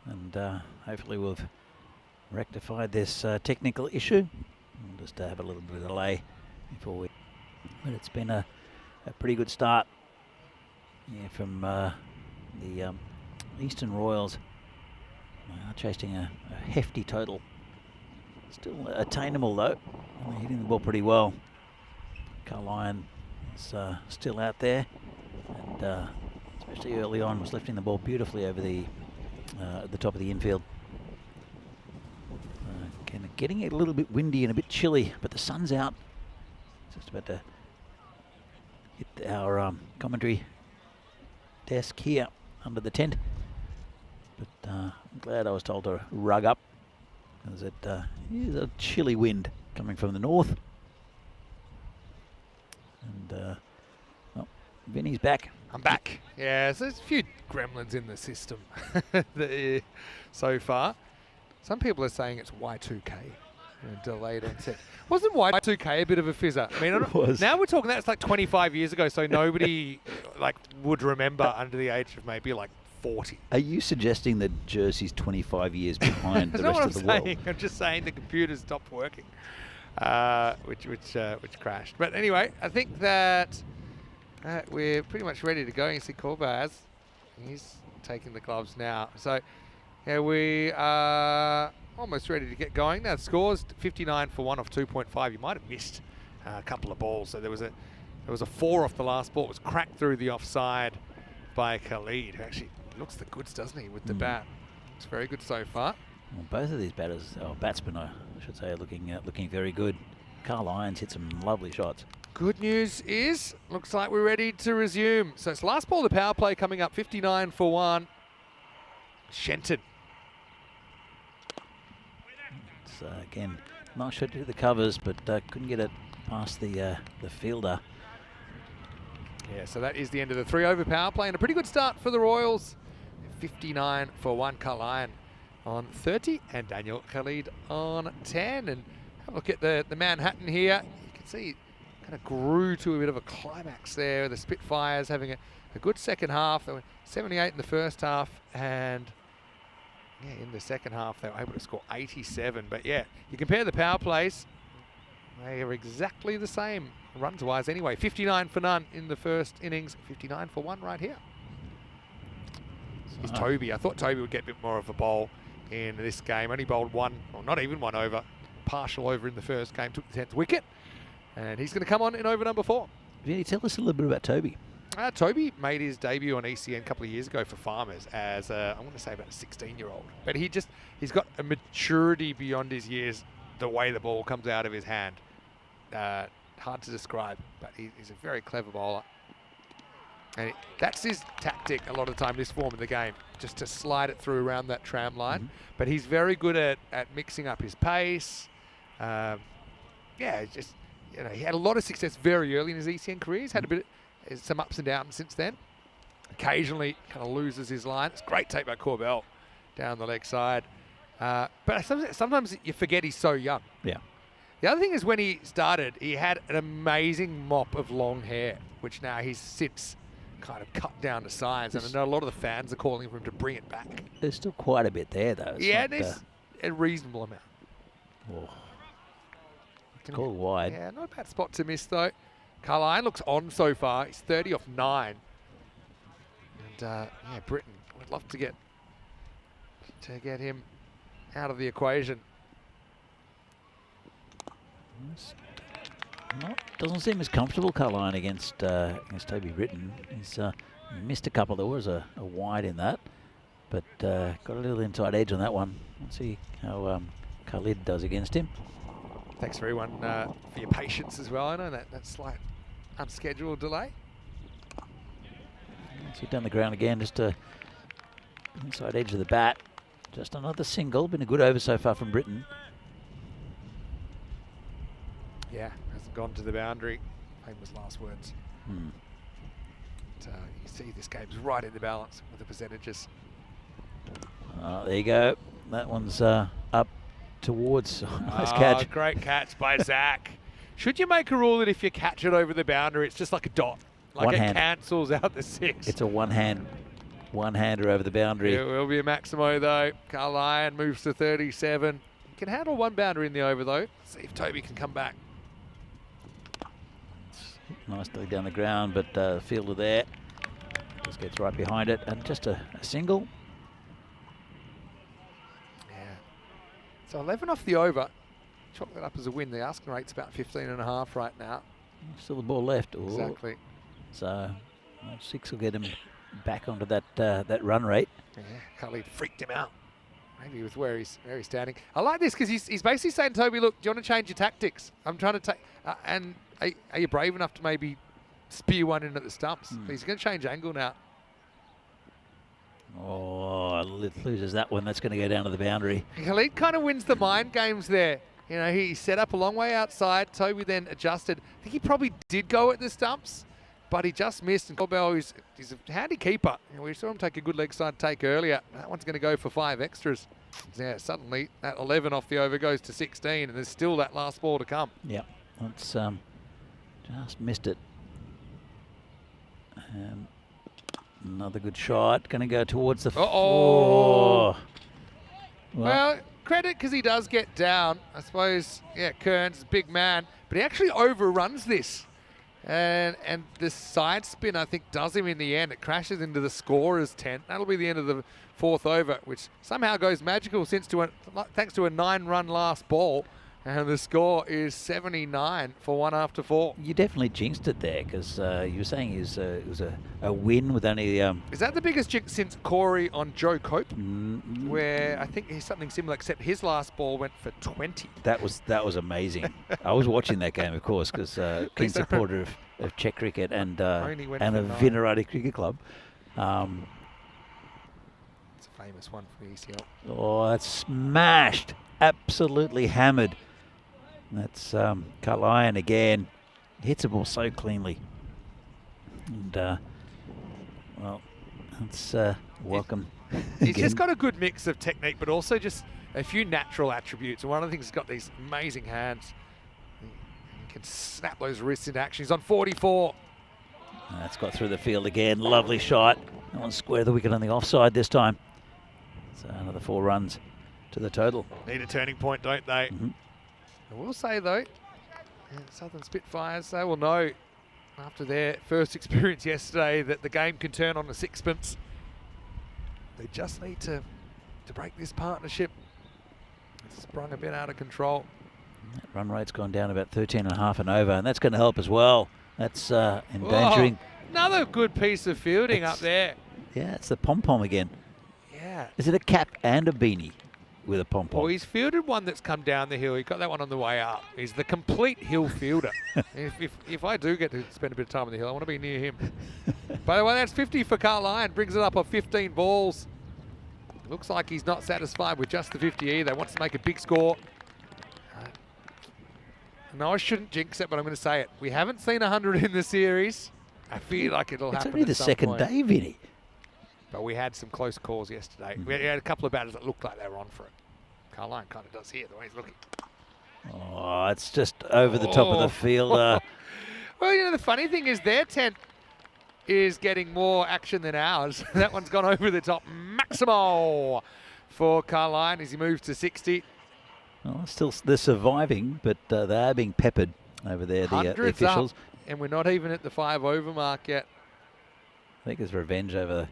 And hopefully we've rectified this technical issue. We'll just have a little bit of delay before we... But it's been a pretty good start from the Eastern Royals. Chasing a hefty total. Still attainable though. They're hitting the ball pretty well. Carlyon is still out there. And especially early on was lifting the ball beautifully over at the top of the infield. Kind of getting it a little bit windy and a bit chilly, but the sun's out. Just about to hit our commentary desk here under the tent. But I'm glad I was told to rug up, because it is a chilly wind coming from the north. And Vinny's back. I'm back. Yeah, so there's a few gremlins in the system so far. Some people are saying it's Y2K, delayed onset. Wasn't Y2K a bit of a fizzer? I mean, It was. Now we're talking that's like 25 years ago, so nobody would remember under the age of maybe 40. Are you suggesting that Jersey's 25 years behind the rest of the world? I'm just saying the computers stopped working, which crashed. But anyway, I think that we're pretty much ready to go. You see Corbaz, he's taking the gloves now. So yeah, we are almost ready to get going. Now the score's 59 for 1 off 2.5. You might have missed a couple of balls. So there was a 4 off the last ball. It was cracked through the offside by Khalid, who actually looks the goods, doesn't he, with the bat. Looks very good so far. Well, both of these batsmen, I should say, are looking very good. Carlyon's hit some lovely shots. Good news is, looks like we're ready to resume. So it's last ball of the power play coming up, 59 for 1. Shenton. It's, again, nice shot to the covers, but couldn't get it past the fielder. Yeah, so that is the end of the 3-over power play, and a pretty good start for the Royals. 59 for 1, Carlyon on 30, and Daniel Khalid on 10. And have a look at the Manhattan here. You can see it kind of grew to a bit of a climax there. The Spitfires having a good second half. They were 78 in the first half, and yeah, in the second half they were able to score 87. But yeah, you compare the power plays, they are exactly the same runs-wise anyway. 59 for none in the first innings, 59 for 1 right here. Is Toby. I thought Toby would get a bit more of a bowl in this game. Only bowled one, or not even one over, partial over in the first game, took the 10th wicket. And he's going to come on in over number 4. Vinny, tell us a little bit about Toby. Toby made his debut on ECN a couple of years ago for Farmers as I want to say about a 16-year-old. But he's got a maturity beyond his years, the way the ball comes out of his hand. Hard to describe, but he's a very clever bowler. And that's his tactic a lot of the time, this form of the game, just to slide it through around that tram line. Mm-hmm. But he's very good at mixing up his pace. Just, you know, he had a lot of success very early in his ECN career. He's had a bit some ups and downs since then. Occasionally kind of loses his line. It's great take by Corbell down the leg side. But sometimes you forget he's so young. Yeah. The other thing is when he started, he had an amazing mop of long hair, which now he's since kind of cut down to size. And I know a lot of the fans are calling for him to bring it back. There's still quite a bit there, though. Yeah, there's a reasonable amount. Oh. Called wide. Yeah, not a bad spot to miss, though. Carlyon looks on so far. He's 30 off 9. And, Britain, would love to get him out of the equation. Doesn't seem as comfortable, Carlyon, against Toby Britton. He's missed a couple. There was a wide in that, but got a little inside edge on that one. Let's see how Khalid does against him. Thanks everyone for your patience as well. I know that slight unscheduled delay. Let's hit down the ground again, just to inside edge of the bat. Just another single. Been a good over so far from Britton. Yeah, hasn't gone to the boundary. Famous last words. But, you can see this game's right in the balance with the percentages. There you go. That one's up towards. Nice catch. Great catch by Zach. Should you make a rule that if you catch it over the boundary, it's just like a dot? Like it cancels out the 6. It's a one-hander over the boundary. It will be a Maximo though. Carlyon moves to 37. He can handle one boundary in the over though. See if Toby can come back. Nicely down the ground, but fielder there. Just gets right behind it, and just a single. Yeah. So 11 off the over. Chalk that up as a win. The asking rate's about 15.5 right now. Still the ball left. Ooh. Exactly. So 6 will get him back onto that run rate. Yeah, Khalid freaked him out. Maybe with where he's standing. I like this because he's basically saying, Toby, look, do you want to change your tactics? I'm trying to take, and are you brave enough to maybe spear one in at the stumps? He's going to change angle now. Oh, loses that one. That's going to go down to the boundary. Khalid kind of wins the mind games there. You know, he set up a long way outside. Toby then adjusted. I think he probably did go at the stumps, but he just missed. And Corbell, he's a handy keeper. You know, we saw him take a good leg side take earlier. That one's going to go for 5 extras. Yeah, suddenly that 11 off the over goes to 16, and there's still that last ball to come. Yeah, that's just missed it. Another good shot. Going to go towards the. Well, credit because he does get down. I suppose, yeah, Kearns is a big man, but he actually overruns this. And the side spin, I think, does him in the end. It crashes into the scorer's tent. That'll be the end of the 4th over, which somehow goes magical thanks to a 9-run last ball. And the score is 79 for 1 after 4. You definitely jinxed it there because you were saying it was a win with only. Is that the biggest jinx since Corey on Joe Cope? Where I think he's something similar, except his last ball went for 20. That was amazing. I was watching that game, of course, because keen supporter of Czech cricket and a Vinarati Cricket Club. It's a famous one for the ECL. Oh, that's smashed. Absolutely hammered. That's Carlyon again. Hits the ball so cleanly. And, well, that's welcome. He's again. just got a good mix of technique, but also just a few natural attributes. And one of the things, he's got these amazing hands. He can snap those wrists into action. He's on 44. That's got through the field again. Lovely shot. That one square the wicket on the offside this time. So another 4 runs to the total. Need a turning point, don't they? Mhm. I will say, though, Southern Spitfires, they will know after their first experience yesterday that the game can turn on a sixpence. They just need to break this partnership. It's sprung a bit out of control. That run rate's gone down about 13.5 and over, and that's going to help as well. That's endangering. Oh, another good piece of fielding up there. Yeah, it's the pom-pom again. Yeah. Is it a cap and a beanie with a pom-pom? Well, he's fielded one that's come down the hill. He got that one on the way up. He's the complete hill fielder. if I do get to spend a bit of time on the hill, I want to be near him. By the way, that's 50 for Carlyon. Brings it up on 15 balls. Looks like he's not satisfied with just the 50 either. Wants to make a big score. No, I shouldn't jinx it, but I'm going to say it. We haven't seen 100 in the series. I feel like it'll happen. It's only the at some second point. day, Vinny. But we had some close calls yesterday. We had a couple of batters that looked like they were on for it. Carlyon kind of does here, the way he's looking. Oh, it's just over the top of the fielder. Well, you know, the funny thing is their tent is getting more action than ours. That one's gone over the top. Maximo for Carlyon as he moves to 60. Well, still, they're surviving, but they are being peppered over there, the Hundreds officials. up, and we're not even at the 5 over mark yet. I think there's revenge over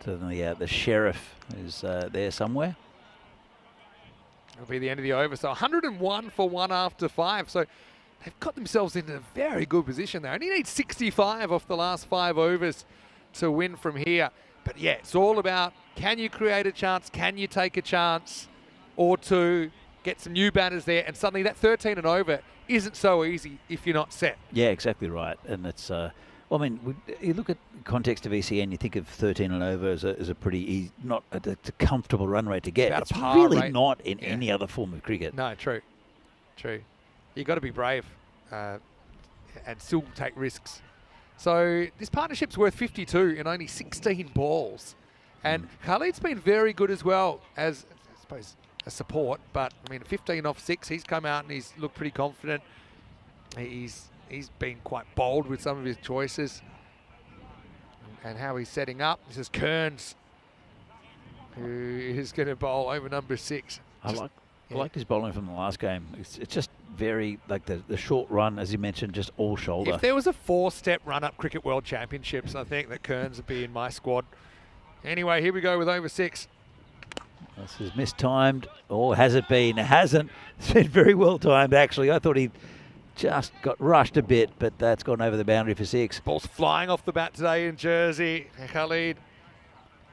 to the sheriff who's there somewhere. It'll be the end of the over. So 101 for 1 after 5. So they've got themselves in a very good position. They only need 65 off the last 5 overs to win from here. But yeah, it's all about, can you create a chance? Can you take a chance or two? Get some new batters there, and suddenly that 13 and over isn't so easy if you're not set. Yeah, exactly right. And it's, well, I mean, you look at the context of ECN, you think of 13 and over as a pretty easy, not a comfortable run rate to get. About a It's par really rate. not in any other form of cricket. No, true. You got to be brave and still take risks. So this partnership's worth 52 in only 16 balls. And Khalid's been very good as well as, I suppose, a support, but I mean 15 off 6, he's come out and he's looked pretty confident. He's been quite bold with some of his choices and how he's setting up. This is Kearns, who is going to bowl over number 6. I like his bowling from the last game. It's just very, like the short run, as you mentioned, just all shoulder. If there was a 4-step run-up Cricket World Championships, I think that Kearns would be in my squad. Anyway, here we go with over 6. This is mistimed, or has it been? It hasn't. It's been very well timed, actually. I thought he just got rushed a bit, but that's gone over the boundary for 6. Ball's flying off the bat today in Jersey. Khalid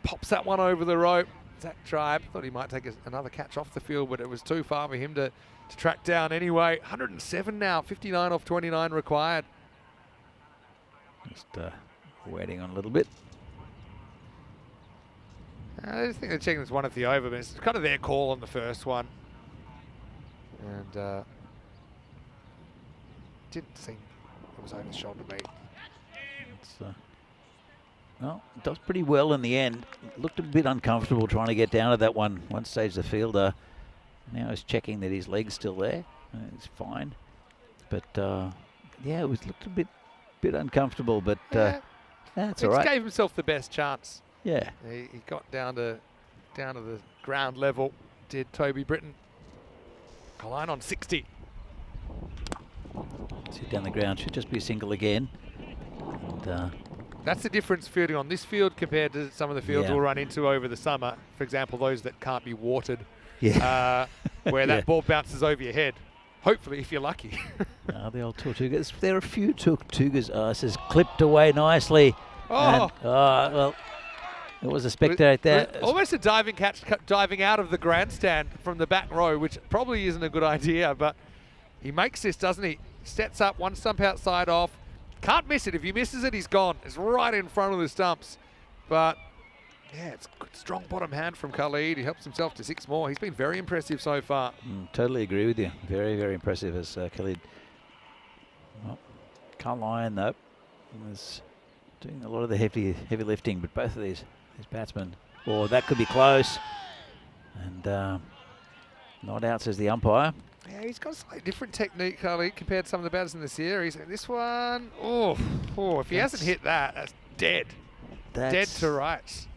pops that one over the rope. Zach Tribe thought he might take another catch off the field, but it was too far for him to track down anyway. 107 now, 59 off 29 required. Just waiting on a little bit. I just think they're checking this one at the over, but it's kind of their call on the first one. And didn't seem it was over the shoulder to me. It's, well, it does pretty well in the end. Looked a bit uncomfortable trying to get down to that one stage the fielder. Now he's checking that his leg's still there. It's fine. But yeah, it looked a bit uncomfortable, but that's all right. He gave himself the best chance. Yeah. He got down to the ground level, did Toby Britton. Carlyon on 60. Sit down the ground, should just be a single again. And, that's the difference fielding on this field compared to some of the fields Yeah. we'll run into over the summer. For example, those that can't be watered, yeah. where that ball bounces over your head. Hopefully, if you're lucky. The old Tortugas. There are a few Tortugas. This is clipped away nicely. Oh. And, well, it was a spectator there. Almost a diving catch, diving out of the grandstand from the back row, which probably isn't a good idea, but he makes this, doesn't he? Sets up one stump outside off. Can't miss it. If he misses it, he's gone. It's right in front of the stumps. But Yeah, it's good, strong bottom hand from Khalid. He helps himself to 6 more. He's been very impressive so far. Totally agree with you. Very, very impressive as Khalid. Well, Carline, though, was doing a lot of the heavy lifting, but both of these batsmen, that could be close. And not out, says the umpire. Yeah, he's got a slightly different technique, Khalid, compared to some of the batters in the series. And this one, if he hasn't hit that, that's dead. Dead to rights.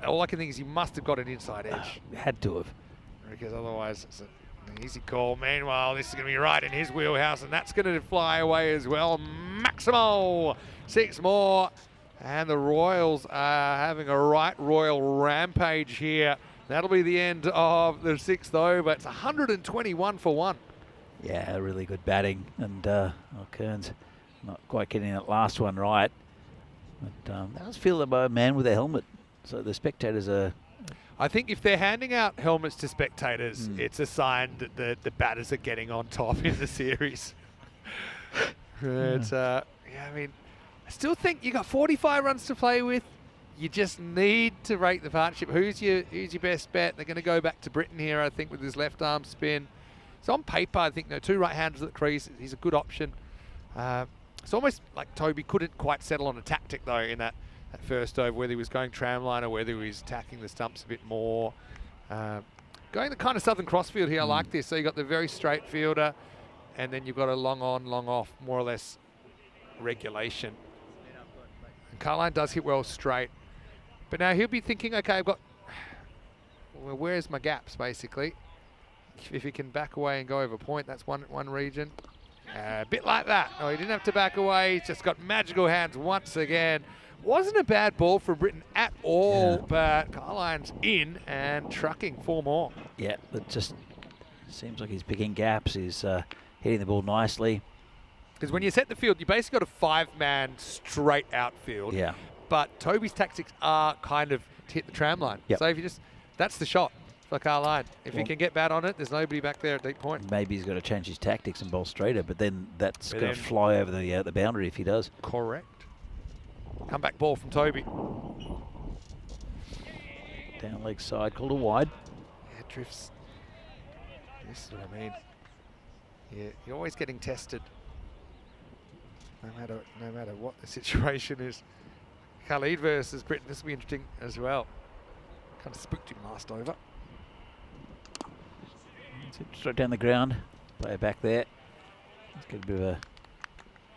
All I can think is he must have got an inside edge. Had to have. Because otherwise it's an easy call. Meanwhile, this is going to be right in his wheelhouse, and that's going to fly away as well. Maximal, 6 more. And the Royals are having a right royal rampage here. That'll be the end of the 6th over. It's 121 for 1. Yeah, really good batting. And Kearns not quite getting that last one right. But that was fielded by a man with a helmet. So the spectators are... I think if they're handing out helmets to spectators, it's a sign that the batters are getting on top in the series. I mean, I still think you got 45 runs to play with. You just need to rate the partnership. Who's your best bet? They're going to go back to Britain here, I think, with his left arm spin. So on paper, I think 2 right-handers at the crease. He's a good option. It's almost like Toby couldn't quite settle on a tactic, though, in that first over, whether he was going tramline or whether he was attacking the stumps a bit more. Going the kind of Southern Crossfield here, I like this. So you got the very straight fielder, and then you've got a long on, long off, more or less regulation. And Carline does hit well straight. But now he'll be thinking, okay, where's my gaps, basically? If he can back away and go over point, that's one region. A bit like that. No, he didn't have to back away. He's just got magical hands once again. Wasn't a bad ball for Britain at all, but Carline's in and trucking 4 more. Yeah, it just seems like he's picking gaps. He's hitting the ball nicely. Because when you set the field, you basically got a 5-man straight outfield. Yeah. But Toby's tactics are kind of to hit the tram line. Yep. So if you that's the shot for Carline. If he can get bat on it, there's nobody back there at deep point. Maybe he's got to change his tactics and bowl straighter, but then that's going to fly over the boundary if he does. Correct. Comeback ball from Toby. Down leg side, called a wide. Yeah, drifts. This is what I mean. Yeah, you're always getting tested. No matter what the situation is. Khalid versus Britain, this will be interesting as well. Kind of spooked him last over. Straight down the ground, play it back there. Let's get a bit of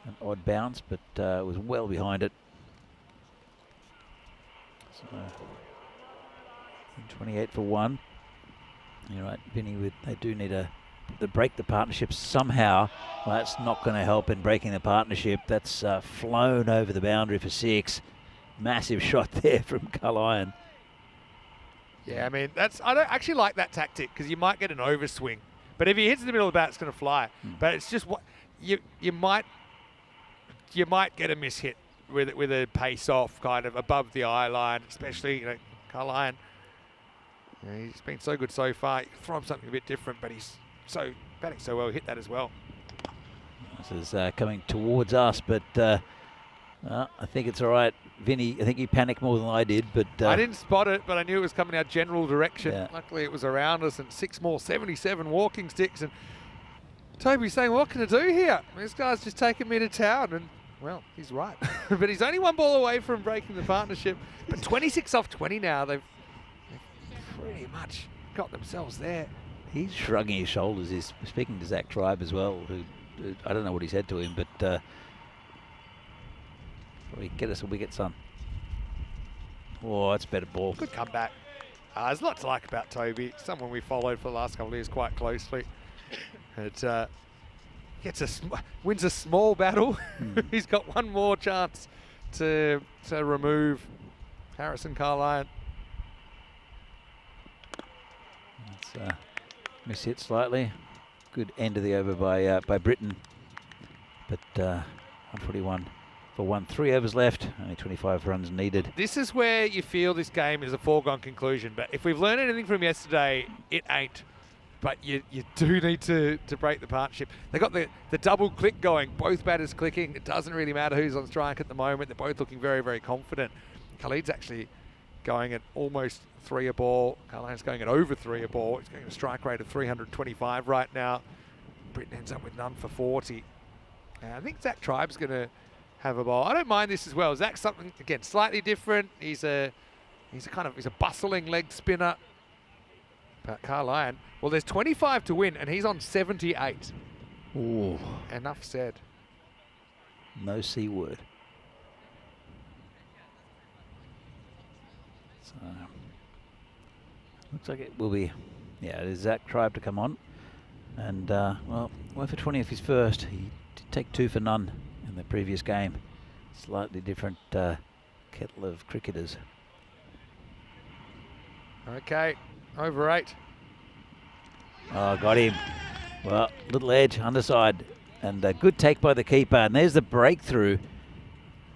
an odd bounce, but it was well behind it. So 28 for 1. You're right, Vinny, they do need to break the partnership somehow. Well, that's not going to help in breaking the partnership. That's flown over the boundary for 6. Massive shot there from Carline. Yeah, I mean, I don't actually like that tactic because you might get an overswing. But if he hits in the middle of the bat, it's going to fly. But it's just what you might get a mishit with a pace off kind of above the eye line, especially Carline. He's been so good so far. You can throw him something a bit different, but he's batting so well. Hit that as well. This is coming towards us, but I think it's all right. Vinny, I think you panicked more than I did, but I didn't spot it, but I knew it was coming our general direction. Yeah. Luckily, it was around us, and 6 more, 77 walking sticks. And Toby's saying, "What can I do here? This guy's just taking me to town." And well, he's right, but he's only 1 ball away from breaking the partnership. But 26 off 20 now. They've pretty much got themselves there. He's shrugging his shoulders. He's speaking to Zach Tribe as well, who I don't know what he said to him, but probably get us a wicket, son. Oh, that's a better ball. Good comeback. There's a lot to like about Toby. Someone we followed for the last couple of years quite closely. It wins a small battle. He's got 1 more chance to remove Harrison Carline. It's mishit slightly. Good end of the over by Britain, but 141 for 1. 3 overs left, only 25 runs needed. This is where you feel this game is a foregone conclusion, but if we've learned anything from yesterday, it ain't. But you do need to break the partnership. They got the double click going, both batters clicking. It doesn't really matter who's on strike at the moment. They're both looking very, very confident. Khalid's actually going at almost 3 a ball. Carline's going at over 3 a ball. He's going at a strike rate of 325 right now. Britton ends up with none for 40. I think Zach Tribe's going to have a ball. I don't mind this as well. Zach's something, again, slightly different. He's a bustling leg spinner. But Carline, well, there's 25 to win, and he's on 78. Ooh, Enough said. no C word. So, looks like it will be, yeah, it is Zach Tribe to come on. And, well, 1 for 20 off his first. He did take 2 for none in the previous game. Slightly different kettle of cricketers. Okay, over 8. Oh, got him. Well, little edge, underside. And a good take by the keeper. And there's the breakthrough.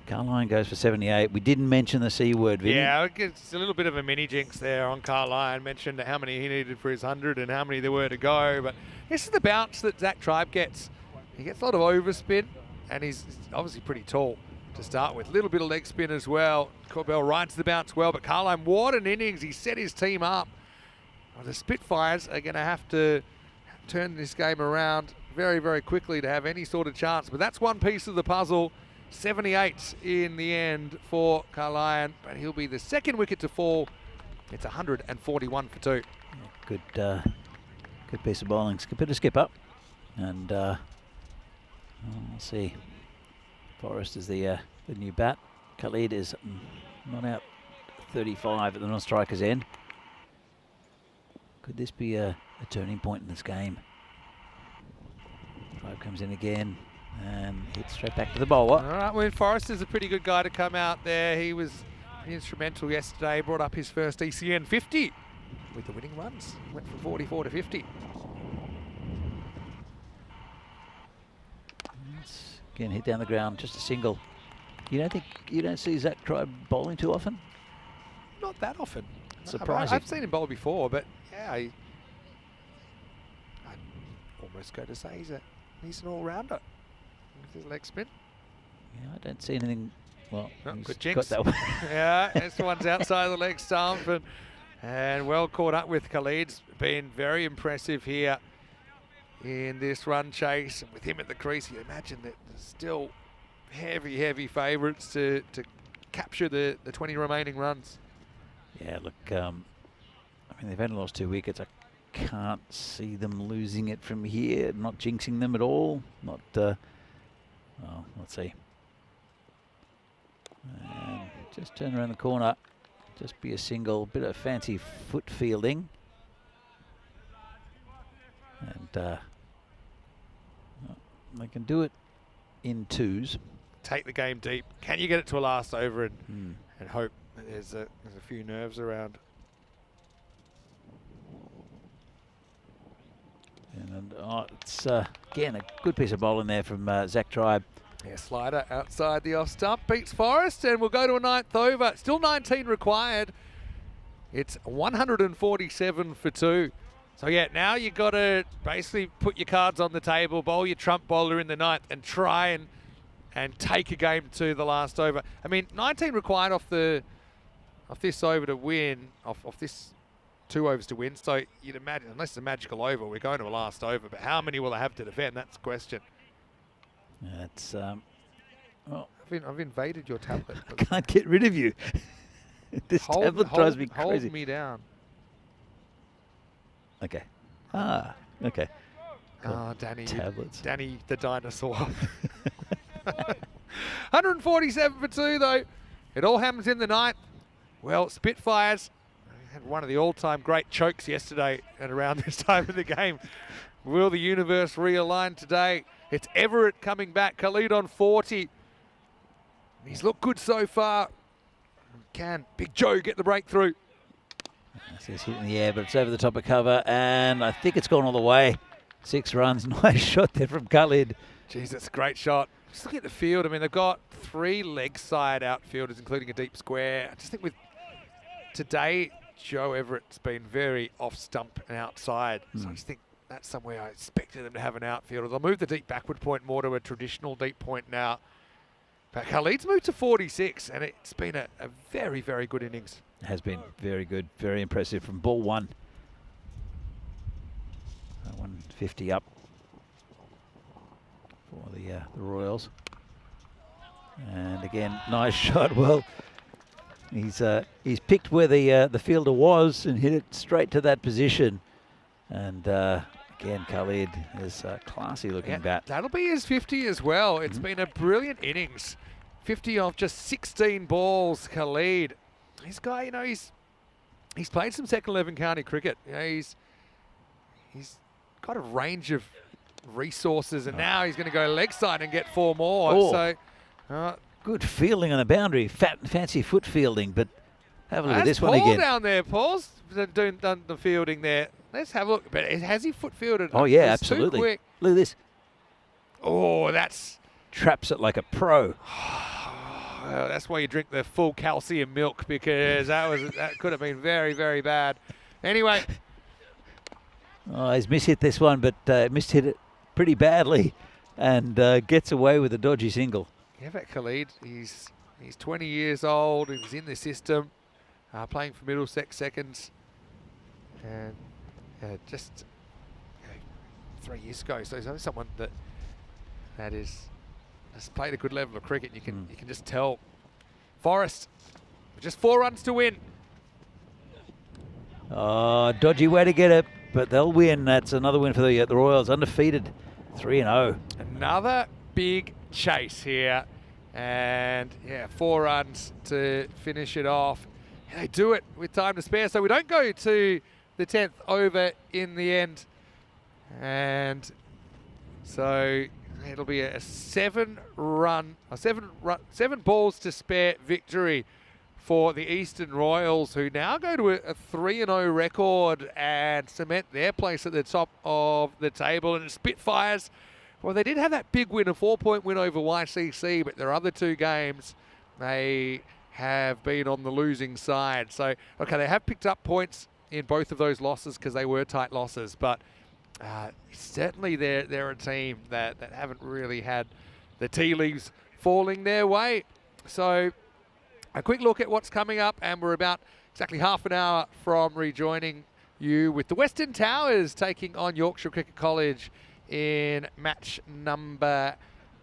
Carline goes for 78. We didn't mention the C word, Vinny. Yeah, it's a little bit of a mini jinx there on Carline. Mentioned how many he needed for his 100 and how many there were to go. But this is the bounce that Zach Tribe gets. He gets a lot of overspin, and he's obviously pretty tall to start with. Little bit of leg spin as well. Corbell rides the bounce well, but Carline, what an innings. He set his team up. Well, the Spitfires are going to have to turn this game around very, very quickly to have any sort of chance. But that's one piece of the puzzle. 78 in the end for Carline, but he'll be the second wicket to fall. It's 141 for 2. Good piece of bowling. Bit of skip up. And we'll see. Forrest is the new bat. Khalid is not out 35 at the non-striker's end. Could this be a turning point in this game? Tribe comes in again and hits straight back to the bowler. All right, well, Forrest is a pretty good guy to come out there. He was instrumental yesterday, brought up his first ECN 50 with the winning runs. Went from 44 to 50. Again, hit down the ground, just a single. You don't see Zach Tribe bowling too often? Not that often. Surprising. I've seen him bowl before, but yeah, I'd almost go to say he's an all-rounder with his leg spin. Yeah, I don't see anything. Well, Oh, he's good got jinx. that one. Yeah, this one's outside the leg stump, and well caught up with Khalid's been very impressive here in this run chase. And with him at the crease, you imagine that there's still heavy favourites to capture the 20 remaining runs. Yeah, look, I mean, they've only lost 2 wickets. I can't see them losing it from here, not jinxing them at all. Not, well, let's see. And just turn around the corner. Just be a single, bit of fancy foot fielding. And they can do it in 2s. Take the game deep. Can you get it to a last over and hope that there's a few nerves around? And it's again a good piece of bowling there from Zach Tribe. Yeah, slider outside the off stump, beats Forrest, and we'll go to a 9th over. Still 19 required. It's 147 for 2. So yeah, now you've got to basically put your cards on the table, bowl your trump bowler in the 9th, and try and take a game to the last over. I mean, 19 required off this over to win, off this 2 overs to win. So you'd imagine, unless it's a magical over, we're going to a last over. But how many will they have to defend? That's the question. It's well, I've invaded your tablet. I can't get rid of you. This tablet drives me crazy. Hold me down. Okay. Okay. Oh, Danny. Tablets. Danny the dinosaur. 147 for 2, though. It all happens in the 9th. Well, Spitfires had one of the all-time great chokes yesterday and around this time of the game. Will the universe realign today? It's Everett coming back. Khalid on 40. He's looked good so far. Can Big Joe get the breakthrough? It's hit in the air, but it's over the top of cover, and I think it's gone all the way. 6 runs. Nice shot there from Khalid. Jeez, that's a great shot. Just look at the field. I mean, they've got 3 leg side outfielders, including a deep square. I just think with today, Joe Everett's been very off stump and outside. So I just think that's somewhere I expected them to have an outfielder. They'll move the deep backward point more to a traditional deep point now. But Khalid's moved to 46, and it's been a very, very good innings. Has been very good, very impressive from ball one. 150 up for the Royals. And again, nice shot. Well, he's picked where the fielder was and hit it straight to that position. And again, Khalid is a classy looking bat. That'll be his 50 as well. It's been a brilliant innings. 50 off just 16 balls, Khalid. This guy, you know, he's played some second 11 county cricket. You know, he's got a range of resources, and now he's going to go leg side and get 4 more. Oh. So Good fielding on the boundary, fancy foot fielding, but have a look at this one Paul again. down there. Paul's done the fielding there. Let's have a look. But has he foot fielded? Oh yeah, It's too absolutely. quick. Look at this. Oh, that's Traps it like a pro. well, that's why you drink the full calcium milk, because that could have been very, very bad. Anyway, Oh, he's mishit this one, but mishit it pretty badly, and gets away with a dodgy single. yeah, but Khalid, he's 20 years old. He was in the system, playing for Middlesex seconds, and just 3 years ago. So he's someone that has played a good level of cricket. You can just tell. Forrest, just 4 runs to win. Oh, dodgy way to get it, but they'll win. That's another win for the Royals, undefeated, 3-0. Another big chase here, and 4 runs to finish it off. And they do it with time to spare, so we don't go to the 10th over in the end, and so it'll be a 7 balls to spare victory for the Eastern Royals, who now go to a 3-0 record and cement their place at the top of the table. And the Spitfires, well, they did have that big win, a 4-point win over YCC, but their other 2 games, they have been on the losing side. So, okay, they have picked up points in both of those losses because they were tight losses, but certainly they're a team that haven't really had the tea leaves falling their way. So a quick look at what's coming up, and we're about exactly half an hour from rejoining you with the Western Towers taking on Yorkshire Cricket College in match number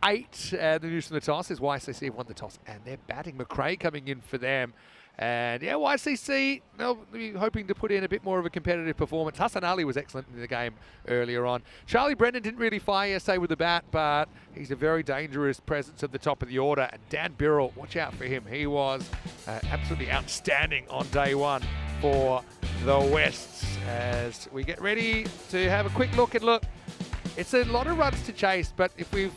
8. The news from the toss is YCC won the toss and they're batting. McRae coming in for them. And YCC, they'll be hoping to put in a bit more of a competitive performance. Hassan Ali was excellent in the game earlier on. Charlie Brennan didn't really fire yesterday with the bat, but he's a very dangerous presence at the top of the order. And Dan Birrell, watch out for him. He was absolutely outstanding on day 1 for the Wests. As we get ready to have a quick look, and look, it's a lot of runs to chase, but if we've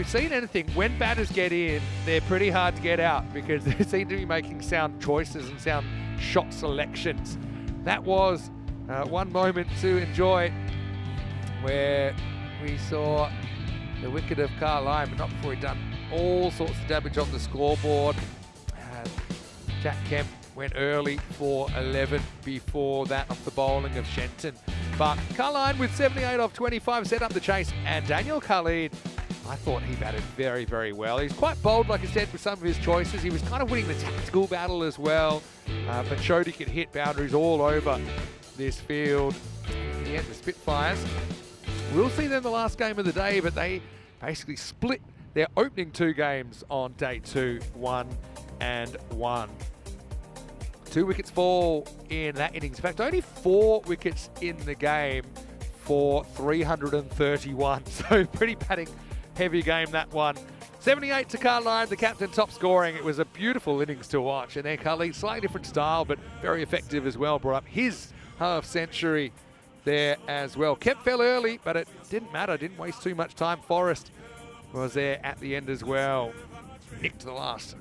seen anything, when batters get in, they're pretty hard to get out because they seem to be making sound choices and sound shot selections. That was one moment to enjoy where we saw the wicket of Carline, but not before he'd done all sorts of damage on the scoreboard. Jack Kemp went early for 11 before that off the bowling of Shenton. But Carline with 78 off 25 set up the chase, and Daniel Khalid, I thought he batted very, very well. He's quite bold, like I said, with some of his choices. He was kind of winning the tactical battle as well, but showed he could hit boundaries all over this field. In the end, the Spitfires, we'll see them the last game of the day, but they basically split their opening 2 games on day 2, 1 and 1. 2 wickets fall in that innings. In fact, only 4 wickets in the game for 331. So pretty batting heavy game, that one. 78 to Carline, the captain, top scoring. It was a beautiful innings to watch. And then Khalid, slightly different style, but very effective as well. Brought up his half century there as well. Kemp fell early, but it didn't matter. Didn't waste too much time. Forrest was there at the end as well. Nicked the last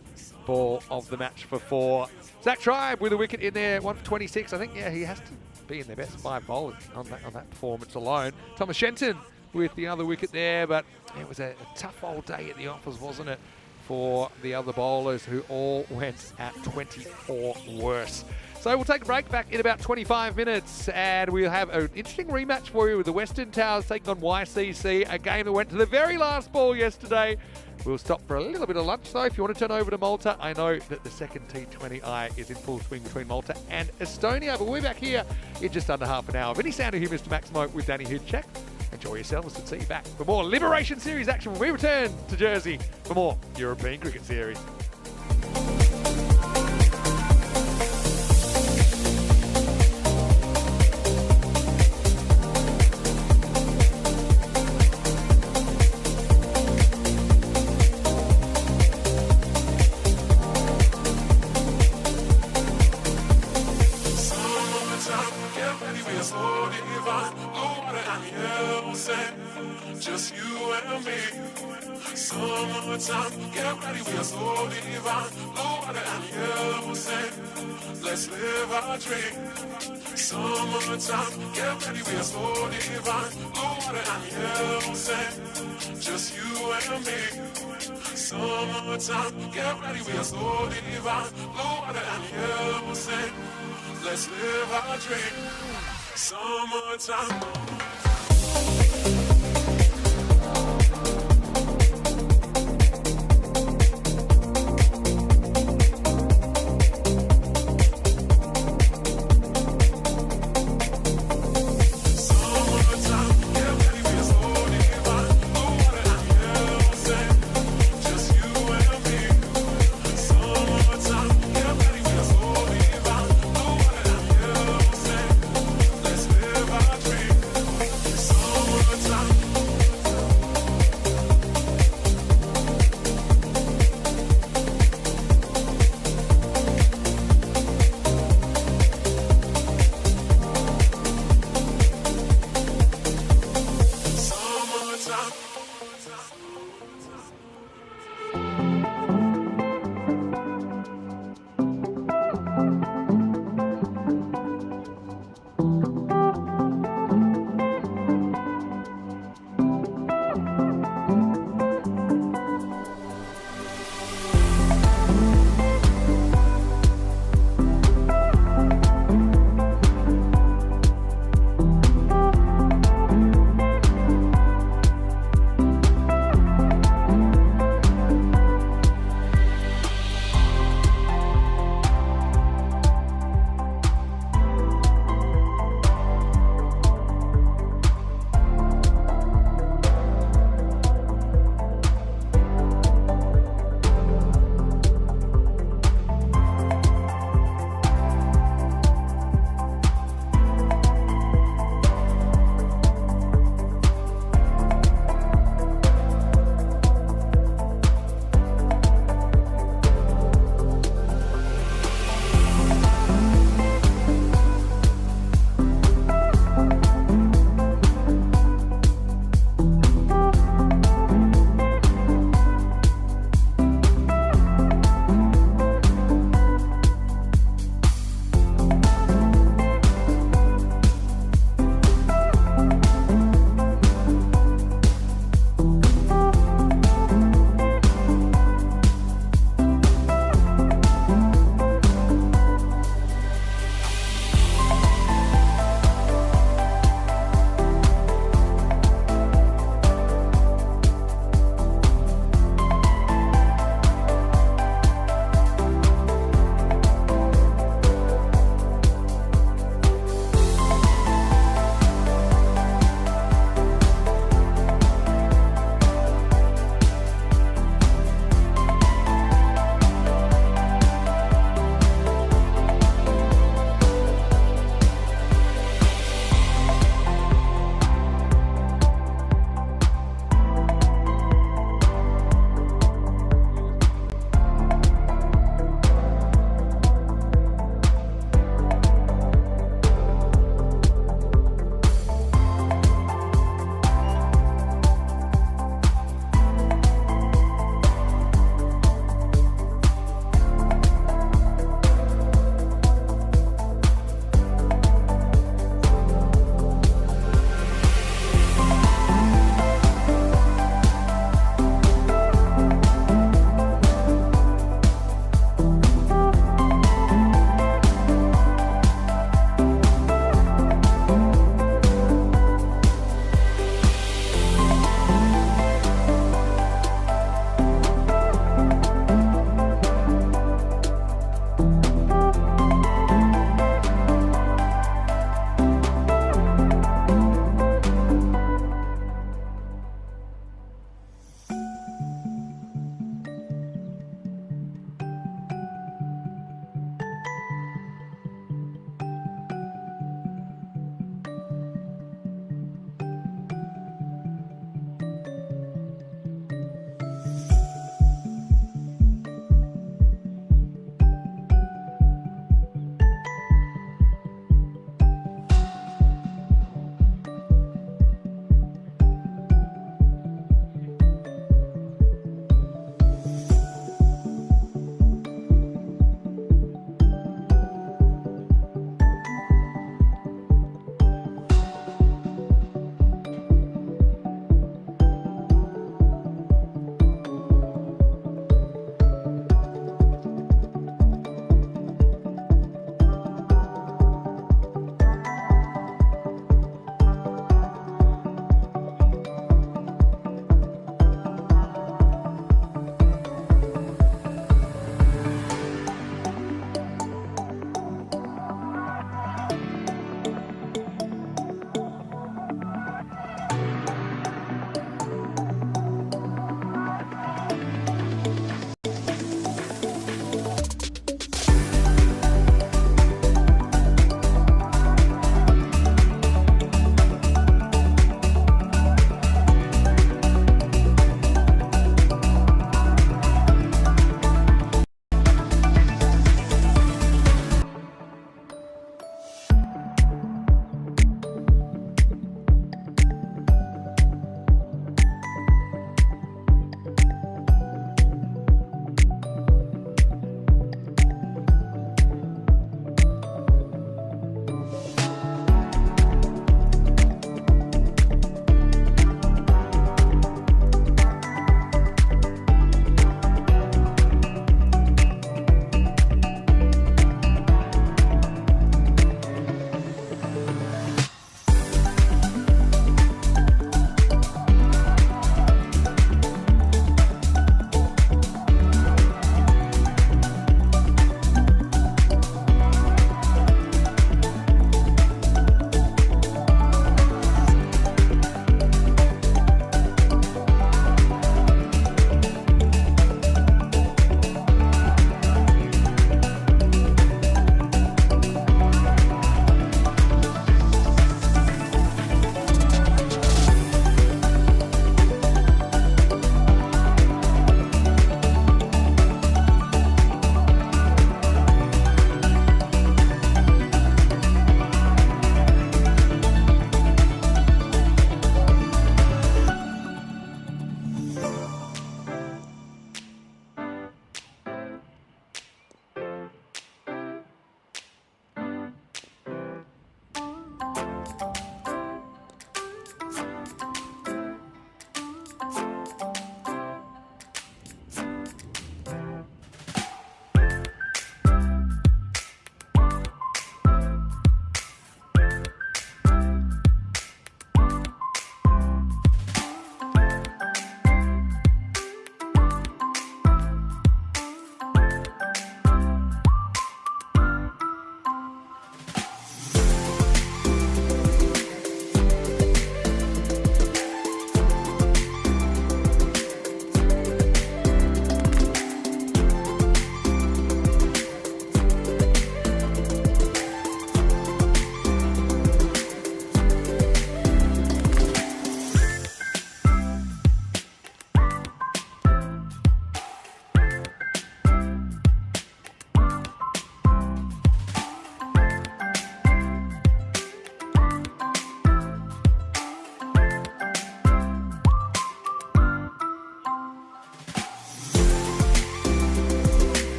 ball of the match for 4. Zach Tribe with a wicket in there, 1 for 26. I think, he has to be in their best 5 bowlers on that performance alone. Thomas Shenton with the other wicket there, but it was a tough old day at the office, wasn't it, for the other bowlers who all went at 24 worse. So we'll take a break, back in about 25 minutes, and we'll have an interesting rematch for you with the Western Towers taking on YCC, a game that went to the very last ball yesterday. We'll stop for a little bit of lunch, though. If you want to turn over to Malta, I know that the second T20I is in full swing between Malta and Estonia, but we'll be back here in just under half an hour. Of Any Sound of Humour, Mr. Maximo with Danny Hudchek. Enjoy yourselves and see you back for more Liberation Series action when we return to Jersey for more European Cricket Series. Just you and me. Summertime, get ready, we are so divine. Blue water and yellow sand. Let's live our dream. Summertime, get ready, we are so divine. Blue water and yellow sand. Just you and me. Summertime, get ready, we are so divine. Blue water and yellow sand. Let's live our dream. Summertime.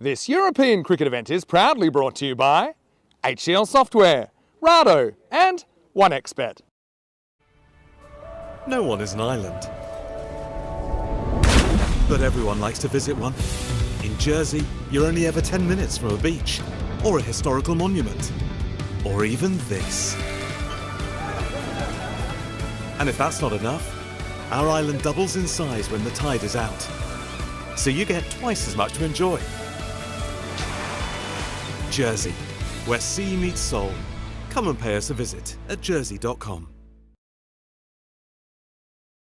This European cricket event is proudly brought to you by HCL Software, Rado and 1xBet. No one is an island, but everyone likes to visit one. In Jersey, you're only ever 10 minutes from a beach, or a historical monument, or even this. And if that's not enough, our island doubles in size when the tide is out. So you get twice as much to enjoy. Jersey, where sea meets soul. Come and pay us a visit at jersey.com.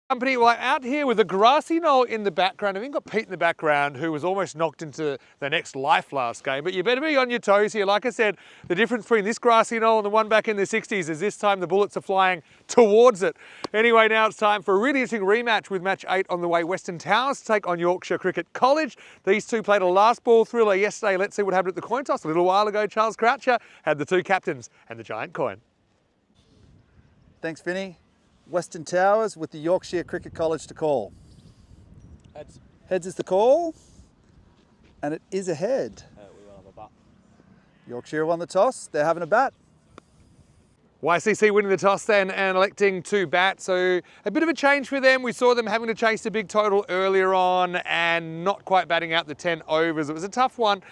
Company, well, out here with a grassy knoll in the background. I've even got Pete in the background, who was almost knocked into the next life last game. But you better be on your toes here. Like I said, the difference between this grassy knoll and the one back in the 60s is this time the bullets are flying towards it. Anyway, now it's time for a really interesting rematch with match 8 on the way. Western Towers to take on Yorkshire Cricket College. These two played a last ball thriller yesterday. Let's see what happened at the coin toss. A little while ago, Charles Croucher had the two captains and the giant coin. Thanks, Vinny. Western Towers with the Yorkshire Cricket College to call. Heads. Heads is the call, and it is a head. We will have a bat. Yorkshire won the toss. They're having a bat. YCC winning the toss then and electing to bat, so a bit of a change for them. We saw them having to chase a big total earlier on and not quite batting out the 10 overs. It was a tough one,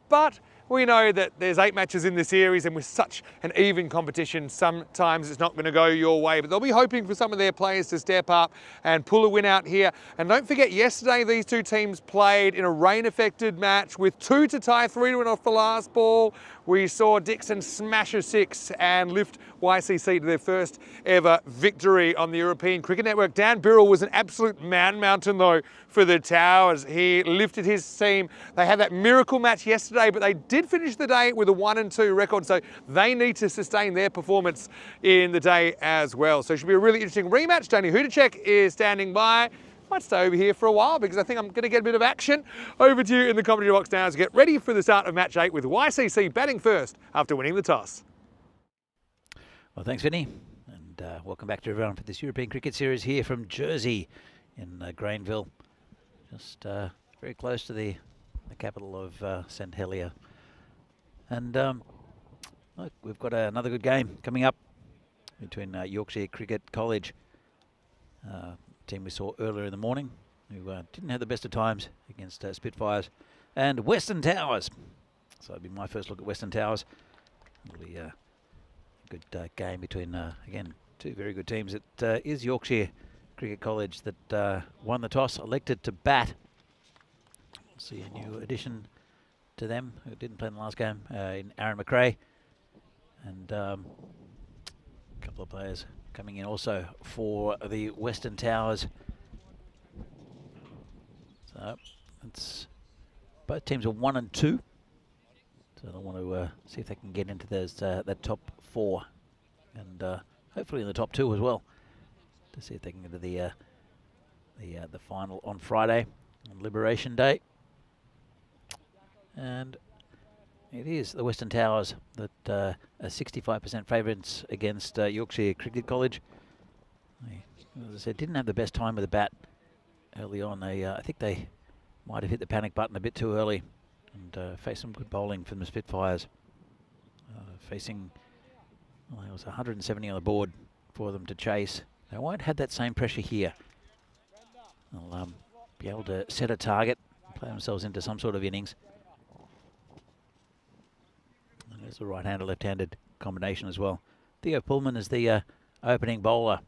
but we know that there's 8 matches in the series, and with such an even competition, sometimes it's not going to go your way. But they'll be hoping for some of their players to step up and pull a win out here. And don't forget, yesterday these two teams played in a rain-affected match with 2 to tie, 3 to win off the last ball. We saw Dixon smash a 6 and lift YCC to their first ever victory on the European Cricket Network. Dan Birrell was an absolute man-mountain though for the Towers. He lifted his team. They had that miracle match yesterday, but they did finish the day with a 1-2 record, so they need to sustain their performance in the day as well. So it should be a really interesting rematch. Tony Hudacek is standing by. Might stay over here for a while because I think I'm going to get a bit of action. Over to you in the commentary box now as we get ready for the start of match 8 with YCC batting first after winning the toss. Well, thanks, Vinny, and welcome back to everyone for this European Cricket Series here from Jersey in Granville, just very close to the capital of St Helier. And look, we've got another good game coming up between Yorkshire Cricket College, team we saw earlier in the morning, who didn't have the best of times against Spitfires, and Western Towers. So it'll be my first look at Western Towers. It'll be a good game between, again, two very good teams. It is Yorkshire Cricket College that won the toss, elected to bat. We'll see a new addition to them, who didn't play in the last game, in Aaron McRae. And a couple of players coming in also for the Western Towers. So it's both teams are 1 and 2. So they want to see if they can get into those that top 4, and hopefully in the top 2 as well, to see if they can get to the final on Friday, on Liberation Day. And it is the Western Towers that are 65% favourites against Yorkshire Cricket College. They, as I said, didn't have the best time with the bat early on. I think they might have hit the panic button a bit too early and faced some good bowling from the Spitfires. Facing, well, there was 170 on the board for them to chase. They won't have that same pressure here. They'll be able to set a target, play themselves into some sort of innings. There's a right-handed, left-handed combination as well. Theo Pullman is the opening bowler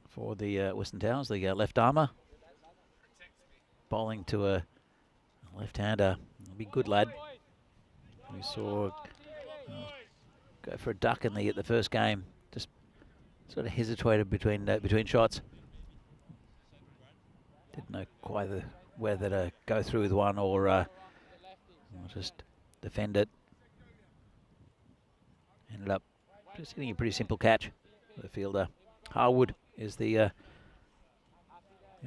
for the Western Towers, the left armour. Bowling to a left-hander. He'll be good, lad. We saw go for a duck in the first game. Just sort of hesitated between shots. Didn't know quite whether to go through with one or just defend it. Ended up just hitting a pretty simple catch for the fielder. Harwood is the other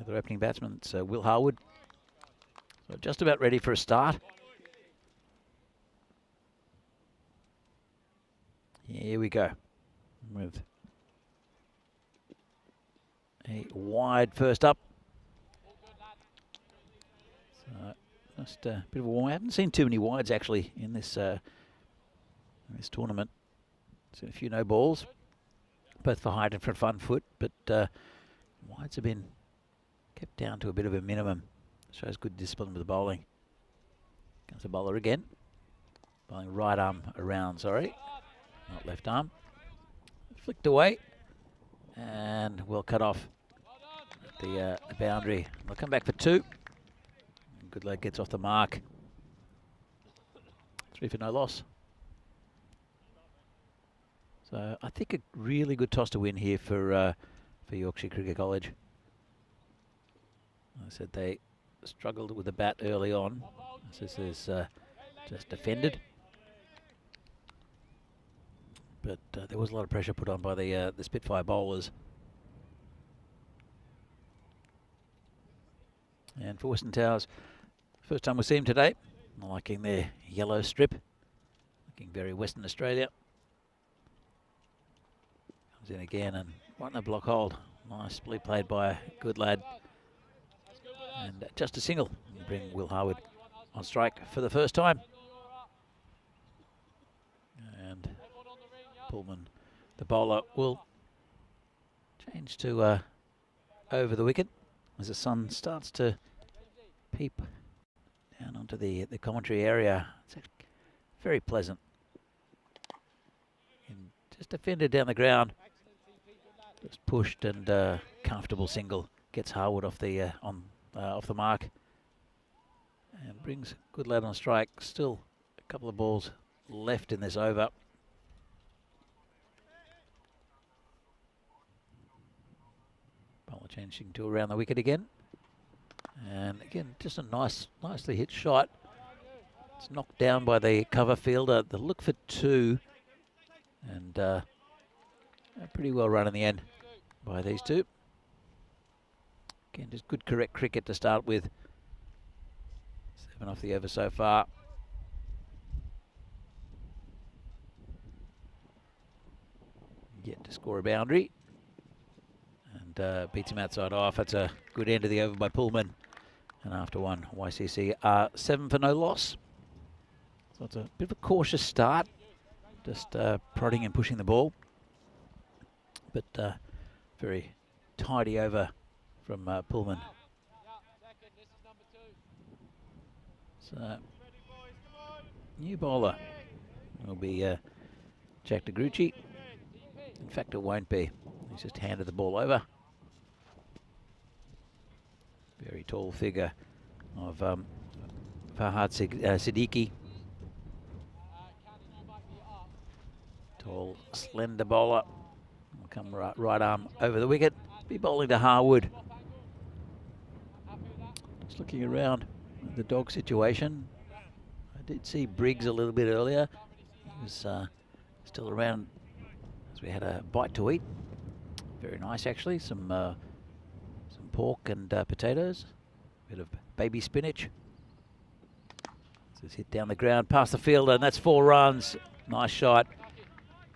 opening batsman. It's Will Harwood. So just about ready for a start. Here we go. With a wide first up. So, Just a bit of a warm. I haven't seen too many wides actually in this tournament. Seen a few no balls, both for height and for front foot, but wides have been kept down to a bit of a minimum. Shows good discipline with the bowling. Comes the bowler again. Bowling right arm around, sorry. Not left arm. Flicked away. And well cut off the boundary. They'll come back for 2. Good leg gets off the mark. 3 for no loss. So I think a really good toss to win here for Yorkshire Cricket College. I said they struggled with the bat early on. This is just defended. But there was a lot of pressure put on by the Spitfire bowlers. And for Western Towers, first time we see him today. I'm liking their yellow strip. Looking very Western Australia. Comes in again and right in the block hold. Nicely played by a good lad. And just a single. Bring Will Harwood on strike for the first time. And Pullman, the bowler, will change to over the wicket as the sun starts to peep down onto the commentary area. It's very pleasant. And just defended down the ground. Just pushed and comfortable single. Gets Harwood off the off the mark. And brings good lad on strike. Still a couple of balls left in this over. Bowler changing to around the wicket again. And again, just a nicely hit shot. It's knocked down by the cover fielder. The look for 2. And pretty well run in the end by these two. Again, just good correct cricket to start with. 7 off the over so far. Yet to score a boundary. And beats him outside off. That's a good end of the over by Pullman. And after 1, YCC are 7 for no loss. So it's a bit of a cautious start. Just prodding and pushing the ball. But very tidy over from Pullman. So, new bowler will be Jack DeGrucci. In fact, it won't be. He's just handed the ball over. Very tall figure of Farhad Siddiqui. Tall, slender bowler. Will come right arm over the wicket. Be bowling to Harwood. Just looking around the dog situation. I did see Briggs a little bit earlier. He was still around as we had a bite to eat. Very nice, actually. Some pork and potatoes. Bit of baby spinach. Just hit down the ground, past the fielder, and that's 4 runs. Nice shot.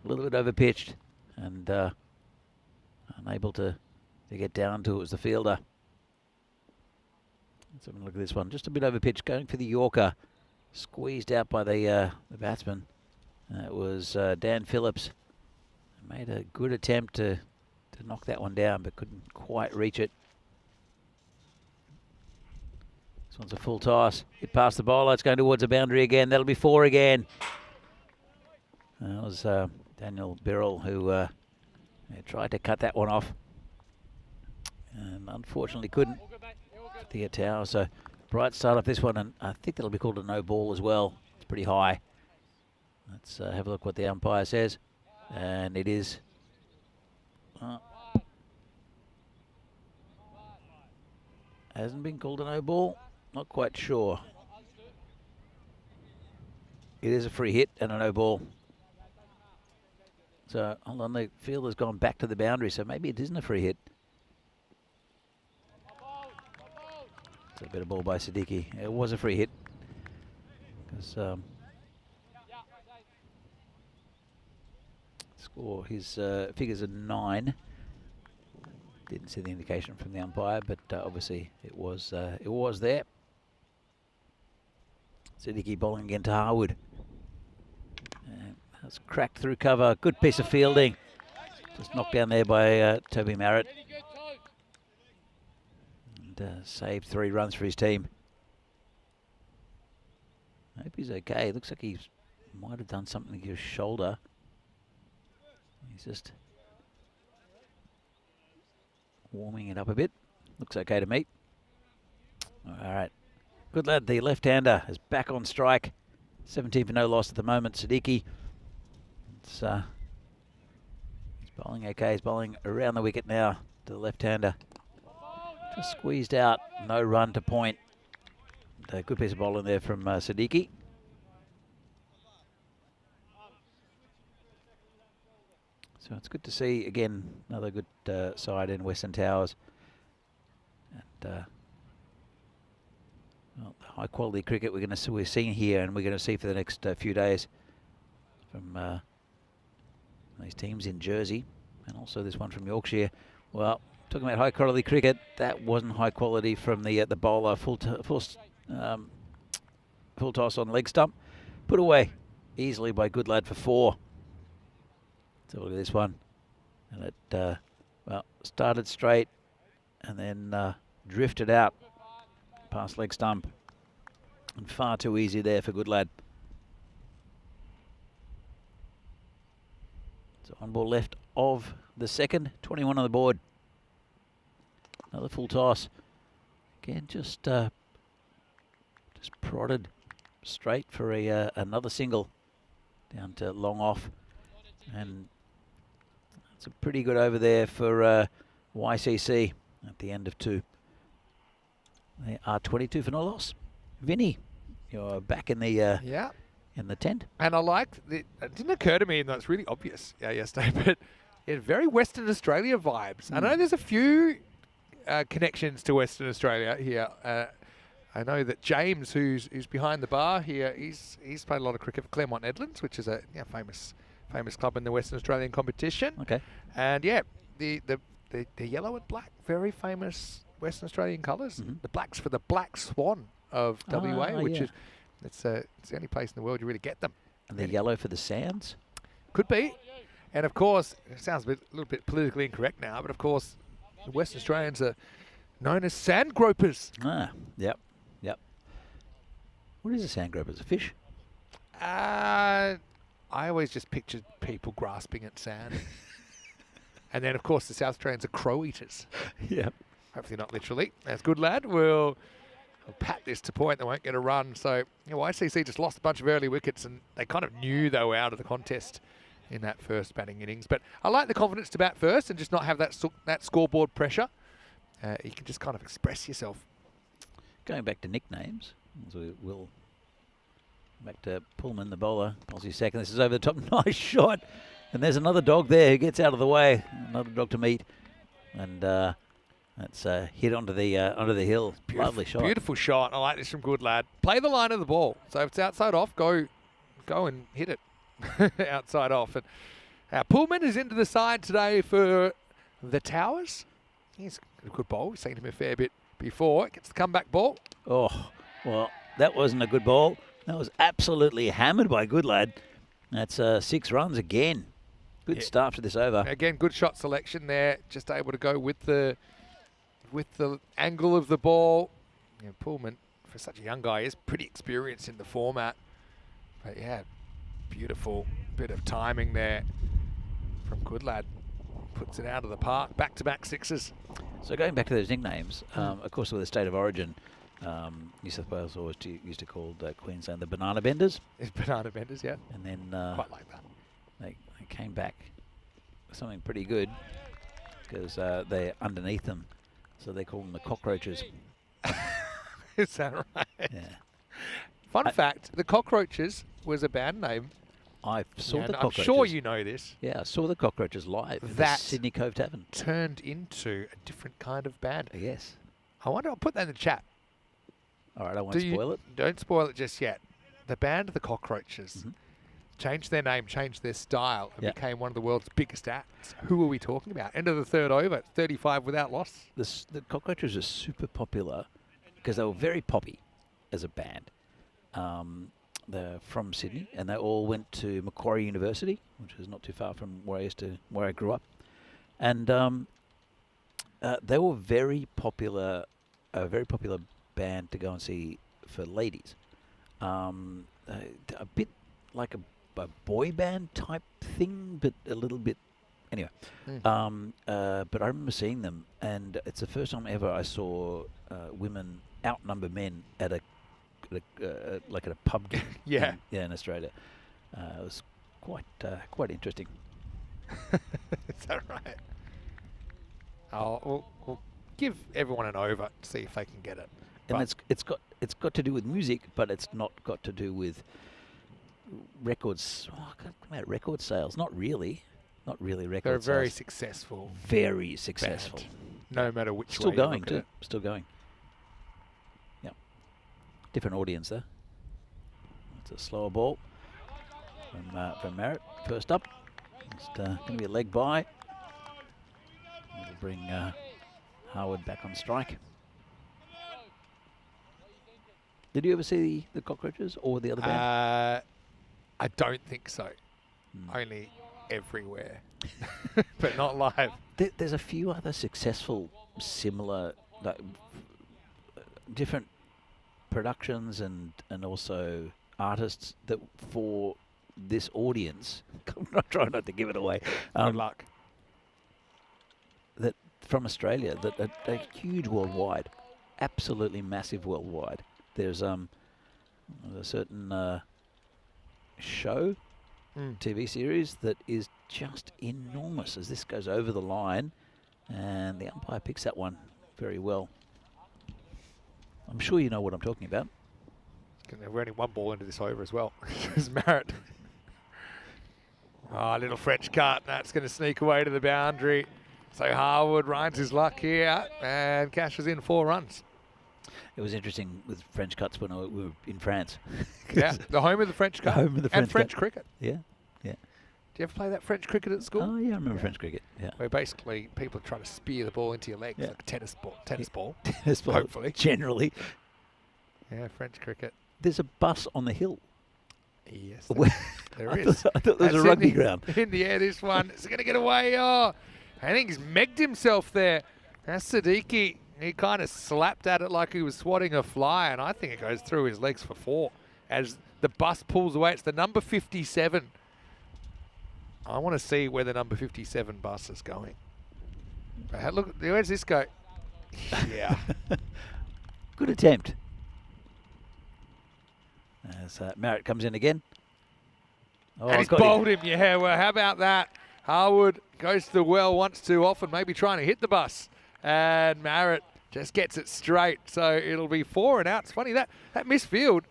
A little bit over pitched, and unable to get down to it was the fielder. Let's have a look at this one. Just a bit over pitch, going for the Yorker. Squeezed out by the batsman. It was Dan Phillips. Made a good attempt to knock that one down, but couldn't quite reach it. This one's a full toss. Hit past the bowler. It's going towards the boundary again. That'll be 4 again. That was Daniel Birrell who tried to cut that one off. And unfortunately couldn't. The tower. So bright start off this one, and I think that'll be called a no ball as well. It's pretty high. Let's have a look what the umpire says. And it is hasn't been called a no ball. Not quite sure. It is a free hit and a no ball. So hold on, the fielder's gone back to the boundary, so maybe it isn't a free hit. It's a bit of ball by Siddiqui. It was a free hit. Because score, his figures are 9. Didn't see the indication from the umpire, but obviously it was there. Siddiqui bowling again to Harwood. That's cracked through cover. Good piece of fielding. Just knocked down there by Toby Marrett. And saved 3 runs for his team. I hope he's okay. Looks like he might have done something to his shoulder. He's just warming it up a bit. Looks okay to me. All right. Good lad, the left-hander is back on strike. 17 for no loss at the moment. Siddiqui. He's bowling okay. He's bowling around the wicket now to the left-hander. Just squeezed out. No run to point. A good piece of bowling there from Siddiqui. So it's good to see, again, another good side in Western Towers. And well, the high-quality cricket we're seeing here, and we're going to see for the next few days from these teams in Jersey, and also this one from Yorkshire. Well, talking about high-quality cricket, that wasn't high quality from the bowler. Full toss on leg stump, put away easily by good lad for 4. So look at this one, and it well, started straight and then drifted out past leg stump, and far too easy there for good lad. So 1 ball left of the second, 21 on the board. Another full toss. Again, just prodded straight for another single down to long off, and it's a pretty good over there for YCC at the end of 2. They are 22 for no loss. Vinny, you're back in the in the tent. And I liked it. It didn't occur to me, and that's really obvious yesterday, but it very Western Australia vibes. I know there's a few connections to Western Australia here. I know that James, who's behind the bar here, he's played a lot of cricket for Claremont Edlands, which is a famous club in the Western Australian competition. Okay. And yeah, the yellow and black, very famous Western Australian colours. Mm-hmm. The black's for the Black Swan of WA, which is it's the only place in the world you really get them. And the yellow for the Sands? Could be. And of course, it sounds a little bit politically incorrect now, but of course, the Western Australians are known as sand gropers. Ah, yep. What is a sand groper? Is it a fish? I always just pictured people grasping at sand. And then, of course, the South Australians are crow eaters. Yep. Hopefully not literally. That's good, lad. We'll pat this to point. They won't get a run. So, YCC just lost a bunch of early wickets, and they kind of knew they were out of the contest in that first batting innings. But I like the confidence to bat first and just not have that scoreboard pressure. You can just kind of express yourself. Going back to nicknames, as we will back to Pullman, the bowler. Aussie second. This is over the top. Nice shot. And there's another dog there who gets out of the way. Another dog to meet. And that's hit onto the hill. Lovely shot. Beautiful shot. I like this from good lad. Play the line of the ball. So if it's outside off, go and hit it outside off. And Pullman is into the side today for the Towers. He's a good ball. We've seen him a fair bit before. Gets the comeback ball. Oh, well, that wasn't a good ball. That was absolutely hammered by good lad. That's 6 runs again. Good start for this over. Again, good shot selection there. Just able to go with the angle of the ball. Yeah, Pullman, for such a young guy, is pretty experienced in the format. But yeah, beautiful bit of timing there from good lad. Puts it out of the park. Back-to-back sixes. So going back to those nicknames, of course, with the state of origin, New South Wales always used to call Queensland the Banana Benders. It's Banana Benders, yeah. And then quite like that. They came back with something pretty good because they're underneath them, so they call them the Cockroaches. Is that right? Yeah. Fun fact, the Cockroaches was a band name. I saw the I'm Cockroaches. sure you know this. Yeah, I saw the Cockroaches live at the Sydney Cove Tavern. Turned into a different kind of band. Yes. I wonder, I'll put that in the chat. All right, I won't spoil it. Don't spoil it just yet. The band The Cockroaches changed their name, changed their style, and became one of the world's biggest acts. Who are we talking about? End of the third over, 35 without loss. The Cockroaches are super popular because they were very poppy as a band. They're from Sydney, and they all went to Macquarie University, which is not too far from where I grew up, and they were a very popular band to go and see for ladies. A bit like a boy band type thing, but a little bit. Anyway, but I remember seeing them, and it's the first time ever I saw women outnumber men at a pub gig. in Australia. It was quite interesting. Is that right? We'll give everyone an over to see if they can get it. And it's got to do with music, but it's not got to do with records. Record sales. Not really record They're sales. very successful. Very successful. Band. No matter which Still way going you too. look at Still going. Yeah. Different audience there. It's a slower ball from Merritt. First up. It's going to be a leg by. It'll bring Harwood back on strike. Did you ever see the Cockroaches or the other band? I don't think so. Only everywhere, but not live. There's a few other successful, similar, different productions and also artists that for this audience. I'm not trying not to give it away. Good luck. That from Australia that are huge worldwide, absolutely massive worldwide. There's a certain show, TV series that is just enormous as this goes over the line, and the umpire picks that one very well. I'm sure you know what I'm talking about. We're only one ball into this over as well. It's Merritt. Little French cut. That's going to sneak away to the boundary. So Harwood rides his luck here and cashes in 4 runs. It was interesting with French cuts when we were in France. Yeah, the home of the French cut. Home of the and French French cricket. Yeah. Do you ever play that French cricket at school? Oh, yeah, I remember French cricket. Yeah. Where basically people are trying to spear the ball into your legs like a tennis ball. Tennis ball, hopefully. Generally. Yeah, French cricket. There's a bus on the hill. Yes, Where- there I is. thought there was a That's rugby in the- ground. In the air, this one. It's going to get away. Oh, I think he's megged himself there. That's Siddiqui. He kind of slapped at it like he was swatting a fly, and I think it goes through his legs for 4 as the bus pulls away. It's the number 57. I want to see where the number 57 bus is going. Look, where's this go? Yeah. Good attempt. As Merritt comes in again. Oh, And he's got him. bowled him. Yeah, well, how about that? Harwood goes to the well once too often, maybe trying to hit the bus. And Merritt just gets it straight. So it'll be 4 and out. It's funny, that misfield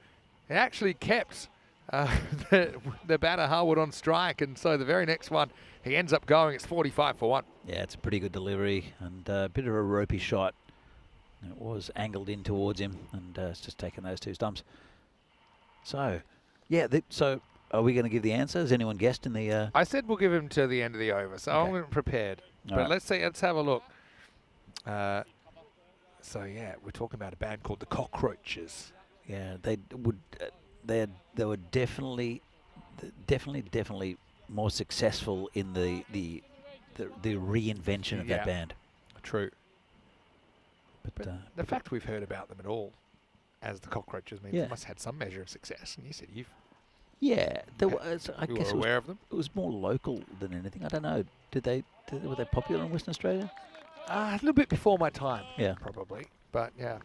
actually kept the batter Harwood on strike. And so the very next one, he ends up going. It's 45 for 1. Yeah, it's a pretty good delivery and a bit of a ropey shot. It was angled in towards him, and it's just taken those 2 stumps. So, yeah, so are we going to give the answer? Has anyone guessed in the... I said we'll give him to the end of the over, so Okay. I'm prepared. All But right. let's have a look. So yeah, we're talking about a band called the Cockroaches. Yeah, they were definitely more successful in the reinvention of Yeah. that band. True. But The fact we've heard about them at all as the Cockroaches means Yeah. they must have had some measure of success. And you said yeah, there was, I you guess were aware of them. it was more local than anything. I don't know. Were they popular in Western Australia? A little bit before my time, Yeah. probably. But yeah,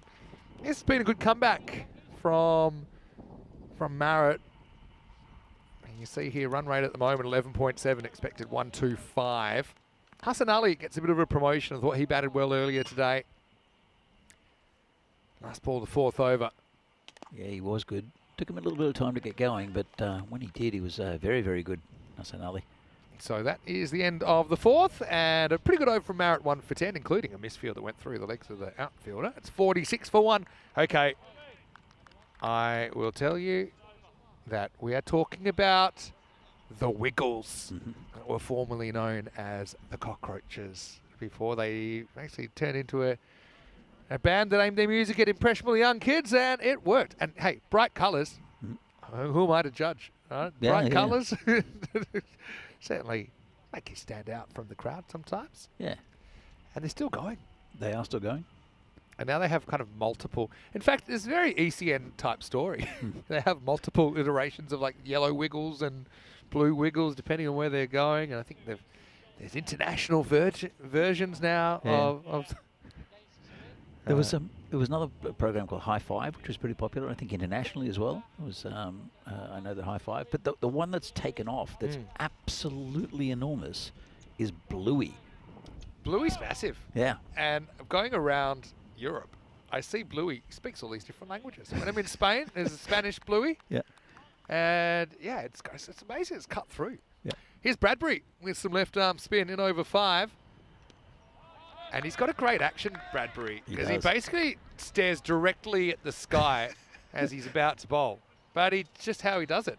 it's been a good comeback from Merritt. And you see here, run rate at the moment 11.7, expected 125. Hassan Ali gets a bit of a promotion. I thought he batted well earlier today. Last ball, the 4th over. Yeah, he was good. Took him a little bit of time to get going, but when he did, he was very, very good. Hassan Ali. So that is the end of the 4th, and a pretty good over from Merritt, 1 for 10, including a misfield that went through the legs of the outfielder. It's 46 for 1. Okay, I will tell you that we are talking about the Wiggles, that were formerly known as the Cockroaches, before they actually turned into a band that aimed their music at impressionable young kids, and it worked. And hey, bright colours, Who am I to judge? Right? Yeah, Bright yeah. colours certainly make you stand out from the crowd sometimes. Yeah, And they're still going. they are still going. And now they have kind of multiple. In fact, it's a very ECN type story. They have multiple iterations of like yellow wiggles and blue wiggles depending on where they're going. And I think there's international versions now Yeah. of There was another program called High Five, which was pretty popular. I think internationally as well. It was I know the High Five, but the one that's taken off, that's absolutely enormous, is Bluey. Bluey's massive. Yeah, And going around Europe, I see Bluey speaks all these different languages. When I'm in Spain, there's a Spanish Bluey. yeah. And yeah, it's amazing. It's cut through. Yeah. Here's Bradbury with some left arm spin in over 5. And he's got a great action, Bradbury, He because he does. basically stares directly at the sky as he's about to bowl. But it's just how he does it.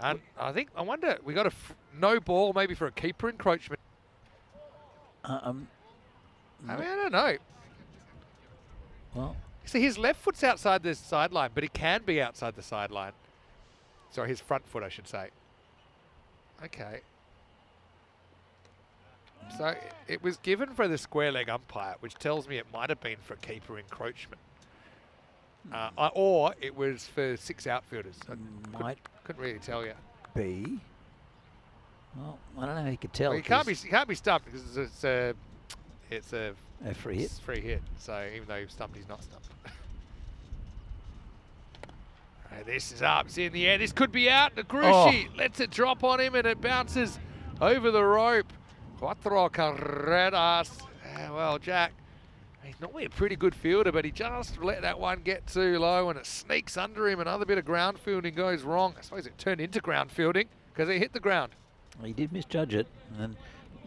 And I wonder, we got a no ball maybe for a keeper encroachment. I mean, I don't know. Well, See, his left foot's outside the sideline, but it can be outside the sideline. Sorry, his front foot, I should say. Okay. So it was given for the square leg umpire, which tells me it might have been for keeper encroachment. Or it was for 6 outfielders. I might couldn't really tell you. be. Well, I don't know how you could tell. Well, you can't be stumped because it's a a free hit. It's free hit. So even though he's stumped, he's not stumped. Right, this is up. It's in the air. This could be out. Nagrushi lets it drop on him and it bounces over the rope. Cuatro carreras. Well, Jack, he's normally a pretty good fielder, but he just let that one get too low and it sneaks under him. Another bit of ground fielding goes wrong. I suppose it turned into ground fielding because he hit the ground. Well, he did misjudge it, and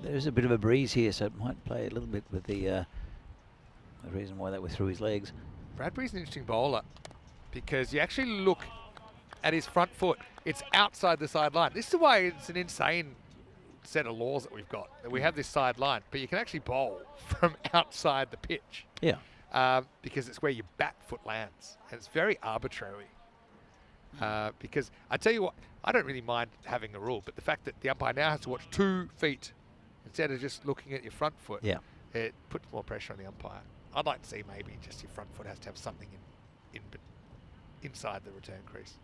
there's a bit of a breeze here, so it might play a little bit with the reason why that was through his legs. Bradbury's an interesting bowler because you actually look at his front foot. It's outside the sideline. This is why it's an insane set of laws that we've got. That we have this sideline, but you can actually bowl from outside the pitch. Yeah. Because it's where your back foot lands. And it's very arbitrary. Because I tell you what, I don't really mind having a rule, but the fact that the umpire now has to watch 2 feet instead of just looking at your front foot, Yeah. it puts more pressure on the umpire. I'd like to see maybe just your front foot has to have something inside the return crease.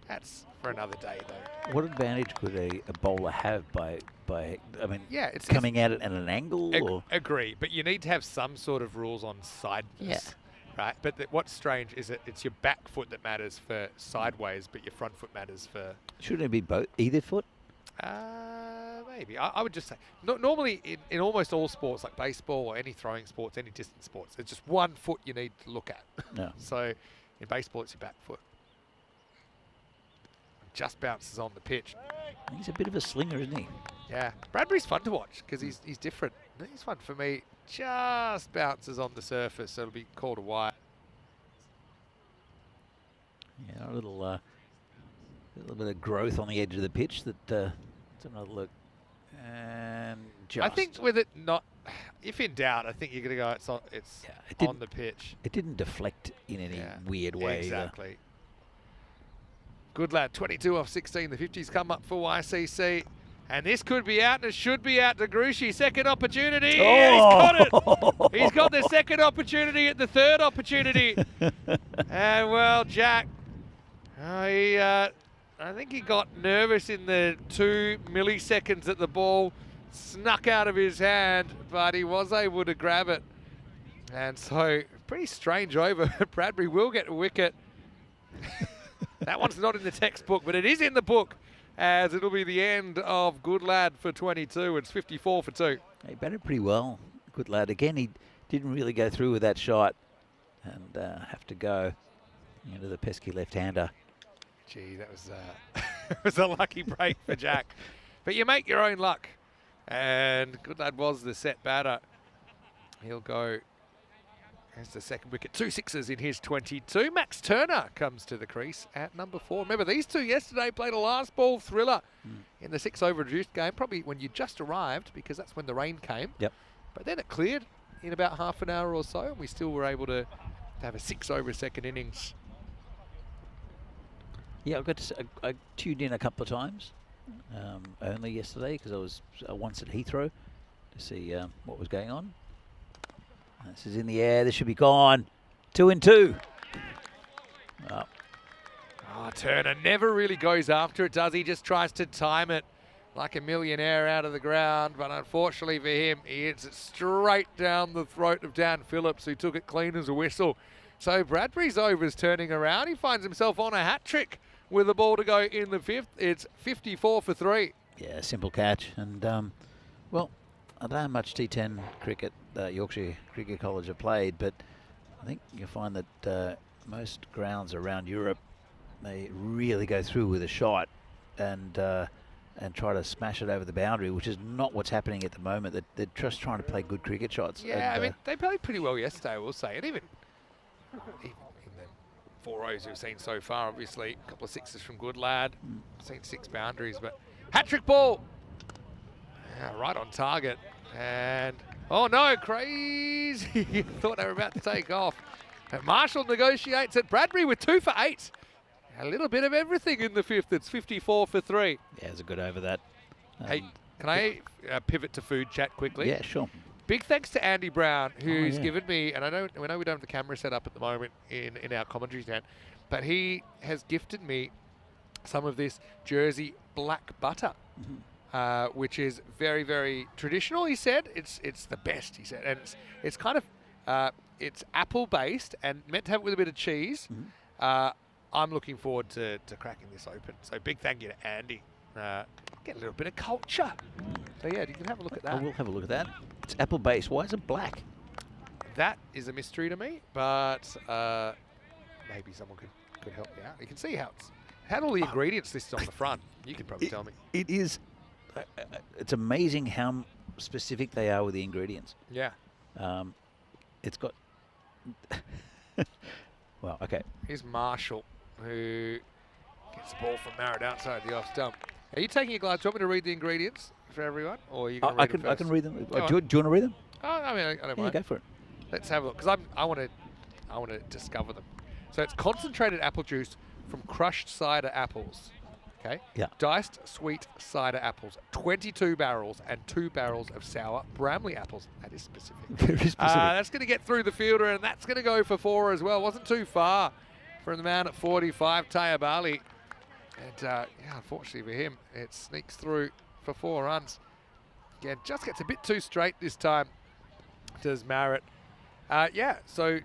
That's for another day, though. What advantage could a bowler have by I mean, Yeah, it's coming at it at an angle? Or agree, but you need to have some sort of rules on sideness. Right, but what's strange is that it's your back foot that matters for sideways, but your front foot matters for... Shouldn't it be both, either foot? Maybe. I would just say, normally in almost all sports, like baseball or any throwing sports, any distance sports, it's just one foot you need to look at. No. So in baseball, it's your back foot. Just bounces on the pitch. He's a bit of a slinger, isn't he? Yeah, Bradbury's fun to watch because he's different. He's fun for me. Just bounces on the surface, so it'll be called a wide. Yeah, a little bit of growth on the edge of the pitch. Let's have another look. And just. I think with it not, if in doubt, I think you're going to go. It's on the pitch. It didn't deflect in any weird way. Exactly. Good lad, 22 off 16. The 50s come up for YCC. And this could be out, and it should be out to Grushi. Second opportunity. Oh! Yeah, he's got it. He's got the second opportunity at the third opportunity. And, well, Jack, I think he got nervous in the 2 milliseconds that the ball snuck out of his hand, but he was able to grab it. And so, pretty strange over. Bradbury will get a wicket. That one's not in the textbook, but it is in the book, as it'll be the end of Good Lad for 22. It's 54 for 2. He batted pretty well. Good lad. Again, he didn't really go through with that shot and have to go into the pesky left-hander. Gee, that was it was a lucky break for Jack. But you make your own luck. And Good Lad was the set batter. He'll go as the second wicket. 2 sixes in his 22. Max Turner comes to the crease at number 4. Remember, these two yesterday played a last ball thriller in the 6-over reduced game, probably when you just arrived, because that's when the rain came. Yep. But then it cleared in about half an hour or so, and we still were able to have a 6-over second innings. Yeah, I tuned in a couple of times, only yesterday because I was once at Heathrow to see what was going on. This is in the air. This should be gone. 2 and 2. Oh. Oh, Turner never really goes after it, does he? Just tries to time it like a millionaire out of the ground. But unfortunately for him, he hits it straight down the throat of Dan Phillips, who took it clean as a whistle. So Bradbury's over's turning around. He finds himself on a hat trick with the ball to go in the 5th. It's 54 for 3. Yeah, simple catch. And, well, I don't know how much T10 cricket Yorkshire Cricket College have played, but I think you'll find that most grounds around Europe, they really go through with a shot and try to smash it over the boundary, which is not what's happening at the moment. They're just trying to play good cricket shots. Yeah, and, I mean, they played pretty well yesterday, I will say. And even in the 4 overs we've seen so far, obviously, a couple of sixes from Goodlad. Seen 6 boundaries, but hat-trick ball. Yeah, right on target. And, oh no, crazy. Thought they were about to take off. And Marshall negotiates it. Bradbury with 2 for 8. A little bit of everything in the 5th. It's 54 for 3. Yeah, it's a good over that. Hey, can I pivot to food chat quickly? Yeah, sure. Big thanks to Andy Brown, who's given me, and I know we don't have the camera set up at the moment in our commentary stand, but he has gifted me some of this Jersey black butter, which is very, very traditional. He said it's the best. He said, and it's kind of it's apple based and meant to have it with a bit of cheese. I'm looking forward to cracking this open. So big thank you to Andy. Get a little bit of culture. So yeah, you can have a look at that. I will have a look at that. It's apple based. Why is it black? That is a mystery to me, but maybe someone could help me out. You can see how it had all the ingredients listed on the front. You can probably tell me. It is. It's amazing how specific they are with the ingredients. Yeah. It's got. Well, okay. Here's Marshall, who gets the ball from Marrett outside the off stump. Are you taking your glass? Do you want me to read the ingredients for everyone, or are you going to read them first? I can read them. Do you on. want to read them? Oh, I mean, I don't Yeah, mind. go for it. Let's have a look, because I want to discover them. So it's concentrated apple juice from crushed cider apples. Okay. Yeah. Diced sweet cider apples, 22 barrels, and 2 barrels of sour Bramley apples. That is specific. Very specific. That's going to get through the fielder, and that's going to go for 4 as well. Wasn't too far from the man at 45, Tayabali. And yeah, unfortunately for him, it sneaks through for 4 runs. Again, just gets a bit too straight this time, does Marrett. Yeah, so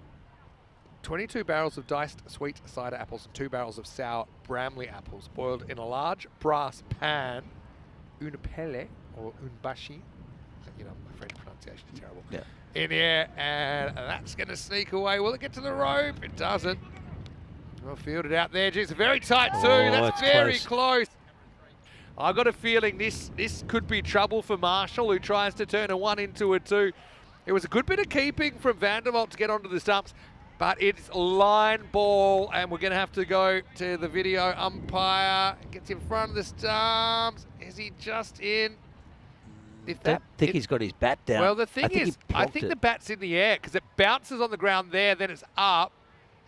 22 barrels of diced sweet cider apples and 2 barrels of sour Bramley apples boiled in a large brass pan, une pelle or une bashi. You know, my French pronunciation is terrible. Yeah. In the air, and that's going to sneak away. Will it get to the rope? It doesn't. Well fielded out there. Geez, very tight too. That's very close. I've got a feeling this could be trouble for Marshall, who tries to turn a 1 into a 2. It was a good bit of keeping from Vanderwalt to get onto the stumps, but it's line ball, and we're going to have to go to the video umpire. Gets in front of the stumps. Is he just in? If I think he's got his bat down. Well, the thing is, I think the bat's in the air because it bounces on the ground there, then it's up,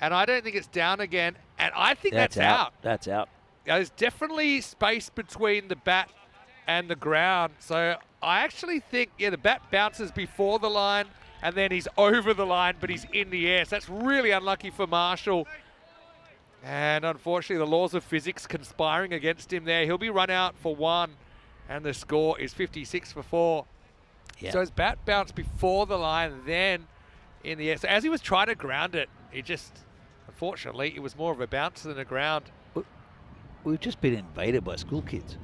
and I don't think it's down again, and I think that's out. That's out. There's definitely space between the bat and the ground, so I actually think, yeah, the bat bounces before the line, and then he's over the line, but he's in the air. So that's really unlucky for Marshall. And unfortunately, the laws of physics conspiring against him there. He'll be run out for 1, and the score is 56 for 4. Yeah. So his bat bounced before the line, then in the air. So as he was trying to ground it, it just, unfortunately, it was more of a bounce than a ground. We've just been invaded by school kids.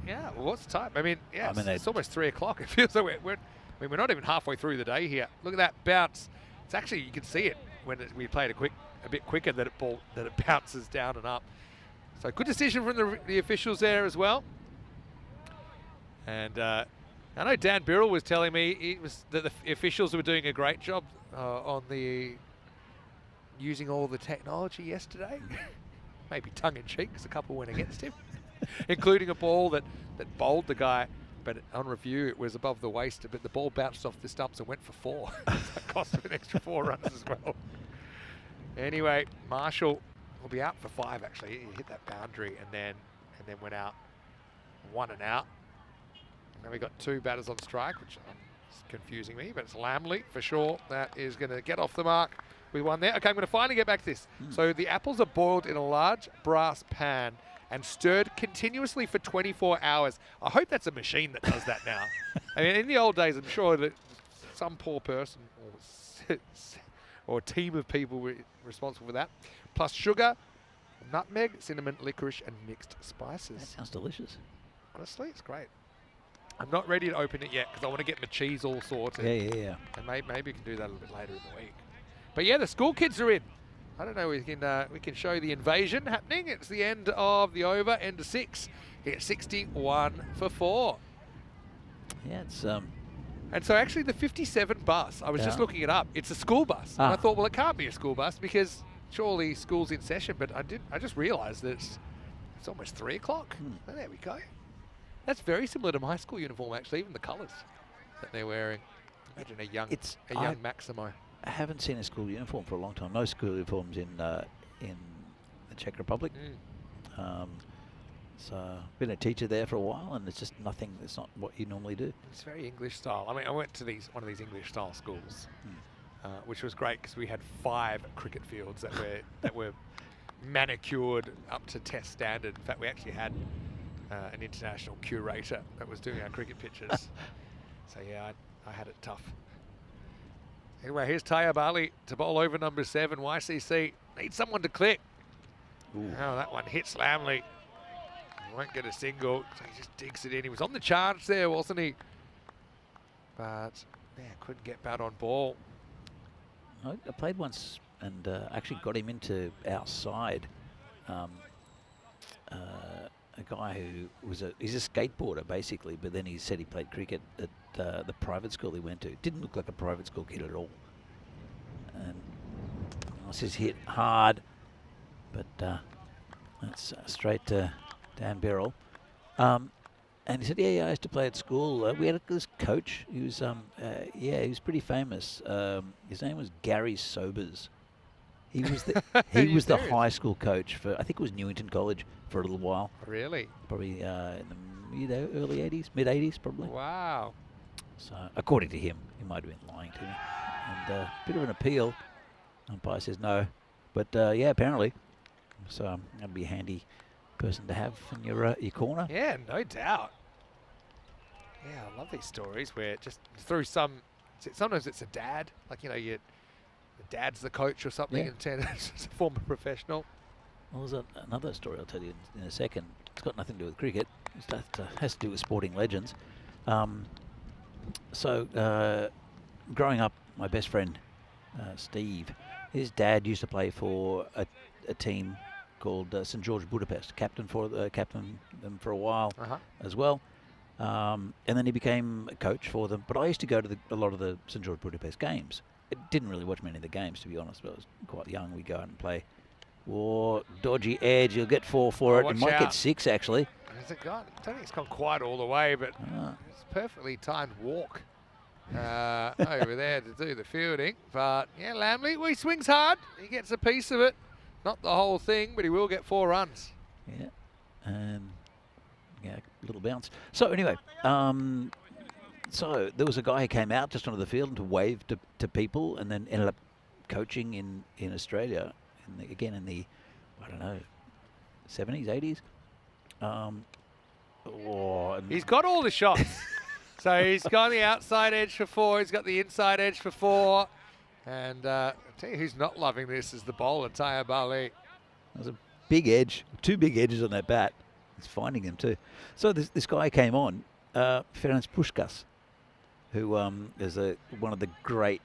Yeah, well, what's time? I mean, yeah, I mean, it's almost 3 o'clock. It feels like we're not even halfway through the day here. Look at that bounce. It's actually, you can see it when we played a bit quicker that it bounces down and up. So good decision from the officials there as well. And I know Dan Birrell was telling me that the officials were doing a great job on the using all the technology yesterday. Maybe tongue-in-cheek, because a couple went against him, including a ball that bowled the guy, but on review it was above the waist, but the ball bounced off the stumps and went for 4. That cost him an extra 4 runs as well. Anyway, Marshall will be out for 5 actually. He hit that boundary and then went out 1 and out. And then we got 2 batters on strike, which is confusing me, but it's Lamley for sure. That is going to get off the mark with 1 there. Okay, I'm going to finally get back to this. So the apples are boiled in a large brass pan and stirred continuously for 24 hours. I hope that's a machine that does that now. I mean, in the old days, I'm sure that some poor person or a team of people were responsible for that. Plus sugar, nutmeg, cinnamon, licorice, and mixed spices. That sounds delicious. Honestly, it's great. I'm not ready to open it yet because I want to get my cheese all sorted. Yeah. And maybe we can do that a little bit later in the week. But yeah, the school kids are in. I don't know. We can show the invasion happening. It's the end of the over, end of 6. It's 61 for 4. Yeah, it's And so actually the 57 bus, I was just looking it up. It's a school bus. And I thought, well, it can't be a school bus because surely school's in session. But I just realised that it's almost 3 o'clock. Oh, there we go. That's very similar to my school uniform, actually, even the colours that they're wearing. Imagine a young Maximo. I haven't seen a school uniform for a long time. No school uniforms in the Czech Republic. So I've been a teacher there for a while, and it's just nothing. It's not what you normally do. It's very English style. I mean, I went to one of these English style schools, which was great because we had 5 cricket fields that were manicured up to test standard. In fact, we actually had an international curator that was doing our cricket pitches. So yeah, I had it tough. Anyway, here's Taya Bali to bowl over number 7. YCC needs someone to click. Oh, that one hits Lamley. He won't get a single, so he just digs it in. He was on the charge there, wasn't he? But yeah, couldn't get bat on ball. I played once and actually got him into our side. A guy who he's a skateboarder basically, but then he said he played cricket at the private school he went to. Didn't look like a private school kid at all. And I says hit hard, but that's straight to Dan Birrell. And he said, yeah, I used to play at school. We had this coach. He was, he was pretty famous. His name was Gary Sobers. He was the high school coach for, I think it was Newington College for a little while. Really? Probably in the early 80s, mid 80s probably. Wow. So according to him, he might have been lying to me. And a bit of an appeal. Umpire says no, but yeah, apparently. So that'd be a handy person to have in your corner. Yeah, no doubt. Yeah, I love these stories where just through sometimes it's a dad, like the dad's the coach or something, and it's a former professional. Well, there's another story I'll tell you in a second. It's got nothing to do with cricket. It has to do with sporting legends. So growing up, my best friend, Steve, his dad used to play for a team called St. George Budapest, captain them for a while as well. And then he became a coach for them. But I used to go to a lot of the St. George Budapest games. I didn't really watch many of the games, to be honest, but I was quite young. We'd go out and play. Oh, dodgy edge. You'll get 4 for it. You might get 6, actually. Has it gone? I don't think it's gone quite all the way, but it's a perfectly timed walk over there to do the fielding. But, yeah, Lamley, he swings hard. He gets a piece of it. Not the whole thing, but he will get 4 runs. Yeah. Yeah, little bounce. So, anyway, so there was a guy who came out just onto the field to wave to people and then ended up coaching in Australia, again in the, I don't know, 70s, 80s. He's got all the shots. So he's got the outside edge for 4, he's got the inside edge for 4. And I'll tell you who's not loving this is the bowler, Taya Bali. There's a big edge, 2 big edges on that bat. He's finding them too. So this guy came on, Ferenc Puskás, who is one of the great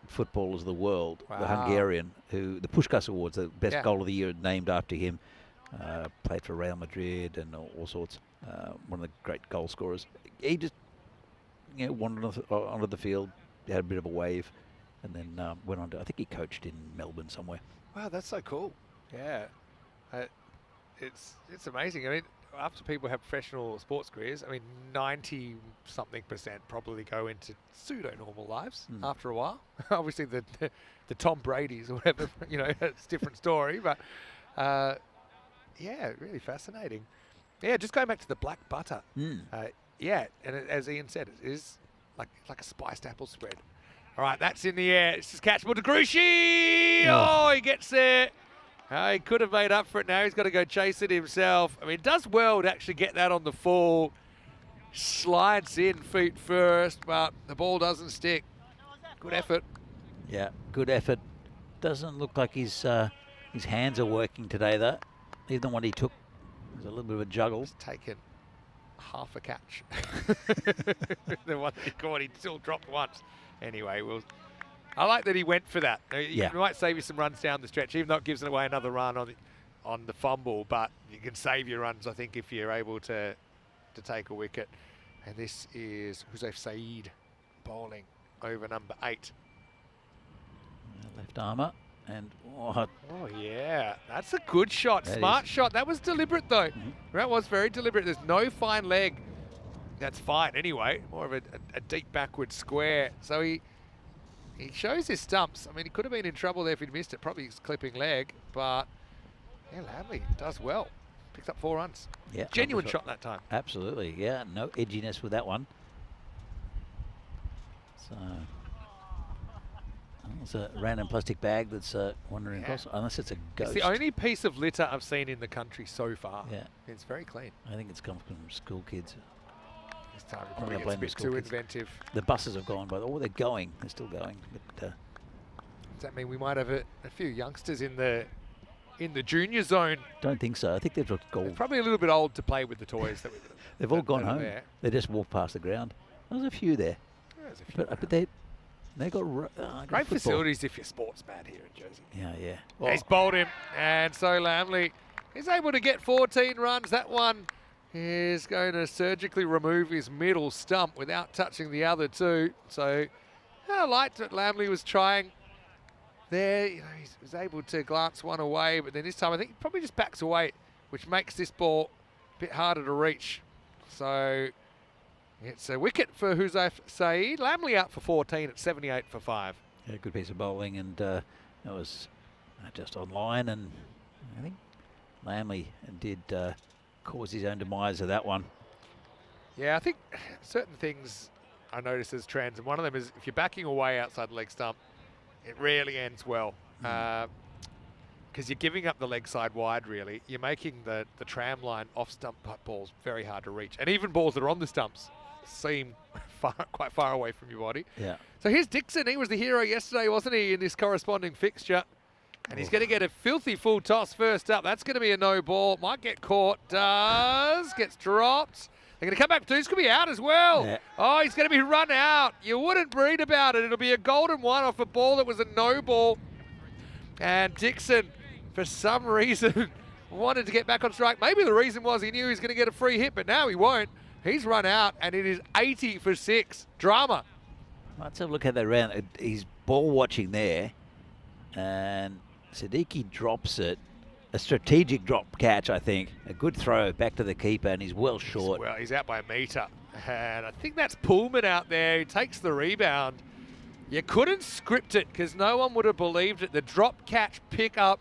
footballers of the world, the Hungarian, who the Puskás Awards, the best goal of the year, named after him. Played for Real Madrid and all sorts. One of the great goal scorers. He just wandered onto the field, had a bit of a wave, and then went on to, I think he coached in Melbourne somewhere. Wow, that's so cool. Yeah. It's amazing. I mean, after people have professional sports careers, I mean, 90-something% probably go into pseudo-normal lives after a while. Obviously, the Tom Brady's or whatever, it's a different story. But Yeah, really fascinating. Yeah, just going back to the black butter. Yeah, and as Ian said, it is like a spiced apple spread. All right, that's in the air. This is catchable to Grushi. Oh, he gets there. He could have made up for it now. He's got to go chase it himself. I mean, it does well to actually get that on the full. Slides in feet first, but the ball doesn't stick. Good effort. Yeah, good effort. Doesn't look like his hands are working today, though. Even the one he took was a little bit of a juggle. He's taken half a catch. The one that he caught, he still dropped once. Anyway, I like that he went for that. Yeah. It might save you some runs down the stretch, even though it gives away another run on the fumble. But you can save your runs, I think, if you're able to take a wicket. And this is Huzaifa Saeed bowling over number 8. Left armour. And oh yeah, that's a good shot. Smart shot. That was deliberate though. That was very deliberate. There's no fine leg. That's fine anyway. More of a deep backward square. So he shows his stumps. I mean, he could have been in trouble there if he'd missed it. Probably his clipping leg, but yeah, Lamley does well. Picked up 4 runs. Yeah, Genuine shot that time. Absolutely. Yeah, no edginess with that one. So. It's a random plastic bag that's wandering across, unless it's a ghost. It's the only piece of litter I've seen in the country so far. Yeah. It's very clean. I think it's come from school kids. This time it probably gets a bit too inventive. The buses have gone by. Oh, they're going. They're still going. But, does that mean we might have a few youngsters in the junior zone? Don't think so. I think they've got gold. They're probably a little bit old to play with the toys. They've all gone home. They just walked past the ground. There's a few there. There's a few. But they got great facilities if you're sports mad here in Jersey. Yeah. Well, he's bowled him, and so Lamley is able to get 14 runs. That one is going to surgically remove his middle stump without touching the other 2. So I liked that Lamley was trying there. You know, he was able to glance one away, but then this time I think he probably just backs away, which makes this ball a bit harder to reach. So it's a wicket for Huzaifa Saeed. Lamley out for 14 at 78 for 5. Yeah, good piece of bowling, and that was just online, and I think Lamley did cause his own demise of that one. Yeah, I think certain things I noticed as trends, and one of them is if you're backing away outside the leg stump, it rarely ends well. Because you're giving up the leg side wide, really. You're making the tram line off stump putt balls very hard to reach. And even balls that are on the stumps seem quite far away from your body. Yeah. So here's Dixon. He was the hero yesterday, wasn't he, in this corresponding fixture? And he's going to get a filthy full toss first up. That's going to be a no ball. Might get caught. Does. Gets dropped. They're going to come back. Dude's going to be out as well. Yeah. Oh, he's going to be run out. You wouldn't read about it. It'll be a golden one off a ball that was a no ball. And Dixon, for some reason, wanted to get back on strike. Maybe the reason was he knew he was going to get a free hit, but now he won't. He's run out, and it is 80 for 6. Drama. Let's have a look at that round. He's ball watching there, and Siddiqui drops it. A strategic drop catch, I think. A good throw back to the keeper, and he's well short. Well, he's out by a metre. And I think that's Pullman out there. He takes the rebound. You couldn't script it because no one would have believed it. The drop catch, pick up,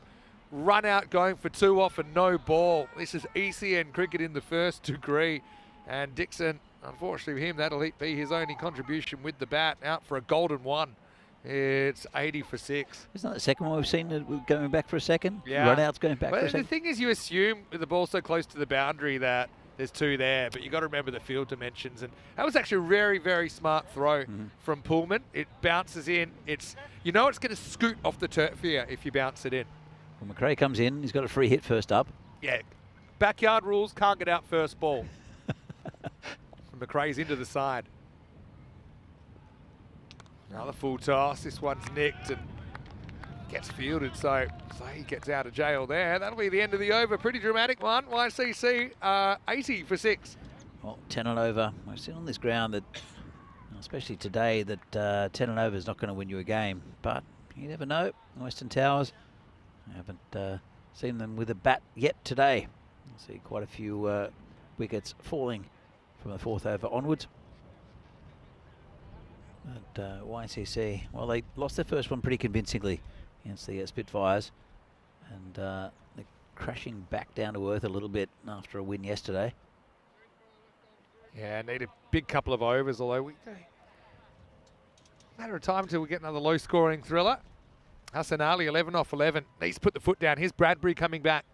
run out going for 2 off and no ball. This is ECN cricket in the first degree. And Dixon, unfortunately for him, that'll be his only contribution with the bat, out for a golden one. It's 80 for 6. Isn't that the second one we've seen going back for a second? Yeah. Run-outs going back for a second. The thing is, you assume with the ball so close to the boundary that there's 2 there, but you've got to remember the field dimensions. And that was actually a very, very smart throw from Pullman. It bounces in. It's it's going to scoot off the turf here if you bounce it in. Well, McRae comes in. He's got a free hit first up. Yeah. Backyard rules, can't get out first ball. McRae's into the side. Another full toss. This one's nicked and gets fielded, so he gets out of jail there. That'll be the end of the over. Pretty dramatic one. YCC 80 for 6. Well, 10 and over. I've seen on this ground that, especially today, that 10 and over is not going to win you a game. But you never know. Western Towers, I haven't seen them with a bat yet today. I see quite a few wickets falling from the 4th over onwards. But YCC, well, they lost their first one pretty convincingly against the Spitfires, and they crashing back down to earth a little bit after a win yesterday. Yeah, need a big couple of overs, although matter of time until we get another low-scoring thriller. Hassan Ali, 11 off 11. Needs to put the foot down. Here's Bradbury coming back.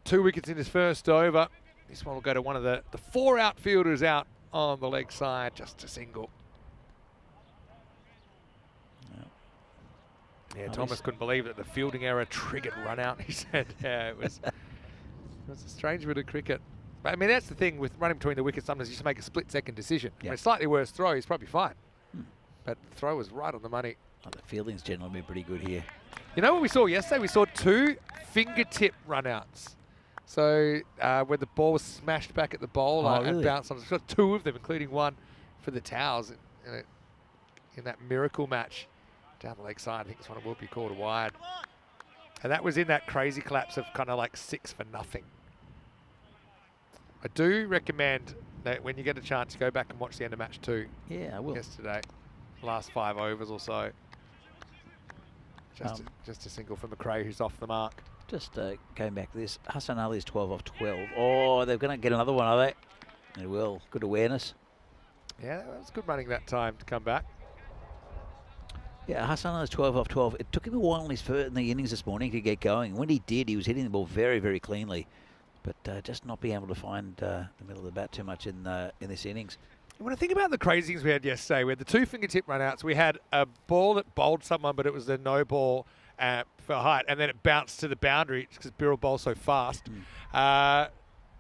2 wickets in his first over. This one will go to one of the 4 outfielders out on the leg side, just a single. Yeah, Thomas couldn't believe that the fielding error triggered run out. He said, yeah, it was a strange bit of cricket. But I mean, that's the thing with running between the wickets. Sometimes you just make a split-second decision. I mean, a slightly worse throw, he's probably fine. But the throw was right on the money. Oh, the fielding's generally been pretty good here. You know what we saw yesterday? We saw 2 fingertip run-outs. So where the ball was smashed back at the bowler and bounced on. We saw 2 of them, including one for the Towers in that miracle match down the leg side. I think this one will be called a wide. And that was in that crazy collapse of kind of like 6 for nothing. I do recommend that when you get a chance, go back and watch the end of match 2. Yeah, I will. Yesterday, last 5 overs or so. Just a single from McRae, who's off the mark. Just going back to this, Hassan Ali's 12 off 12. Oh, they're going to get another one, are they? They will. Good awareness. Yeah, that was good running that time to come back. Yeah, Hassan Ali's 12 off 12. It took him a while in the innings this morning to get going. When he did, he was hitting the ball very, very cleanly. But just not being able to find the middle of the bat too much in this innings. When I think about the crazy things we had yesterday, we had the 2 fingertip runouts. We had a ball that bowled someone, but it was a no ball for height, and then it bounced to the boundary because Birrell bowled so fast.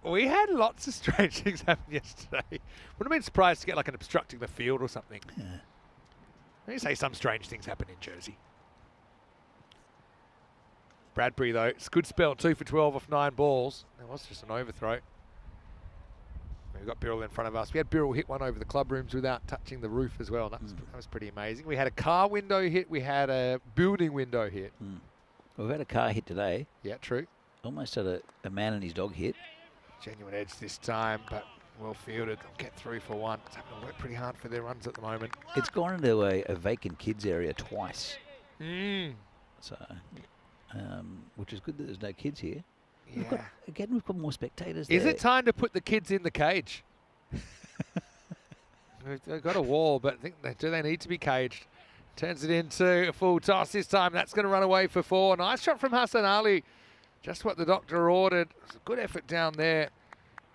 We had lots of strange things happen yesterday. Would have been surprised to get like an obstructing the field or something. Yeah. Let me say some strange things happen in Jersey. Bradbury, though, it's a good spell, 2 for 12 off 9 balls. It was just an overthrow. We've got Birrell in front of us. We had Birrell hit one over the club rooms without touching the roof as well. That was pretty amazing. We had a car window hit. We had a building window hit. Well, we've had a car hit today. Yeah, true. Almost had a man and his dog hit. Genuine edge this time, but well fielded. They'll get through for 1. It's having to work pretty hard for their runs at the moment. It's gone into a vacant kids area twice. So, which is good that there's no kids here. Yeah. We've got more spectators Is there. it time to put the kids in the cage? They've got a wall, but I think do they need to be caged? Turns it into a full toss this time. That's going to run away for 4. Nice shot from Hassan Ali. Just what the doctor ordered. It was a good effort down there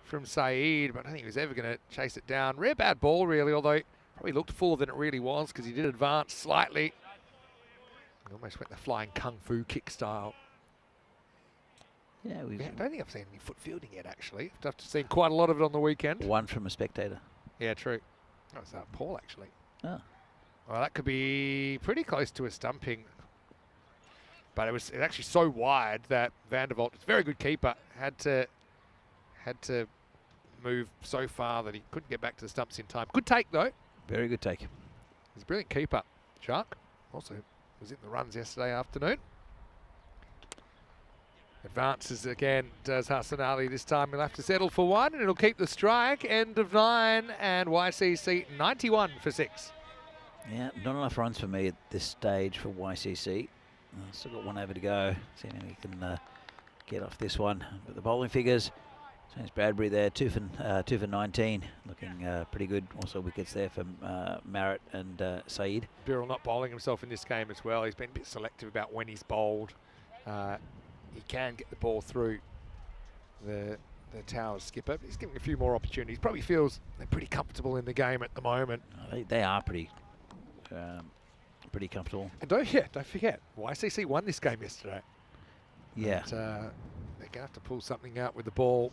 from Saeed, but I don't think he was ever going to chase it down. Rare bad ball, really, although probably looked fuller than it really was because he did advance slightly. He almost went the flying kung fu kick style. Yeah, I don't think I've seen any foot fielding yet, actually. I've seen quite a lot of it on the weekend. 1 from a spectator. Yeah, true. That was Paul, actually. Oh. Well, that could be pretty close to a stumping. But it was actually so wide that Van der Vault, it's a very good keeper, had to move so far that he couldn't get back to the stumps in time. Good take, though. Very good take. He's a brilliant keeper. Shark also was in the runs yesterday afternoon. Advances again, does Hassan Ali. This time he'll have to settle for 1, and it'll keep the strike. End of 9, and YCC 91 for 6. Yeah, not enough runs for me at this stage for YCC. Still got 1 over to go. See if we can get off this one. But the bowling figures, James Bradbury there, 2 for 19, looking pretty good. Also wickets there for Marrett and Saeed. Birrell not bowling himself in this game as well. He's been a bit selective about when he's bowled. He can get the ball through the Towers skipper. He's giving a few more opportunities. Probably feels they're pretty comfortable in the game at the moment. They are pretty comfortable. And don't forget, YCC won this game yesterday. Yeah. And, they're going to have to pull something out with the ball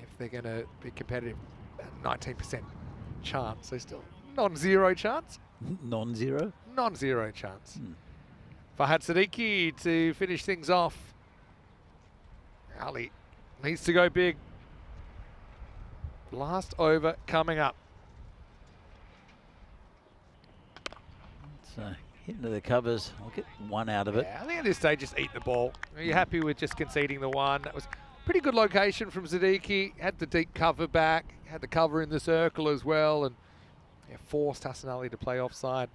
if they're going to be competitive. About 19% chance. So still non-zero chance. Non-zero? Non-zero chance. Fahad Siddiqui to finish things off. Ali needs to go big. Last over coming up. So hit into the covers. I'll get 1 out of it. Yeah, I think at this stage just eat the ball. Are you happy with just conceding the 1? That was pretty good location from Siddiqui. Had the deep cover back. Had the cover in the circle as well. And forced Hassan Ali to play offside.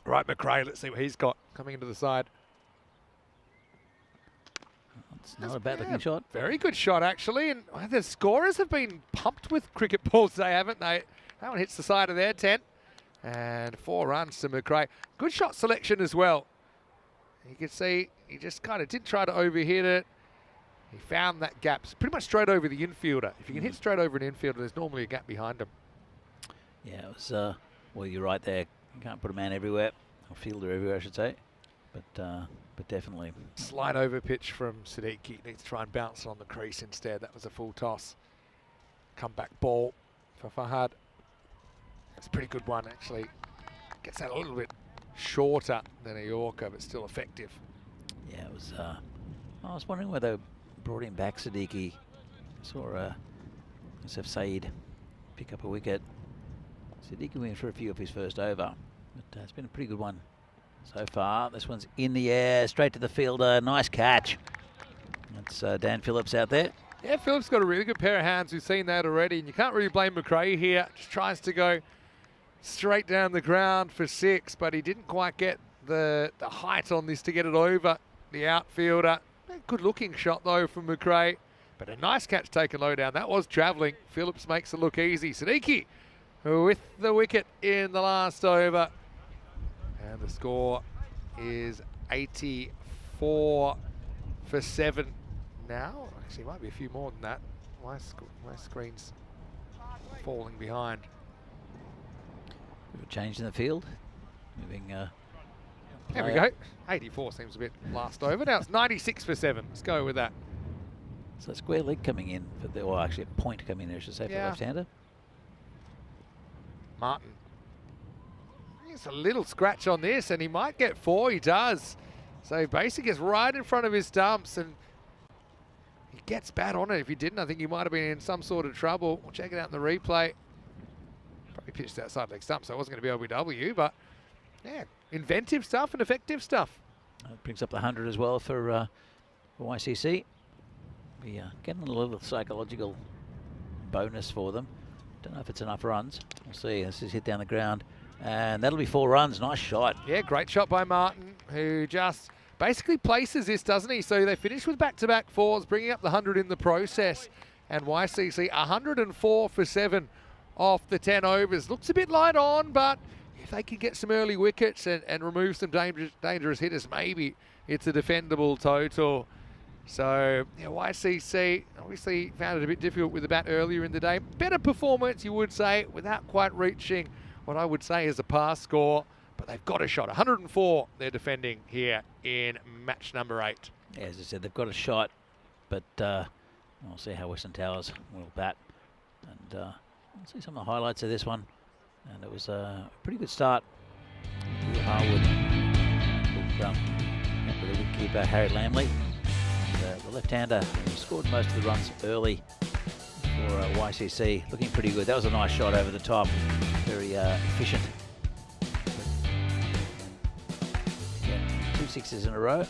Right, McRae, let's see what he's got coming into the side. It's not a bad looking shot. Very good shot, actually. And the scorers have been pumped with cricket balls today, haven't they? That one hits the side of their tent. And 4 runs to McRae. Good shot selection as well. You can see he just kind of did try to overhit it. He found that gap. It's pretty much straight over the infielder. If you can hit straight over an infielder, there's normally a gap behind him. Yeah, it was, well, you're right there. You can't put a man everywhere, or fielder everywhere, I should say. But definitely. Slide over pitch from Siddiqui. Needs to try and bounce it on the crease instead. That was a full toss. Comeback ball for Fahad. It's a pretty good one, actually. Gets that a little bit shorter than a Yorker, but still effective. Yeah, it was. I was wondering whether they brought him back, Siddiqui. Saw Yusuf Saeed pick up a wicket. Siddiqui went for a few of his first over, but it's been a pretty good one so far. This one's in the air, straight to the fielder. Nice catch. That's Dan Phillips out there. Yeah, Phillips got a really good pair of hands. We've seen that already, and you can't really blame McRae here. Just tries to go straight down the ground for 6, but he didn't quite get the height on this to get it over the outfielder. A good looking shot though from McRae, but a nice catch taken low down. That was travelling. Phillips makes it look easy. Siddiqui with the wicket in the last over, and the score is 84 for 7 now. Actually, might be a few more than that. My screen's falling behind. Bit of a change in the field. Moving. There we go. 84 seems a bit last over. Now it's 96 for 7. Let's go with that. So square leg coming in for the, or actually a point coming in, I should say, for the left-hander. Martin. It's a little scratch on this, and he might get 4. He does. So basically gets right in front of his stumps, and he gets bad on it. If he didn't, I think he might have been in some sort of trouble. We'll check it out in the replay. Probably pitched outside leg stump, so it wasn't going to be OBW, but yeah, inventive stuff and effective stuff. Brings up the 100 as well for YCC. We getting a little psychological bonus for them. Don't know if it's enough runs. We'll see. This is hit down the ground, and that'll be 4 runs. Nice shot. Yeah, great shot by Martin, who just basically places this, doesn't he? So they finish with back-to-back 4s, bringing up the 100 in the process. And YCC 104 for 7 off the 10 overs. Looks a bit light on, but if they could get some early wickets and remove some dangerous hitters, maybe it's a defendable total. So yeah, YCC obviously found it a bit difficult with the bat earlier in the day. Better performance, you would say, without quite reaching what I would say is a pass score. But they've got a shot. 104 they're defending here in match number 8. Yeah, as I said, they've got a shot, but we'll see how Western Towers will bat. And we'll see some of the highlights of this one. And it was a pretty good start. Harwood with the wicketkeeper Harry Lamley. And, the left-hander who scored most of the runs early for YCC. Looking pretty good. That was a nice shot over the top. Very efficient. 2 6s in a row.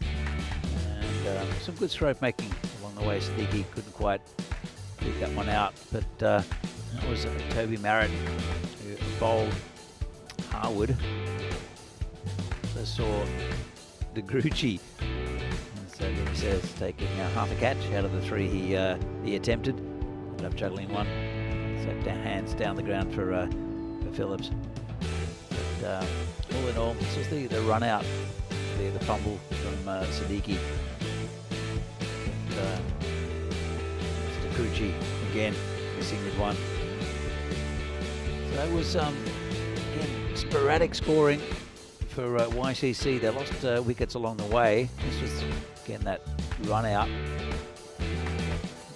And some good stroke making along the way. Siddiqui couldn't quite pick that one out. But that was Toby Marrett who bowled Harwood. So saw the Grucci. So then he says taking half a catch out of the 3 he attempted. Ended up juggling one. So hands down the ground for Phillips. But all in all, this was the run out, the fumble from Siddiqui. Mr. Grucci again missing with one. So it was again sporadic scoring for YCC. They lost wickets along the way. This was again that run out.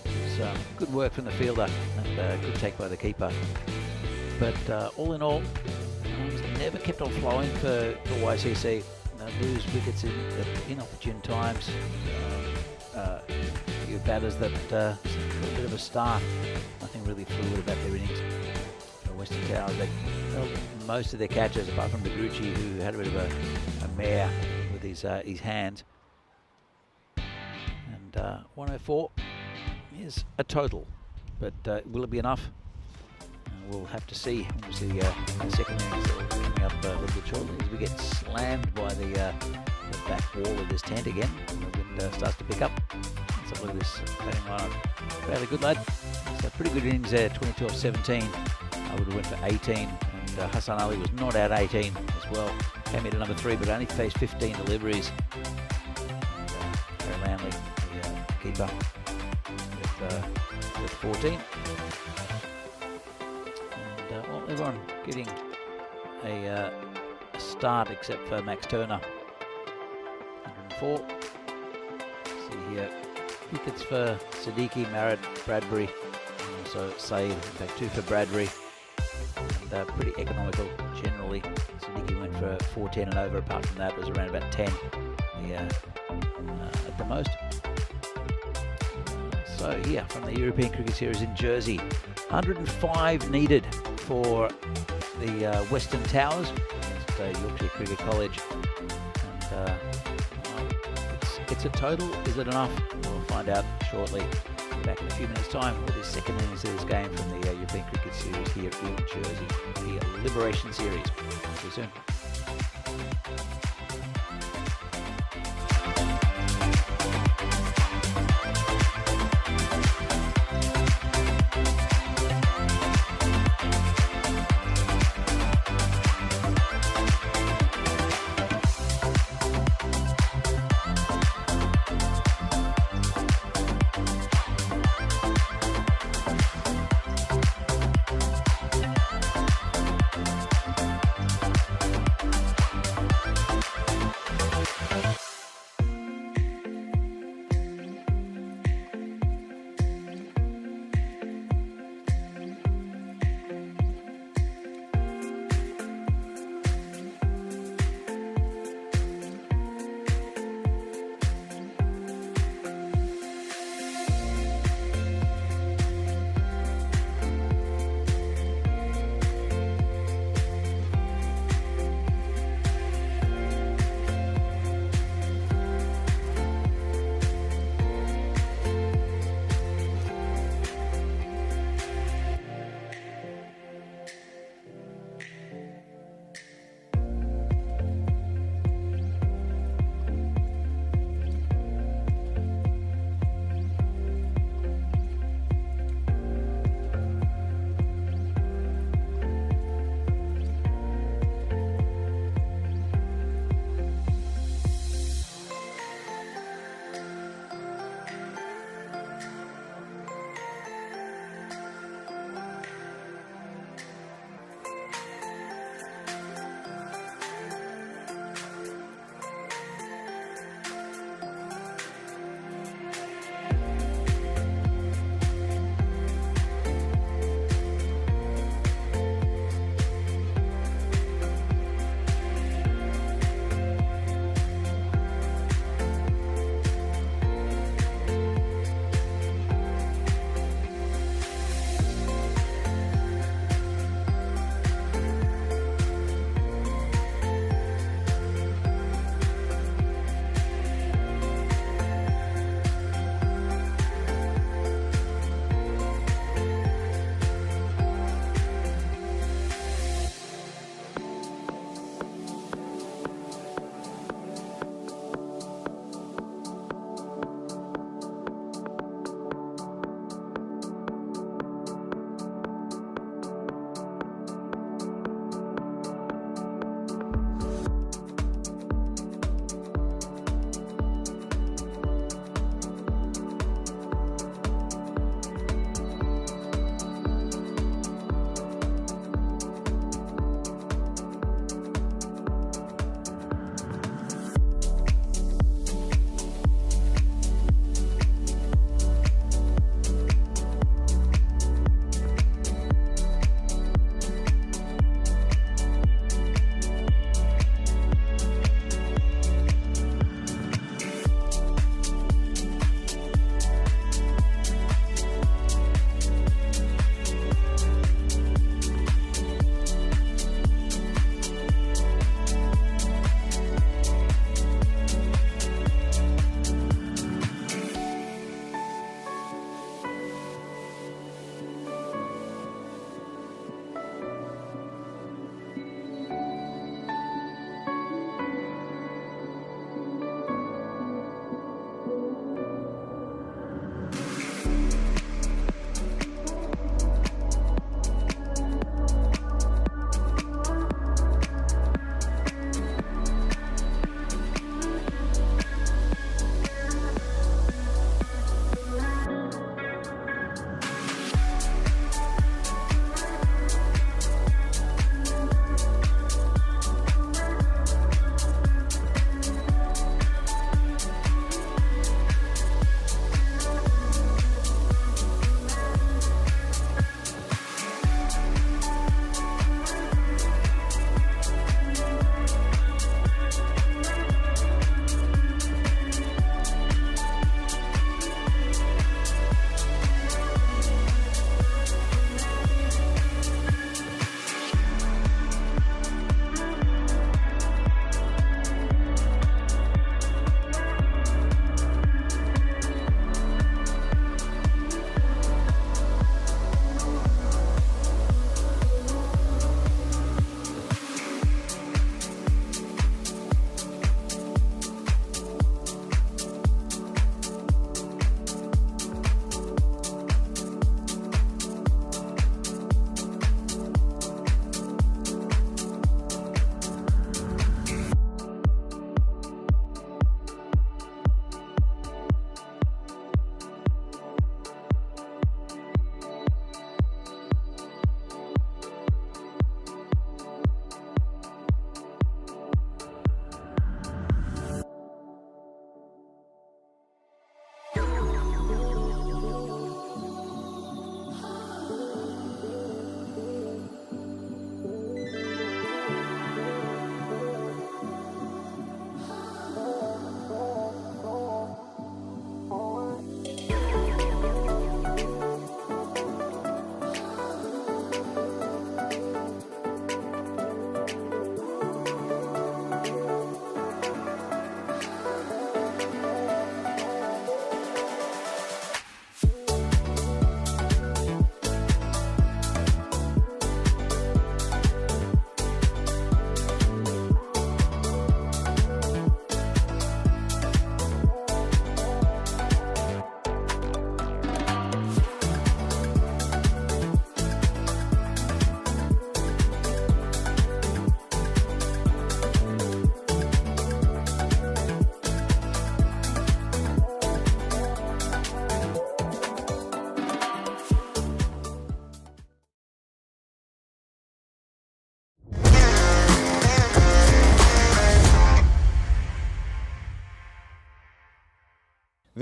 It was good work from the fielder and good take by the keeper. But all in all, never kept on flowing for YCC. They lose wickets at inopportune times. Few batters that got a bit of a start. Nothing really fluid about their innings. Western Towers, they held most of their catches apart from the Grucci, who had a bit of a mare with his hands. And 104 is a total, but will it be enough? We'll have to see. We'll see the second innings coming up a little bit shortly as we get slammed by the the back wall of this tent again. The wind starts to pick up. Let's have a look at this batting lineup. Fairly good, lad. So pretty good innings there, 22 off 17. I would have went for 18, and Hassan Ali was not out 18 as well. Came in at number 3, but only faced 15 deliveries. Harry Lanley, the keeper, with 14. And well, everyone getting a start except for Max Turner, 104. See here, wickets for Siddiqui, Marriott, Bradbury, and also Said. In fact, 2 for Bradbury. And pretty economical generally. Siddiqui went for 410 and over. Apart from that, it was around about 10 at the most. So yeah, from the European Cricket Series in Jersey, 105 needed for the Western Towers against Yorkshire Cricket College. And it's a total. Is it enough? We'll find out shortly. Back in a few minutes' time with the second innings of this game from the European Cricket Series here in Jersey, the Liberation Series. See you soon.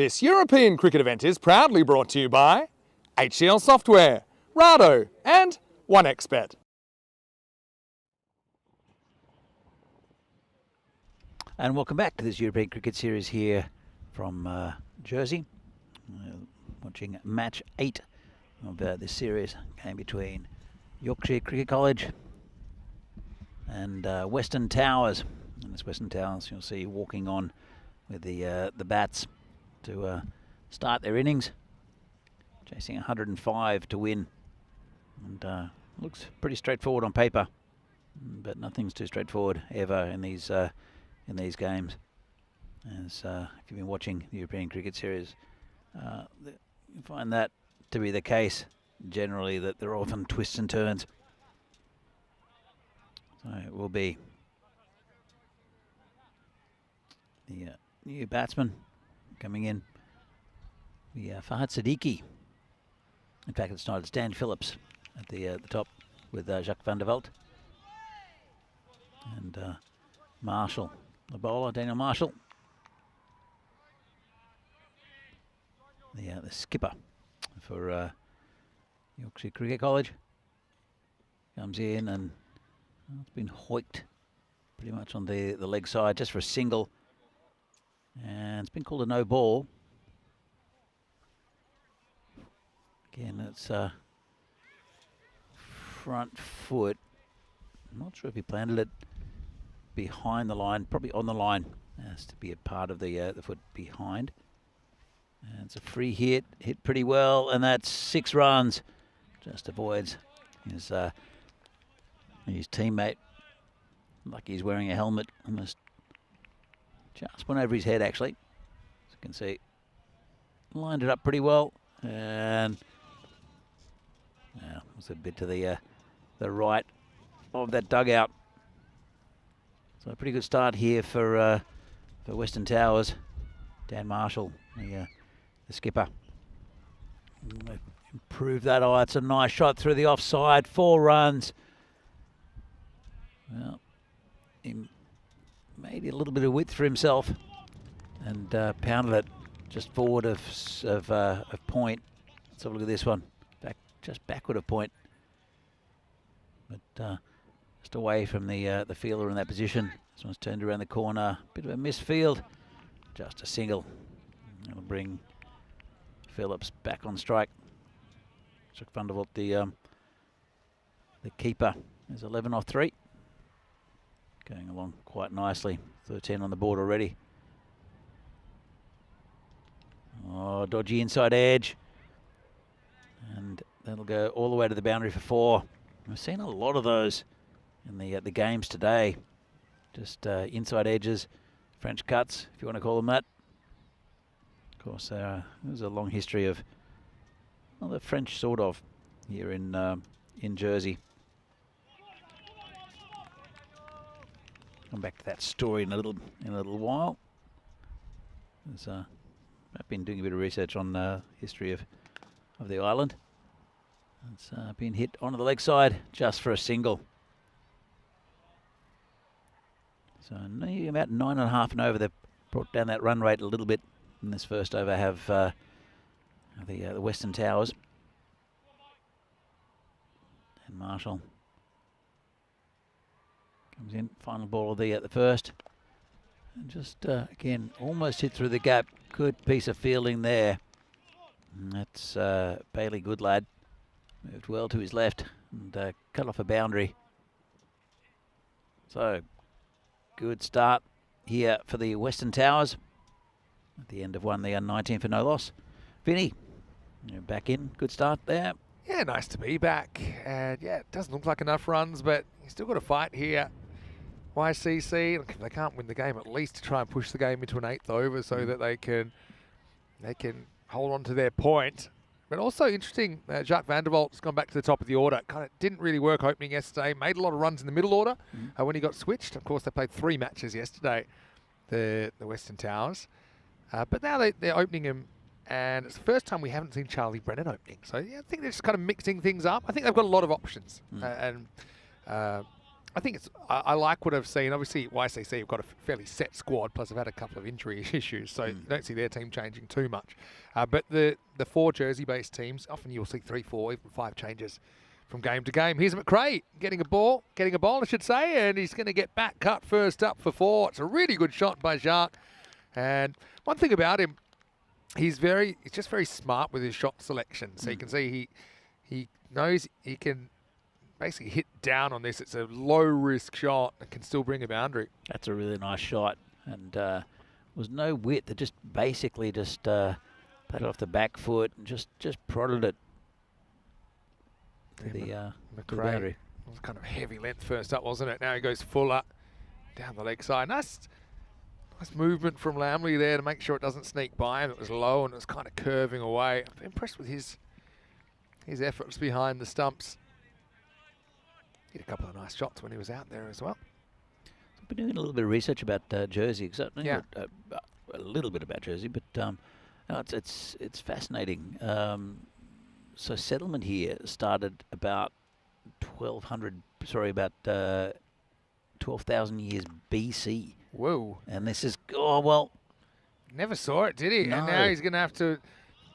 This European cricket event is proudly brought to you by HCL Software, Rado and 1xBet. And welcome back to this European Cricket Series here from Jersey. Watching match 8 of this series, game between Yorkshire Cricket College and Western Towers. And this Western Towers, you'll see walking on with the bats to start their innings, chasing 105 to win. And looks pretty straightforward on paper, but nothing's too straightforward ever in these games. As if you've been watching the European Cricket Series, you find that to be the case generally, that there are often twists and turns. So it will be the new batsman coming in, the Fahad Siddiqui. In fact, it's not, it's Dan Phillips at the top with Jacques van der Veld. And Marshall, the bowler, Daniel Marshall. The skipper for Yorkshire Cricket College comes in, and it's been hoiked pretty much on the leg side just for a single, and it's been called a no ball. Again, it's front foot. I'm not sure if he planted it behind the line, probably on the line. It has to be a part of the foot behind. And it's a free hit pretty well, and that's 6 runs. Just avoids his teammate. Like he's wearing a helmet, almost just went over his head actually. As you can see, lined it up pretty well, and it was a bit to the right of that dugout. So a pretty good start here for Western Towers. Dan Marshall, the skipper. Improved that. Oh, it's a nice shot through the offside. 4 runs. Well, he made a little bit of width for himself and pounded it just forward of point. Let's have a look at this one. Just backward of point. But just away from the fielder in that position. This one's turned around the corner. Bit of a misfield. Just a single. That'll bring Phillips back on strike. Jacques van der Veld, the keeper, is 11 off 3. Going along quite nicely. 13 on the board already. Oh, dodgy inside edge. And that'll go all the way to the boundary for 4. We've seen a lot of those in the games today. Just inside edges, French cuts, if you want to call them that. Of course, there's a long history of, well, the French sort of here in Jersey. Come back to that story in a little while. I've been doing a bit of research on the history of the island. It's been hit onto the leg side just for a single. So about 9.5 and over. They've brought down that run rate a little bit in this first over. Have the Western Towers. And Marshall comes in, final ball of the first. And just again, almost hit through the gap. Good piece of fielding there. And that's Bailey Goodlad. Moved well to his left and cut off a boundary. So, good start here for the Western Towers. At the end of one, they are 19 for no loss. Vinny, you're back in. Good start there. Yeah, nice to be back. And yeah, it doesn't look like enough runs, but you still got to fight here. YCC, look, if they can't win the game, at least to try and push the game into an 8th over so that they can hold on to their point. But also interesting, Jacques van der Veld's gone back to the top of the order. Kind of didn't really work opening yesterday. Made a lot of runs in the middle order when he got switched. Of course, they played 3 matches yesterday, the Western Towers. But now they're opening him, and it's the first time we haven't seen Charlie Brennan opening. So yeah, I think they're just kind of mixing things up. I think they've got a lot of options. And I think I like what I've seen. Obviously, YCC have got a fairly set squad, plus they've had a couple of injury issues, so you don't see their team changing too much. But the 4 Jersey-based teams, often you'll see 3, 4, even 5 changes from game to game. Here's McRae getting a bowl, I should say, and he's going to get back cut first up for 4. It's a really good shot by Jacques. And one thing about him, he's just very smart with his shot selection. So you can see he knows he can basically hit down on this. It's a low-risk shot and can still bring a boundary. That's a really nice shot. And was no width. It just basically just played it off the back foot and just prodded it to the boundary. It was kind of heavy length first up, wasn't it? Now he goes fuller down the leg side. Nice movement from Lamley there to make sure it doesn't sneak by him. It was low and it was kind of curving away. I'm impressed with his efforts behind the stumps. He had a couple of nice shots when he was out there as well. I've been doing a little bit of research about Jersey, exactly. Yeah. A little bit about Jersey, but no, it's fascinating. So settlement here started about 12,000 years BC. Whoa. And this is, Never saw it, did he? No. And now he's going to have to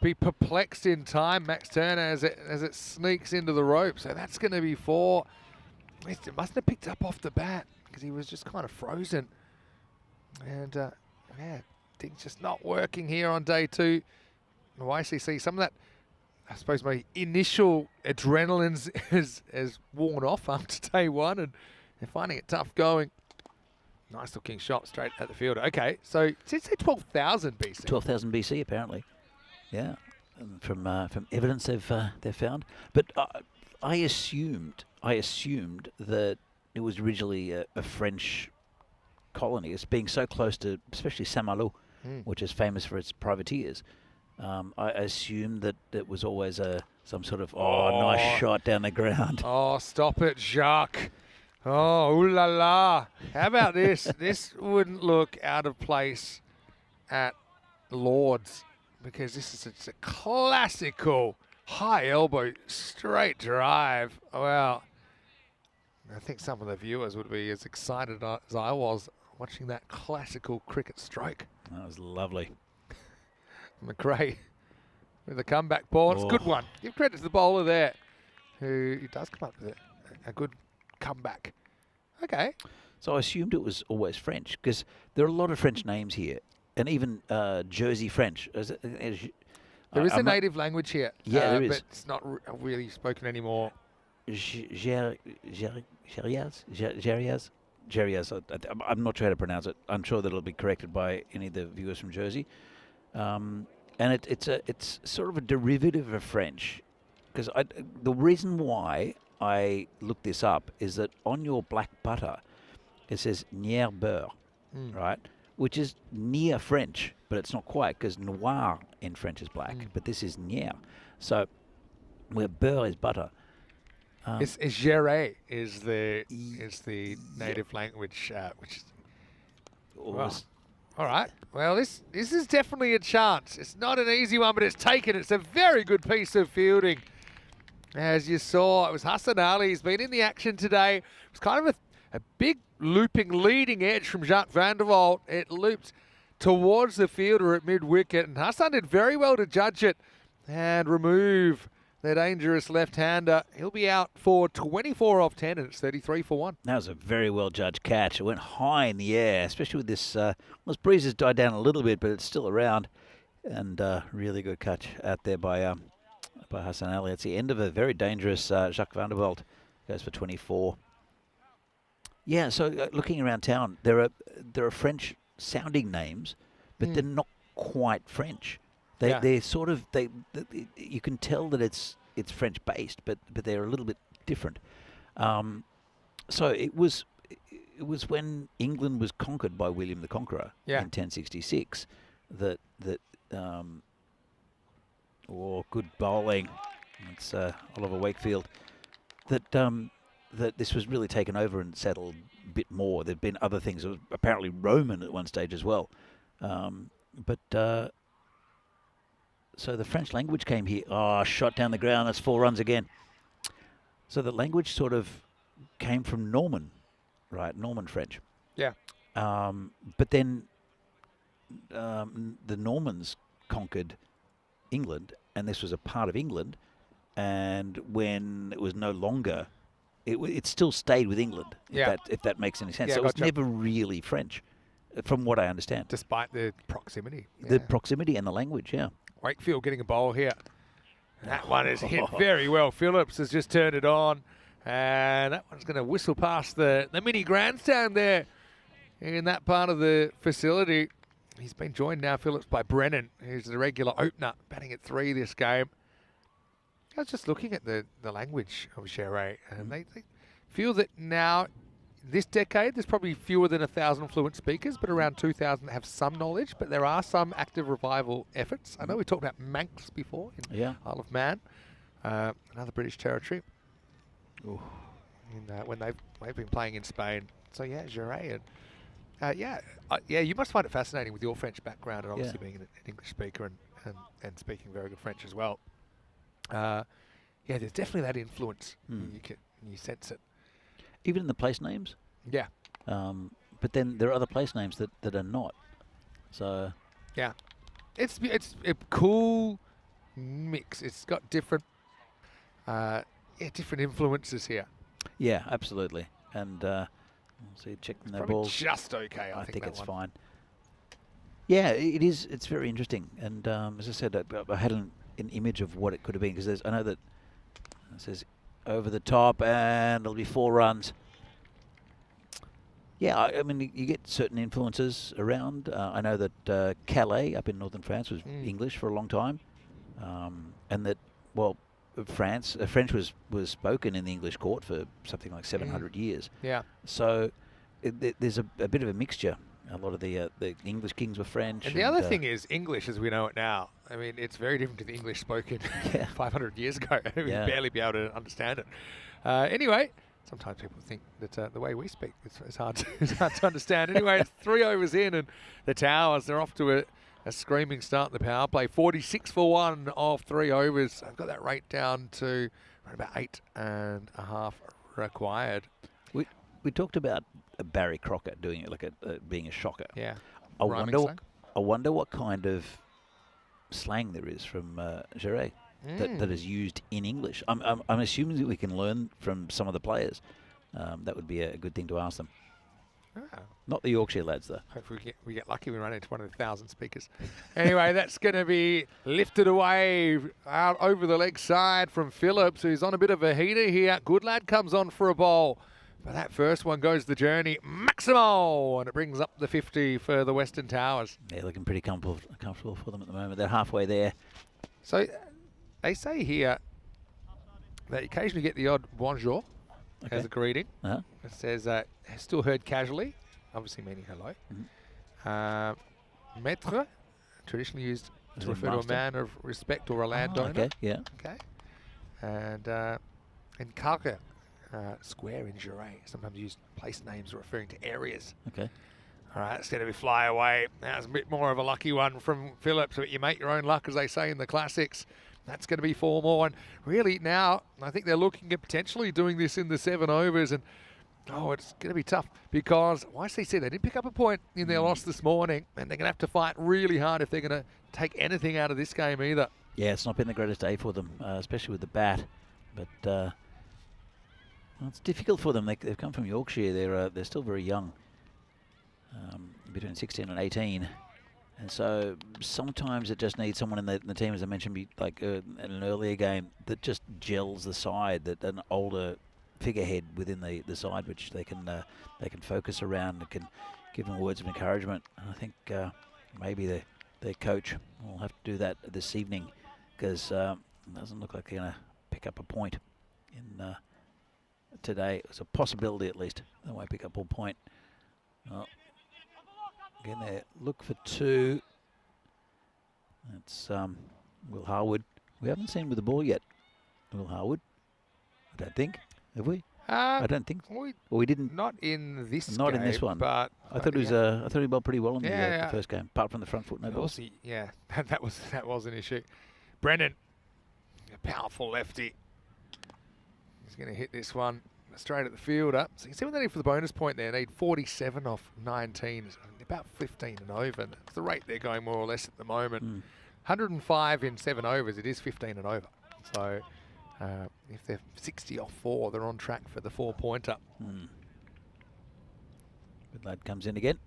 be perplexed in time, Max Turner, as it sneaks into the rope. So that's going to be 4. It must have picked up off the bat because he was just kind of frozen. And, things just not working here on day 2. YCC, some of that, I suppose, my initial adrenaline has worn off after day 1, and they're finding it tough going. Nice looking shot straight at the fielder. Okay, so did you say 12,000 BC? 12,000 BC apparently. Yeah, from evidence they've found. But I assumed that it was originally a French colony. It's being so close to, especially Saint-Malo, which is famous for its privateers. I assumed that it was always some sort of nice shot down the ground. Oh, stop it, Jacques. Oh, ooh la la. How about this? This wouldn't look out of place at Lord's, because this is a classical high elbow straight drive. Well, I think some of the viewers would be as excited as I was watching that classical cricket stroke. That was lovely. McRae with a comeback ball. It's a good one. Give credit to the bowler there, who does come up with a good comeback. Okay. So I assumed it was always French, because there are a lot of French names here, and even Jersey French. There is a native language here. Yeah, there is. But it's not really spoken anymore. Gerias. I'm not sure how to pronounce it. I'm sure that it'll be corrected by any of the viewers from Jersey. And it's sort of a derivative of French, because the reason why I looked this up is that on your black butter it says Nier beurre, right? Which is near French, but it's not quite, because noir in French is black, but this is Nier. So where beurre is butter. It's Géré is the native language, which is all right. Well, this is definitely a chance. It's not an easy one, but it's taken. It's a very good piece of fielding. As you saw, it was Hassan Ali. He's been in the action today. It was kind of a big looping leading edge from Jacques van der Walt. It looped towards the fielder at mid-wicket, and Hassan did very well to judge it and remove the dangerous left-hander. He'll be out for 24 off 10, and it's 33 for 1. That was a very well-judged catch. It went high in the air, especially with this. This breeze has died down a little bit, but it's still around. And really good catch out there by Hassan Ali. It's the end of a very dangerous Jacques van der Walt. Goes for 24. Yeah, so looking around town, there are French-sounding names, but they're not quite French. They're sort of you can tell that it's French based, but they're a little bit different. So it was when England was conquered by William the Conqueror in 1066 that good bowling. It's Oliver Wakefield that this was really taken over and settled a bit more. There'd been other things. It was apparently Roman at one stage as well, So the French language came here. Oh, shot down the ground. That's 4 runs again. So the language sort of came from Norman right? Norman French. Yeah. But then the Normans conquered England, and this was a part of England. And when it was no longer, it still stayed with England. If that makes any sense. Yeah, So it was gotcha. never really French, from what I understand. Despite the proximity. The proximity and the language, yeah. Wakefield getting a bowl here. That one is hit very well. Phillips has just turned it on. And that one's going to whistle past the mini grandstand there in that part of the facility. He's been joined now, Phillips, by Brennan, who's the regular opener, batting at 3 this game. I was just looking at the language of Xeré, and they feel that now, this decade, there's probably fewer than 1,000 fluent speakers, but around 2,000 have some knowledge, but there are some active revival efforts. I know we talked about Manx before in Isle of Man, another British territory. When they've been playing in Spain. So yeah, Xeré, and you must find it fascinating with your French background and obviously being an English speaker and speaking very good French as well. There's definitely that influence. You sense it. Even in the place names? Yeah. But then there are other place names that are not. So yeah, it's a cool mix. It's got different different influences here. Yeah, absolutely. And see, checking their balls. Just okay. I think it's fine. Yeah, it is. It's very interesting. And as I said, I had an image of what it could have been, because I know that it says over the top, and there'll be 4 runs. Yeah, I mean, you get certain influences around. I know that Calais up in northern France was English for a long time, and that French was spoken in the English court for something like 700 years. Yeah. So there's a bit of a mixture. A lot of the English kings were French. And the other thing is English as we know it now. I mean, it's very different to the English spoken 500 years ago. We'd barely be able to understand it. Anyway, sometimes people think that the way we speak is hard to understand. Anyway, it's 3 overs in, and the Towers, they're off to a screaming start in the power play. 46 for 1 off 3 overs. I've got that rate down to around about 8.5 required. We talked about Barry Crocker doing it, like being a shocker. Yeah. I wonder what kind of slang there is from Xeré that is used in English. I'm assuming that we can learn from some of the players. That would be a good thing to ask them. Not the Yorkshire lads, though. Hopefully we get lucky. We run into one of the 1,000 speakers. Anyway, that's going to be lifted away out over the leg side from Phillips, who's on a bit of a heater here. Good lad comes on for a bowl. But that first one goes the journey. Maximo! And it brings up the 50 for the Western Towers. Yeah, looking pretty comfortable for them at the moment. They're halfway there. So they say here that you occasionally get the odd bonjour as a greeting. Uh-huh. It says, still heard casually, obviously meaning hello. Maître, traditionally used to refer to a man of respect or a landowner. Okay, yeah. Okay. And cargue, square in Xeré, sometimes used place names referring to areas. Okay. All right, it's going to be fly away. That's a bit more of a lucky one from Phillips, but you make your own luck, as they say in the classics. That's going to be 4 more. And really now, I think they're looking at potentially doing this in the 7 overs. And, it's going to be tough because YCC, they didn't pick up a point in their loss this morning, and they're going to have to fight really hard if they're going to take anything out of this game either. Yeah, it's not been the greatest day for them, especially with the bat. But it's difficult for them. They've come from Yorkshire. They're still very young, between 16 and 18. And so sometimes it just needs someone in the team, as I mentioned, like in an earlier game, that just gels the side, that an older figurehead within the side, which they can focus around and can give them words of encouragement. And I think maybe their coach will have to do that this evening, because it doesn't look like they're going to pick up a point in today. It's a possibility, at least. They won't pick up a point. Well, again, they look for 2. That's Will Harwood. We haven't seen him with the ball yet. Will Harwood. I don't think. Have we? I don't think. We didn't. Not in this. Not game, in this one. But I thought he was. I thought he bowled pretty well in the first game, apart from the front foot no balls. Yeah, that was an issue. Brennan, a powerful lefty. He's going to hit this one straight at the fielder. So you can see what they need for the bonus point there. They need 47 off 19, about 15 and over. That's the rate they're going more or less at the moment. 105 in 7 overs, it is 15 and over. So if they're 60 off 4, they're on track for the 4-pointer. Good lad comes in again.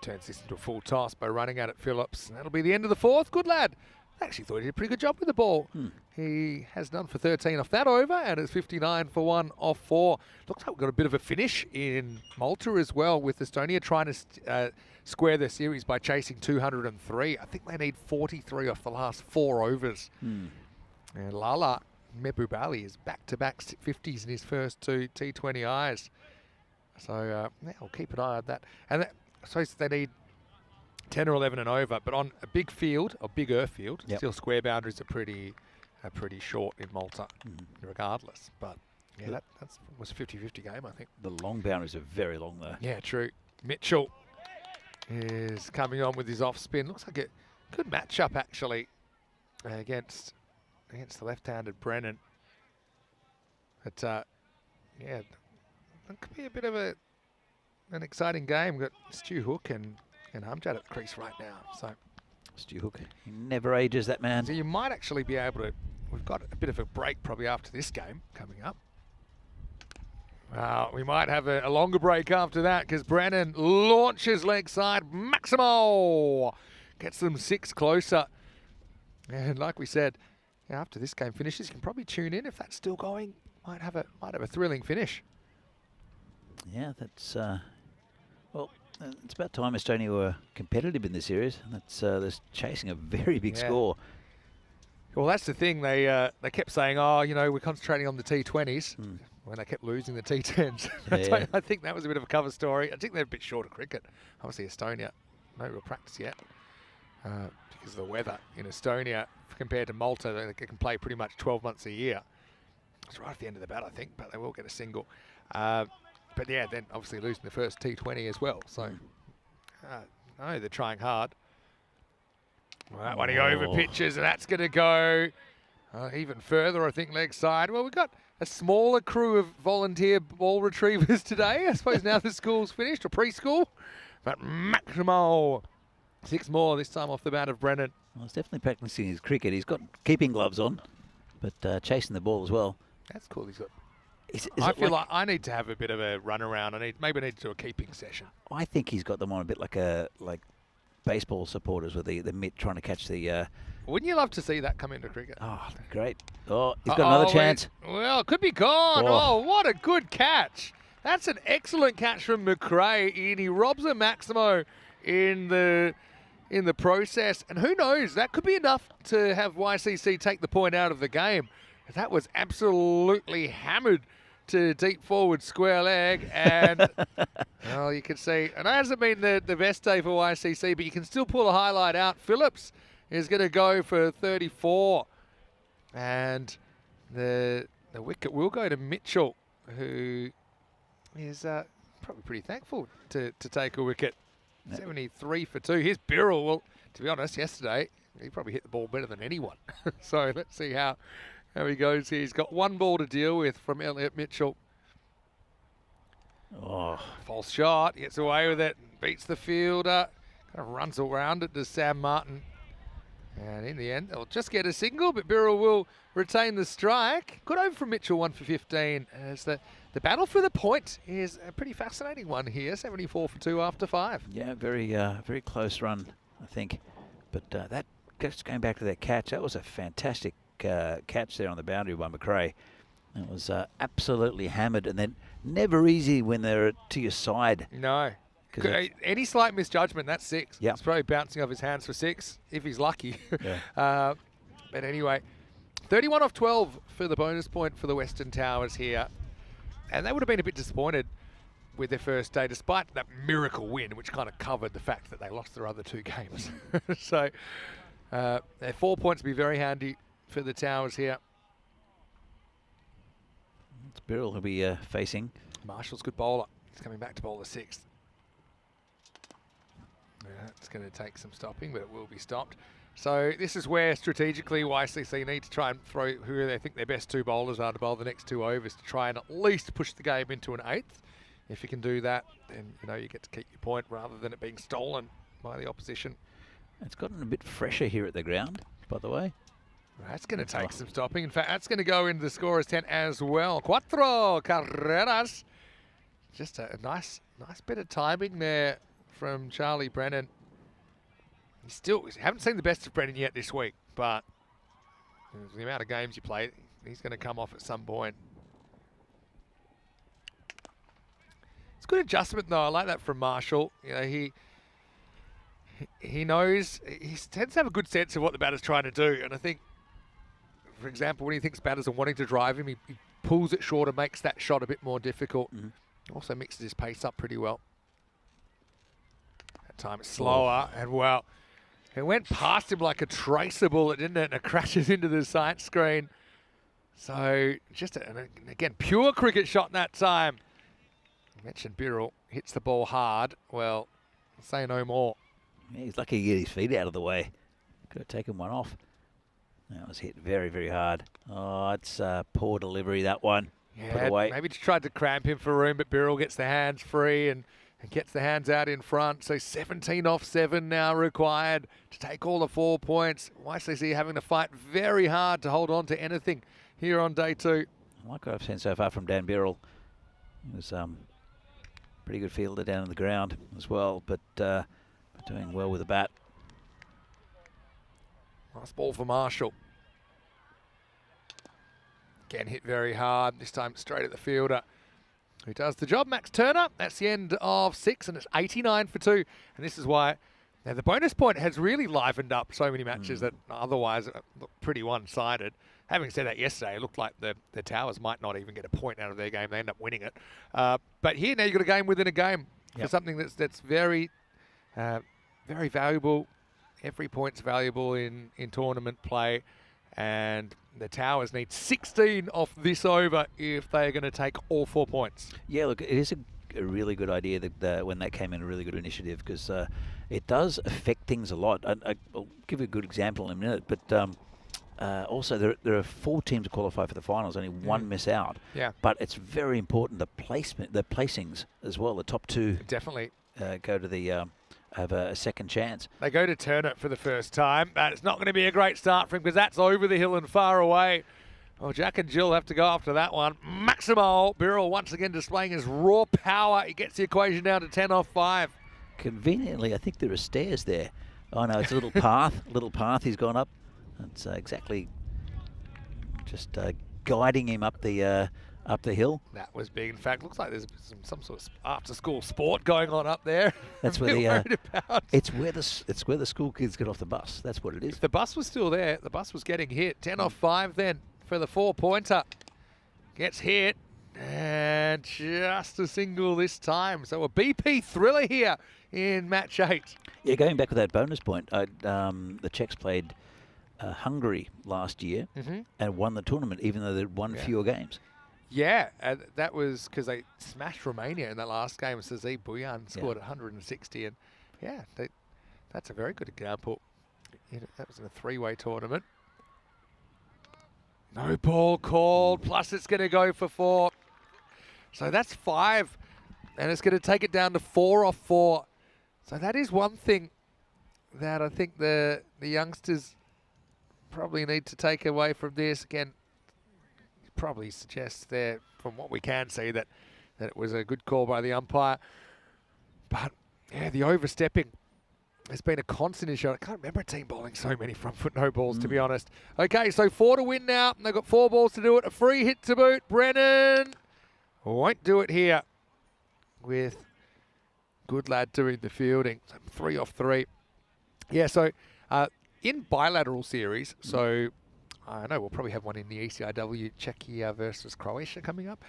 Turns this into a full toss by running at it, Phillips. And that'll be the end of the 4th. Good lad. I actually thought he did a pretty good job with the ball. He has done for 13 off that over, and it's 59 for 1 off 4. Looks like we've got a bit of a finish in Malta as well, with Estonia trying to square their series by chasing 203. I think they need 43 off the last 4 overs. And Lala Mebubali is back-to-back 50s in his first 2 T20Is. So yeah, we'll keep an eye on that. And I suppose they need 10 or 11 and over, but on a big field, a bigger field, still square boundaries are pretty short in Malta, regardless. But yeah, that was a 50-50 game, I think. The long boundaries are very long, though. Yeah, true. Mitchell is coming on with his off spin. Looks like a good matchup actually against the left-handed Brennan. But yeah, that could be a bit of an exciting game. We've got Stu Hook and Hamjad at the crease right now. So Stu Hook, he never ages, that man. So you might actually be able to. We've got a bit of a break probably after this game coming up. We might have a longer break after that, because Brennan launches leg side. Maximo gets them 6 closer. And like we said, after this game finishes, you can probably tune in if that's still going. Might have a thrilling finish. Yeah, that's well. It's about time Estonia were competitive in this series. That's they're chasing a very big score. Well, that's the thing. They kept saying, "Oh, you know, we're concentrating on the T20s," when they kept losing the T10s. Yeah. I think that was a bit of a cover story. I think they're a bit short of cricket. Obviously, Estonia, no real practice yet because of the weather in Estonia compared to Malta. They can play pretty much 12 months a year. It's right at the end of the bat, I think, but they will get a single. But yeah, then obviously losing the first T20 as well. So, no, they're trying hard. Well, that one he over pitches, and that's going to go even further, I think, leg side. Well, we've got a smaller crew of volunteer ball retrievers today. I suppose now the school's finished, or preschool. But Maximo, 6 more, this time off the bat of Brennan. Well, he's definitely practicing his cricket. He's got keeping gloves on, but chasing the ball as well. That's cool. He's got. I feel like I need to have a bit of a run around. Maybe I need to do a keeping session. I think he's got them on a bit like baseball supporters with the mitt trying to catch the. Wouldn't you love to see that come into cricket? Oh, great! Oh, he's got another chance. Well, it could be gone. Oh, what a good catch! That's an excellent catch from McRae, and he robs a Maximo in the process. And who knows? That could be enough to have YCC take the point out of the game. That was absolutely hammered to deep forward square leg, and well, you can see, and it hasn't been the best day for YCC, but you can still pull a highlight out. Phillips is going to go for 34, and the wicket will go to Mitchell, who is probably pretty thankful to take a wicket. 73 for 2. Here's Birrell. Well, to be honest, yesterday he probably hit the ball better than anyone. So let's see how he goes here. He's got 1 ball to deal with from Elliot Mitchell. Oh, false shot. Gets away with it. Beats the fielder. Kind of runs around it to Sam Martin. And in the end, they'll just get a single, but Birrell will retain the strike. Good over from Mitchell, 1 for 15. As the battle for the point is a pretty fascinating one here. 74 for 2 after 5. yeah, very close run, I think. But that just going back to that catch, that was a fantastic catch there on the boundary by McRae. It was absolutely hammered, and then never easy when they're to your side. No. Any slight misjudgment, that's 6. Yep. It's probably bouncing off his hands for 6, if he's lucky. Yeah. But anyway, 31 off 12 for the bonus point for the Western Towers here. And they would have been a bit disappointed with their first day, despite that miracle win, which kind of covered the fact that they lost their other 2 games. So, their 4 points will be very handy for the Towers here. It's Birrell who'll be facing. Marshall's good bowler. He's coming back to bowl the 6th. It's going to take some stopping, but it will be stopped. So this is where strategically YCC need to try and throw who they think their best 2 bowlers are to bowl the next 2 overs to try and at least push the game into an 8th. If you can do that, then you get to keep your point rather than it being stolen by the opposition. It's gotten a bit fresher here at the ground, by the way. That's going to take some stopping. In fact, that's going to go into the scorer's 10 as well. Cuatro carreras. Just a nice bit of timing there from Charlie Brennan. We haven't seen the best of Brennan yet this week, but the amount of games you play, he's going to come off at some point. It's good adjustment though. I like that from Marshall. He knows, he tends to have a good sense of what the batter's trying to do, and I think, for example, when he thinks batters are wanting to drive him, he pulls it shorter, makes that shot a bit more difficult. Also mixes his pace up pretty well. That time it's slower, and well, it went past him like a tracer bullet, didn't it? And it crashes into the sight screen. So just, again, pure cricket shot that time. I mentioned Birrell hits the ball hard. Well, say no more. Yeah, he's lucky to get his feet out of the way. Could have taken one off. That was hit very, very hard. Oh, it's poor delivery, that one. Yeah, put away. Maybe just tried to cramp him for room, but Birrell gets the hands free and gets the hands out in front. So 17 off 7 now required to take all the 4 points. YCC having to fight very hard to hold on to anything here on day 2. I like what I've seen so far from Dan Birrell. He was pretty good fielder down on the ground as well, but doing well with the bat. Nice ball for Marshall. Again, hit very hard, this time straight at the fielder, who does the job. Max Turner, that's the end of 6, and it's 89 for 2. And this is why the bonus point has really livened up so many matches that otherwise look pretty one-sided. Having said that, yesterday it looked like the Towers might not even get a point out of their game. They end up winning it. But here now you've got a game within a game for something that's very, very valuable. Every point's valuable in tournament play. And the Towers need 16 off this over if they're going to take all 4 points. Yeah, look, it is a really good idea that when that came in, a really good initiative, because it does affect things a lot. I'll give you a good example in a minute, but also there are 4 teams to qualify for the finals, only 1 miss out. Yeah. But it's very important, the placings as well. The top 2 definitely go to the have a second chance. They go to Turner for the first time, but it's not going to be a great start for him because that's over the hill and far away. Well, Jack and Jill have to go after that one. Maximal Birrell once again displaying his raw power. He gets the equation down to 10 off 5. Conveniently, I think there are stairs there. Oh no, it's a little path. Little path he's gone up. That's exactly just guiding him up the hill. That was big. In fact, looks like there's some sort of after-school sport going on up there. That's where it's where the school kids get off the bus. That's what it is. If the bus was still there, the bus was getting hit. 10 off 5 then for the 4-pointer. Gets hit and just a single this time. So a BP thriller here in match 8. Yeah, going back with that bonus point, the Czechs played Hungary last year and won the tournament, even though they'd won fewer games. Yeah, that was because they smashed Romania in that last game. Sazi Buyan scored 160, and that's a very good example. That was in a 3-way tournament. No ball called, plus it's going to go for 4. So that's 5, and it's going to take it down to 4 off 4. So that is one thing that I think the youngsters probably need to take away from this. Again, probably suggests there, from what we can see, that it was a good call by the umpire. But yeah, the overstepping has been a constant issue. I can't remember a team bowling so many front foot no balls, to be honest. Okay, so 4 to win now, and they've got 4 balls to do it. A free hit to boot. Brennan won't do it here with good lad doing the fielding. So 3 off 3. Yeah, so in bilateral series, so I know we'll probably have one in the ECIW, Czechia versus Croatia coming up.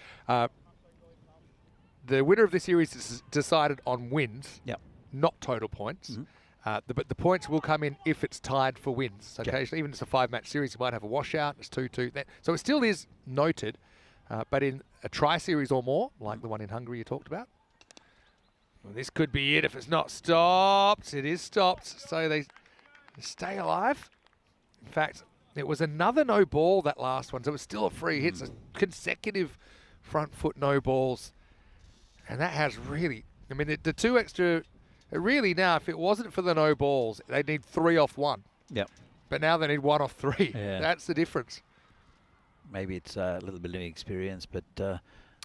The winner of the series is decided on wins, not total points. But the points will come in if it's tied for wins. So occasionally, even if it's a 5-match series, you might have a washout. It's 2-2. So it still is noted. But in a tri-series or more, like the one in Hungary you talked about, well, this could be it if it's not stopped. It is stopped. So they stay alive. In fact, it was another no ball, that last one, so it was still a free hit. So consecutive front foot no balls. And that has really, I mean, the two extra, really now, if it wasn't for the no balls, they'd need 3 off 1. Yep. But now they need 1 off 3. Yeah. That's the difference. Maybe it's a little bit of experience, but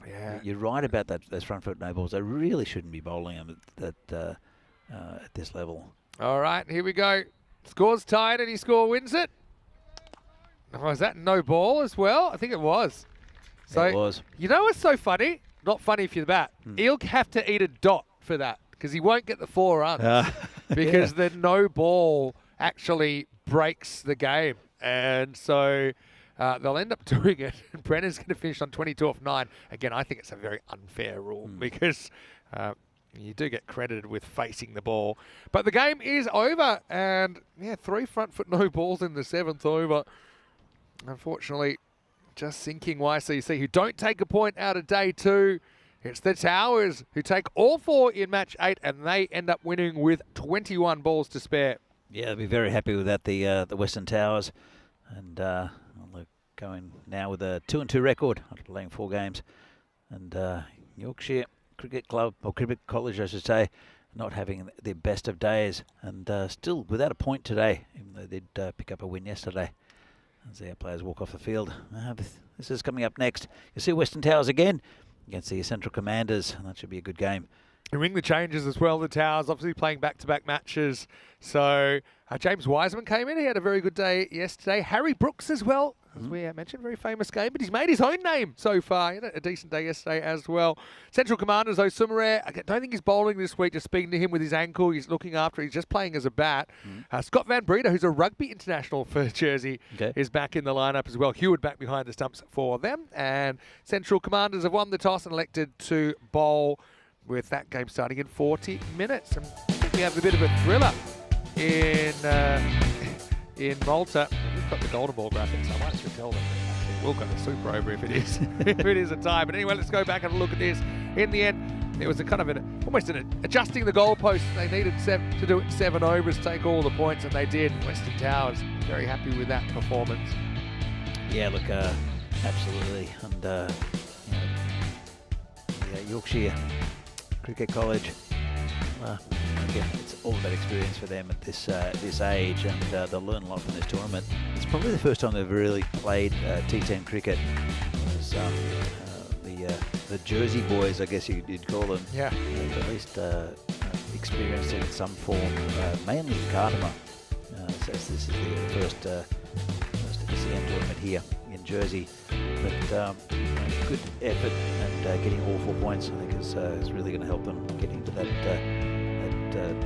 Yeah. you're right about those front foot no balls. They really shouldn't be bowling them at this level. All right, here we go. Score's tied, any score wins it. Oh, is that no ball as well? I think it was. So, It was. You know what's so funny? Not funny if you're the bat. He'll have to eat a dot for that because he won't get the 4 runs because the no ball actually breaks the game. And so they'll end up doing it. And Brennan's going to finish on 22 off 9. Again, I think it's a very unfair rule because you do get credited with facing the ball. But the game is over. And, 3 front foot no balls in the 7th over. Unfortunately, just sinking YCC, who don't take a point out of day 2. It's the Towers who take all 4 in match 8, and they end up winning with 21 balls to spare. Yeah, they'll be very happy with that, the Western Towers. And they're going now with a 2-2 record after playing 4 games. And Yorkshire Cricket Club, or Cricket College, I should say, not having their best of days. And still without a point today, even though they did pick up a win yesterday. As our players walk off the field. This is coming up next. You'll see Western Towers again against the Central Commanders, and that should be a good game. And ring the changes as well, the Towers, obviously playing back-to-back matches. So James Wiseman came in. He had a very good day yesterday. Harry Brooks as well, as we mentioned, very famous game, but he's made his own name so far. He had a decent day yesterday as well. Central Commanders, though, Sumareh, I don't think he's bowling this week. Just speaking to him with his ankle, he's looking after it. He's just playing as a bat. Scott Van Breeder, who's a rugby international for Jersey, is back in the lineup as well. Heward back behind the stumps for them. And Central Commanders have won the toss and elected to bowl, with that game starting in 40 minutes. And I think we have a bit of a thriller in Malta. We've got the golden ball graphics. I might just tell them that we'll go to super over if it is if it is a tie. But anyway, let's go back and look at this. In the end, it was a kind of almost adjusting the goalposts. They needed to do it 7 overs, take all the points, and they did. Western Towers very happy with that performance. Yeah, look, absolutely. And Yorkshire Cricket College, again, it's all about experience for them at this age, and they'll learn a lot from this tournament. It's probably the first time they've really played T10 cricket. The Jersey boys, I guess you'd call them, have at least experienced it in some form, mainly in Kardama. So this is the first ECM tournament here in Jersey. But good effort, and getting all 4 points, I think, is really going to help them get into that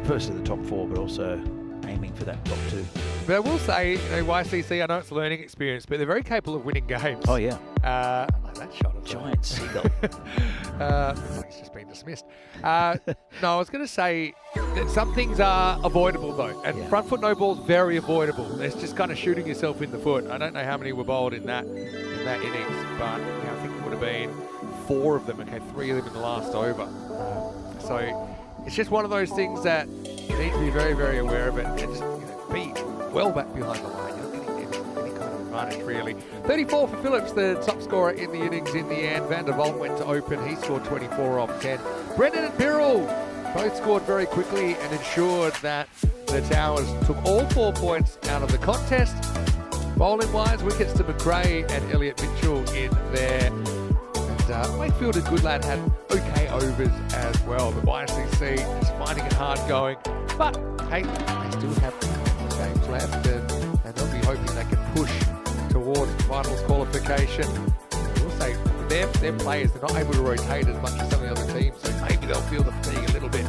first of the top 4, but also aiming for that top 2. But I will say, YCC, I know it's a learning experience, but they're very capable of winning games. Oh, yeah. I like that shot. Giant seagull. It's just been dismissed. No, I was going to say that some things are avoidable, though. And front foot no ball's very avoidable. It's just kind of shooting yourself in the foot. I don't know how many were bowled in that innings, but I think it would have been 4 of them. Okay, 3 of them in the last over. So it's just one of those things that you need to be very, very aware of it, and just be well back behind the line. You're not getting any kind of advantage, really. 34 for Phillips, the top scorer in the innings in the end. Van der Vault went to open. He scored 24 off 10. Brendan and Birrell both scored very quickly and ensured that the Towers took all 4 points out of the contest. Bowling-wise, wickets to McRae and Elliot Mitchell in there. And Wakefield and Goodlad had okay overs as well. The YCC is finding it hard going. But, hey, they still have games left, and they'll be hoping they can push towards finals qualification. I will say, their players, they're not able to rotate as much as some of the other teams, so maybe they'll feel the fatigue a little bit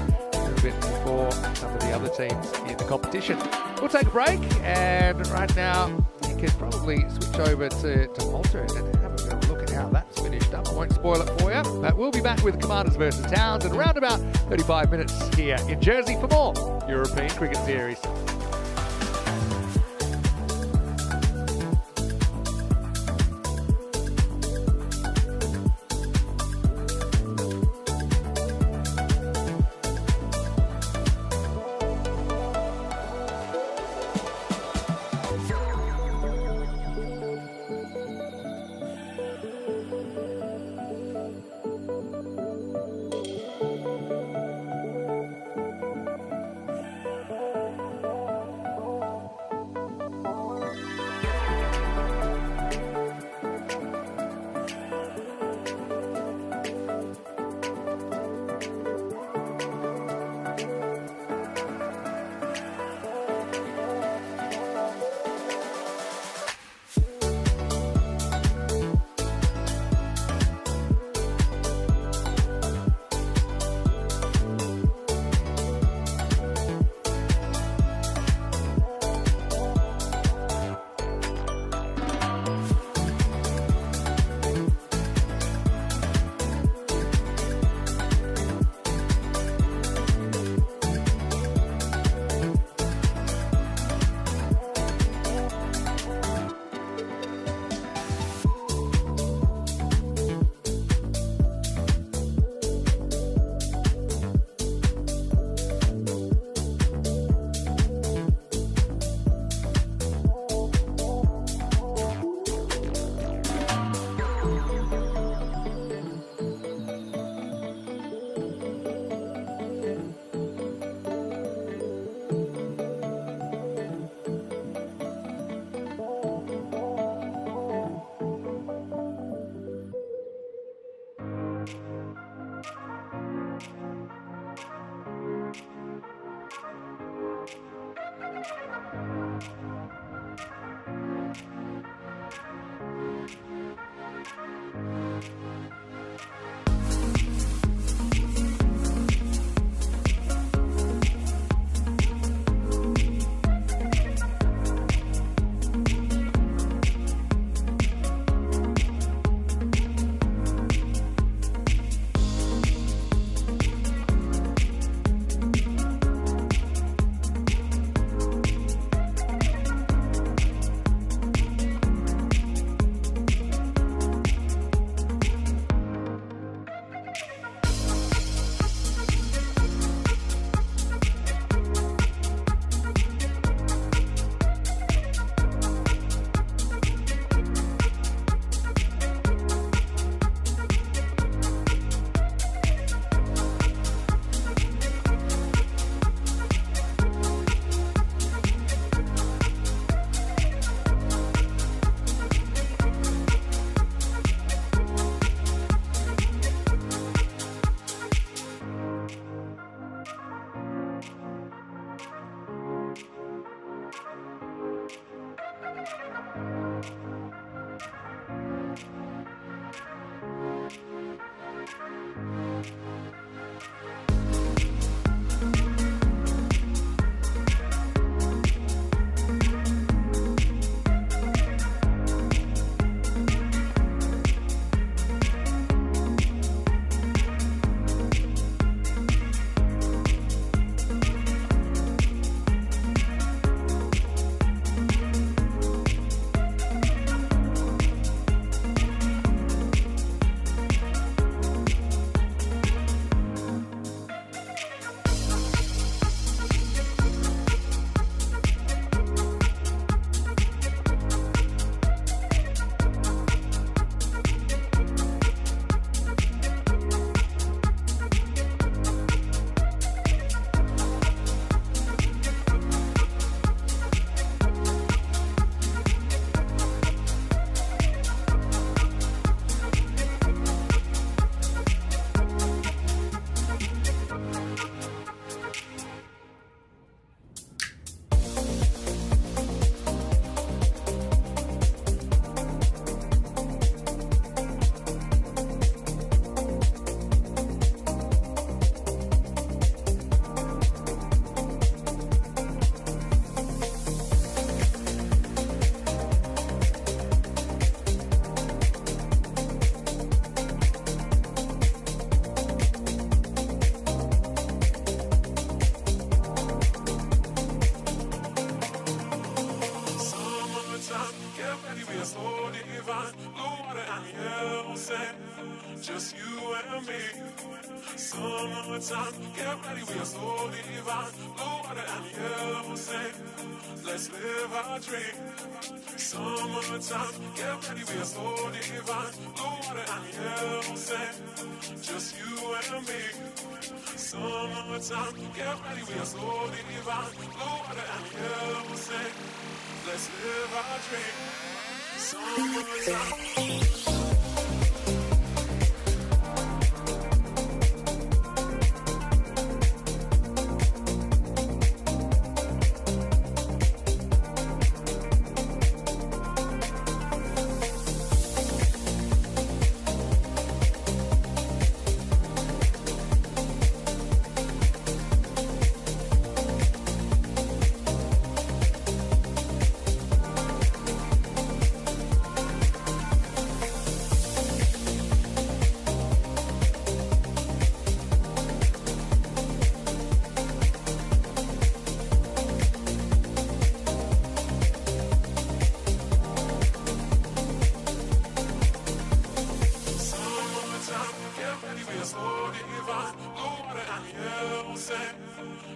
before some of the other teams in the competition. We'll take a break, and right now you can probably switch over to Malta and have a bit of a look at how that's finished up. I won't spoil it for you, but we'll be back with Commanders versus Towns in around about 35 minutes here in Jersey for more European Cricket Series. yellow sand, just you and me. Summertime, get ready, we are so divine. Blue water and yellow sand, let's live our dream. Summertime, get ready, we are so divine. Blue water and yellow sand, just you and me. Summertime, get ready, we are so divine. Blue water and yellow sand, let's live our dream. Summertime.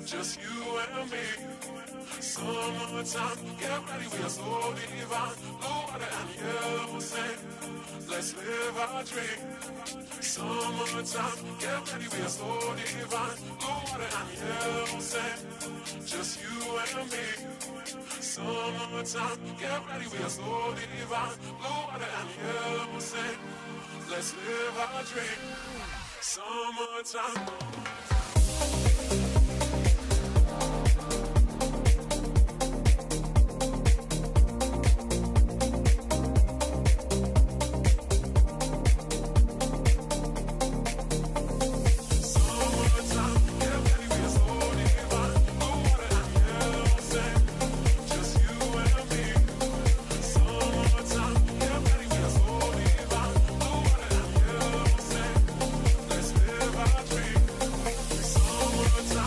Just you and me. Summertime, get ready, we are so divine. Blue water and yellow sand, let's live our dream. Summertime, get ready, we are so divine. Blue water and yellow sand, just you and me. Summertime, get ready, we are so divine. Blue water and yellow sand, let's live our dream. Summertime. Summertime.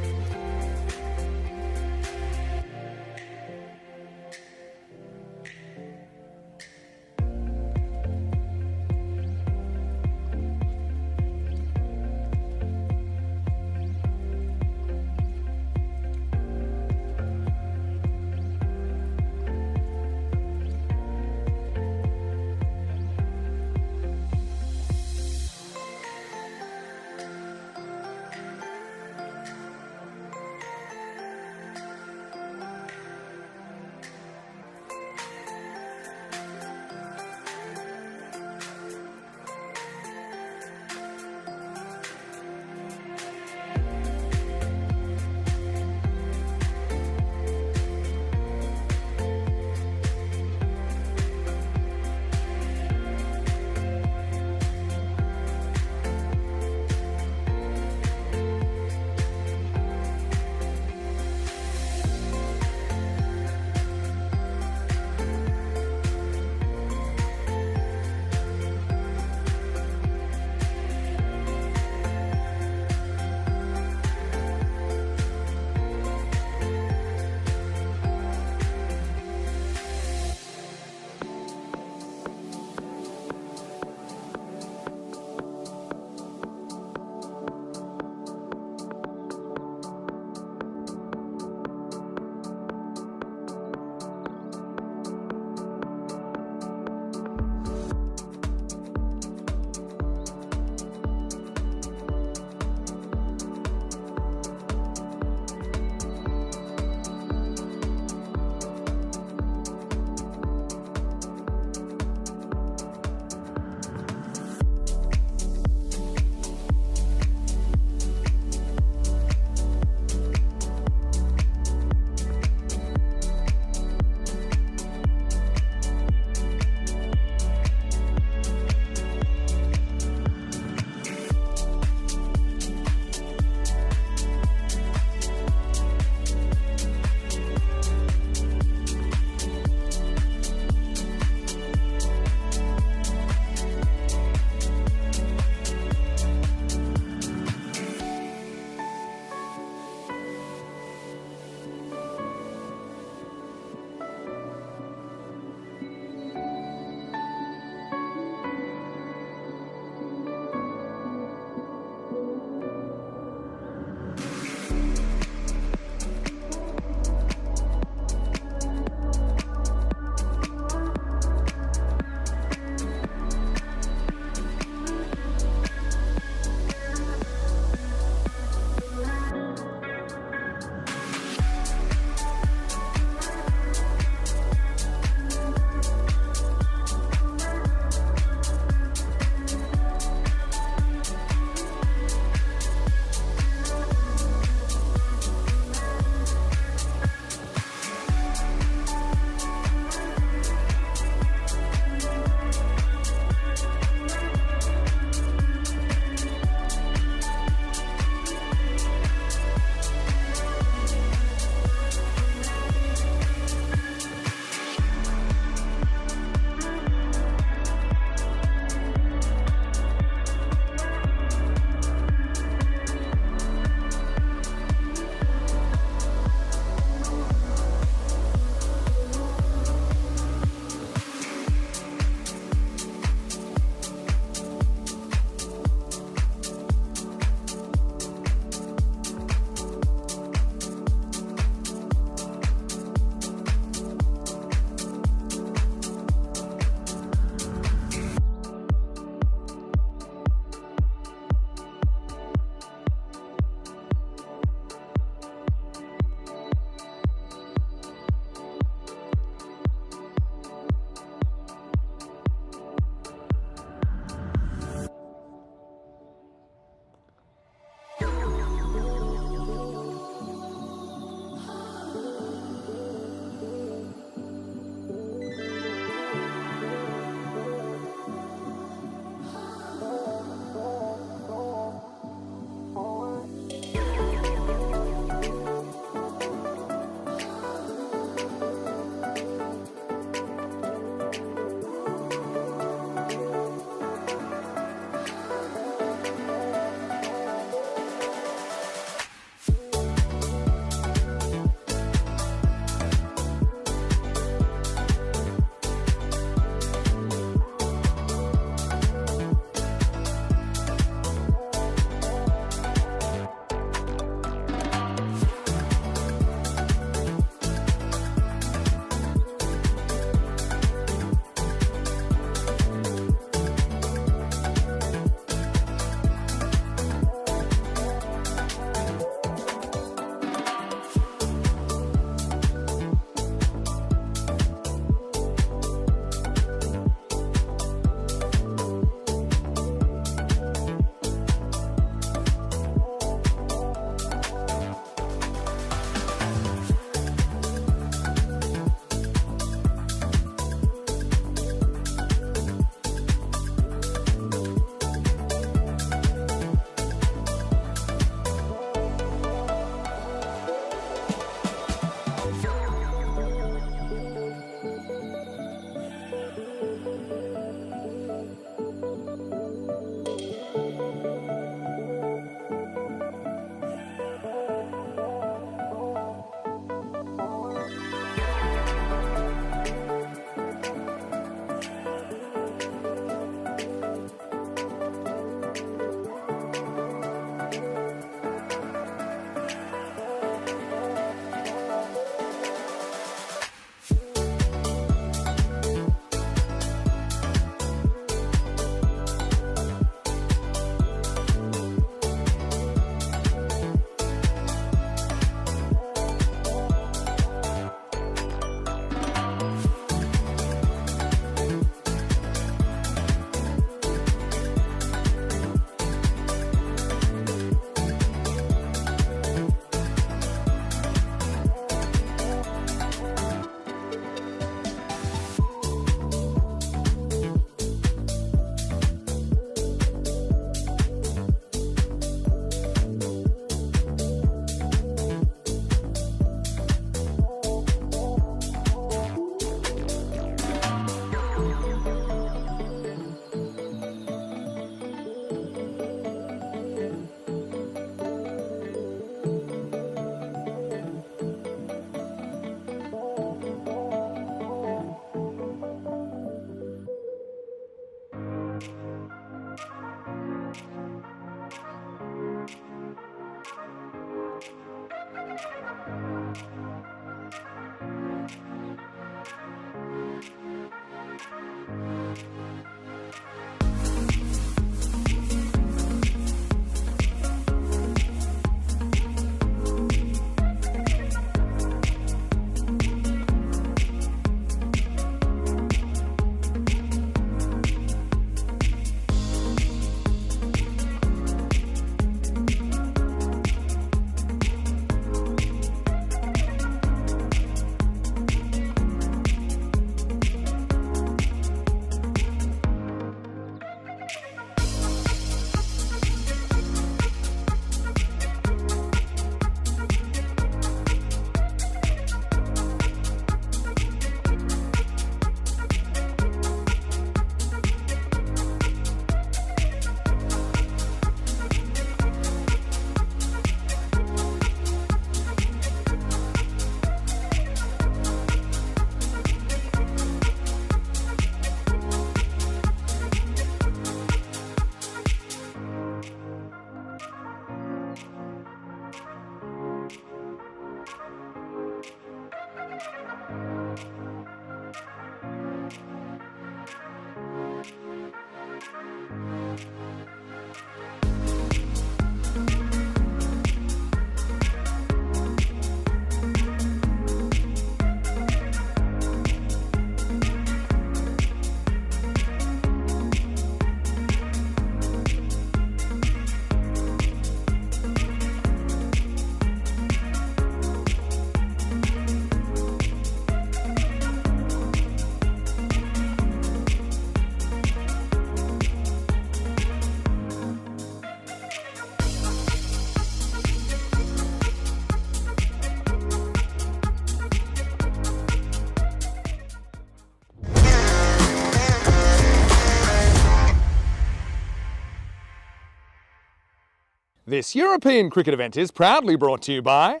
This European cricket event is proudly brought to you by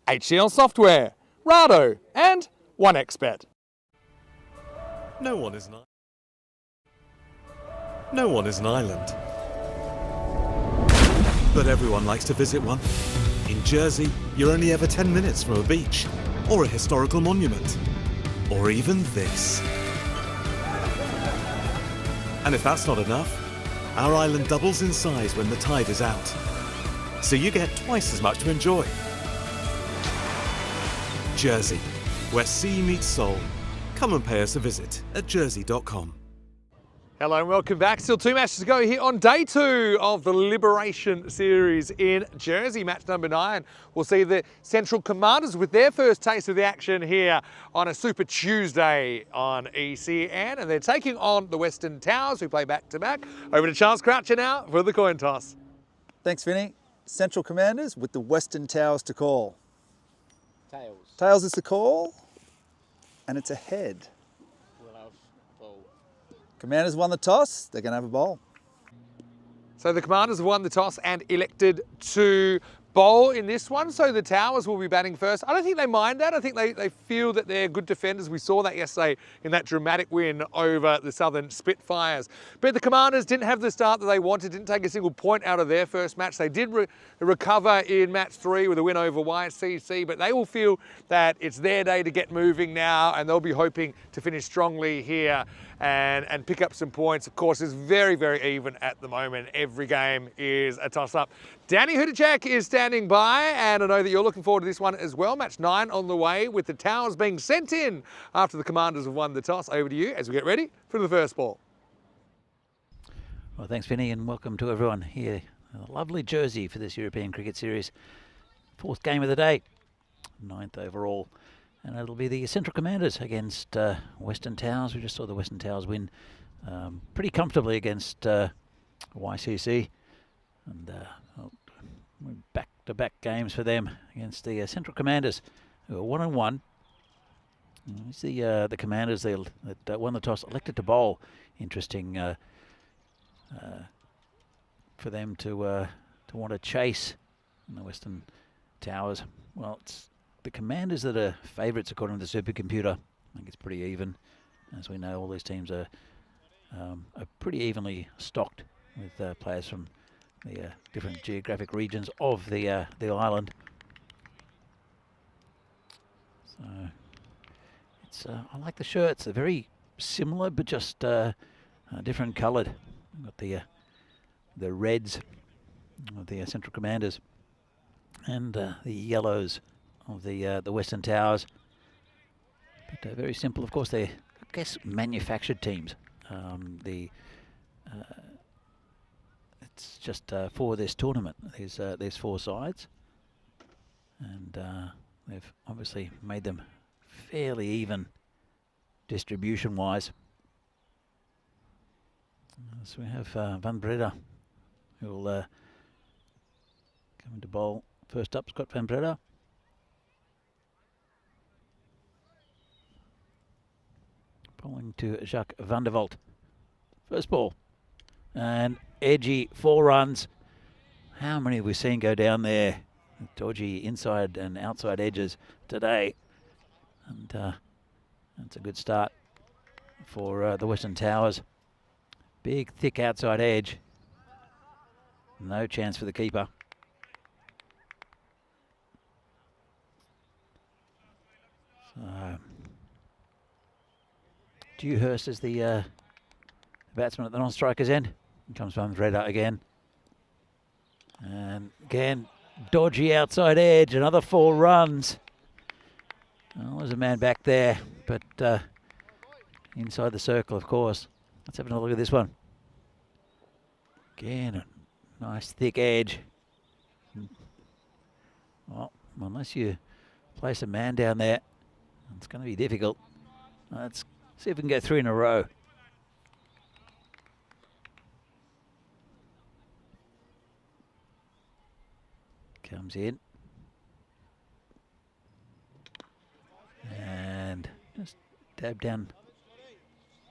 HCL Software, Rado and 1xBet. No one is an island. But everyone likes to visit one. In Jersey, you're only ever 10 minutes from a beach, or a historical monument, or even this. And if that's not enough, our island doubles in size when the tide is out. So you get twice as much to enjoy. Jersey, where sea meets soul. Come and pay us a visit at jersey.com. Hello and welcome back. Still 2 matches to go here on day 2 of the Liberation Series in Jersey. Match number 9. We'll see the Central Commanders with their first taste of the action here on a Super Tuesday on ECN. And they're taking on the Western Towers, who play back-to-back. Over to Charles Croucher now for the coin toss. Thanks, Vinny. Central Commanders with the Western Towers to call. Tails. Tails is the call, and it's a head. We'll have ball. Commanders won the toss, they're going to have a bowl. So the Commanders have won the toss and elected to bowl in this one, so the Towers will be batting first. I don't think they mind that. I think they feel that they're good defenders. We saw that yesterday in that dramatic win over the Southern Spitfires. But the Commanders didn't have the start that they wanted, didn't take a single point out of their first match. They did recover in match 3 with a win over YCC, but they will feel that it's their day to get moving now, and they'll be hoping to finish strongly here and pick up some points. Of course, it's very, very even at the moment. Every game is a toss-up. Danny Hudacek is standing by, and I know that you're looking forward to this one as well. Match 9 on the way, with the Towers being sent in after the Commanders have won the toss. Over to you as we get ready for the first ball. Well, thanks, Vinny, and welcome to everyone here. A lovely Jersey for this European Cricket Series. 4th game of the day, 9th overall. And it'll be the Central Commanders against Western Towers. We just saw the Western Towers win pretty comfortably against YCC. And back-to-back games for them against the Central Commanders, who are 1-1. It's the Commanders that won the toss, elected to bowl. Interesting for them to want to chase the Western Towers. Well, it's the Commanders that are favourites according to the supercomputer. I think it's pretty even. As we know, all these teams are pretty evenly stocked with players from the different geographic regions of the island. So it's I like the shirts. They're very similar, but just different coloured. We've got the reds of the Central Commanders and the yellows of the Western Towers. But very simple. Of course, they're, I guess, manufactured teams. It's just for this tournament. There's 4 sides, and they've obviously made them fairly even distribution-wise. So we have Van Breda, who will come into bowl. First up, Scott Van Breda. Bowling to Jacques van der Walt. First ball. And edgy 4 runs. How many have we seen go down there? Dodgy inside and outside edges today. And that's a good start for the Western Towers. Big, thick outside edge. No chance for the keeper. So, Dewhurst is the batsman at the non-striker's end. Here comes Vandreda again. And again, dodgy outside edge, another 4 runs. Well, there's a man back there, but inside the circle, of course. Let's have another look at this one. Again, a nice thick edge. Well, unless you place a man down there, it's going to be difficult. Let's see if we can get 3 in a row. Comes in. And just dab down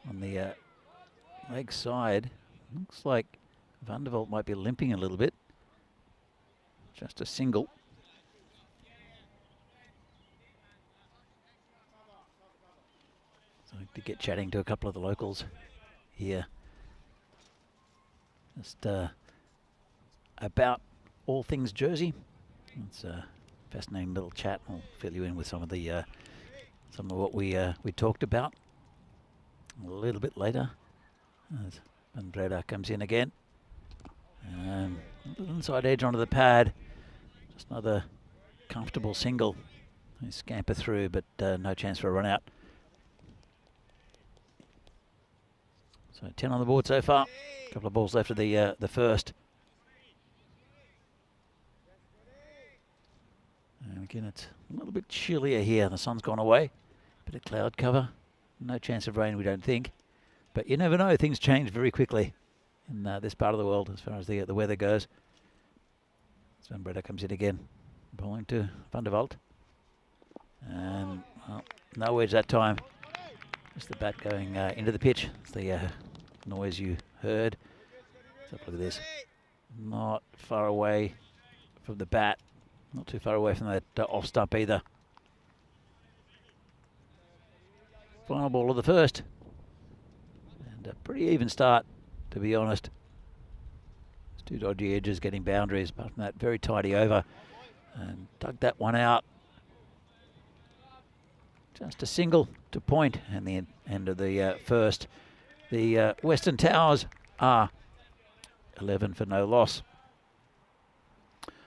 on the leg side. Looks like Vanderveld might be limping a little bit. Just a single. So to get chatting to a couple of the locals here. Just about all things Jersey. It's a fascinating little chat. I'll fill you in with some of what we talked about a little bit later. As Vandreda comes in again. And a little inside edge onto the pad. Just another comfortable single. They scamper through, but no chance for a run out. So 10 on the board so far. A couple of balls left of the first. And again, it's a little bit chillier here. The sun's gone away. Bit of cloud cover. No chance of rain, we don't think. But you never know. Things change very quickly in this part of the world as far as the weather goes. Vanbreda comes in again. Bowling to Vanderveld. And, well, no wedge that time. Just the bat going into the pitch. It's the noise you heard. So look at this. Not far away from the bat. Not too far away from that off stump either. Final ball of the first. And a pretty even start, to be honest. There's 2 dodgy edges getting boundaries, apart from that very tidy over. And dug that one out. Just a single to point, and the end of the first. The Western Towers are 11 for no loss.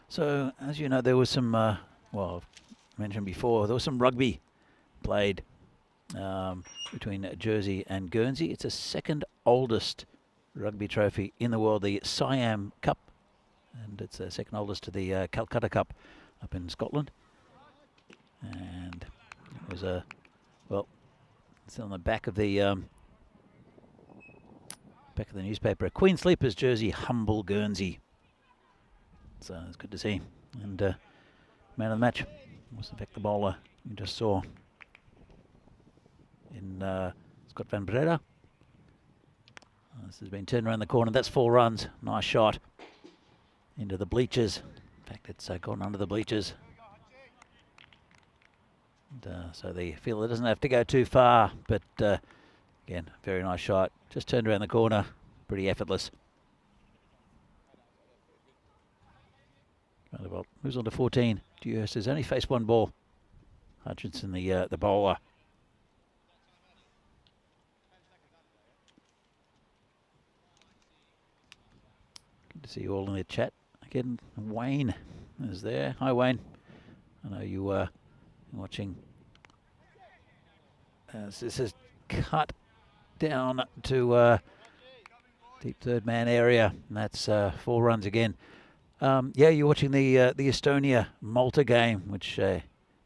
So, as you know, there was some, well, I've mentioned before, there was some rugby played between Jersey and Guernsey. It's the second oldest rugby trophy in the world, the Siam Cup. And it's the second oldest to the Calcutta Cup up in Scotland. And it was a, well, it's on the back of the newspaper. Queen Sleepers jersey, humble Guernsey. So it's good to see. And man of the match was in fact the bowler you just saw in Scott Vanbreda. This has been turned around the corner. That's 4 runs. Nice shot into the bleachers. In fact, it's gone under the bleachers. And, so the fielder doesn't have to go too far. But again, very nice shot. Just turned around the corner. Pretty effortless. Moves on to 14. Dewhurst has only faced 1 ball. Hutchinson, the bowler. Good to see you all in the chat. Again, Wayne is there. Hi, Wayne. I know you were watching. This is cut down to deep third man area, and that's 4 runs again. Yeah, you're watching the Estonia-Malta game, which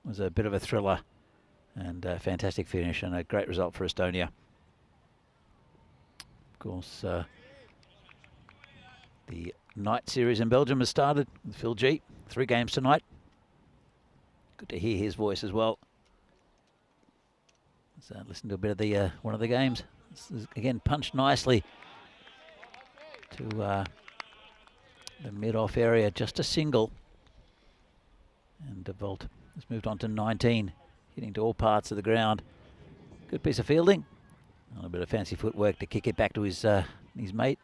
was a bit of a thriller and a fantastic finish and a great result for Estonia. Of course, the night series in Belgium has started with Phil G. 3 games tonight. Good to hear his voice as well. So listen to a bit of the one of the games. This is, again, punched nicely to the mid-off area, just a single. And De Volt has moved on to 19, hitting to all parts of the ground. Good piece of fielding. A little bit of fancy footwork to kick it back to his mate.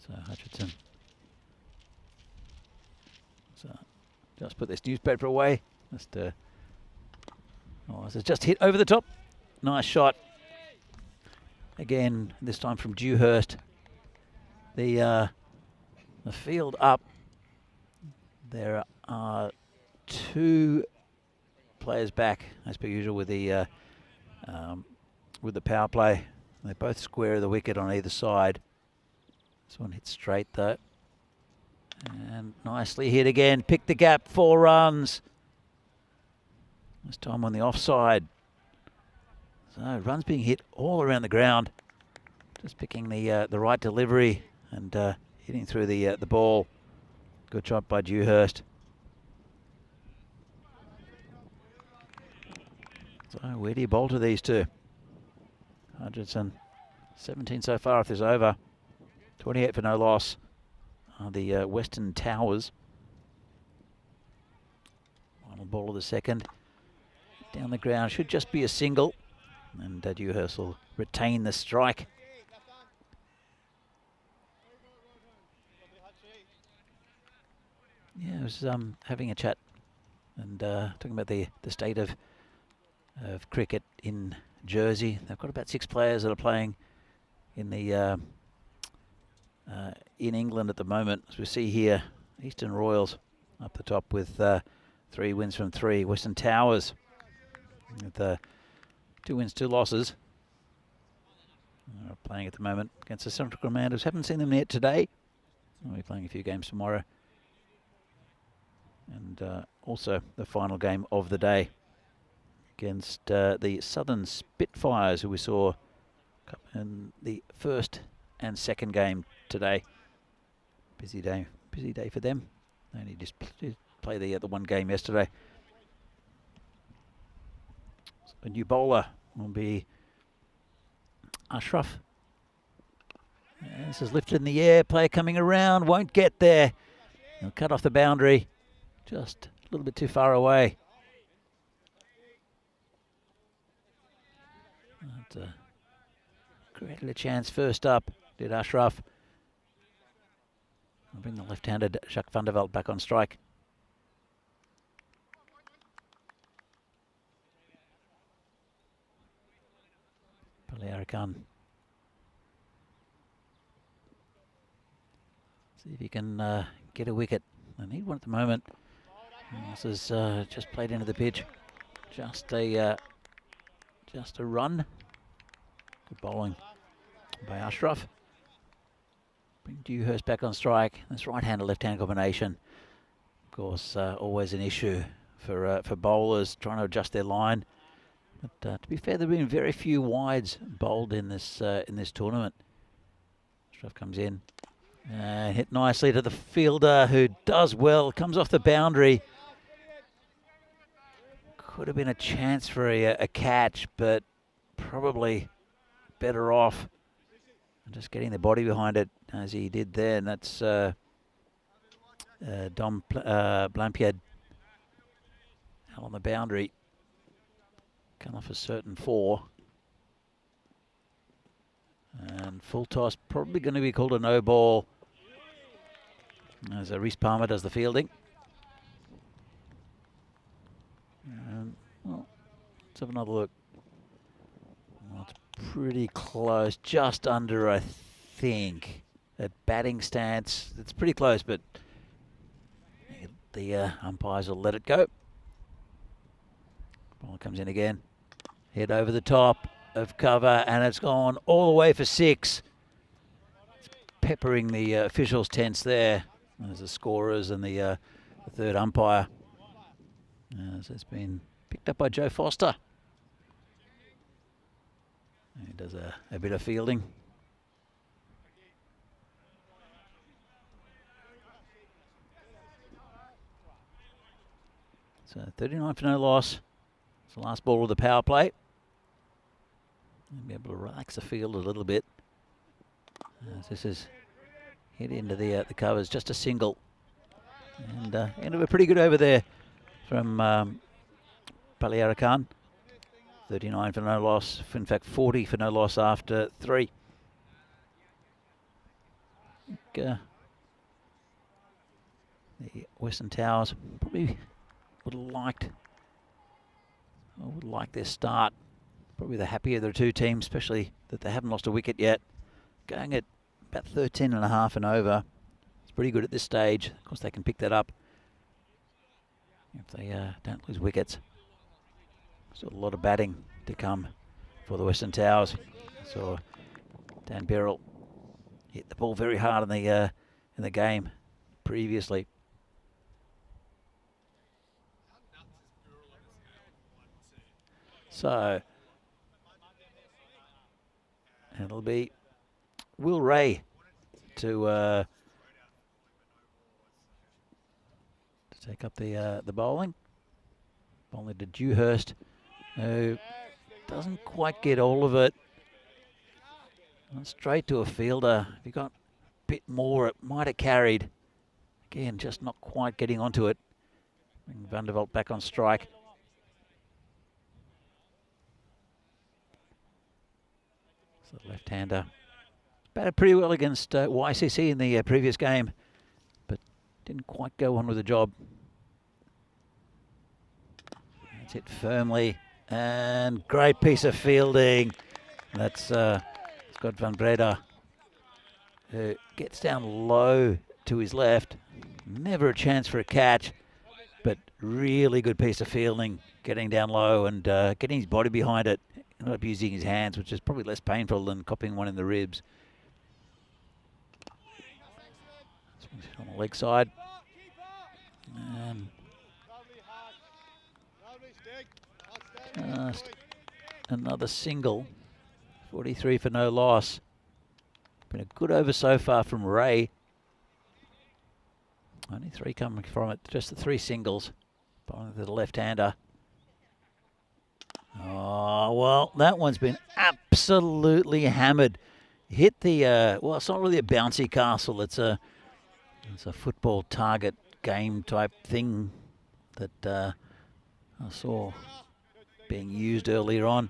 So Hutchinson. So just put this newspaper away. Just, oh, this is just hit over the top. Nice shot. Again, this time from Dewhurst. The field up. There are 2 players back, as per usual, with the power play. They both square the wicket on either side. This one hits straight though. And nicely hit again. Pick the gap, 4 runs. This time on the offside. So runs being hit all around the ground. Just picking the right delivery and hitting through the ball. Good shot by Dewhurst. So where do you bowl to these two? Hutchinson, 17 so far off this over. 28 for no loss are the Western Towers. Final ball of the second. Down the ground, should just be a single. And Dewhurst will retain the strike. Yeah, I was having a chat and talking about the state of cricket in Jersey. They've got about 6 players that are playing in the in England at the moment. As we see here, Eastern Royals up the top with 3 wins from 3. Western Towers with 2 wins, 2 losses. Playing at the moment against the Central Commanders. Haven't seen them yet today. They'll be playing a few games tomorrow. And also the final game of the day against the Southern Spitfires, who we saw in the first and second game today. Busy day for them. They only just play the one game yesterday. So a new bowler will be Ashraf. And this is lifted in the air. Player coming around, won't get there. He'll cut off the boundary. Just a little bit too far away. But, created a chance first up, did Ashraf. I'll bring the left-handed Jacques van der Veld back on strike. Paliarakan. See if he can get a wicket. I need one at the moment. This is just played into the pitch. Just a run. Good bowling by Ashraf. Bring Dewhurst back on strike. This right-hand left-hand combination, of course, always an issue for bowlers trying to adjust their line. But to be fair, there've been very few wides bowled in this tournament. Ashraf comes in. Hit nicely to the fielder, who does well. Comes off the boundary. Could have been a chance for a catch, but probably better off just getting the body behind it as he did there. And that's Dom Blampied out on the boundary. Come off a certain 4. And full toss, probably going to be called a no ball as Reece Palmer does the fielding. Well, let's have another look. Well, it's pretty close, just under, I think. At batting stance, it's pretty close, but the umpires will let it go. Ball comes in again. Head over the top of cover, and it's gone all the way for 6. It's peppering the officials' tents there. There's the scorers and the third umpire. As it's been picked up by Joe Foster. He does a bit of fielding. So 39 for no loss. It's the last ball of the power play. And be able to relax the field a little bit. As this is hit into the covers, just a single. And end of a pretty good over there from Paliarakan. 39 for no loss. In fact, 40 for no loss after 3. The Western Towers probably would have liked, or would like their start probably the happier of the two teams, especially that they haven't lost a wicket yet. Going at about 13.5 and over. It's pretty good at this stage. Of course, they can pick that up if they don't lose wickets. So a lot of batting to come for the Western Towers. So Dan Beryl hit the ball very hard in the game previously. So it'll be Will Ray to take up the bowling. Bowling to Dewhurst, who doesn't quite get all of it. And straight to a fielder. If he got a bit more, it might have carried. Again, just not quite getting onto it. Bring Vanderveld back on strike. So the left-hander batted pretty well against YCC in the previous game, but didn't quite go on with the job. That's it firmly, and great piece of fielding. That's Scott van Breda, who gets down low to his left. Never a chance for a catch, but really good piece of fielding, getting down low and getting his body behind it. Ended up using his hands, which is probably less painful than copying one in the ribs. On the leg side. And just another single. 43 for no loss. Been a good over so far from Ray. Only 3 coming from it. Just the 3 singles. Bowling to the left-hander. Oh, well, that one's been absolutely hammered. Hit the, well, it's not really a bouncy castle. It's a football target game type thing that I saw being used earlier on.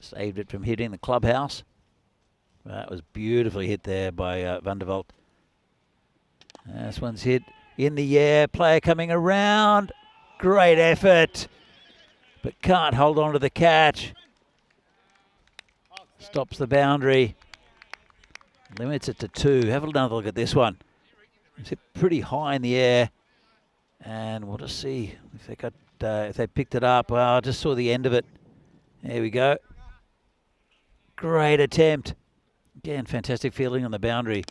Saved it from hitting the clubhouse. That was beautifully hit there by Vanderveld. This one's hit in the air. Player coming around. Great effort. But can't hold on to the catch. Stops the boundary. Limits it to 2. Have another look at this one. It's hit pretty high in the air. And we'll just see if they got if they picked it up. Well, I just saw the end of it. There we go. Great attempt. Again, fantastic fielding on the boundary.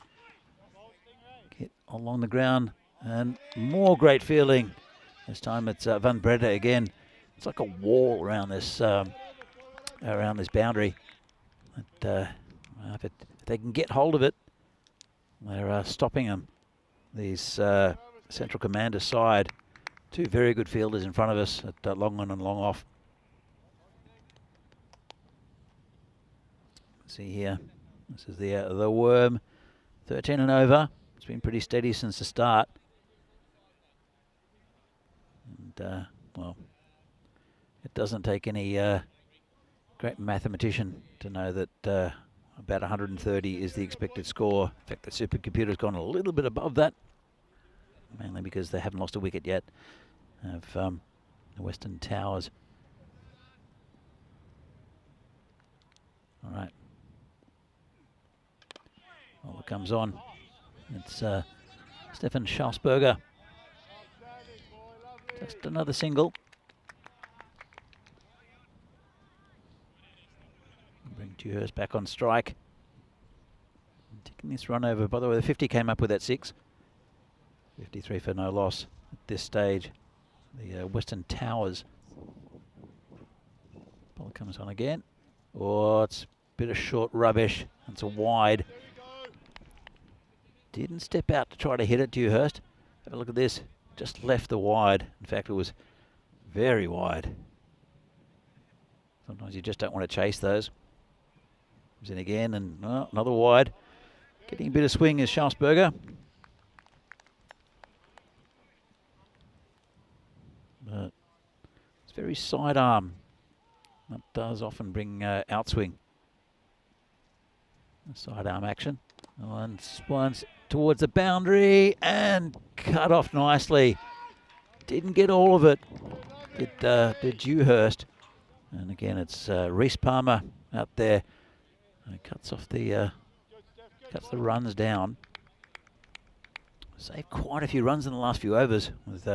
Hit along the ground. And more great fielding. This time it's Van Breda again. It's like a wall around this boundary. But, if they can get hold of it, they're stopping them. These Central Commander side. 2 very good fielders in front of us at long on and long off. See here, this is the Worm, 13 and over. It's been pretty steady since the start. And well, it doesn't take any great mathematician to know that about 130 is the expected score. In fact, the supercomputer's gone a little bit above that, mainly because they haven't lost a wicket yet of the Western Towers. All right. Well, it comes on. It's Stefan Schausberger. Just another single. Bring Dewhurst back on strike. Taking this run over. By the way, the 50 came up with that 6. 53 for no loss at this stage. The Western Towers. Ball comes on again. Oh, it's a bit of short rubbish. It's a wide. Didn't step out to try to hit it, Dewhurst. Have a look at this. Just left the wide. In fact, it was very wide. Sometimes you just don't want to chase those. Comes in again, and oh, another wide. Getting a bit of swing is Schausberger. But it's very sidearm. That does often bring outswing. Sidearm action. Once towards the boundary and cut off nicely. Didn't get all of it. Did Dewhurst. And again, it's Reece Palmer out there. Cuts off the cuts the runs down. Saved quite a few runs in the last few overs with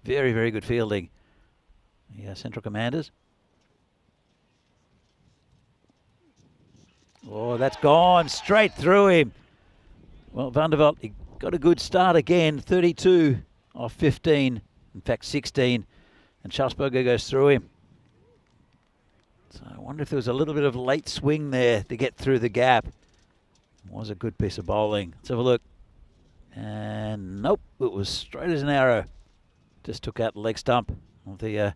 very, very good fielding. The Central Commanders. Oh, that's gone straight through him. Well, Vanderveld, he got a good start again. 32 off 15. In fact, 16. And Schausberger goes through him. So I wonder if there was a little bit of late swing there to get through the gap. It was a good piece of bowling. Let's have a look. And nope, it was straight as an arrow. Just took out the leg stump of the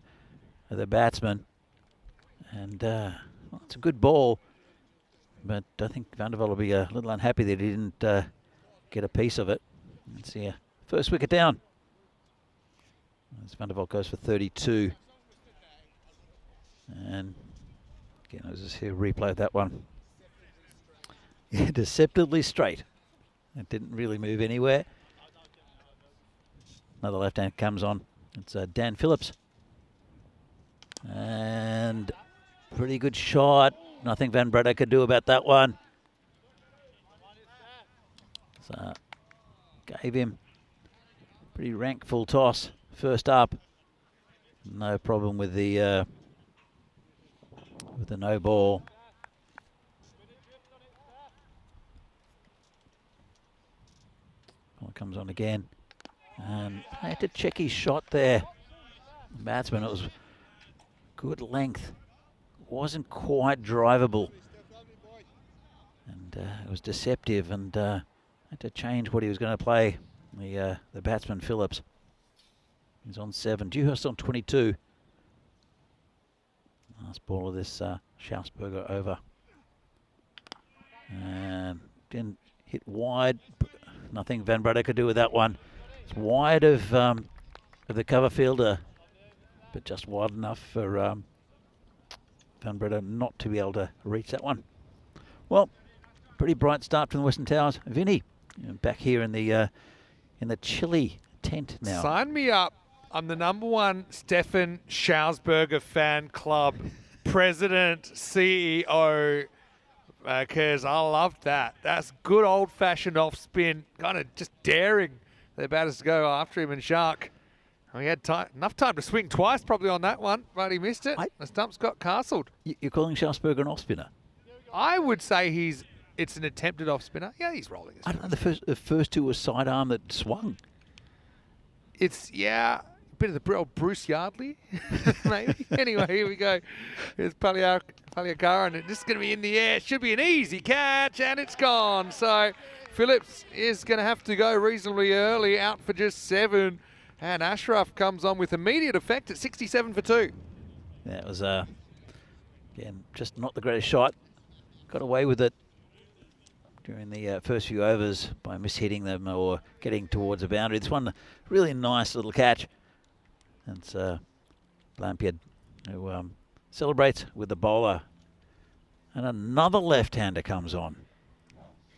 batsman. And well, it's a good ball. But I think Vanderveld will be a little unhappy that he didn't get a piece of it. Let's see, first wicket down. As Vanderveld goes for 32. And again, I was just here replay of that one. Yeah, deceptively straight. It didn't really move anywhere. Another left hand comes on. It's Dan Phillips. And pretty good shot. Nothing Van Breda could do about that one. So gave him pretty rank full toss. First up. No problem with the no ball. Ball comes on again. And I had to check his shot there. The batsman, it was good length. Wasn't quite drivable. And it was deceptive, and had to change what he was going to play. The batsman, Phillips. He's on 7. Dewhurst on 22. Last ball of this Schausberger over. And didn't hit wide. Nothing Van Breda could do with that one. It's wide of the cover fielder, but just wide enough for Van Breda not to be able to reach that one. Well, pretty bright start from the Western Towers. Vinny, back here in the chilly tent now. Sign me up. I'm the #1 Stefan Schausberger fan club president, CEO, because I loved that. That's good old-fashioned off-spin, kind of just daring the batters to go after him and Shark. We had enough time to swing twice probably on that one, but he missed it. The stumps got castled. You're calling Schausberger an off-spinner? I would say it's an attempted off-spinner. Yeah, he's rolling. I don't know, the first two were sidearm that swung. It's, yeah, a bit of the old Bruce Yardley, maybe. Anyway, here we go. Here's Paliakara, and it's just going to be in the air. It should be an easy catch, and it's gone. So Phillips is going to have to go reasonably early, out for just 7. And Ashraf comes on with immediate effect at 67 for 2. Yeah, it was, again, just not the greatest shot. Got away with it during the first few overs by mishitting them or getting towards the boundary. This one, really nice little catch. And it's Blampied who celebrates with the bowler. And another left-hander comes on.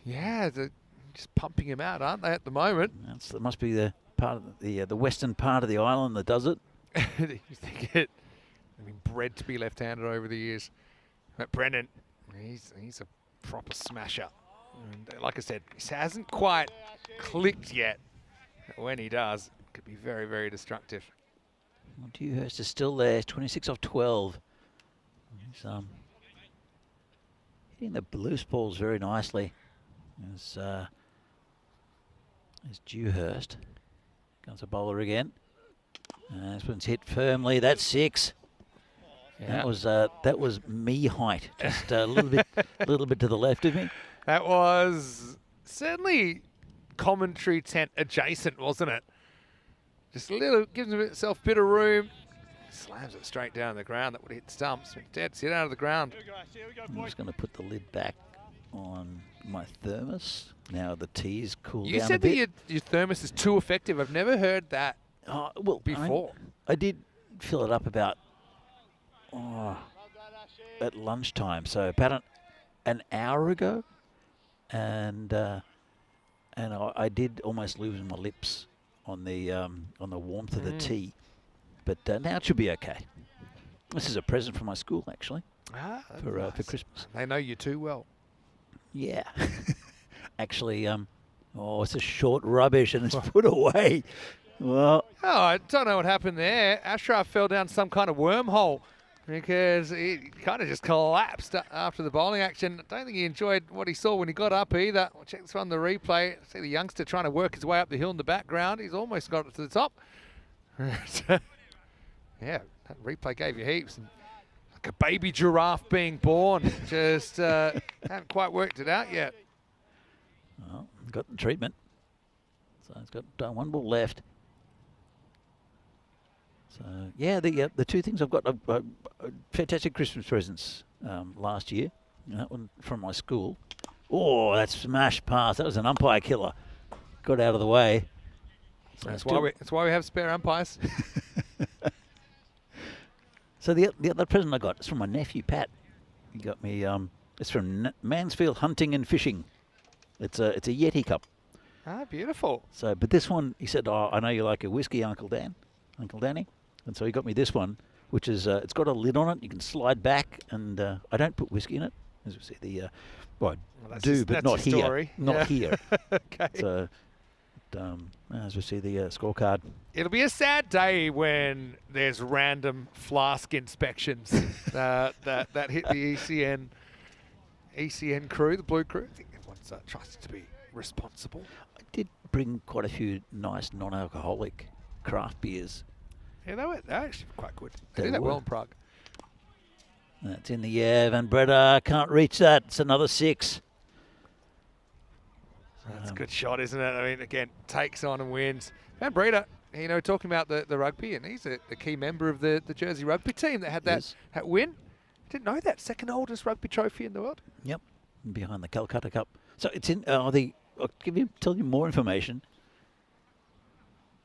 Yeah, they're just pumping him out, aren't they, at the moment? That must be the part of the western part of the island that does it. You think it? I've been bred to be left-handed over the years. But Brendan, he's a proper smasher. And like I said, he hasn't quite clicked yet. But when he does, it could be very, very destructive. Well, Dewhurst is still there, 26 off 12. He's hitting the loose balls very nicely. As Dewhurst. Comes a bowler again. This one's hit firmly. That's 6. Yeah. That was me height, just a little bit to the left of me. That was certainly commentary tent adjacent, wasn't it? Just a little, gives himself a bit of room. Slams it straight down the ground. That would hit stumps. Dead sit out of the ground. I'm just going to put the lid back on my thermos. Now the tea's cooled down a bit. You said that your thermos is too effective. I've never heard that before. I did fill it up about at lunchtime, so about an hour ago, and I did almost lose my lips on the warmth of the tea, but now it should be okay. This is a present from my school, actually, That's for nice. Christmas. They know you too well. Yeah. Actually, it's a short rubbish and it's put away. Well, Oh, I don't know what happened there. Ashraf fell down some kind of wormhole because he kind of just collapsed after the bowling action. I don't think he enjoyed what he saw when he got up either. We'll check this on the replay. See the youngster trying to work his way up the hill in the background. He's almost got it to the top. Yeah, that replay gave you heaps. And like a baby giraffe being born. Just haven't quite worked it out yet. well, got the treatment. So it's got one ball left. So yeah, the two things I've got fantastic Christmas presents last year. That one from my school. Oh, that smash pass! That was an umpire killer. Got out of the way. So That's why we have spare umpires. So the other present I got is from my nephew Pat. He got me. It's from Mansfield Hunting and Fishing. It's a Yeti cup. Ah, beautiful. So, but this one, he said, "Oh, I know you like a whiskey, Uncle Danny," and so he got me this one, which is it's got a lid on it. You can slide back, and I don't put whiskey in it, as we see. Well, I do, but not here. Story. Not here. Okay. So, as we see the scorecard. It'll be a sad day when there's random flask inspections that hit the ECN crew, the blue crew. I think everyone's trusted to be responsible. I did bring quite a few nice non-alcoholic craft beers. Yeah, they're actually quite good. They They do that were. well in Prague. That's in the air. Van Breda can't reach that. It's another 6. That's a good shot, isn't it? I mean, again, takes on and wins. Van Breda, talking about the rugby, and he's a key member of the Jersey rugby team that had Yes. that win. Didn't know that. Second oldest rugby trophy in the world. Yep, behind the Calcutta Cup. So it's in I'll tell you more information.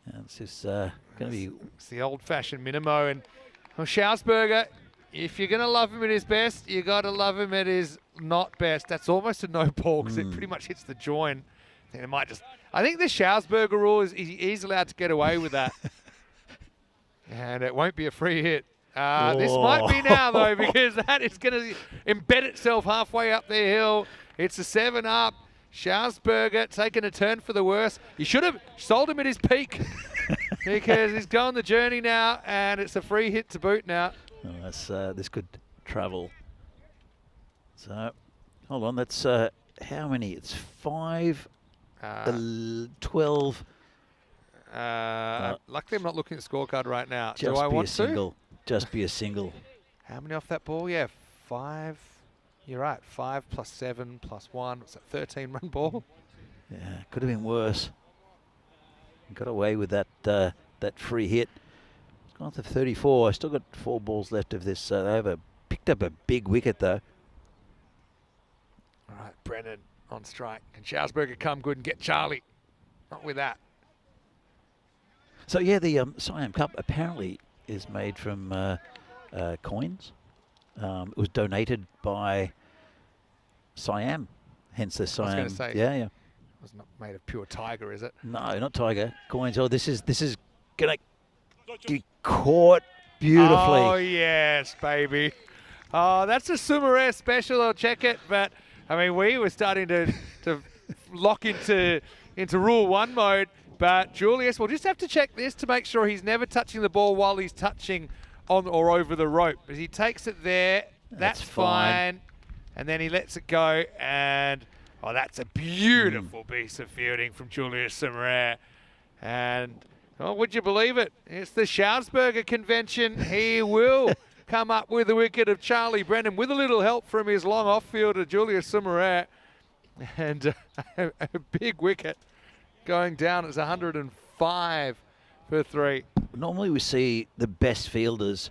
And it's just going to be. It's the old-fashioned Minimo. And Schausberger, if you're going to love him at his best, you got to love him at his not best. That's almost a no ball because it pretty much hits the join. It might just. I think the Schausberger rule is he's allowed to get away with that, and it won't be a free hit. This might be now though, because that is going to embed itself halfway up the hill. It's a 7-up. Schausberger taking a turn for the worse. You should have sold him at his peak because he's going the journey now, and it's a free hit to boot now. Oh, this could travel. So, hold on. That's how many? It's 5, 12. Luckily, I'm not looking at the scorecard right now. Just Do I be want a single. to? Just be a single. How many off that ball? Yeah, 5. You're right. 5 plus 7 plus 1. What's that? 13-run ball. Yeah, could have been worse. Got away with that free hit. It's gone to 34. I still got 4 balls left of this. They picked up a big wicket though. All right, Brennan on strike. Can Schausberger come good and get Charlie? Not with that. So yeah, the Siam Cup apparently is made from coins. It was donated by Siam, hence the Siam. I was going to say. Yeah. It was not made of pure tiger, is it? No, not tiger coins. Oh, this is gonna get caught beautifully. Oh, yes, baby. Oh, that's a Sumaré special. I'll check it. But, I mean, we were starting to lock into Rule 1 mode. But Julius, we'll just have to check this to make sure he's never touching the ball while he's touching on or over the rope. But he takes it there. That's fine. And then he lets it go. And, that's a beautiful piece of fielding from Julius Sumaré. And... would you believe it? It's the Schausberger convention. He will come up with a wicket of Charlie Brennan with a little help from his long off-fielder, Julius Sumaré. And a big wicket going down. It's 105 for 3. Normally we see the best fielders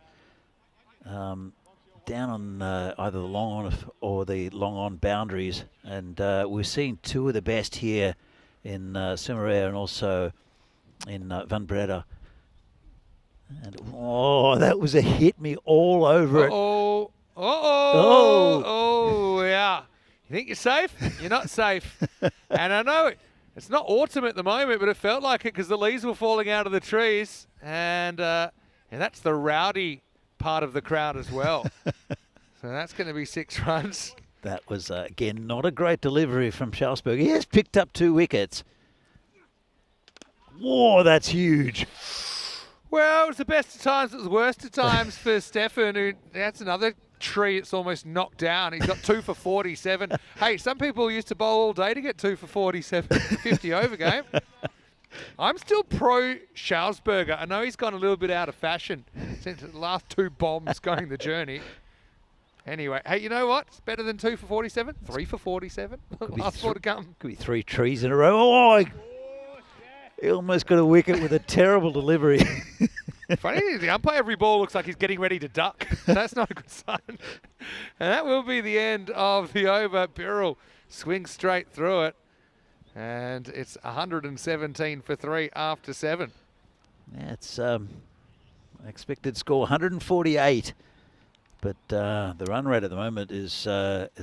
down on either the long on or the long on boundaries. And we're seeing 2 of the best here in Sumaré and also in Van Breda. And that was a hit me all over it. Yeah. You think you're safe? You're not safe. And I know it's not autumn at the moment, but it felt like it because the leaves were falling out of the trees. And that's the rowdy part of the crowd as well. So that's going to be 6 runs. That was, again, not a great delivery from Schausberger. He has picked up 2 wickets. Whoa, that's huge. Well, it was the best of times, it was the worst of times for Stefan, who that's another tree it's almost knocked down. He's got 2 for 47. Hey, some people used to bowl all day to get 2 for 47, 50 over game. I'm still pro Schausberger. I know he's gone a little bit out of fashion since the last 2 bombs going the journey. Anyway, hey, you know what? It's better than 2 for 47. 3 for 47. Last 4 to come. Could be 3 trees in a row. Oh, he almost got a wicket with a terrible delivery. Funny, the umpire every ball looks like he's getting ready to duck. That's not a good sign. And that will be the end of the over. Birrell swings straight through it. And it's 117 for 3 after 7. That's expected score 148. But the run rate at the moment is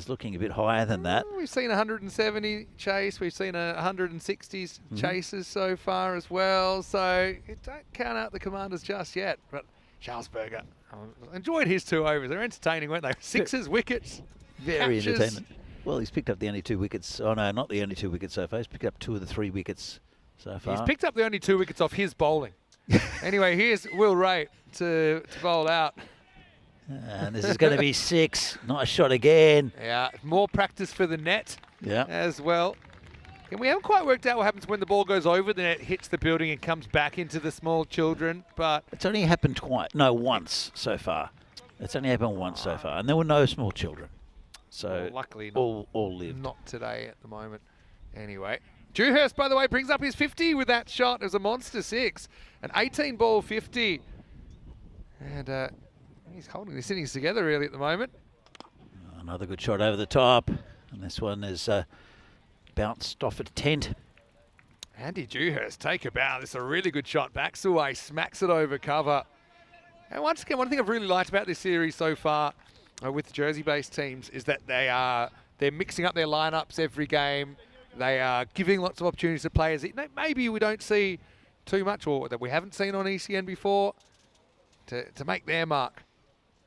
looking a bit higher than that. We've seen 170 chase. We've seen 160s chases so far as well. So don't count out the Commanders just yet. But Schausberger, enjoyed his 2 overs. They're entertaining, weren't they? 6s, wickets, very catches. entertainment. Well, he's picked up the only 2 wickets. Oh no, not the only 2 wickets so far. He's picked up 2 of the 3 wickets so far. He's picked up the only 2 wickets off his bowling. Anyway, here's Will Wright to bowl out. And this is going to be 6. Nice shot again. Yeah, more practice for the net as well. And we haven't quite worked out what happens when the ball goes over the net, hits the building and comes back into the small children. But it's only happened once so far. It's only happened once so far. And there were no small children. So well, luckily all lived. Not today at the moment. Anyway, Dewhurst, by the way, brings up his 50 with that shot. It was a monster 6. An 18-ball 50. And he's holding this innings together really at the moment. Another good shot over the top. And this one is bounced off a tent. Andy Dewhurst, take a bow. This is a really good shot. Backs away, smacks it over cover. And once again, one thing I've really liked about this series so far with the Jersey-based teams is that they're mixing up their lineups every game. They are giving lots of opportunities to players that maybe we don't see too much or that we haven't seen on ECN before to make their mark.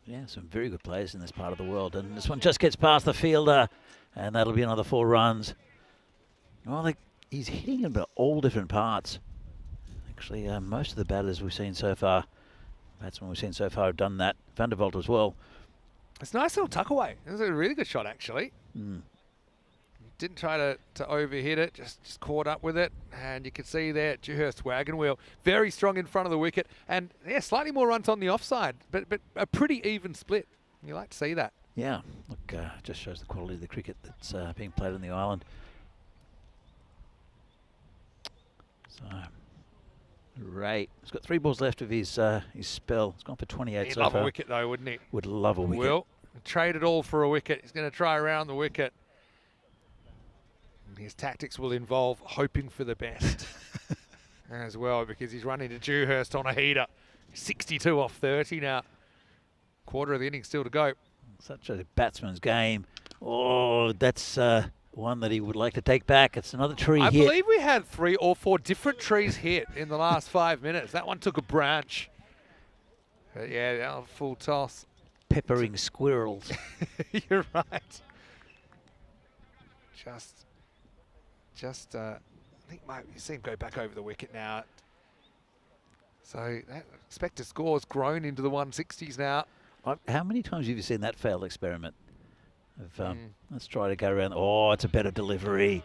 Yeah, some very good players in this part of the world. And this one just gets past the fielder, and that'll be another 4 runs. Well, he's hitting about all different parts. Actually, most of the batters we've seen so far, batsmen we've seen so far have done that. Van der Vault as well. It's a nice little tuck away. It was a really good shot, actually. Didn't try to overhit it, just caught up with it. And you can see there, Dewhurst wagon wheel, very strong in front of the wicket. And yeah, slightly more runs on the offside, but a pretty even split. You like to see that. Yeah, look, just shows the quality of the cricket that's being played on the island. So, Ray, he's got 3 balls left of his spell. He's gone for 28 He'd so love far. a wicket though, wouldn't he? Would love a wicket. Will trade it all for a wicket. He's going to try around the wicket. His tactics will involve hoping for the best as well, because he's running to Dewhurst on a heater. 62 off 30 now. Quarter of the innings still to go. Such a batsman's game. Oh, that's one that he would like to take back. It's another tree hit. I believe we had 3 or 4 different trees hit in the last 5 minutes. That one took a branch. But yeah, that was full toss. Peppering squirrels. You're right. I think you see him go back over the wicket now. So that expected score has grown into the 160s now. How many times have you seen that failed experiment? Let's try to go around. Oh, it's a better delivery.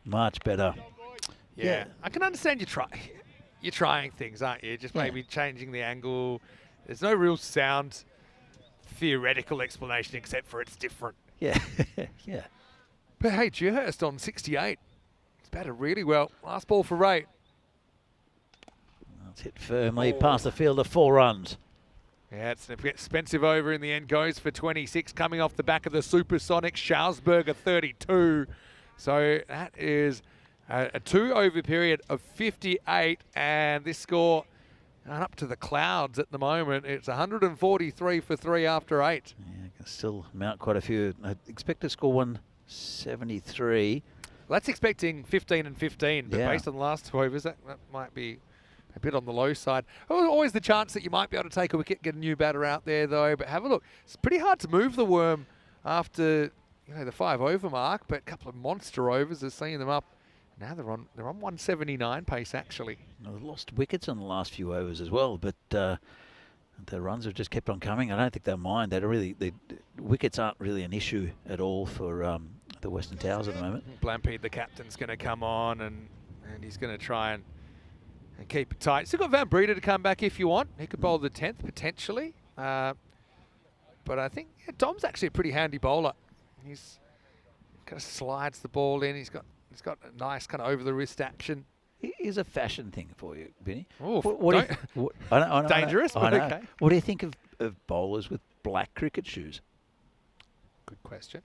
Much better. Yeah. I can understand you're trying things, aren't you? Just maybe changing the angle. There's no real sound theoretical explanation except for it's different. Yeah, yeah. But hey, Dewhurst on 68. It's batted really well. Last ball for Ray. That's hit firmly past the fielder, 4 runs. Yeah, it's an expensive over in the end. Goes for 26, coming off the back of the supersonic Schausberger 32. So that is a 2-over period of 58, and this score up to the clouds at the moment. It's 143 for 3 after 8. Yeah, can still mount quite a few. I expect to score 173. Well, that's expecting 15 and 15, but Yeah. based on the last 2 overs, that might be a bit on the low side. Always the chance that you might be able to take a wicket, get a new batter out there though. But have a look. It's pretty hard to move the worm after the 5 over mark. But a couple of monster overs are seeing them up. Now they're on 179 pace actually. They've lost wickets on the last few overs as well, but the runs have just kept on coming. I don't think they'll mind. The wickets aren't really an issue at all for the Western Towers at the moment. Blampede, the captain's going to come on and he's going to try and keep it tight. Still got Van Breeder to come back if you want. He could bowl the 10th potentially. But I think Dom's actually a pretty handy bowler. He's kind of slides the ball in. He's got a nice kind of over the wrist action. Here's a fashion thing for you, Benny. Oh, I know, dangerous, but okay. What do you think of bowlers with black cricket shoes? Good question.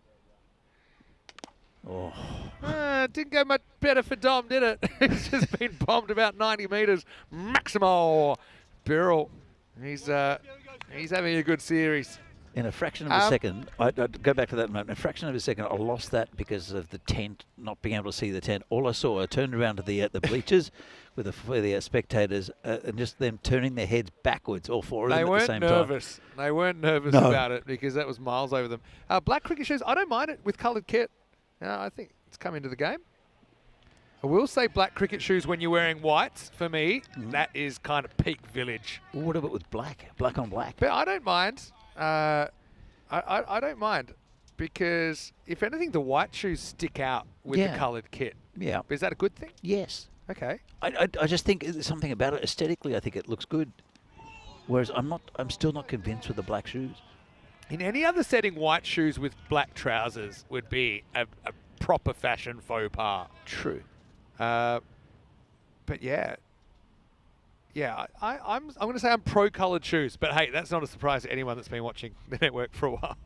Oh, Didn't go much better for Dom, did it? He's just been bombed about 90 metres. Maximo Birrell. He's having a good series. in a fraction of a second, I'd go back to that moment. In a fraction of a second, I lost that because of the tent, not being able to see the tent. All I saw, I turned around to the bleachers with the spectators and just them turning their heads backwards, all four of them at the same time. They weren't nervous about it because that was miles over them. Black cricket shoes, I don't mind it with coloured kit. I think it's come into the game. I will say black cricket shoes when you're wearing whites, for me, that is kind of peak village. Well, what about with black? Black on black? But I don't mind. I don't mind because, if anything, the white shoes stick out with the coloured kit. Yeah. Is that a good thing? Yes. Okay. I just think there's something about it. Aesthetically, I think it looks good. Whereas I'm still not convinced with the black shoes. In any other setting, white shoes with black trousers would be a proper fashion faux pas. True. But yeah, I'm going to say I'm pro coloured shoes. But hey, that's not a surprise to anyone that's been watching the network for a while.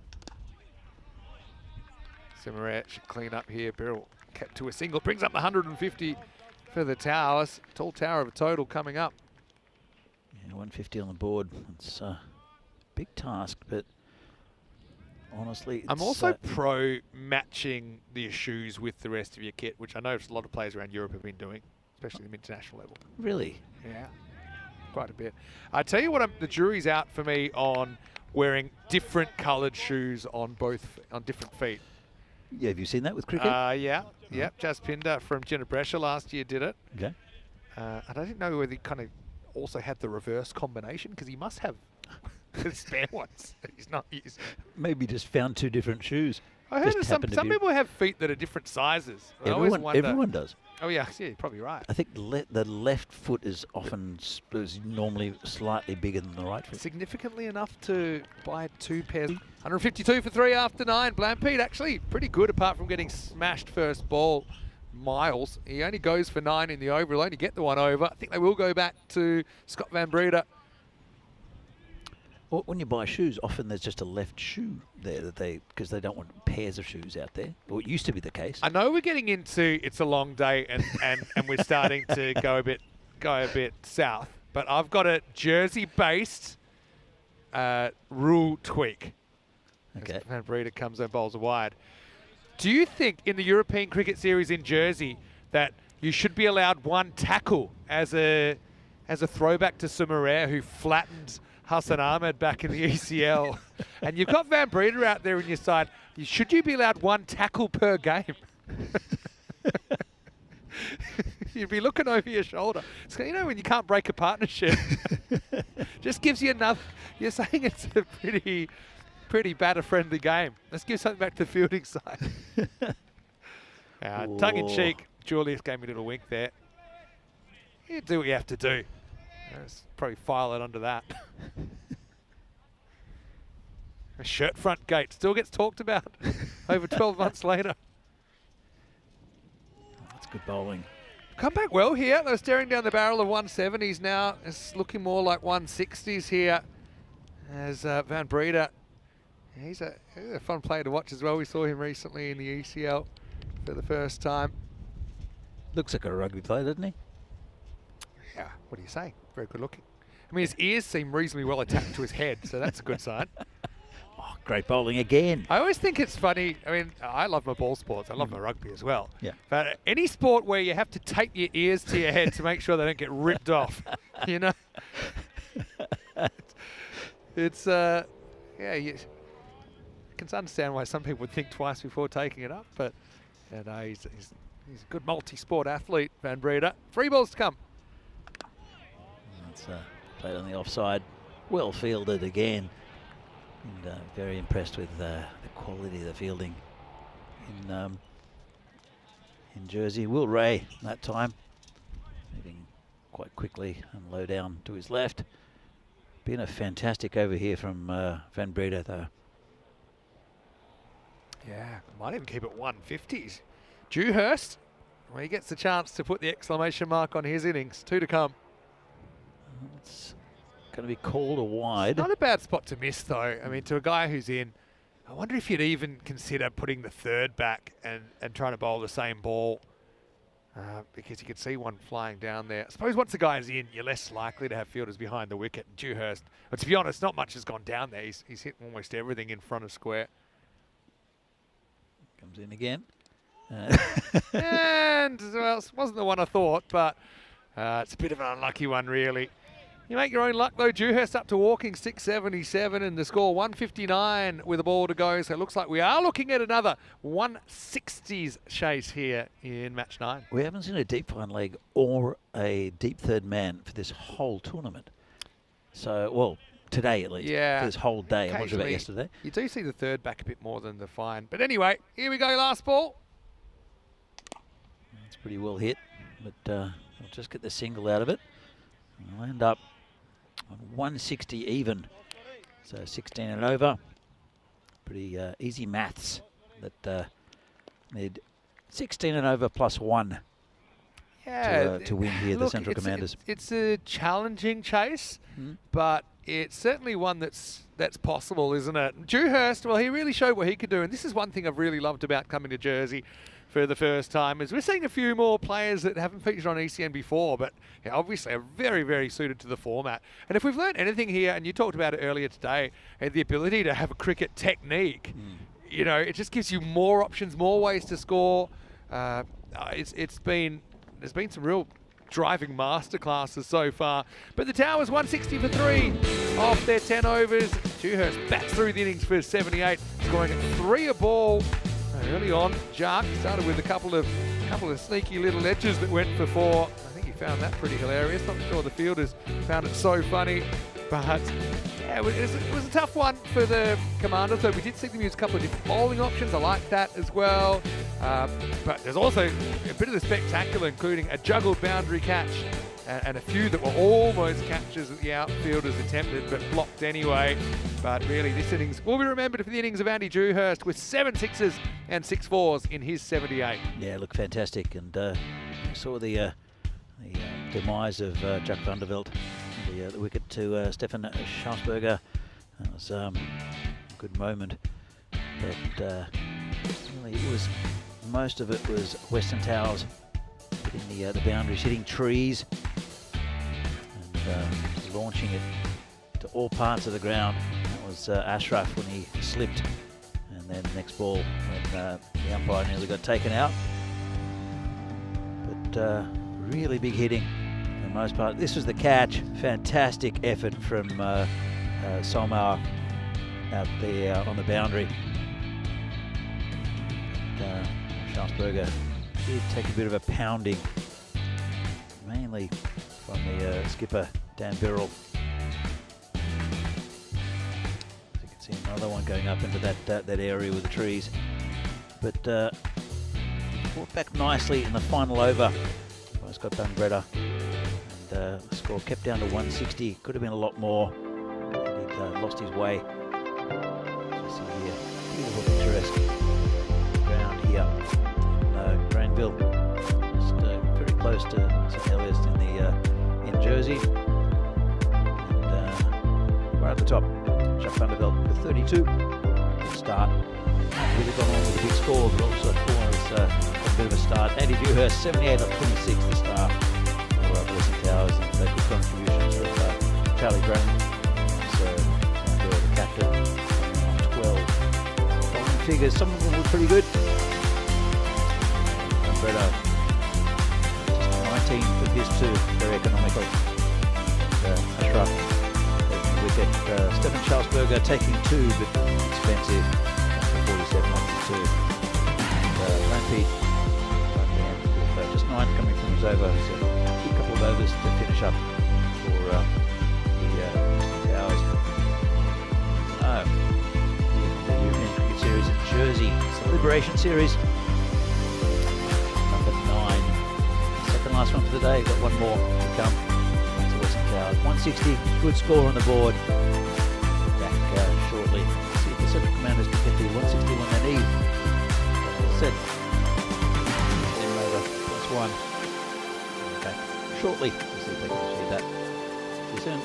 Simirat should clean up here. Birrell kept to a single, brings up the 150 for the Towers. Tall tower of a total coming up. Yeah, 150 on the board. It's a big task, but honestly, I'm also pro matching the shoes with the rest of your kit, which I know a lot of players around Europe have been doing, especially at the international level. Really? Yeah, quite a bit. I tell you what, the jury's out for me on wearing different coloured shoes on different feet. Yeah, have you seen that with cricket? Yeah. Jaspinder from Ginebrescia last year did it. Okay. And I didn't know whether he kind of also had the reverse combination, because he must have spare ones that he's not using. Maybe just found two different shoes. I heard of some people have feet that are different sizes. Everyone does. Oh yeah, you're probably right. I think the left foot is normally slightly bigger than the right foot. Significantly enough to buy two pairs. 152 for 3 after 9. Blampede actually pretty good apart from getting smashed first ball. Miles, he only goes for 9 in the over. He'll only get the one over. I think they will go back to Scott Van Breeder. Well, when you buy shoes, often there's just a left shoe there because they don't want pairs of shoes out there. Well, it used to be the case. I know we're getting into it's a long day and we're starting to go a bit south, but I've got a Jersey-based rule tweak. Okay. Van Breeder comes and bowls a wide. Do you think in the European Cricket Series in Jersey that you should be allowed one tackle as a throwback to Sumerair, who flattened Hassan Ahmed back in the ECL, and you've got Van Breeder out there on your side? Should you be allowed one tackle per game? You'd be looking over your shoulder. So, when you can't break a partnership, just gives you another. You're saying it's a pretty batter-friendly game. Let's give something back to the fielding side. Tongue-in-cheek, Julius gave me a little wink there. You do what you have to do. Let's probably file it under that. A shirt front gate still gets talked about over 12 months later. That's good bowling. Come back well here. They're staring down the barrel of 170s now. It's looking more like 160s here as Van Breeder. He's a fun player to watch as well. We saw him recently in the ECL for the first time. Looks like a rugby player, doesn't he? Yeah, what do you say? Very good looking. I mean, his ears seem reasonably well attached to his head, so that's a good sign. Oh, Great bowling again. I always think it's funny. I mean, I love my ball sports. I love my rugby as well. Yeah. But any sport where you have to tape your ears to your head to make sure they don't get ripped off, you know? It's, yeah, you can understand why some people would think twice before taking it up. But, you know, he's a good multi-sport athlete, Van Breeda. 3 balls to come. It's played on the offside. Well fielded again. And very impressed with the quality of the fielding in Jersey. Will Ray that time moving quite quickly and low down to his left. Been a fantastic over here from Van Breeda though. Yeah, might even keep it 150s. Dewhurst, well, he gets the chance to put the exclamation mark on his innings. 2 to come. It's going to be called a wide. Not a bad spot to miss, though. I mean, to a guy who's in, I wonder if you'd even consider putting the third back and trying to bowl the same ball because you could see one flying down there. I suppose once the guy's in, you're less likely to have fielders behind the wicket. And Dewhurst, but to be honest, not much has gone down there. He's hit almost everything in front of square. Comes in again. And, well, it wasn't the one I thought, but it's a bit of an unlucky one, really. You make your own luck, though. Dewhurst up to walking 677 and the score 159 with a ball to go. So it looks like we are looking at another 160s chase here in match 9. We haven't seen a deep fine leg or a deep third man for this whole tournament. So, well, today at least. Yeah. For this whole day. I'm not sure about Occasionally, yesterday. You do see the third back a bit more than the fine. But anyway, here we go, last ball. It's pretty well hit, but we'll just get the single out of it. We'll end up on 160 even. So 16 and over. Pretty easy maths that need 16 and over plus 1 to win here, the Central Commanders. It's a challenging chase, but it's certainly one that's possible, isn't it? Dewhurst, well, he really showed what he could do, and this is one thing I've really loved about coming to Jersey for the first time, is we're seeing a few more players that haven't featured on ECN before, but obviously are very, very suited to the format. And if we've learned anything here, and you talked about it earlier today, the ability to have a cricket technique, you know, it just gives you more options, more ways to score. There's been some real driving masterclasses so far. But the Towers 160 for 3 off their 10 overs. Dewhurst bats through the innings for 78, scoring at 3 a ball. Early on, Jark started with a couple of sneaky little edges that went for 4. I think he found that pretty hilarious. Not sure the fielders found it so funny, but yeah, it was a tough one for the Commanders. So we did see them use a couple of different bowling options. I like that as well. But there's also a bit of the spectacular, including a juggled boundary catch and a few that were almost catches that the outfielders attempted but blocked anyway. But really, this innings will be remembered for the innings of Andy Dewhurst with 7 sixes and 6 fours in his 78. Yeah, look fantastic. And I saw the demise of Jack Vanderveld, the wicket to Stefan Schausberger. That was a good moment. But really, most of it was Western Towers hitting the boundaries, hitting trees, and launching it to all parts of the ground. That was Ashraf when he slipped, and then the next ball when the umpire nearly got taken out. But really big hitting for the most part. This was the catch. Fantastic effort from Solmauer out there on the boundary. Schausberger did take a bit of a pounding, mainly from the skipper, Dan Birrell. As you can see, another one going up into that area with the trees. But fought back nicely in the final over by Scott Van Breeda. And the score kept down to 160. Could have been a lot more. And he'd lost his way. As you see here, beautiful, picturesque ground here. Granville, just very close to St Heliers in Jersey, and right at the top, Jack Vanderveld with 32. Good start. Really gone on with a big score, but also a bit of a start. Andy Dewhurst 78 on 26, the star for Western Towers, and good contributions from Charlie Graham, so the captain, 12. figures. Some of them were pretty good. Umbrella, 19 for his 2, very economical. Ashraf taking a wicket. Stephen Charlesberger taking 2, but expensive. 47 on the 2. And Lampy, with just 9 coming from his over. So a couple of overs to finish up for the Towers. The European Cricket Series in Jersey. It's the Liberation Series. Number 9. Second last one for the day. Got one more to come. To Western Towers. 160. Good score on the board. Back shortly. See if the Central Commanders can get to 161 they need. Set. Over. Plus 1. Back shortly. Let's see if they can achieve that. See you soon.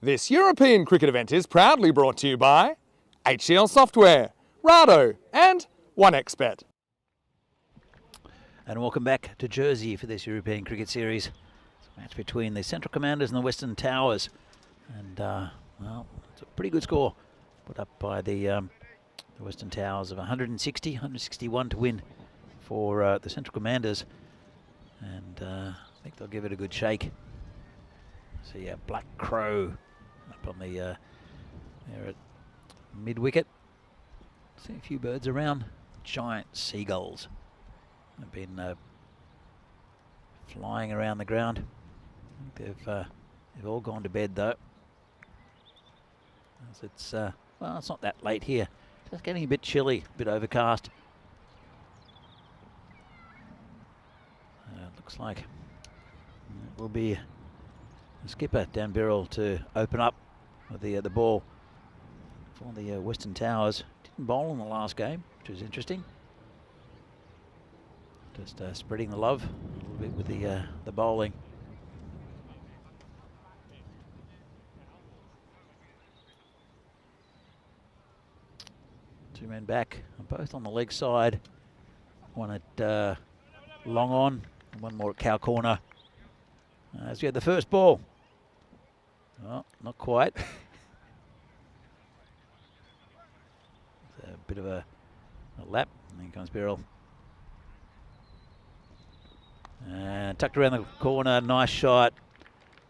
This European cricket event is proudly brought to you by HCL Software, Rado and 1xBet. And welcome back to Jersey for this European Cricket Series. It's a match between the Central Commanders and the Western Towers. And, well, it's a pretty good score put up by the Western Towers of 161 to win for the Central Commanders. And I think they'll give it a good shake. See Black Crow up on the there at mid-wicket. See a few birds around. Giant seagulls have been flying around the ground. I think they've all gone to bed though. As it's well, it's not that late here. Just getting a bit chilly, a bit overcast. Looks like it will be the skipper Dan Birrell to open up with the ball for the Western Towers. Didn't bowl in the last game, which was interesting. Just spreading the love a little bit with the bowling. Two men back, both on the leg side. One at long on, and one more at cow corner. As we had the first ball. Oh, not quite. It's a bit of a lap. And then comes Birrell. And tucked around the corner, nice shot.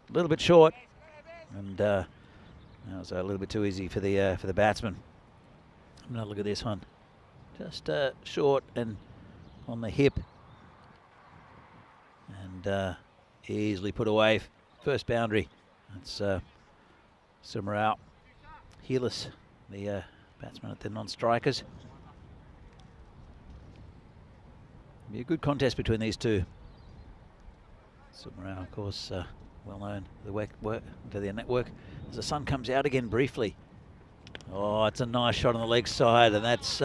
A little bit short. And that was a little bit too easy for the batsman. Now look at this one. Just short and on the hip. And easily put away. First boundary. That's Simmer out. Healess, the batsman at the non-strikers. Be a good contest between these two. Simmer out, of course, well known to the network. As the sun comes out again briefly. Oh, it's a nice shot on the leg side, and that's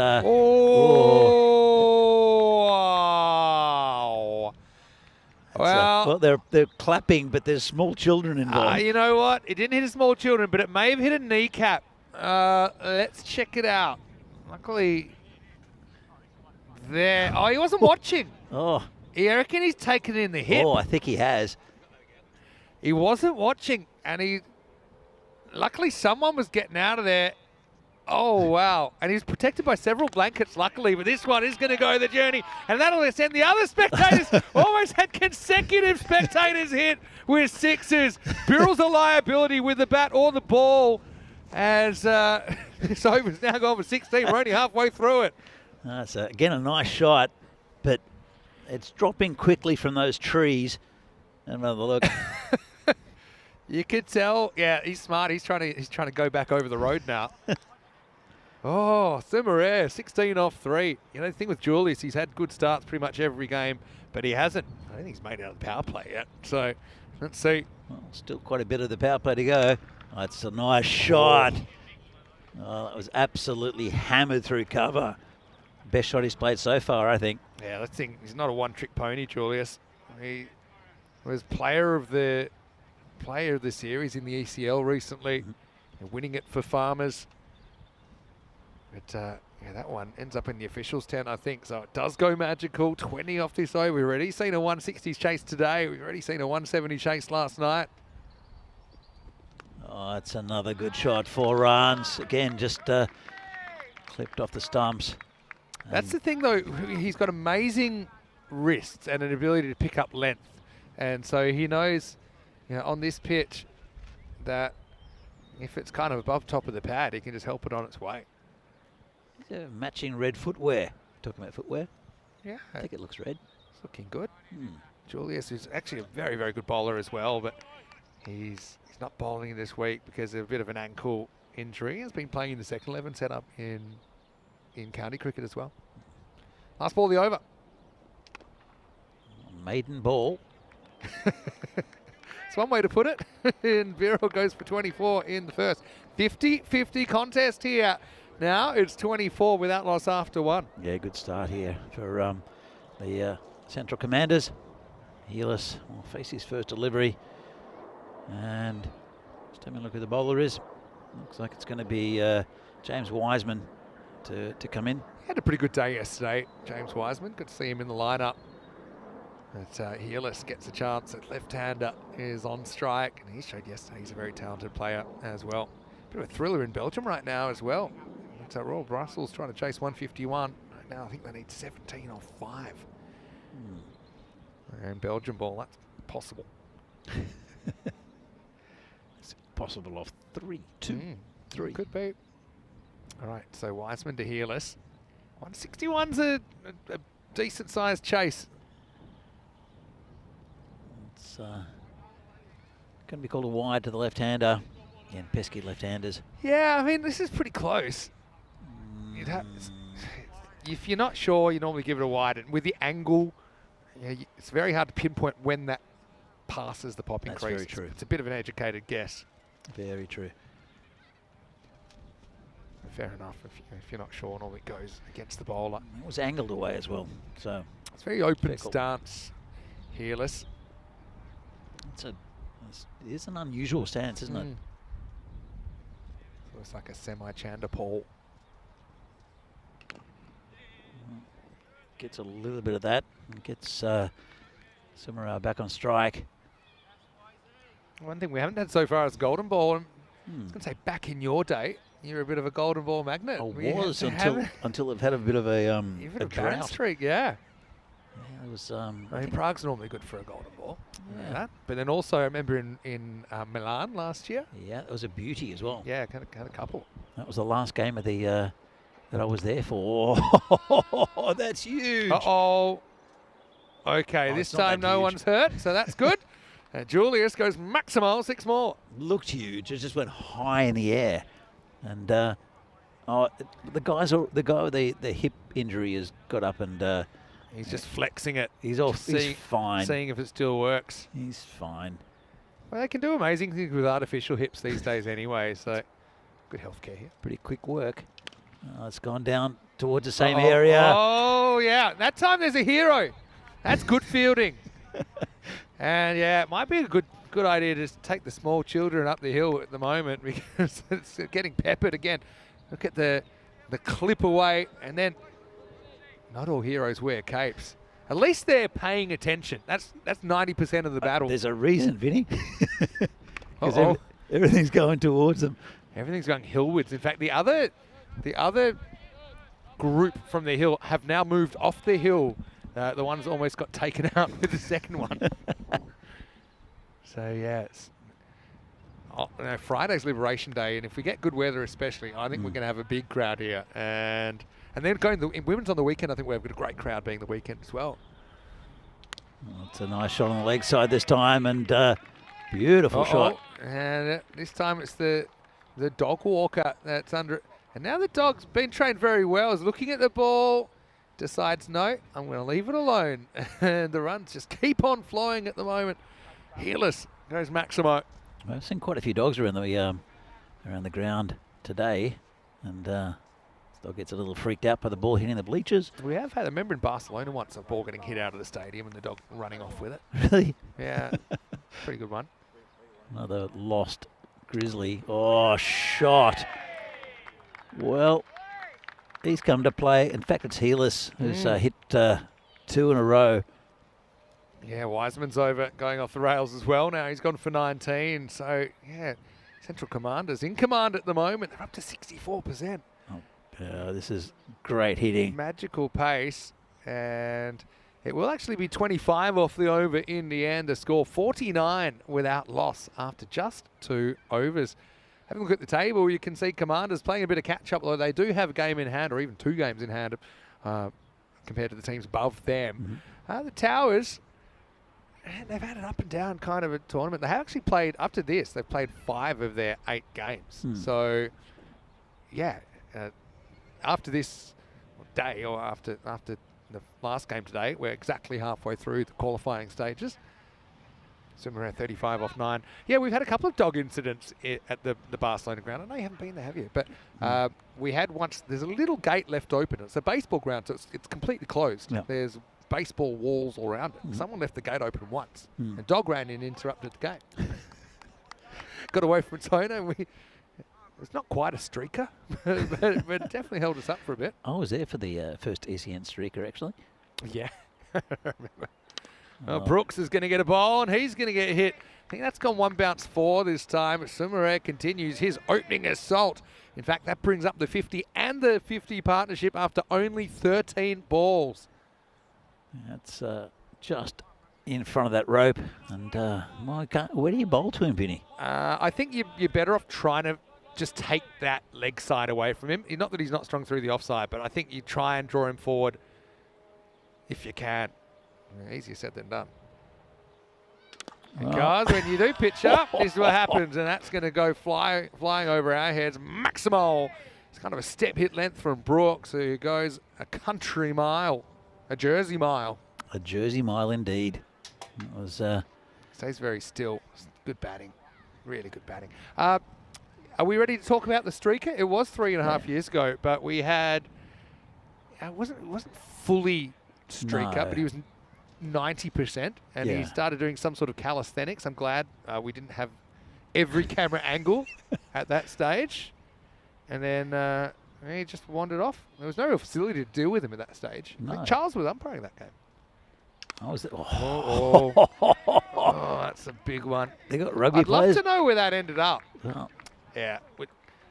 Well, they're clapping, but there's small children involved. You know what? It didn't hit small children, but it may have hit a kneecap. Let's check it out. Luckily, there. Oh, he wasn't watching. Oh, I reckon he's taken it in the hip. I think he has. He wasn't watching, and luckily someone was getting out of there. Oh, wow. And he's protected by several blankets, luckily, but this one is going to go the journey. And that'll send the other spectators. Almost had consecutive spectators hit with sixes. Birrell's a liability with the bat or the ball. As this over's now gone for 16. We're only halfway through it. That's, again, a nice shot, but it's dropping quickly from those trees. Another look. You could tell, yeah, he's smart. He's trying to go back over the road now. Oh, Simmer, 16 off 3. You know, the thing with Julius, he's had good starts pretty much every game, but he hasn't. I don't think he's made it out of the power play yet. So, let's see. Well, still quite a bit of the power play to go. Oh, it's a nice shot. Oh, that was absolutely hammered through cover. Best shot he's played so far, I think. Yeah, let's think. He's not a one-trick pony, Julius. He was player of the series in the ECL recently, winning it for Farmers. But yeah, that one ends up in the officials' tent, I think. So it does go magical. 20 off this over. We've already seen a 160s chase today. We've already seen a 170 chase last night. Oh, it's another good shot. 4 runs. Again, just clipped off the stumps. That's the thing, though. He's got amazing wrists and an ability to pick up length. And so he knows, you know, on this pitch that if it's kind of above top of the pad, he can just help it on its way. Matching red footwear. Talking about footwear? Yeah. I think it looks red. It's looking good. Julius is actually a very, very good bowler as well, but he's not bowling this week because of a bit of an ankle injury. He's been playing in the second 11 setup in county cricket as well. Last ball of the over. Maiden ball. It's one way to put it. And Birrell goes for 24 in the first. 50-50 contest here. Now it's 24 without loss after 1. Yeah, good start here for the Central Commanders. Healess will face his first delivery. And Just having a look who the bowler is. Looks like it's going to be James Wiseman to come in. He had a pretty good day yesterday, James Wiseman. Good to see him in the lineup. But Hearless gets a chance at left-hander, is on strike, and he showed yesterday he's a very talented player as well. Bit of a thriller in Belgium right now as well. It's Royal Brussels trying to chase 151. Right now I think they need 17 off 5. And Belgium ball, that's possible. It's possible off 3, 2, 3. Could be. All right, so Wiseman to Hearless. 161's a decent-sized chase. It's going to be called a wide to the left-hander. Again, pesky left-handers. Yeah, I mean, this is pretty close. If you're not sure, you normally give it a wide. And with the angle, it's very hard to pinpoint when that passes the popping crease. That's very true. It's a bit of an educated guess. Very true. Fair enough. If you're not sure, normally it goes against the bowler. It was angled away as well. So it's very open fair call. stance, Hearless. It is an unusual stance, isn't it? So it's like a semi-chander pole. Gets a little bit of that. And gets Summerall back on strike. One thing we haven't had so far is golden ball. I was going to say, back in your day, you were a bit of a golden ball magnet. I was until they've had a bit of a drought streak, yeah. Yeah, it was. I mean, Prague's normally good for a golden ball. Yeah. But then also, I remember in Milan last year. Yeah, it was a beauty as well. Yeah, had a couple. That was the last game of the that I was there for. Oh, that's huge. Uh-oh. Okay, this time no one's hurt, so that's good. Julius goes maximal, 6 more. Looked huge. It just went high in the air. And the guy with the hip injury has got up and he's just flexing it. He's fine. Seeing if it still works. He's fine. Well, they can do amazing things with artificial hips these days anyway, so good healthcare here. Pretty quick work. It's gone down towards the same area. Oh, yeah. That time there's a hero. That's good fielding. And, yeah, it might be a good idea to just take the small children up the hill at the moment because it's getting peppered again. Look at the clip away, and then not all heroes wear capes. At least they're paying attention. That's 90% of the battle. There's a reason, Vinny. Because everything's going towards them. Everything's going hillwards. In fact, the other group from the hill have now moved off the hill. The ones almost got taken out with the second one. So, yeah, Friday's Liberation Day, and if we get good weather especially, I think we're going to have a big crowd here. And then in women's on the weekend, I think we've got a great crowd being the weekend as well. Well, it's a nice shot on the leg side this time, and beautiful shot. And this time it's the dog walker that's under it. And now the dog's been trained very well, is looking at the ball, decides, no, I'm going to leave it alone. And the runs just keep on flowing at the moment. Hearless goes Maximo. I've seen quite a few dogs around the ground today, and dog gets a little freaked out by the ball hitting the bleachers. We have had, I remember in Barcelona once, a ball getting hit out of the stadium and the dog running off with it. Really? Yeah, pretty good one. Another lost grizzly. Oh, shot. Well, he's come to play. In fact, it's Hearless who's hit 2 in a row. Yeah, Wiseman's over, going off the rails as well now. He's gone for 19. So, yeah, Central Commanders in command at the moment. They're up to 64%. This is great hitting. Magical pace. And it will actually be 25 off the over in the end. The score 49 without loss after just 2 overs. Having a look at the table, you can see Commanders playing a bit of catch-up, although they do have a game in hand, or even 2 games in hand compared to the teams above them. The Towers, they've had an up and down kind of a tournament. They have actually played, up to this, they've played 5 of their 8 games. So, yeah, after this day, or after the last game today, we're exactly halfway through the qualifying stages. Somewhere around 35 off 9. Yeah, we've had a couple of dog incidents at the Barcelona ground. I know you haven't been there, have you? But we had once, there's a little gate left open. It's a baseball ground, so it's completely closed. Yep. There's baseball walls all around it. Someone left the gate open once. A dog ran in and interrupted the game. got away from its owner. It's not quite a streaker, but it definitely held us up for a bit. I was there for the first ECN streaker, actually. Yeah. Brooks is going to get a ball, and he's going to get hit. I think that's gone one bounce 4 this time. Sumaré continues his opening assault. In fact, that brings up the 50 and the 50 partnership after only 13 balls. That's just in front of that rope. And where do you bowl to him, Vinny? I think you're better off trying to just take that leg side away from him. Not that he's not strong through the offside, but I think you try and draw him forward if you can. Easier said than done. And guys, when you do pitch up, this is what happens, and that's going to go flying over our heads. Maximal. It's kind of a step hit length from Brooks, who goes a country mile, a Jersey mile. A Jersey mile indeed. It was. Stays very still. Good batting, really good batting. Are we ready to talk about the streaker? It was 3.5 years ago, but we had. It wasn't fully streaker, but he was 90%, and he started doing some sort of calisthenics. I'm glad we didn't have every camera angle at that stage. And then he just wandered off. There was no real facility to deal with him at that stage. No. I think Charles was umpiring that game. I was there. Oh, that's a big one. They got rugby I'd players. love to know where that ended up. Oh, Yeah.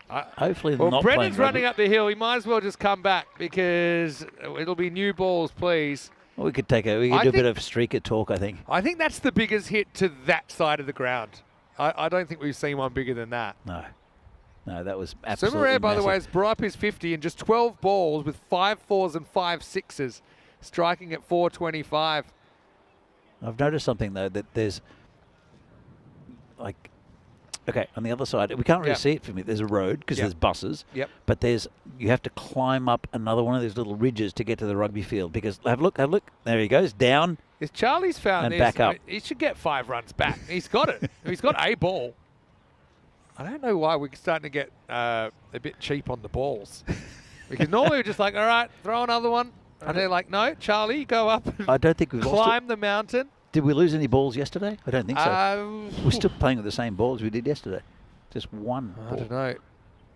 hopefully Well, not Brennan's playing running rugby. up the hill. He might as well just come back because it'll be new balls, please. Well, we could do a bit of streaker talk, I think. I think that's the biggest hit to that side of the ground. I don't think we've seen one bigger than that. No, that was absolutely Sumaré, by the way, massive. has brought up his 50 in just 12 balls with 5 4s and 5 6s, striking at 425. I've noticed something, though, that there's, on the other side, we can't really see it from here. There's a road because there's buses. Yep. But you have to climb up another one of these little ridges to get to the rugby field because, have a look. There he goes, down. If Charlie's found And this, back up. he should get 5 runs back. He's got it. He's got a ball. I don't know why we're starting to get a bit cheap on the balls. Because normally we're just like, all right, throw another one. And they're like, no, Charlie, go up and I don't think we've lost climb the mountain. Did we lose any balls yesterday? I don't think so. We're still playing with the same balls we did yesterday. Just one I ball. don't know.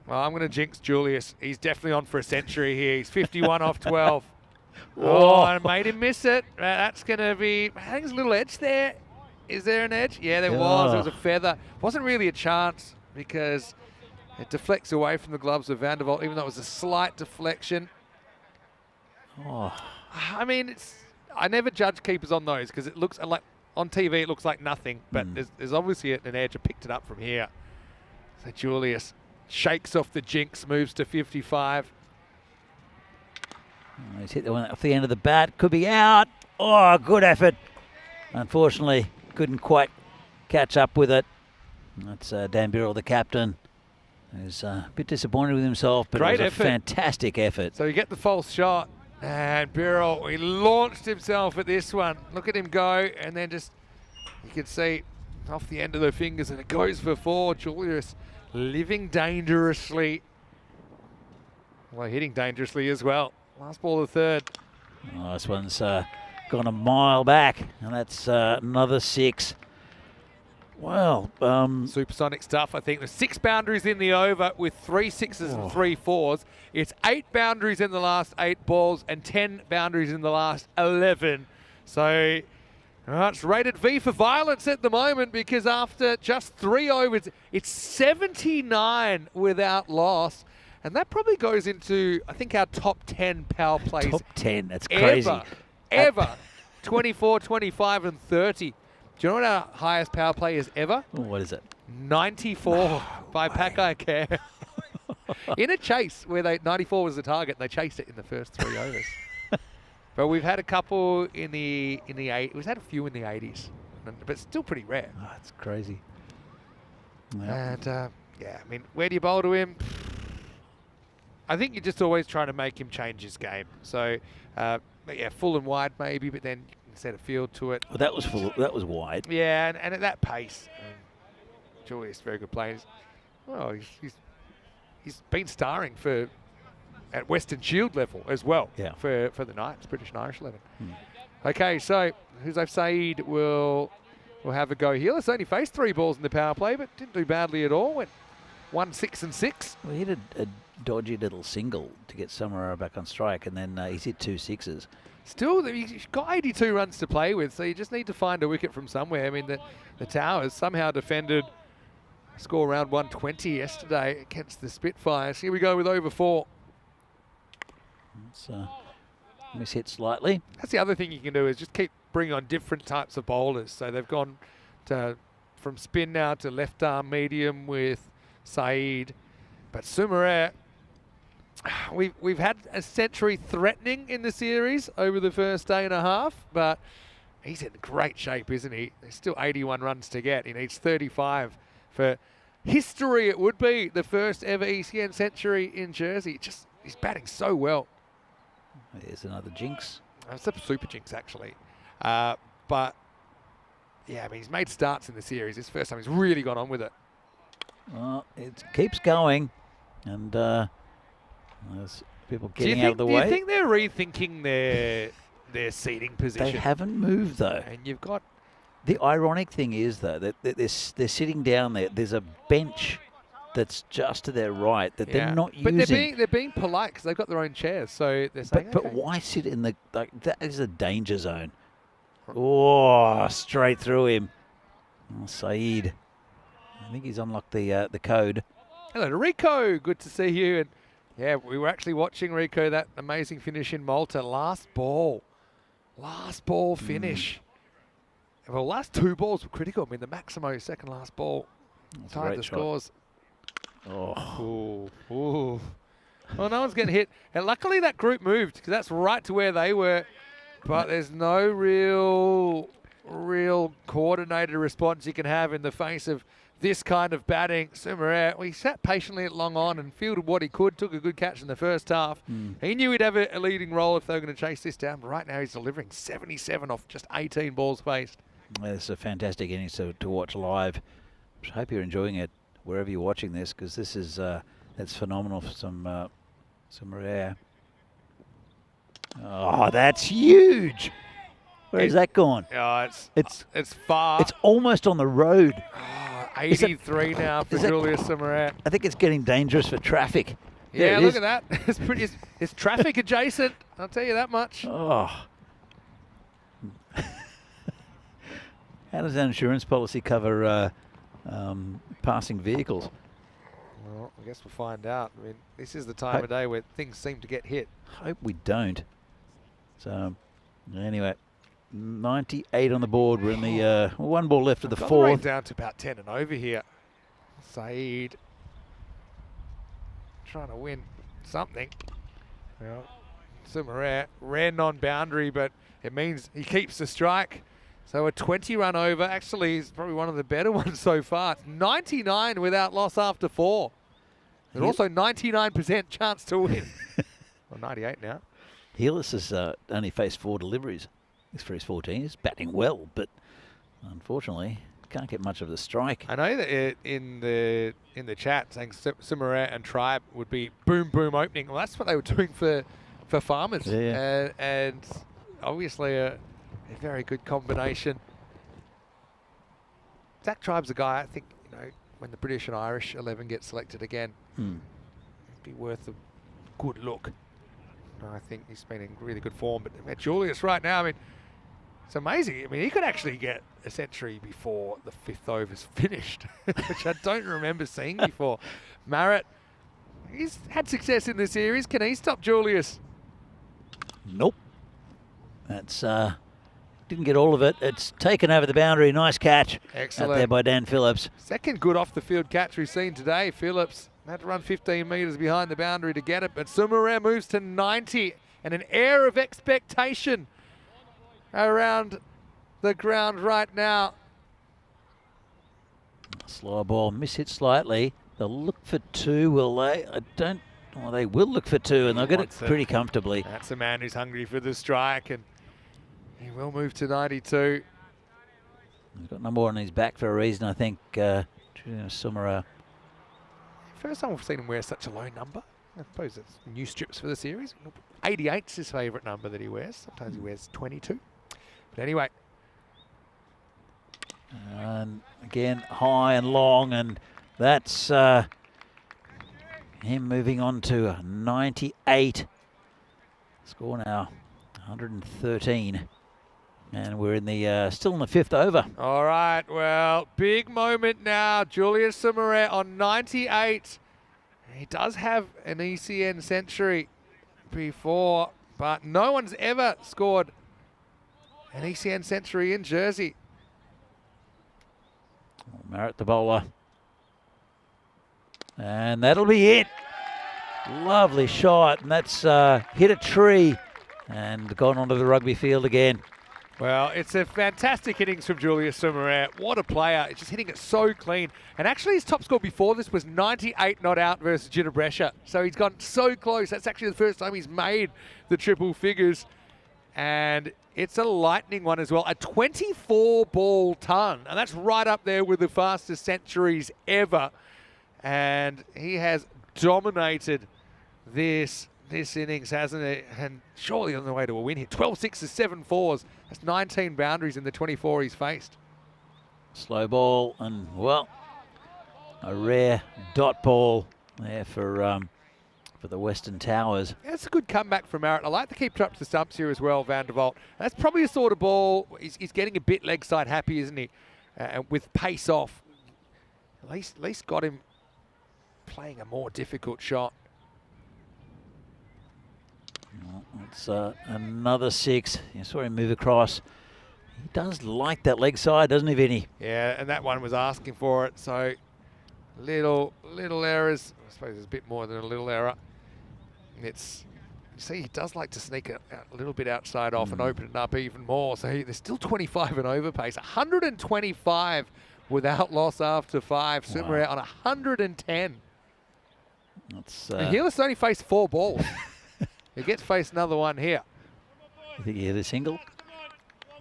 Well, I'm going to jinx Julius. He's definitely on for a century here. He's 51 off 12. Oh, I made him miss it. That's going to be... I think there's a little edge there. Is there an edge? Yeah, there was. There was a feather. Wasn't really a chance because it deflects away from the gloves of Van der Vault, even though it was a slight deflection. Oh, I mean, I never judge keepers on those because it looks like... On TV, it looks like nothing, but there's obviously an edge. I picked it up from here. So Julius shakes off the jinx, moves to 55. he's hit the one off the end of the bat. Could be out. Oh, good effort. Unfortunately, couldn't quite catch up with it. That's Dan Birrell, the captain, who's a bit disappointed with himself, but Great it was effort. a fantastic effort. So you get the false shot, and Birrell, he launched himself at this one. Look at him go, and then just, you can see off the end of the fingers, and it goes for 4. Julius living dangerously. Well, hitting dangerously as well. Last ball of the third. Oh, this one's gone a mile back, and that's another 6. Well, Supersonic stuff, I think. There's 6 boundaries in the over with 3 6s and 3 4s. It's 8 boundaries in the last 8 balls and 10 boundaries in the last 11. So it's rated V for violence at the moment because after just 3 overs, it's 79 without loss. And that probably goes into, I think, our top 10 power plays top 10. That's crazy. Ever. 24, 25 and 30. Do you know what our highest power play is ever? Oh, what is it? 94 by Pakai Care. In a chase where 94 was the target, they chased it in the first 3 overs. But we've had a couple in the 80s. We've had a few in the 80s, but still pretty rare. Oh, that's crazy. And I mean, where do you bowl to him? I think you're just always trying to make him change his game. So, full and wide maybe, but then set a field to it. Well, that was full. That was wide. Yeah, and at that pace, Julius, very good players. Well, he's been starring at Western Shield level as well. Yeah. For the Knights, British and Irish 11. Okay, so Hussain Saeed will will have a go here. It's only faced 3 balls in the power play, but didn't do badly at all. Went 1, 6 and 6. Well, he hit a dodgy little single to get Summerall back on strike, and then he's hit 2 sixes. Still, he's got 82 runs to play with, so you just need to find a wicket from somewhere. I mean, the Towers somehow defended score around 120 yesterday against the Spitfires. Here we go with over 4. It's mishit slightly. That's the other thing you can do is just keep bringing on different types of bowlers. So they've gone from spin now to left arm medium with Saeed. But Sumareh, we've had a century threatening in the series over the first day and a half, but he's in great shape, isn't he? There's still 81 runs to get. He needs 35 for history. It would be the first ever ECN century in Jersey. He's batting so well. There's another jinx. It's a super jinx, actually. But, yeah, I mean, he's made starts in the series. This first time he's really got on with it. Well, it keeps going, and there's people getting out of the way. Do you think they're rethinking their seating position? They haven't moved, though. And you've got... The ironic thing is, though, that they're sitting down there. There's a bench that's just to their right that they're not using. But they're being polite because they've got their own chairs. So they're saying, But why sit in the... that is a danger zone. Oh, straight through him. Oh, Saeed. I think he's unlocked the code. Hello to Rico. Good to see you. And yeah, we were actually watching Rico, that amazing finish in Malta. Last ball finish. Well, last 2 balls were critical. I mean, the Maximo second last ball tied the scores. Oh. Ooh. Well, no one's getting hit. And luckily that group moved because that's right to where they were. But there's no real coordinated response you can have in the face of this kind of batting. Sumareh, he sat patiently at long on and fielded what he could, took a good catch in the first half. He knew he'd have a leading role if they were going to chase this down. But right now he's delivering 77 off just 18 balls faced. It's a fantastic innings to watch live. I hope you're enjoying it wherever you're watching this, because this is that's phenomenal for some rare. Oh, that's huge! Where's that gone? Oh, it's far. It's almost on the road. Oh, 83 now for Julius Sumareh. I think it's getting dangerous for traffic. Yeah, look at that. It's traffic adjacent. I'll tell you that much. Oh. How does our insurance policy cover passing vehicles? Well, I guess we'll find out. I mean, this is the time of day where things seem to get hit. Hope we don't. So, anyway, 98 on the board. We're in the 1 ball left of the 4th. Down to about 10 and over here. Saeed trying to win something. Well, Sumareh, rare non-boundary, but it means he keeps the strike. So a 20 run over, actually is probably one of the better ones so far. It's 99 without loss after 4. And also 99% chance to win. Well, 98 now. Healis has only faced 4 deliveries. He's for his 14. He's batting well, but unfortunately can't get much of the strike. I know that in the chat saying Sumareh and Tribe would be boom boom opening. Well, that's what they were doing for Farmers. Yeah. And obviously a very good combination. Zach Tribe's a guy, I think, when the British and Irish 11 get selected again, it'd be worth a good look. I think he's been in really good form. But Julius right now, I mean, it's amazing. I mean, he could actually get a century before the 5th over's finished, which I don't remember seeing before. Marrett, he's had success in the series. Can he stop Julius? Nope. That's didn't get all of it. It's taken over the boundary. Nice catch. Excellent. Out there by Dan Phillips. Second good off the field catch we've seen today. Phillips had to run 15 metres behind the boundary to get it, but Sumareh moves to 90 and an air of expectation around the ground right now. Slower ball, mishit slightly. They'll look for 2, will they? Well, they will look for 2, and they'll get it pretty comfortably. That's a man who's hungry for the strike, and he will move to 92. He's got number 1 on his back for a reason, I think. Sumareh. First time we've seen him wear such a low number. I suppose it's new strips for the series. 88's his favourite number that he wears. Sometimes he wears 22. But anyway. And again, high and long, and that's him moving on to 98. Score now 113. And we're in the still in the 5th over. All right, well, big moment now. Julius Summeret on 98. He does have an ECN century before, but no one's ever scored an ECN century in Jersey. Merritt the bowler. And that'll be it. Lovely shot, and that's hit a tree and gone onto the rugby field again. Well, it's a fantastic innings from Julius Summeret. What a player. It's just hitting it so clean. And actually his top score before this was 98 not out versus Ginebrescia. So he's gone so close. That's actually the first time he's made the triple figures. And it's a lightning one as well. A 24 ball ton. And that's right up there with the fastest centuries ever. And he has dominated this innings, hasn't it? And surely on the way to a win here. 12 sixes, 7 fours. That's 19 boundaries in the 24 he's faced. Slow ball and, well, a rare dot ball there for the Western Towers. That's a good comeback from Merritt. I like to keep up to the stumps here as well, Van der Vault. That's probably a sort of ball, he's getting a bit leg side happy, isn't he? With pace off. At least got him playing a more difficult shot. It's another 6. You saw him move across. He does like that leg side, doesn't he, Vinny? Yeah, and that one was asking for it. So little errors. I suppose there's a bit more than a little error. It's, you see, he does like to sneak it a little bit outside off and open it up even more. So there's still 25 and over pace. 125 without loss after 5. Super out on 110. That's, and Healis only faced 4 balls. He gets faced another one here. You think he hit a single?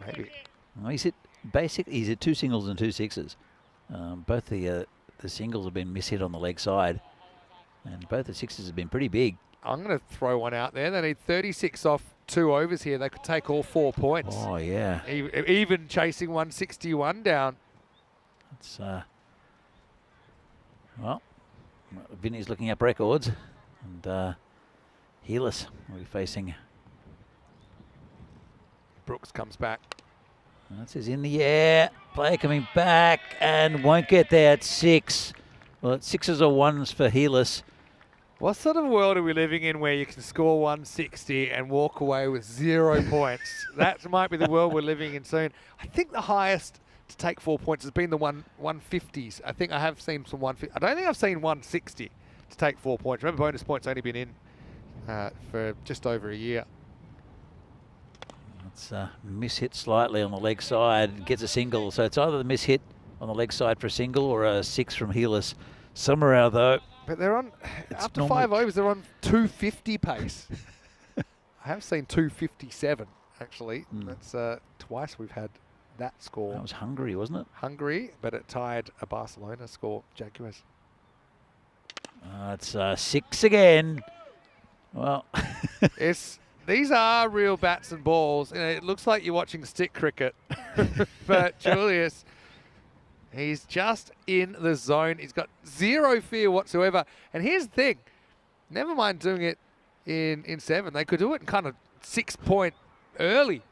Maybe. Well, he's hit 2 singles and 2 sixes. Both the singles have been mishit on the leg side, and both the sixes have been pretty big. I'm going to throw one out there. They need 36 off 2 overs here. They could take all 4 points. Oh, yeah. Even chasing 161 down. It's, well, Vinny's looking up records, and Healis will be facing. Brooks comes back. That's his in the air. Player coming back and won't get there at 6. Well, it's 6s or 1s for Healis. What sort of world are we living in where you can score 160 and walk away with 0 points? That might be the world we're living in soon. I think the highest to take 4 points has been the 150s. I think I have seen some 150. I don't think I've seen 160 to take 4 points. Remember, bonus points only been in for just over a year. It's mishit slightly on the leg side, gets a single. So it's either the mishit on the leg side for a single or a 6 from Healis. Somewhere though. But they're on, after 5 overs, they're on 250 pace. I have seen 257, actually. That's twice we've had that score. That was Hungary, wasn't it? Hungary, but it tied a Barcelona score, Jaguars. It's 6 again. Well, these are real bats and balls. You know, it looks like you're watching stick cricket. But Julius, he's just in the zone. He's got 0 fear whatsoever. And here's the thing. Never mind doing it in 7. They could do it in kind of 6 point early.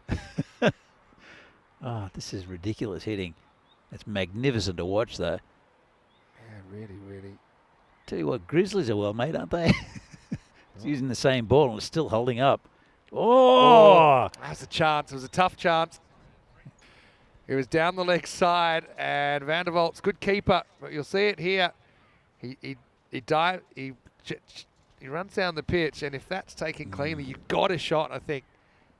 Oh, this is ridiculous hitting. It's magnificent to watch, though. Yeah, really, really. Tell you what, Grizzlies are well made, aren't they? It's using the same ball and it's still holding up. Oh! That's a chance. It was a tough chance. It was down the leg side, and Van der Valt's good keeper. But you'll see it here. He runs down the pitch, and if that's taken cleanly, you've got a shot, I think.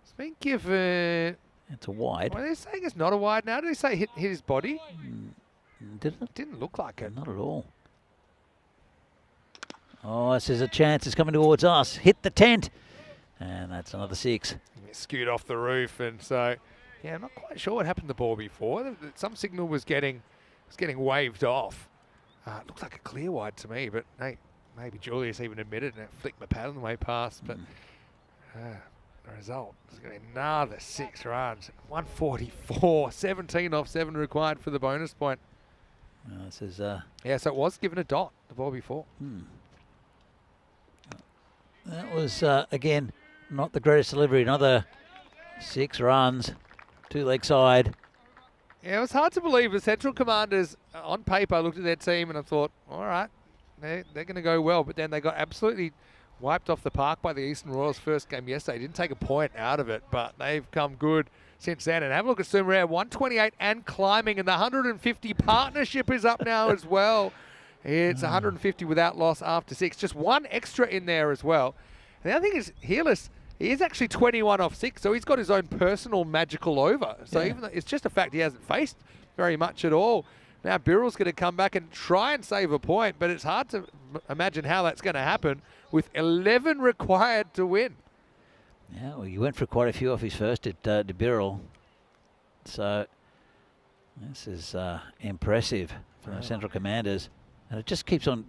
It's been given. It's a wide. Well, they're saying it's not a wide now. Did they say hit his body? Did it? Didn't look like it. Not at all. Oh, this is a chance. It's coming towards us. Hit the tent. And that's another 6. It skewed off the roof, and so, yeah, I'm not quite sure what happened to the ball before. Some signal was getting waved off. It looked like a clear wide to me, but hey, maybe Julius even admitted and it flicked my pad on the way past. But The result is going to be another 6 runs. 144, 17 off 7 required for the bonus point. This is Yeah, so it was given a dot the ball before. that was again not the greatest delivery. Another 6 runs, 2 leg side. Yeah, it was hard to believe. The Central Commanders, on paper, I looked at their team and I thought, all right, they're going to go well. But then they got absolutely wiped off the park by the Eastern Royals first game yesterday. Didn't take a point out of it, but they've come good since then. And have a look at Sumarare, 128 and climbing, and the 150 partnership is up now as well. It's 150 without loss after 6. Just 1 extra in there as well. And the other thing is, Hearless, he is actually 21 off 6, so he's got his own personal magical over. So even though it's just a fact he hasn't faced very much at all. Now Birrell's going to come back and try and save a point, but it's hard to imagine how that's going to happen with 11 required to win. Yeah, well, you went for quite a few off his first at Birrell. So this is impressive for the Central Commanders. And it just keeps on,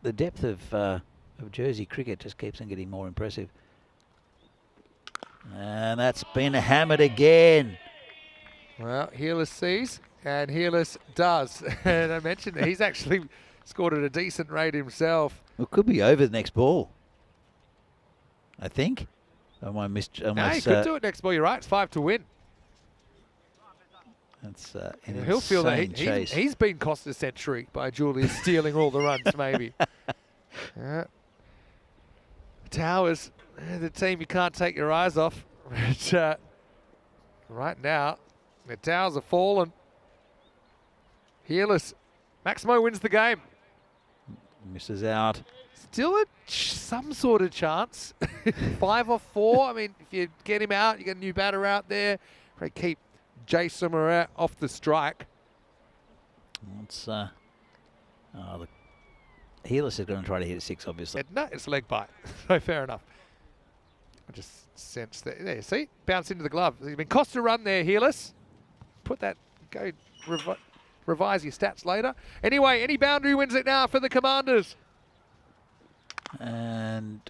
the depth of Jersey cricket just keeps on getting more impressive. And that's been hammered again. Well, Hearless sees, and Hearless does. And I mentioned that he's actually scored at a decent rate himself. It could be over the next ball, I think. Am I missed? No, he could do it next ball. You're right. It's 5 to win. That's And he'll feel that he's been cost a century by Julius stealing all the runs, maybe. Towers, the team you can't take your eyes off. But, right now, the Towers are fallen. Hearless. Maximo wins the game. Misses out. Still some sort of chance. 5 off 4. I mean, if you get him out, you get a new batter out there. Probably keep Jay Sumarare off the strike. It's the Hearless is going to try to hit a 6, obviously. No, it's leg bite. So fair enough. I just sense that. There, see? Bounce into the glove. He's been cost a run there, Hearless. Put that, go revise your stats later. Anyway, any boundary wins it now for the Commanders. And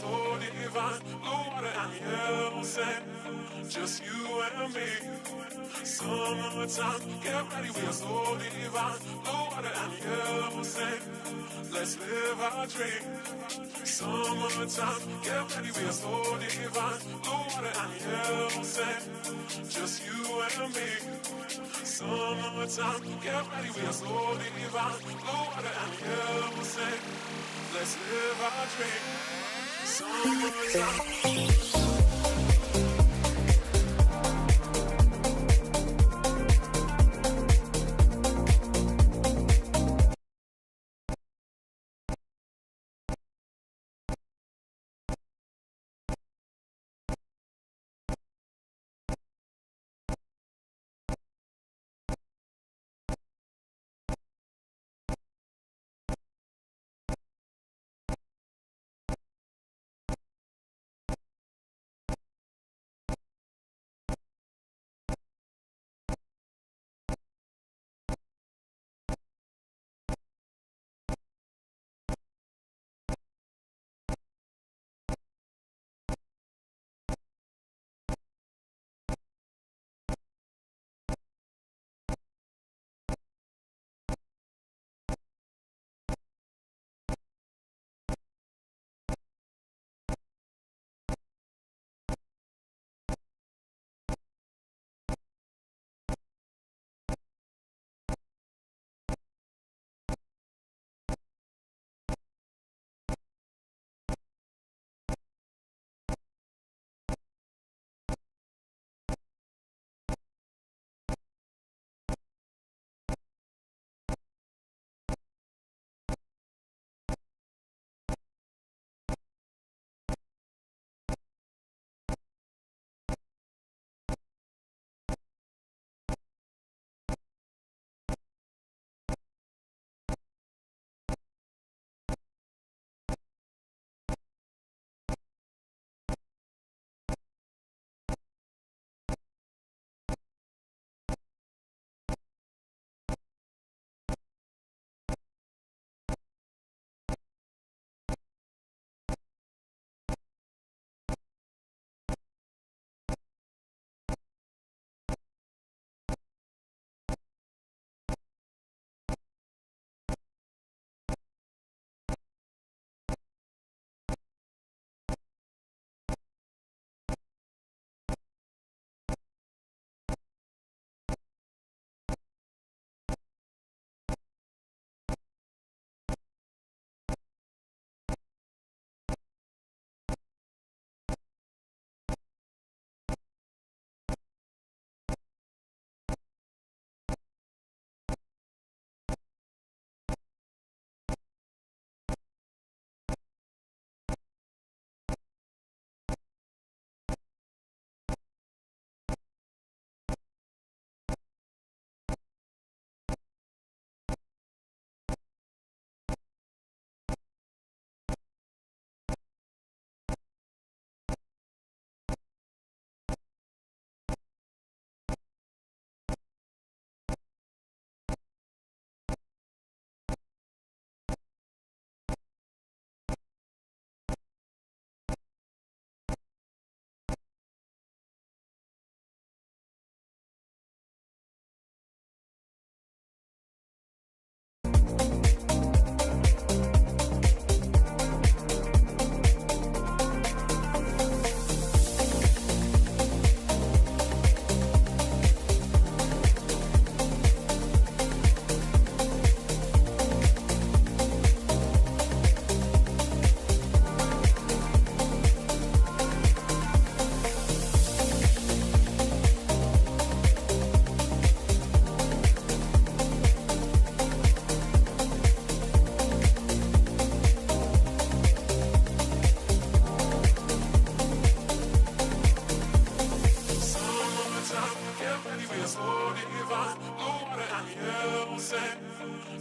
so divine. Blue water and yellow sand, just you and me. Summertime, get ready, we are so divine. Blue water and yellow sand, let's live our dream. Summertime, get ready, we are so divine. Blue water and yellow sand, just you and me. Summertime, get ready, we are so divine. Blue water and yellow sand, let's live our dream. Summertime.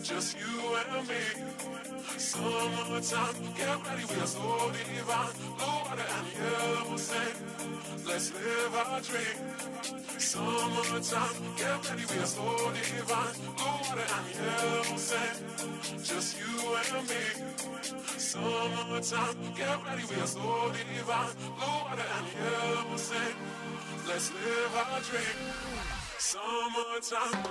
just you and me. Summertime, get ready, we are so divine. Blue water and yellow sand. Let's let's live our dream. Summertime, get ready, we are so divine. Blue water and yellow sand, just you and me. Summertime, get ready, we are so divine. Blue water and yellow sand, let's live our dream. Summertime.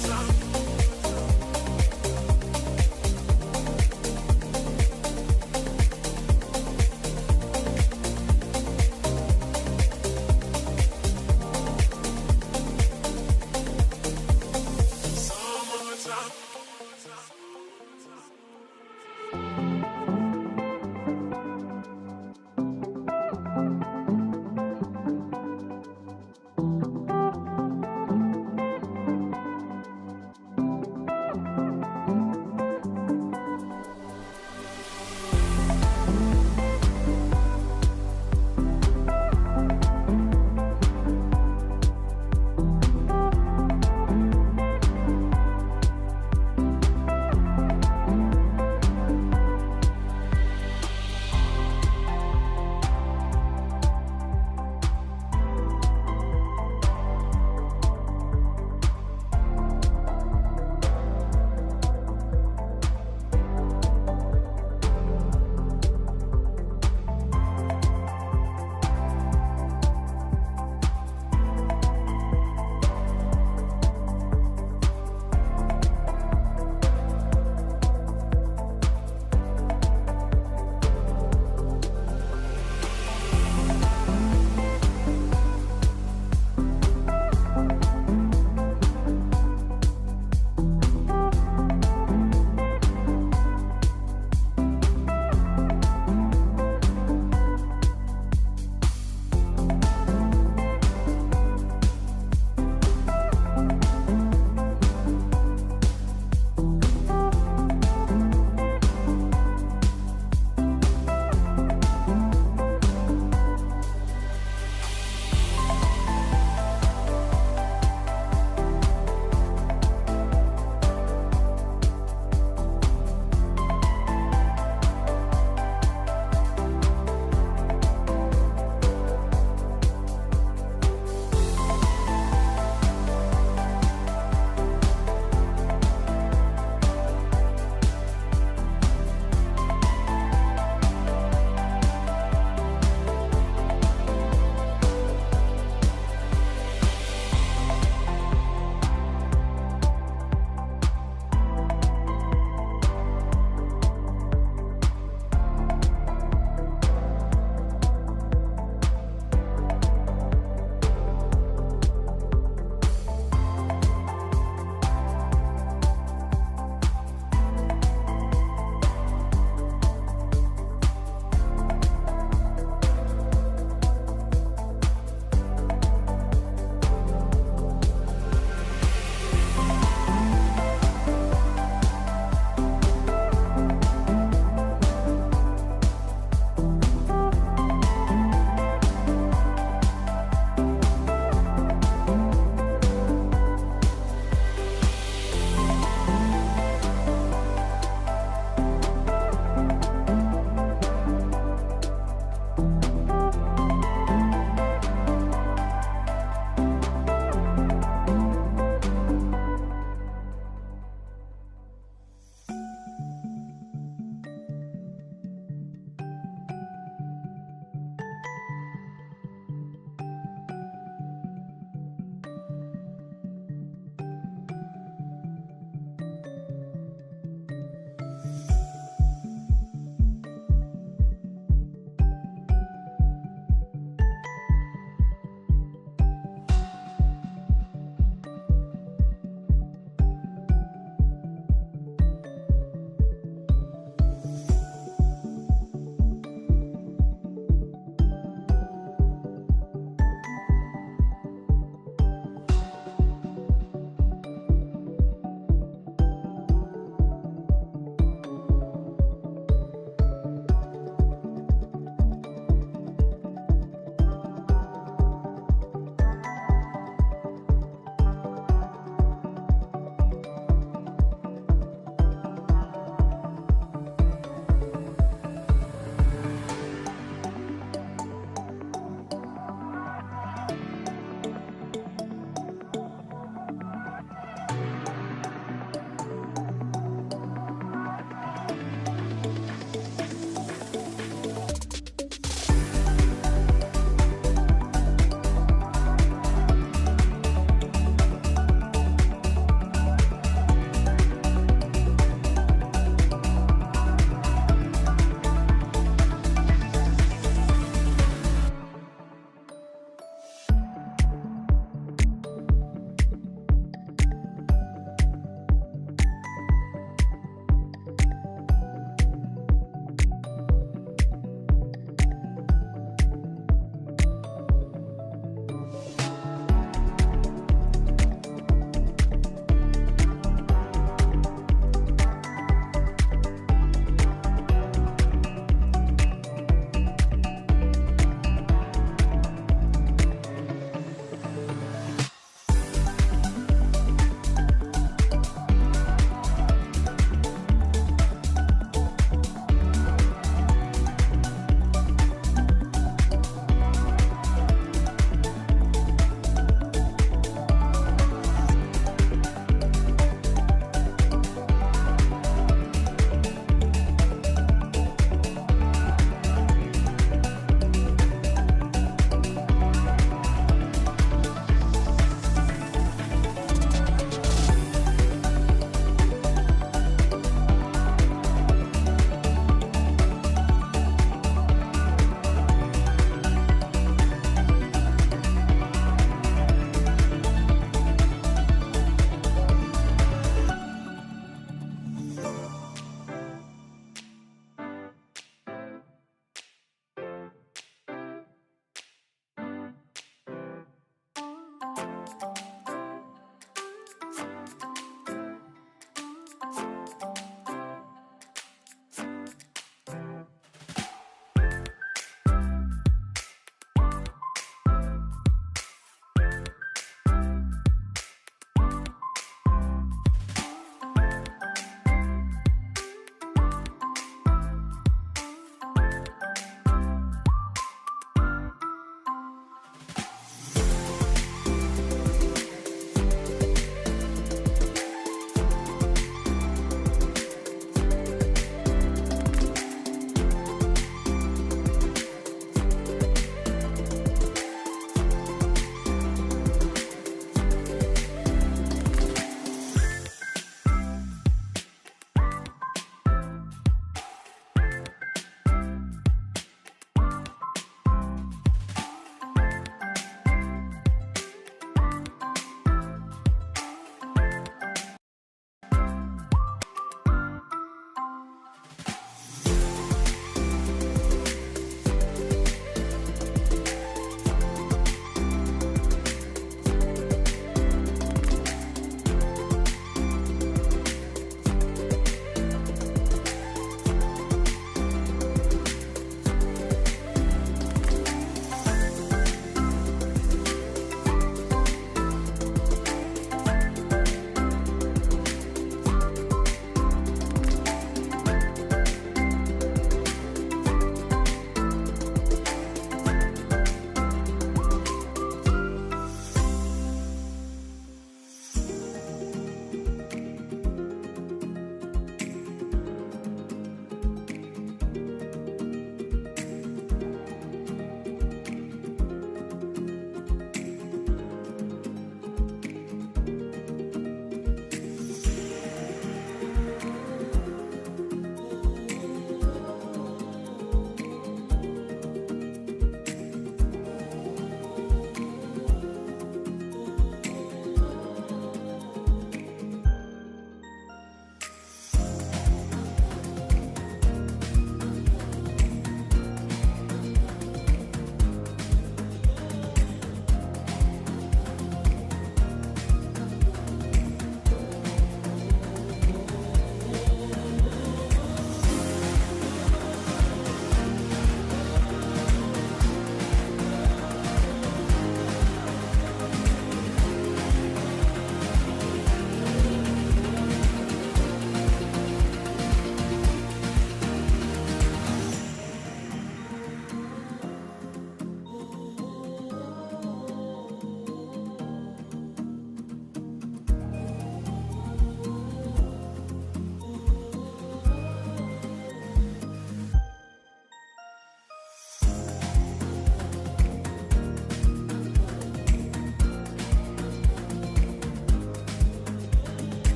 Time.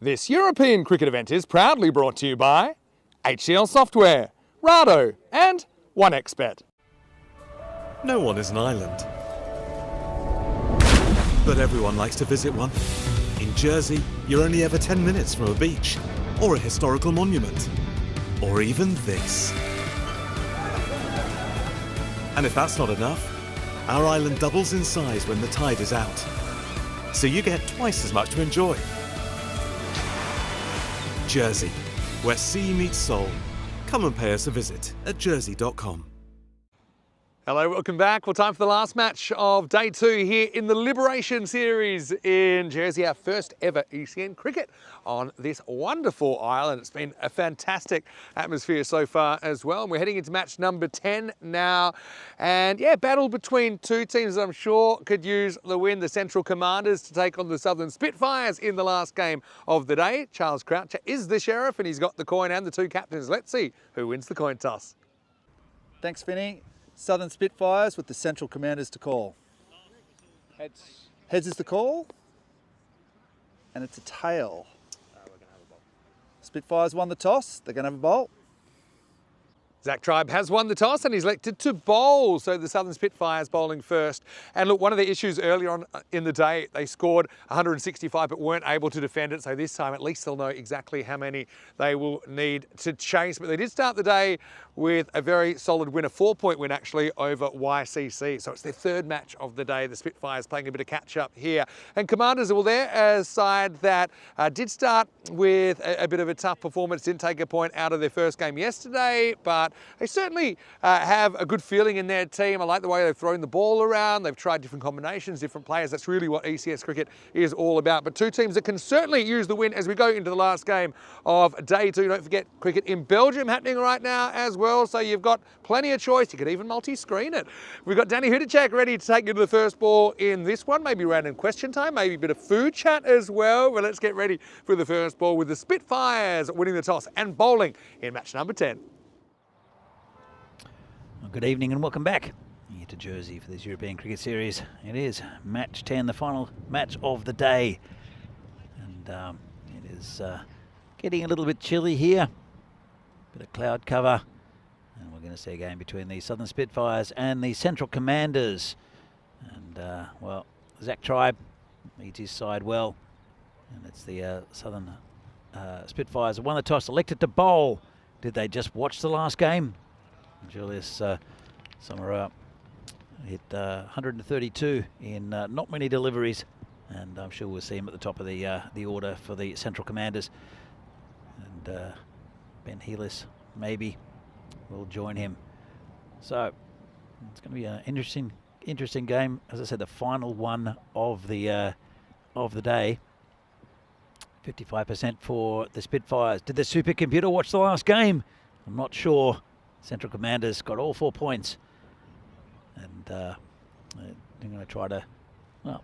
This European cricket event is proudly brought to you by HCL Software, Rado and 1xBet. No one is an island, but everyone likes to visit one. In Jersey, you're only ever 10 minutes from a beach, or a historical monument, or even this. And if that's not enough, our island doubles in size when the tide is out. So you get twice as much to enjoy. Jersey, where sea meets soul. Come and pay us a visit at jersey.com. Hello, welcome back. Well, time for the last match of day 2 here in the Liberation Series in Jersey, our first ever ECN cricket on this wonderful island. It's been a fantastic atmosphere so far as well. And we're heading into match number 10 now. And yeah, battle between two teams that I'm sure could use the win. The Central Commanders to take on the Southern Spitfires in the last game of the day. Charles Croucher is the sheriff and he's got the coin and the two captains. Let's see who wins the coin toss. Thanks, Finney. Southern Spitfires with the Central Commanders to call. Heads. Heads is the call. And it's a tail. We're going to have a bowl. Spitfires won the toss. They're going to have a bowl. Zach Tribe has won the toss and he's elected to bowl. So the Southern Spitfires bowling first. And look, one of the issues earlier on in the day, they scored 165 but weren't able to defend it. So this time at least they'll know exactly how many they will need to chase. But they did start the day with a very solid win, a 4-point win actually over YCC. So it's their third match of the day. The Spitfires playing a bit of catch up here. And Commanders, well, they're a side that did start with a bit of a tough performance, didn't take a point out of their first game yesterday, but they certainly have a good feeling in their team. I like the way they've thrown the ball around. They've tried different combinations, different players. That's really what ECS cricket is all about. But two teams that can certainly use the win as we go into the last game of day 2. Don't forget, cricket in Belgium happening right now as well. So you've got plenty of choice. You could even multi-screen it. We've got Danny Hudacek ready to take you to the first ball in this one. Maybe random question time, maybe a bit of food chat as well. But let's get ready for the first ball with the Spitfires winning the toss and bowling in match number 10. Well, good evening and welcome back here to Jersey for this European Cricket Series. It is match 10, the final match of the day. And it is getting a little bit chilly here. Bit of cloud cover. And we're going to see a game between the Southern Spitfires and the Central Commanders. And, well, Zach Tribe leads his side well. And it's the Southern Spitfires that won the toss, elected to bowl. Did they just watch the last game? Julius Summerer hit 132 in not many deliveries, and I'm sure we'll see him at the top of the order for the Central Commanders. And Ben Heelis maybe will join him. So it's going to be an interesting game. As I said, the final one of the day. 55% for the Spitfires. Did the supercomputer watch the last game? I'm not sure. Central Commanders got all 4 points. And they're going to try to, well,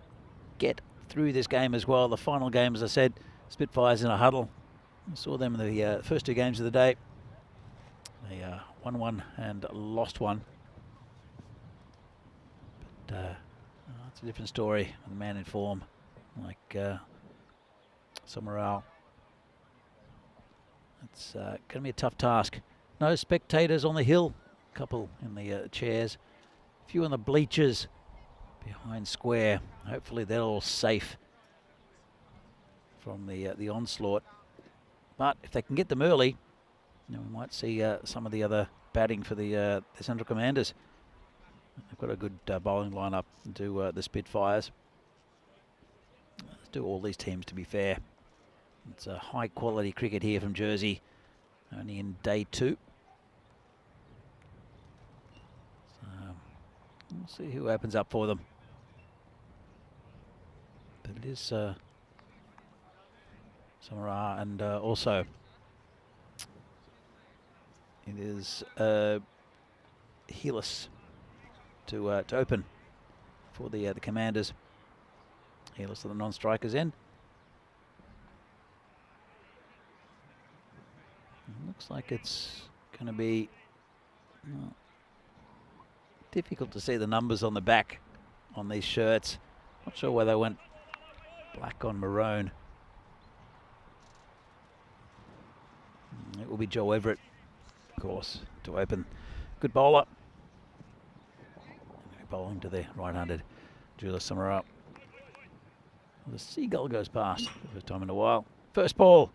get through this game as well. The final game, as I said, Spitfires in a huddle. I saw them in the first 2 games of the day. They won one and lost one. But it's a different story with a man in form like Summeral. It's going to be a tough task. No spectators on the hill. A couple in the chairs. A few on the bleachers behind square. Hopefully they're all safe from the onslaught. But if they can get them early, we might see some of the other batting for the Central Commanders. They've got a good bowling lineup to the Spitfires. Let's do all these teams, to be fair. It's a high quality cricket here from Jersey, only in day 2. We'll see who opens up for them. But it is Samara, and also it is Heelis to open for the Commanders. Heelis to the non-strikers end. Looks like it's going to be difficult to see the numbers on the back on these shirts. Not sure why they went black on maroon. will be Joe Everett, of course, to open. Good bowler. Bowling to the right-handed Julius Summerup. The seagull goes past for the first time in a while. First ball.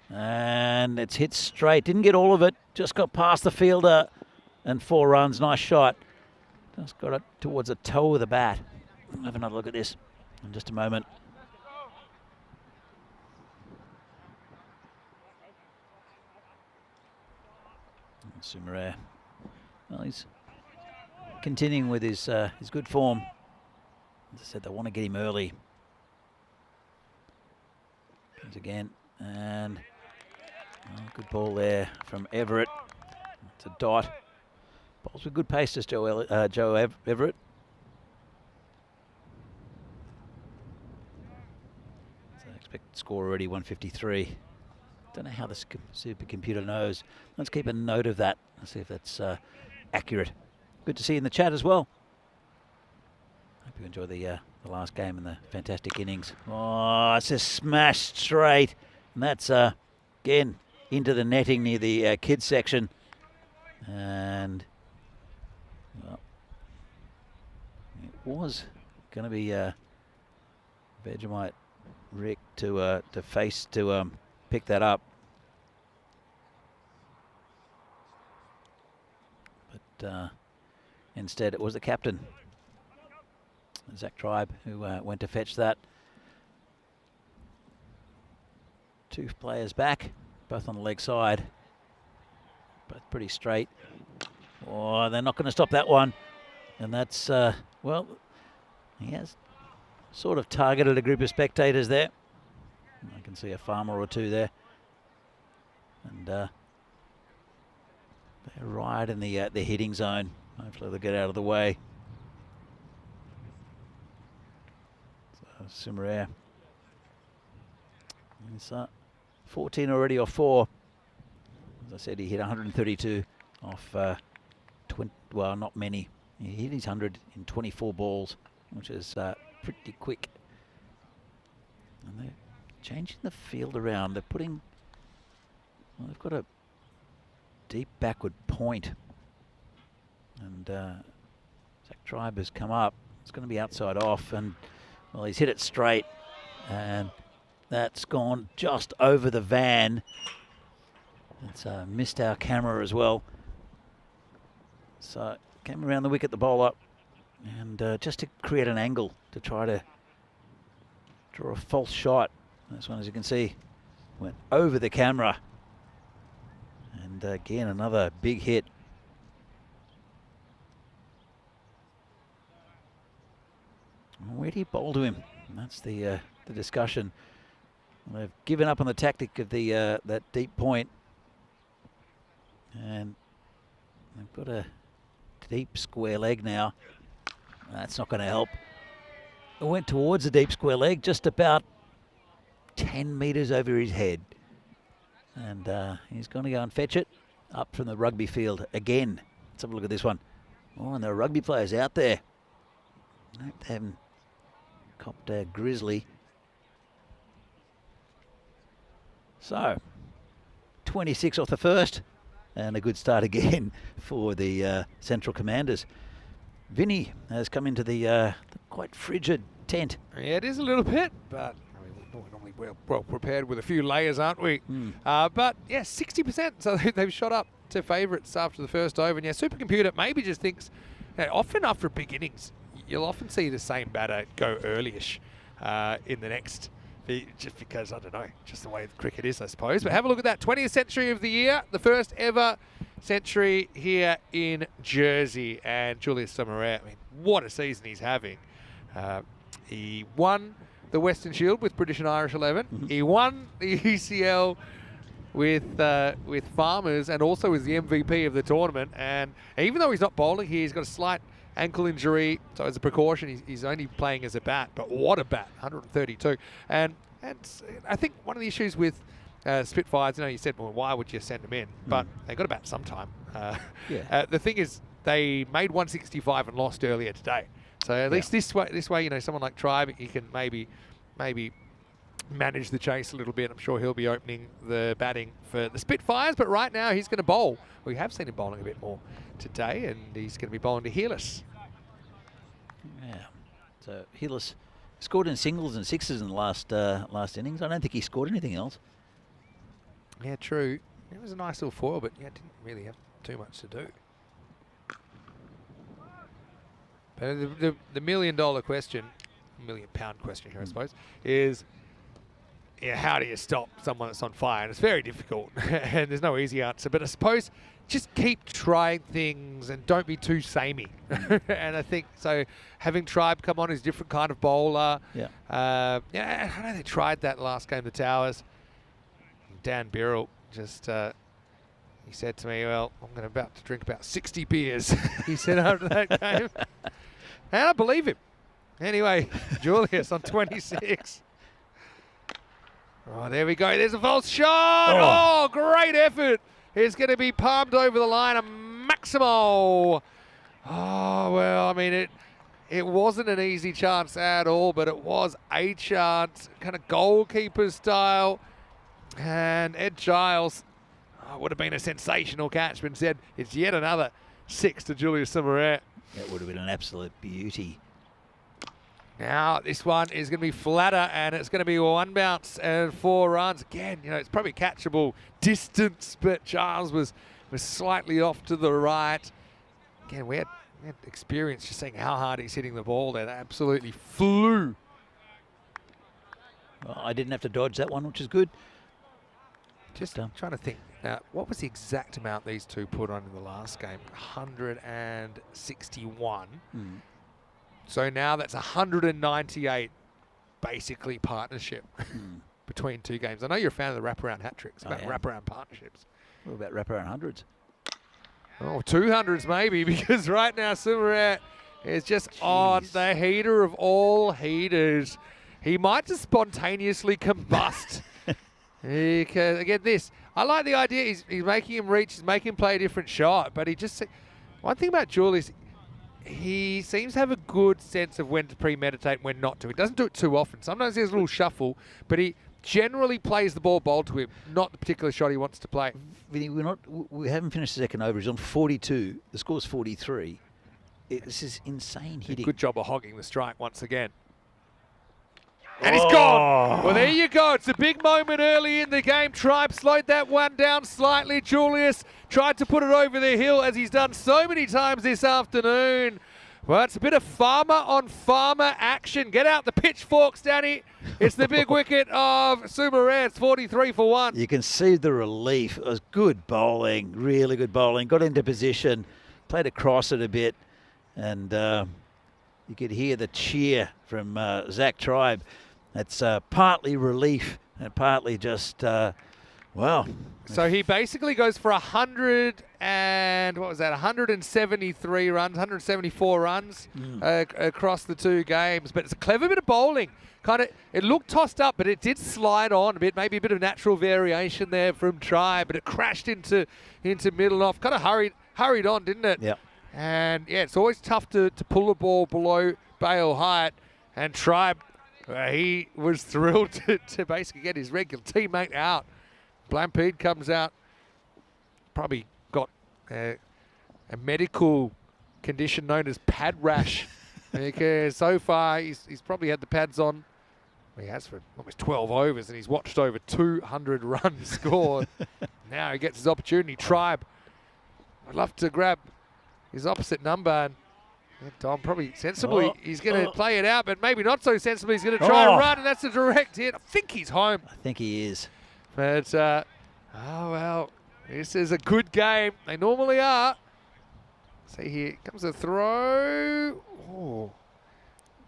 And it's hit straight. Didn't get all of it. Just got past the fielder. And 4 runs. Nice shot. Just got it towards the toe of the bat. I'll have another look at this in just a moment. Summerup. Well, he's continuing with his good form. As I said, they want to get him early. Comes again, and good ball there from Everett. It's a dot. Bowls with good pace, just Joe Everett. So expected score already 153. Don't know how the supercomputer knows. Let's keep a note of that. Let's see if that's accurate. Good to see you in the chat as well. Hope you enjoy the last game and the fantastic innings. Oh, it's just smashed straight. And that's, again, into the netting near the kids section. And, well, it was going to be Vegemite Rick to face to pick that up. But instead, it was the captain, Zach Tribe, who went to fetch that. 2 players back, both on the leg side. Both pretty straight. Oh, they're not going to stop that one. And that's, well, he has sort of targeted a group of spectators there. I can see a farmer or 2 there. And they're right in the hitting zone. Hopefully they'll get out of the way. So Summerup. It's 14 already off 4. As I said, he hit 132 off 20, well, not many. He hit his 100 in 24 balls, which is pretty quick. And they're changing the field around. They're putting, well, they've got a deep backward point. And Zach Tribe has come up. It's going to be outside off, and well, he's hit it straight, and that's gone just over the van. It's missed our camera as well. So came around the wicket, the bowler, and just to create an angle to try to draw a false shot. This one, as you can see, went over the camera. And again, another big hit. Where do you bowl to him? And that's the discussion. Well, they've given up on the tactic of the that deep point, and they've got a deep square leg now. That's not going to help. It went towards the deep square leg, just about 10 metres over his head. And he's going to go and fetch it up from the rugby field again. Let's have a look at this one. Oh, and there are rugby players out there. Nope, they haven't copped a grizzly. So, 26 off the first, and a good start again for the Central Commanders. Vinny has come into the quite frigid tent. Yeah, it is a little bit, but we're normally well prepared with a few layers, aren't we? But yeah, 60%. So they've shot up to favourites after the first over. And yeah, supercomputer maybe just thinks, often after big innings, you'll often see the same batter go early-ish in the next, just because, I don't know, just the way cricket is, I suppose. But have a look at that. 20th century of the year, the first ever century here in Jersey. And Julius Summerup, I mean, what a season he's having. He won the Western Shield with British and Irish 11. He won the ECL with Farmers, and also was the MVP of the tournament. And even though he's not bowling here, he's got a slight ankle injury, so as a precaution, he's only playing as a bat. But what a bat, 132. And I think one of the issues with Spitfires, you said, well, why would you send them in? But they got to bat sometime. The thing is, they made 165 and lost earlier today. So at least this way, someone like Tribe, he can maybe manage the chase a little bit. I'm sure he'll be opening the batting for the Spitfires, but right now he's going to bowl. We have seen him bowling a bit more today, and he's going to be bowling to Hearless. Yeah. So Hearless scored in singles and sixes in the last innings. I don't think he scored anything else. Yeah, true. It was a nice little foil, but yeah, didn't really have too much to do. But the $1 million question, £1 million question here, I suppose, is how do you stop someone that's on fire? And it's very difficult, and there's no easy answer. But I suppose just keep trying things and don't be too samey. And I think so. Having Tribe come on is a different kind of bowler. Yeah. I know they tried that last game, the Towers. Dan Birrell just he said to me, "Well, I'm about to drink about 60 beers." He said after that game. And I believe him. Anyway, Julius on 26. Oh, there we go. There's a false shot. Oh, great effort. It's going to be palmed over the line. A Maximo. Oh, well, I mean, it wasn't an easy chance at all, but it was a chance, kind of goalkeeper style. And Ed Giles would have been a sensational catch, but said it's yet another 6 to Julius Summerat. That would have been an absolute beauty. Now, this one is going to be flatter, and it's going to be 1 bounce and 4 runs. Again, it's probably catchable distance, but Giles was slightly off to the right. Again, we had experience just seeing how hard he's hitting the ball there. That absolutely flew. Well, I didn't have to dodge that one, which is good. Just trying to think. Now, what was the exact amount these two put on in the last game? 161. So now that's 198, basically, partnership between two games. I know you're a fan of the wraparound hat tricks, about wraparound partnerships. What about wraparound hundreds? Oh, 200s maybe, because right now Summerat is just on the heater of all heaters. He might just spontaneously combust. Because, again, I like the idea. He's making him reach, he's making him play a different shot, but one thing about Julius, he seems to have a good sense of when to premeditate and when not to. He doesn't do it too often. Sometimes there's a little shuffle, but he generally plays the ball bowled to him, not the particular shot he wants to play. Vinny, we haven't finished the second over. He's on 42. The score's 43. This is insane hitting. Good job of hogging the strike once again. And he's gone. Well, there you go. It's a big moment early in the game. Tribe slowed that one down slightly. Julius tried to put it over the hill, as he's done so many times this afternoon. Well, it's a bit of farmer on farmer action. Get out the pitchforks, Danny. It's the big wicket of Summerat. It's 43 for 1. You can see the relief. It was good bowling, really good bowling. Got into position, played across it a bit, and you could hear the cheer from Zach Tribe. That's partly relief and partly just, wow. So he basically goes for 173 runs, 174 runs across the two games. But it's a clever bit of bowling. It looked tossed up, but it did slide on a bit. Maybe a bit of natural variation there from Tribe, but it crashed into middle and off. Kind of hurried on, didn't it? Yeah. And yeah, it's always tough to pull a ball below bail height. And Tribe, he was thrilled to basically get his regular teammate out. Blampede comes out, probably got a medical condition known as pad rash. Because so far he's probably had the pads on. He has for almost 12 overs, and he's watched over 200 runs scored. Now he gets his opportunity. Tribe, I'd love to grab his opposite number, and Tom probably sensibly he's going to play it out, but maybe not so sensibly. He's going to try and run, and that's a direct hit. I think he's home. I think he is. But, well, this is a good game. They normally are. See, here comes a throw. Oh.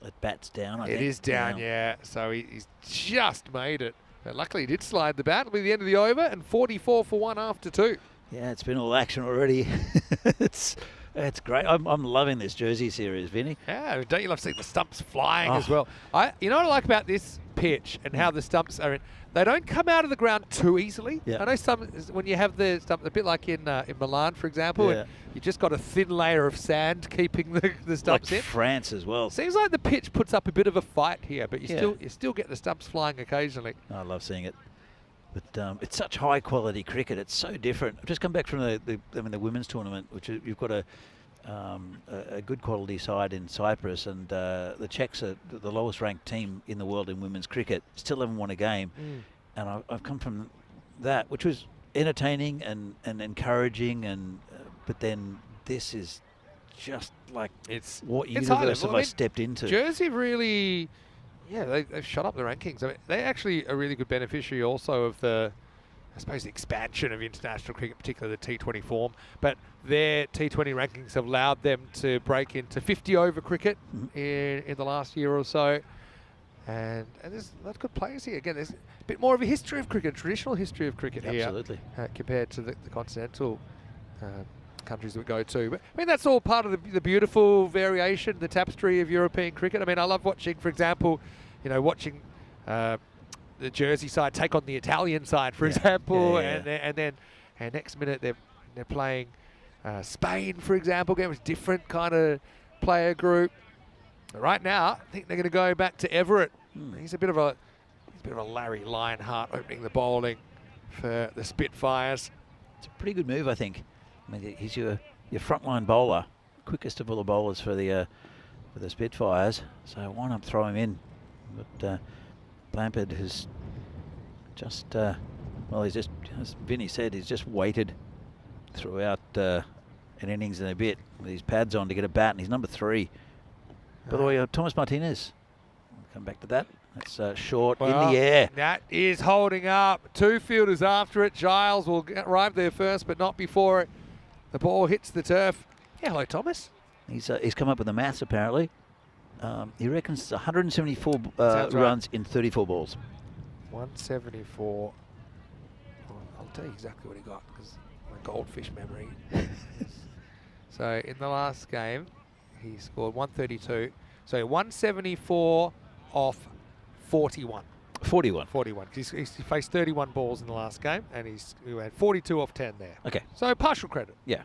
It bat's down, I think. It is down, yeah. So he's just made it. But luckily he did slide the bat. It'll be the end of the over, and 44 for 1 after 2. Yeah, it's been all action already. It's It's great. I'm loving this Jersey series, Vinny. Yeah, don't you love seeing the stumps flying as Oh. well? You know what I like about this pitch and how the stumps are in? They don't come out of the ground too easily. Yeah. I know when you have the stump, a bit like in Milan, for example, Yeah. and you just got a thin layer of sand keeping the stumps Like in. France as well. Seems like the pitch puts up a bit of a fight here, but Yeah. you still get the stumps flying occasionally. I love seeing it. But it's such high quality cricket. It's so different. I've just come back from the women's tournament, which you've got a good quality side in Cyprus, and the Czechs are the lowest ranked team in the world in women's cricket. Still haven't won a game, and I've come from that, which was entertaining and encouraging, and but then this is just like It's what it's high universe level. have I stepped into? Jersey really, they've shot up the rankings. I mean, they're actually a really good beneficiary also of the expansion of international cricket, particularly the T20 form. But their T20 rankings have allowed them to break into 50-over cricket in the last year or so. And there's a lot of good players here. Again, there's a bit more of a history of cricket, traditional history of cricket Absolutely. here compared to the continental countries that we go to. But I mean, that's all part of the beautiful variation, the tapestry of European cricket. I mean, I love watching, for example, watching the Jersey side take on the Italian side, for example, and then next minute they're playing Spain, for example, again with different kind of player group. But right now, I think they're going to go back to Everett. He's a bit of a Larry Lionheart opening the bowling for the Spitfires. It's a pretty good move, I think. I mean, he's your frontline bowler, quickest of all the bowlers for the Spitfires. So why not throw him in? But Lampard has just he's just, as Vinny said, he's just waited throughout an innings and a bit with his pads on to get a bat, and he's number 3. By the way, Thomas Martinez. We'll come back to that. That's short in the air. That is holding up. 2 fielders after it. Giles will arrive there first, but not before the ball hits the turf. Yeah, hello, Thomas. He's come up with the maths, apparently. He reckons it's 174 Sounds right. runs in 34 balls. 174. I'll tell you exactly what he got, because my goldfish memory. So in the last game, he scored 132. So 174 off 41. 41. 41. He faced 31 balls in the last game, and he had 42 off 10 there. Okay. So partial credit. Yeah.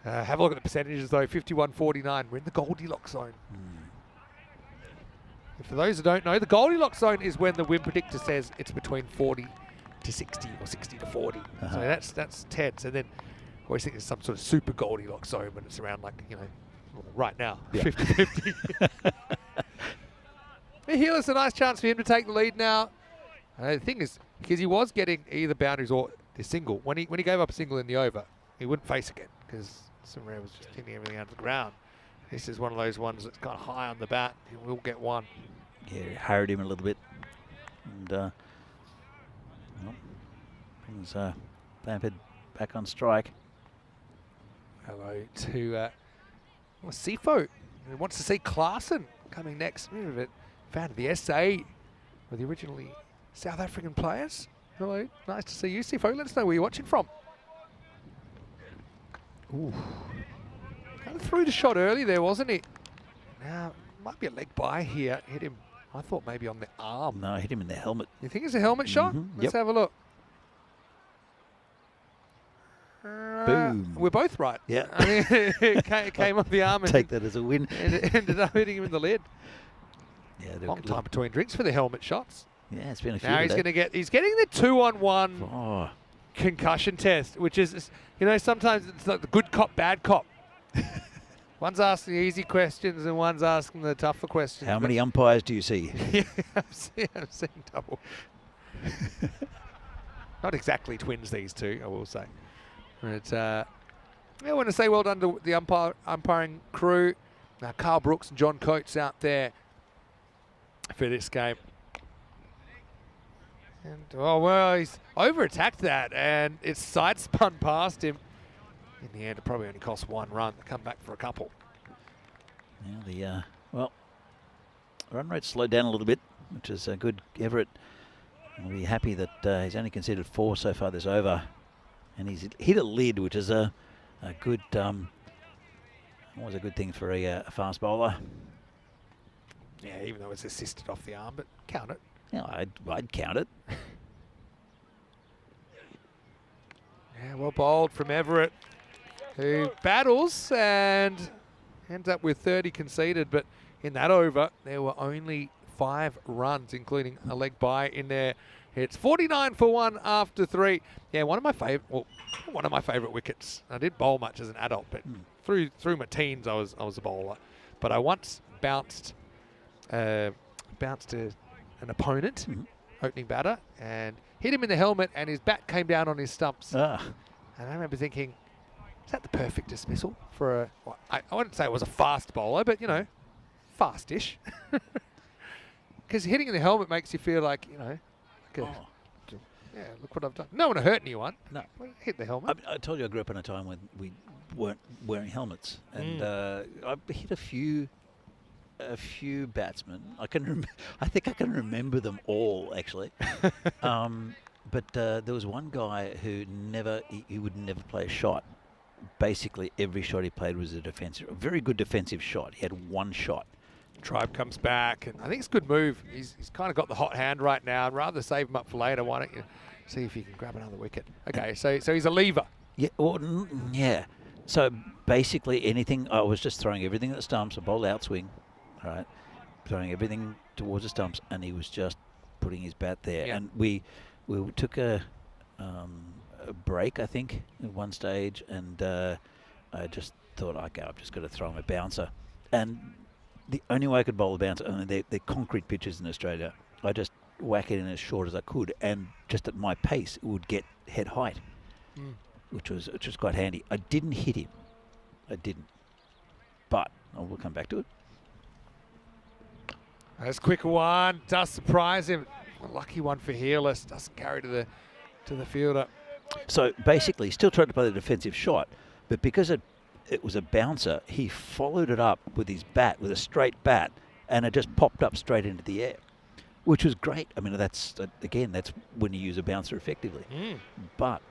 Have a look at the percentages though. 51-49. We're in the Goldilocks zone. For those who don't know, the Goldilocks zone is when the win predictor says it's between 40 to 60 or 60 to 40. So that's 10. So then I always think there's some sort of super Goldilocks zone when it's around right now, 50-50. Here's a nice chance for him to take the lead now. The thing is, because he was getting either boundaries or the single, when he gave up a single in the over, he wouldn't face again because Samara was just hitting everything out of the ground. This is one of those ones that's got high on the bat. He will get one. Yeah, harried him a little bit. And Lampard back on strike. Hello to Sifo, who wants to see Klaassen coming next. Found the SA with the originally South African players. Hello, nice to see you, Sifo. Let us know where you're watching from. Ooh. Kind of threw the shot early there, wasn't he? Now, might be a leg by here. Hit him, I thought maybe on the arm. No, hit him in the helmet. You think it's a helmet shot? Let's have a look. Boom. We're both right. Yeah. I mean, it came off the arm and Take that as a win. it ended up hitting him in the lid. Yeah, Long time between drinks for the helmet shots. Yeah, it's been a few. Now he's getting the 2-on-1 Oh, concussion test, which is, sometimes it's like the good cop, bad cop. One's asking the easy questions and one's asking the tougher questions. how many umpires do you see? Yeah, I'm seeing double. Not exactly twins, these two, I will say. But I want to say well done to the umpiring crew. Now, Carl Brooks and John Coates out there for this game. And, he's over-attacked that, and it's side-spun past him. In the end, it probably only cost 1 run to come back for a couple. Now run rate slowed down a little bit, which is good. Everett will be happy that he's only conceded 4 so far this over, and he's hit a lid, which is a good, always a good thing for a fast bowler. Yeah, even though it's assisted off the arm, but count it. Yeah, I'd count it. Yeah, well bowled from Everett, who battles and ends up with 30 conceded, but in that over, there were only 5 runs, including a leg bye in there. It's 49 for 1 after 3. Yeah, one of my favourite wickets. I didn't bowl much as an adult, but through my teens, I was a bowler. But I once bounced an opponent, opening batter, and hit him in the helmet, and his bat came down on his stumps. And I remember thinking, is that the perfect dismissal for a? Well, I wouldn't say it was a fast bowler, but fast-ish. Because hitting in the helmet makes you feel like yeah, look what I've done. No one to hurt anyone. No, hit the helmet. I told you I grew up in a time when we weren't wearing helmets, and I hit a few batsmen. I think I can remember them all actually. But there was one guy who he would never play a shot. Basically, every shot he played was a very good defensive shot. He had one shot. Tribe comes back, and I think it's a good move. He's kind of got the hot hand right now, and rather save him up for later, why don't you see if you can grab another wicket? Okay, so he's a lever. Yeah, well, yeah. So basically, I was just throwing everything at the stumps, a bowl outswing, right? Throwing everything towards the stumps, and he was just putting his bat there. Yeah. And we took a break, I think, at one stage, and I just thought, okay, I've just got to throw him a bouncer. And the only way I could bowl a bouncer, they're concrete pitches in Australia, I just whack it in as short as I could, and just at my pace, it would get head height, which was quite handy. I didn't hit him. I didn't. But we'll come back to it. That's quicker one. Does surprise him. A lucky one for Hearless. Doesn't carry to the fielder. So basically, still tried to play the defensive shot, but because it was a bouncer, he followed it up with his bat, with a straight bat, and it just popped up straight into the air, which was great. I mean, that's when you use a bouncer effectively. But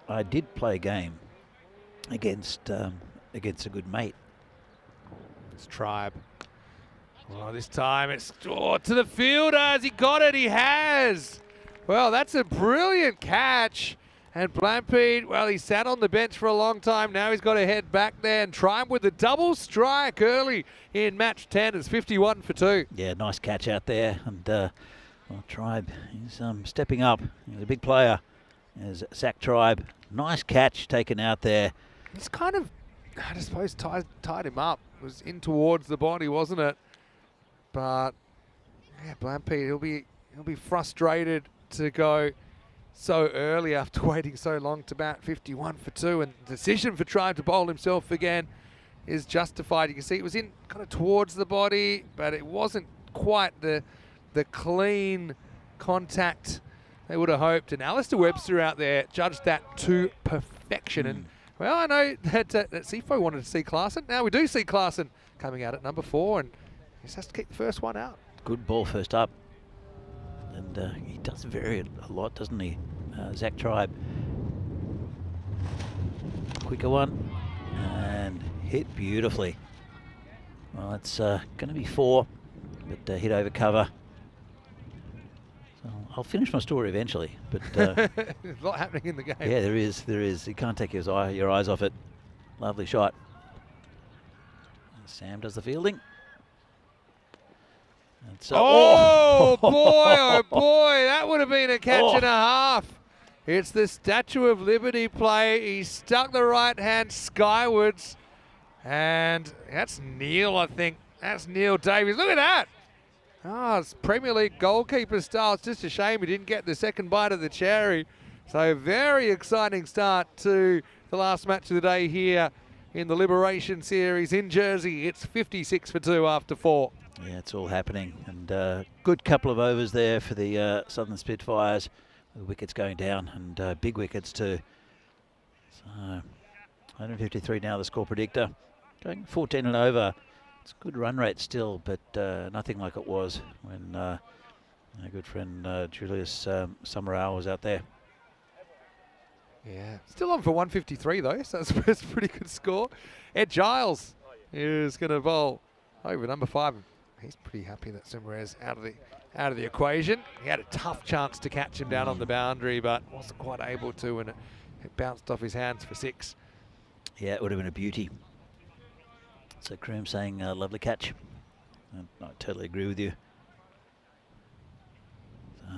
I did play a game against a good mate. It's Tribe. Oh, this time it's to the fielder. Has he got it? He has. Well, that's a brilliant catch. And Blampede, well, he sat on the bench for a long time. Now he's got to head back there and try him with a double strike early in match 10. It's 51 for 2. Yeah, nice catch out there. And Tribe, he's stepping up. He's a big player. There's Zach Tribe. Nice catch taken out there. It's kind of, I suppose, tied him up. It was in towards the body, wasn't it? But yeah, Blampede, he'll be frustrated to go so early after waiting so long to bat. 51 for 2, and the decision for Tribe to bowl himself again is justified. You can see it was in kind of towards the body, but it wasn't quite the clean contact they would have hoped. And Alistair Webster out there judged that to perfection. And well, I know that CFO wanted to see Clarkson. Now we do see Clarkson coming out at number 4, and he just has to keep the first one out. Good ball first up. And he does vary a lot, doesn't he? Zach Tribe. Quicker one. And hit beautifully. Well, it's going to be 4, but hit over cover. So I'll finish my story eventually. But there's a lot happening in the game. Yeah, there is. You can't take your eyes off it. Lovely shot. And Sam does the fielding. Oh boy, that would have been a catch and a half. It's the Statue of Liberty play. He stuck the right hand skywards, and that's Neil, I think. That's Neil Davies. Look at that. Oh, it's Premier League goalkeeper style. It's just a shame he didn't get the second bite of the cherry. So very exciting start to the last match of the day here in the Liberation Series in Jersey. It's 56 for 2 after 4. Yeah, it's all happening, and good couple of overs there for the Southern Spitfires. The wickets going down, and big wickets too. So 153 now, the score predictor. Going 14 and over. It's a good run rate still, but nothing like it was when our good friend Julius Summerall was out there. Yeah, still on for 153 though, so that's a pretty good score. Ed Giles is going to bowl over number 5. He's pretty happy that Sumarez out of the equation. He had a tough chance to catch him down on the boundary, but wasn't quite able to, and it bounced off his hands for 6. Yeah, it would have been a beauty. So Kroom saying lovely catch. And I totally agree with you. So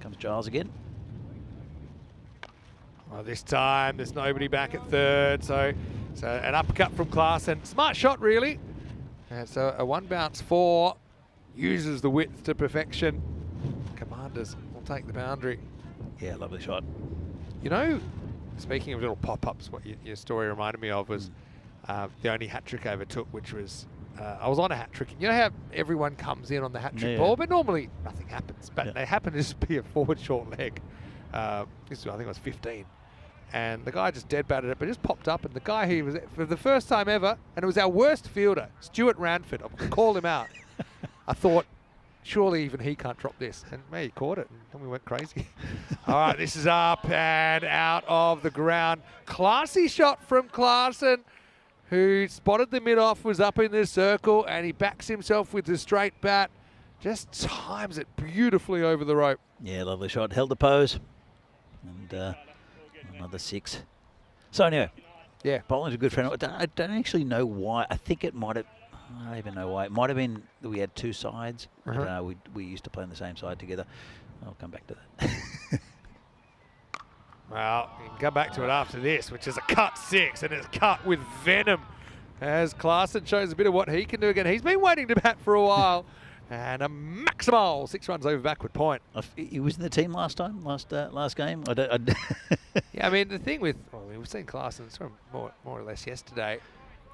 comes Giles again. Well, this time there's nobody back at 3rd, so an uppercut from Klaasen. Smart shot, really. And so a 1 bounce 4 uses the width to perfection. Commanders will take the boundary. Yeah, lovely shot. You know, speaking of little pop-ups, what your story reminded me of was the only hat-trick I ever took, which was I was on a hat-trick. You know how everyone comes in on the hat-trick ball, but normally nothing happens. But they happen to just be a forward short leg. This was, I think I was 15. And the guy just dead batted it, but just popped up. And the guy who was, for the first time ever, and it was our worst fielder, Stuart Ranford. I called him out. I thought, surely even he can't drop this. And he caught it, and then we went crazy. All right, this is up and out of the ground. Classy shot from Klaasen, who spotted the mid-off, was up in the circle, and he backs himself with the straight bat. Just times it beautifully over the rope. Yeah, lovely shot. Held the pose. And another 6. So anyway, yeah, bowling's a good friend. I don't actually know why. I think it might have, I don't even know why. It might have been that we had 2 sides. I don't know, we used to play on the same side together. I'll come back to that. Well, you can come back to it after this, which is a cut 6, and it's cut with venom as Klaasen shows a bit of what he can do again. He's been waiting to bat for a while. And a maximal 6 runs over backward point. He was in the team last time, last game. Yeah, I mean, the thing with, we've seen Klaasen sort of more or less yesterday.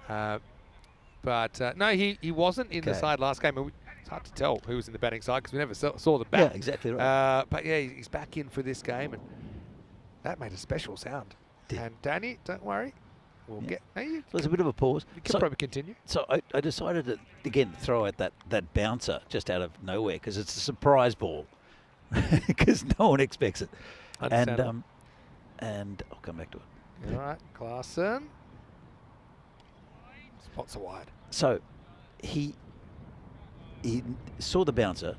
But no, he wasn't in the side last game. It's hard to tell who was in the batting side because we never saw the bat. Yeah, exactly right. But yeah, he's back in for this game, and that made a special sound. And Danny, don't worry. We'll get. No, There's a bit of a pause. You can probably continue. So I decided to, again, throw out that bouncer just out of nowhere because it's a surprise ball because no one expects it. And I'll come back to it. All right, Klaasen. Spots are wide. So he saw the bouncer.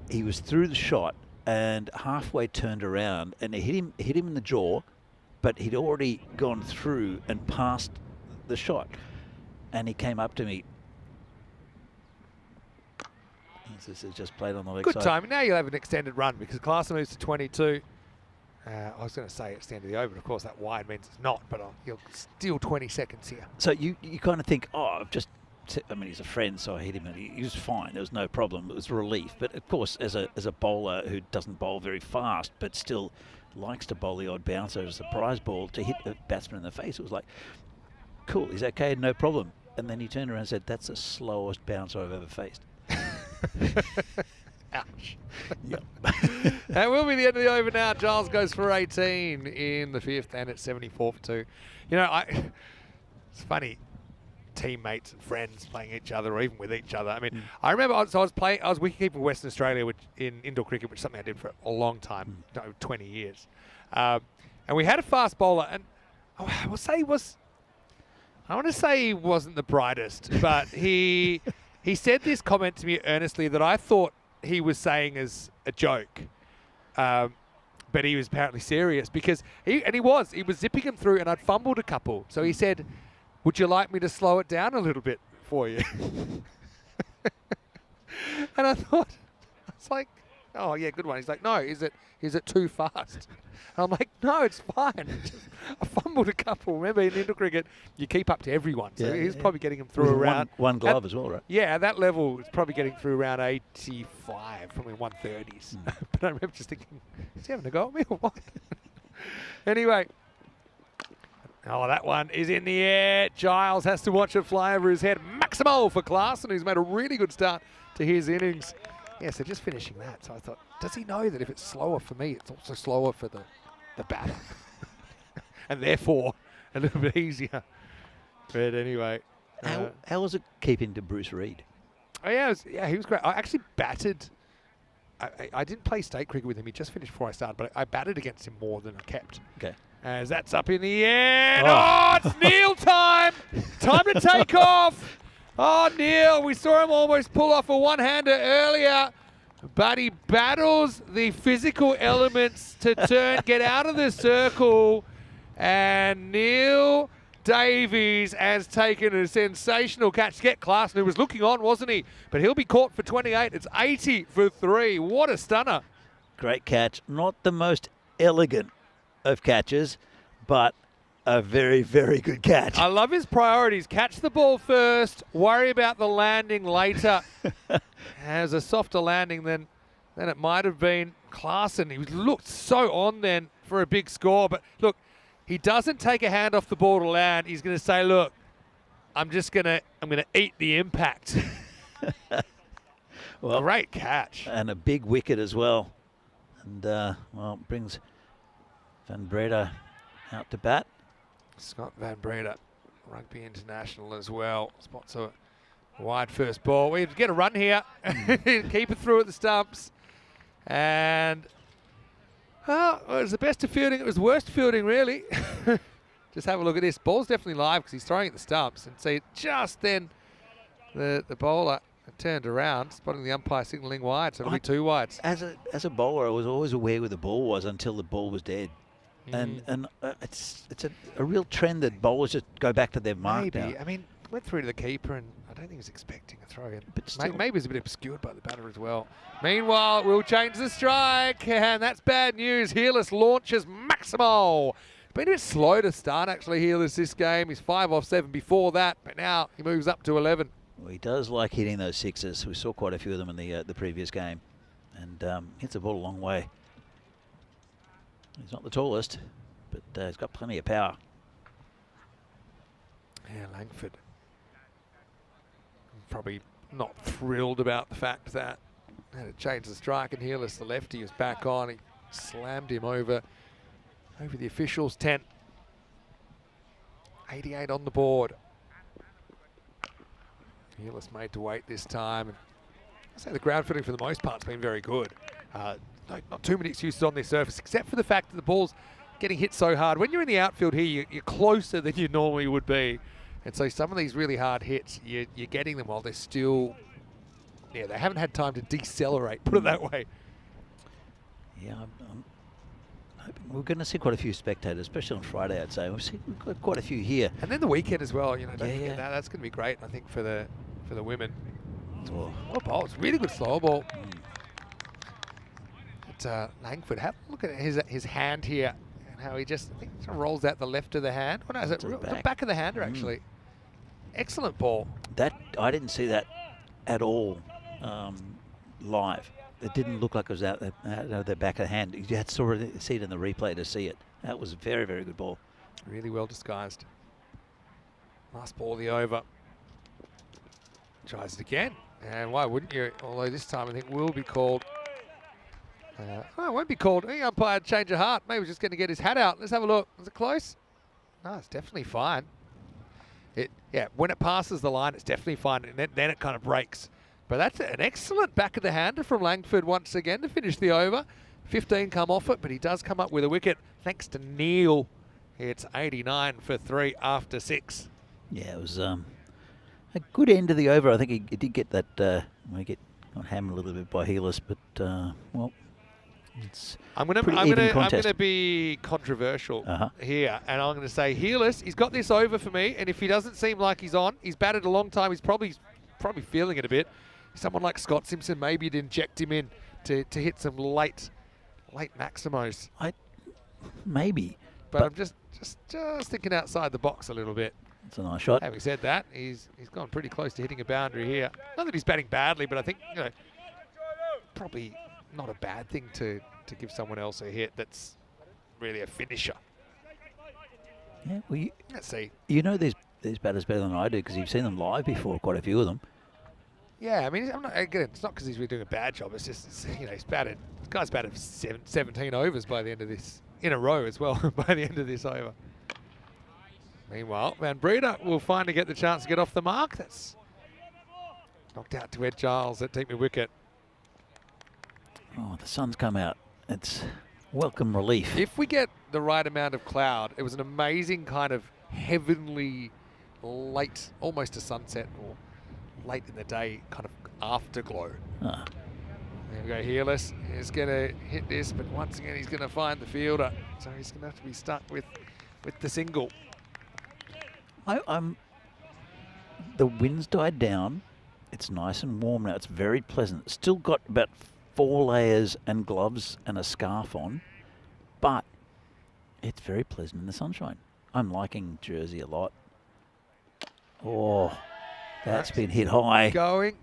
He was through the shot and halfway turned around and it hit him in the jaw. But he'd already gone through and passed the shot. And he came up to me. This is just played on the leg side. Good time. Now you'll have an extended run because Klaasen moves to 22. I was going to say it's the end of the over. Of course, that wide means it's not, but you'll steal 20 seconds here. So you kind of think, he's a friend, so I hit him and he was fine. There was no problem. It was a relief. But, of course, as a bowler who doesn't bowl very fast but still likes to bowl the odd bouncer as a surprise ball to hit a batsman in the face, it was like, cool, he's okay, no problem. And then he turned around and said, that's the slowest bouncer I've ever faced. Ouch. Yep. That will be the end of the over now. Giles goes for 18 in the 5th, and it's 74 for 2. You know, it's funny, teammates and friends playing each other or even with each other. I mean, I remember I was wicketkeeper for Western Australia in indoor cricket, which is something I did for a long time, 20 years. And we had a fast bowler, and I want to say he wasn't the brightest, but he said this comment to me earnestly that I thought he was saying as a joke. But he was apparently serious because he was zipping him through and I'd fumbled a couple. So he said, would you like me to slow it down a little bit for you? And I thought, it's like, oh yeah, good one. He's like, no, is it too fast? And I'm like, no, it's fine. I fumbled a couple. Remember, in indoor cricket, you keep up to everyone. So he's probably getting him through around one glove as well, right? Yeah, at that level, it's probably getting through around 85, probably 130s. But I remember just thinking, is he having a go at me or what? Anyway. Oh, that one is in the air. Giles has to watch it fly over his head. Maximal for Klaasen, who's made a really good start to his innings. Yeah, so just finishing that. So I thought, does he know that if it's slower for me, it's also slower for the batter? And therefore, a little bit easier. But anyway. How was it keeping to Bruce Reid? Oh, yeah, he was great. I actually batted I didn't play state cricket with him. He just finished before I started, but I batted against him more than I kept. Okay. As that's up in the air. Oh, it's Neil time. Time to take off. Oh, Neil, we saw him almost pull off a one-hander earlier, but he battles the physical elements to get out of the circle. And Neil Davies has taken a sensational catch to get Clarkson, who was looking on, wasn't he? But he'll be caught for 28. It's 80 for 3. What a stunner. Great catch. Not the most elegant of catches, but a very, very good catch. I love his priorities. Catch the ball first, worry about the landing later. As a softer landing than it might have been. Clarkson, he looked so on then for a big score. But look, he doesn't take a hand off the ball to land. He's going to say, look, I'm going to eat the impact. Well, great catch. And a big wicket as well. And, brings Van Breda out to bat. Scott Van Breda, rugby international as well. Spots a wide first ball. We get a run here. Keep it through at the stumps. And it was the best of fielding. It was the worst fielding, really. Just have a look at this. Ball's definitely live because he's throwing at the stumps. And see, just then the bowler turned around, spotting the umpire signalling wide. So it'll be 2 wides. As a bowler, I was always aware where the ball was until the ball was dead. And it's a real trend that bowlers just go back to their mark. Maybe. Now. I mean, went through to the keeper, and I don't think he was expecting a throw in. But still, maybe it's a bit obscured by the batter as well. Meanwhile, we'll change the strike, and that's bad news. Hearless launches Maximo. Been a bit slow to start, actually, Hearless this game. He's 5 off 7 before that, but now he moves up to 11. Well, he does like hitting those sixes. We saw quite a few of them in the previous game, and hits the ball a long way. He's not the tallest, but he's got plenty of power. Yeah, Langford. Probably not thrilled about the fact that had to change the strike, and Hearless, the lefty, was back on. He slammed him over the officials' 10. 88 on the board. Hearless made to wait this time. And I say the ground footing for the most part has been very good. Not too many excuses on this surface, except for the fact that the ball's getting hit so hard. When you're in the outfield here, you're closer than you normally would be. And so some of these really hard hits, you're getting them while they're still, they haven't had time to decelerate, put it that way. Yeah, I'm hoping we're going to see quite a few spectators, especially on Friday, I'd say. We've got quite a few here. And then the weekend as well, don't forget that. That's going to be great, I think, for the women. Oh. What a ball. It's a really good slow ball. But Langford, have a look at his hand here and how he just, I think, rolls out the left of the hand. What is it? The back of the hander, actually. Excellent ball. That I didn't see that at all live. It didn't look like it was out of the back of the hand. You had to see it in the replay to see it. That was a very, very good ball. Really well disguised. Last ball of the over. Tries it again. And why wouldn't you? Although this time I think will be called. It won't be called. The umpire change of heart. Maybe he's just going to get his hat out. Let's have a look. Is it close? No, it's definitely fine. When it passes the line, it's definitely fine. And then it kind of breaks. But that's an excellent back of the hander from Langford once again to finish the over. 15 come off it, but he does come up with a wicket thanks to Neil. It's 89 for 3 after 6. Yeah, it was a good end of the over. I think he did get that. Got hammered a little bit by Hearless, but it's I'm going to be controversial here, and I'm going to say Hearless. He's got this over for me, and if he doesn't seem like he's on, he's batted a long time. He's probably feeling it a bit. Someone like Scott Simpson, maybe you'd inject him in to hit some late maximos. Maybe, but I'm just thinking outside the box a little bit. It's a nice shot. Having said that, he's gone pretty close to hitting a boundary here. Not that he's batting badly, but I think probably not a bad thing to give someone else a hit that's really a finisher. Yeah, well, let's see. You know these batters better than I do because you've seen them live before, quite a few of them. Yeah, I mean, it's not because he's really doing a bad job. It's just, he's batted. This guy's batted 17 overs by the end of this, in a row as well, by the end of this over. Meanwhile, Van Breda will finally get the chance to get off the mark. That's knocked out to Ed Giles at deep mid wicket. Oh, the sun's come out. It's welcome relief. If we get the right amount of cloud, it was an amazing kind of heavenly late, almost a sunset or late in the day kind of afterglow. Ah. There we go, Hearless. He's going to hit this, but once again he's going to find the fielder. So he's going to have to be stuck with the single. The wind's died down. It's nice and warm now. It's very pleasant. Still got about 4 layers and gloves and a scarf on, but it's very pleasant in the sunshine. I'm liking Jersey a lot. Oh, that's been hit high. Going,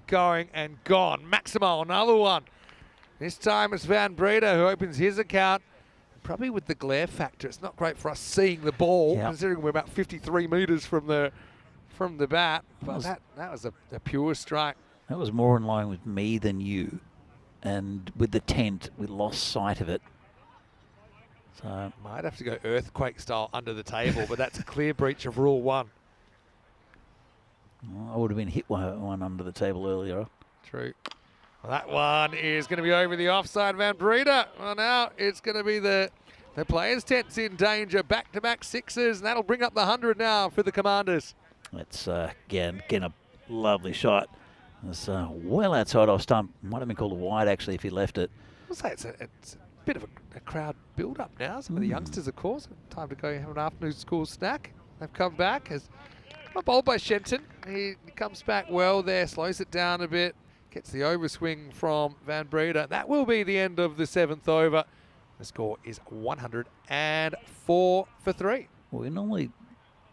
and gone. Maximo, another one. This time it's Van Breeder who opens his account. Probably with the glare factor, it's not great for us seeing the ball, considering we're about 53 metres from the bat. But that was a pure strike. That was more in line with me than you. And with the tent, we lost sight of it. So might have to go earthquake style under the table, but that's a clear breach of Rule 1. I would have been hit one under the table earlier. True. Well, that one is going to be over the offside, Van Breeder. Well, now it's going to be the players' tent's in danger. Back-to-back sixes, and that'll bring up the 100 now for the Commanders. That's, again a lovely shot. It's well outside off stump. Might have been called a wide, actually, if he left it. I'll say it's a bit of a crowd build-up now. Some of the youngsters, of course, time to go have an afternoon school snack. They've come back. Has got bowled by Shenton. He comes back well there, slows it down a bit. Gets the overswing from Van Breeder. That will be the end of the 7th over. The score is 104 for 3. Well, we normally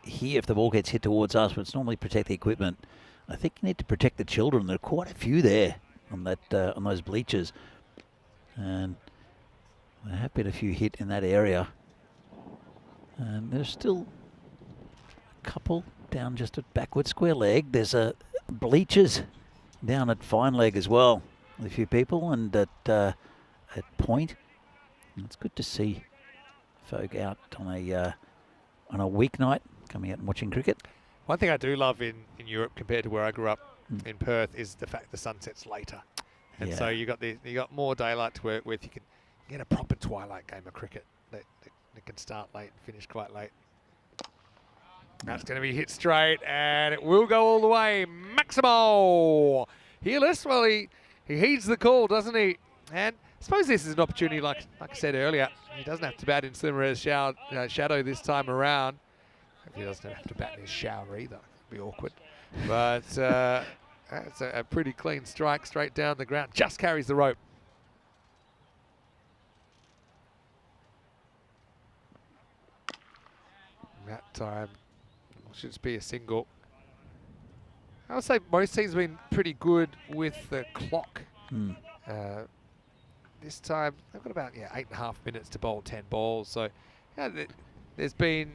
hear if the ball gets hit towards us, but it's normally protect the equipment. I think you need to protect the children. There are quite a few there on those bleachers, and there have been a few hit in that area. And there's still a couple down just at backward square leg. There's a bleachers down at fine leg as well, with a few people, and at point. And it's good to see folk out on a weeknight coming out and watching cricket. One thing I do love in Europe compared to where I grew up in Perth is the fact the sun sets later, and so you got more daylight to work with. You can get a proper twilight game of cricket that can start late and finish quite late. That's going to be hit straight, and it will go all the way. Maximo! Hearless, well, he heeds the call, doesn't he? And I suppose this is an opportunity, like I said earlier, he doesn't have to bat in Slimmer's shadow this time around. He doesn't have to bat in his shower either. It'd be awkward. But that's a pretty clean strike straight down the ground. Just carries the rope. That time should just be a single. I would say most teams have been pretty good with the clock. This time they've got about 8.5 minutes to bowl 10 balls. So there's been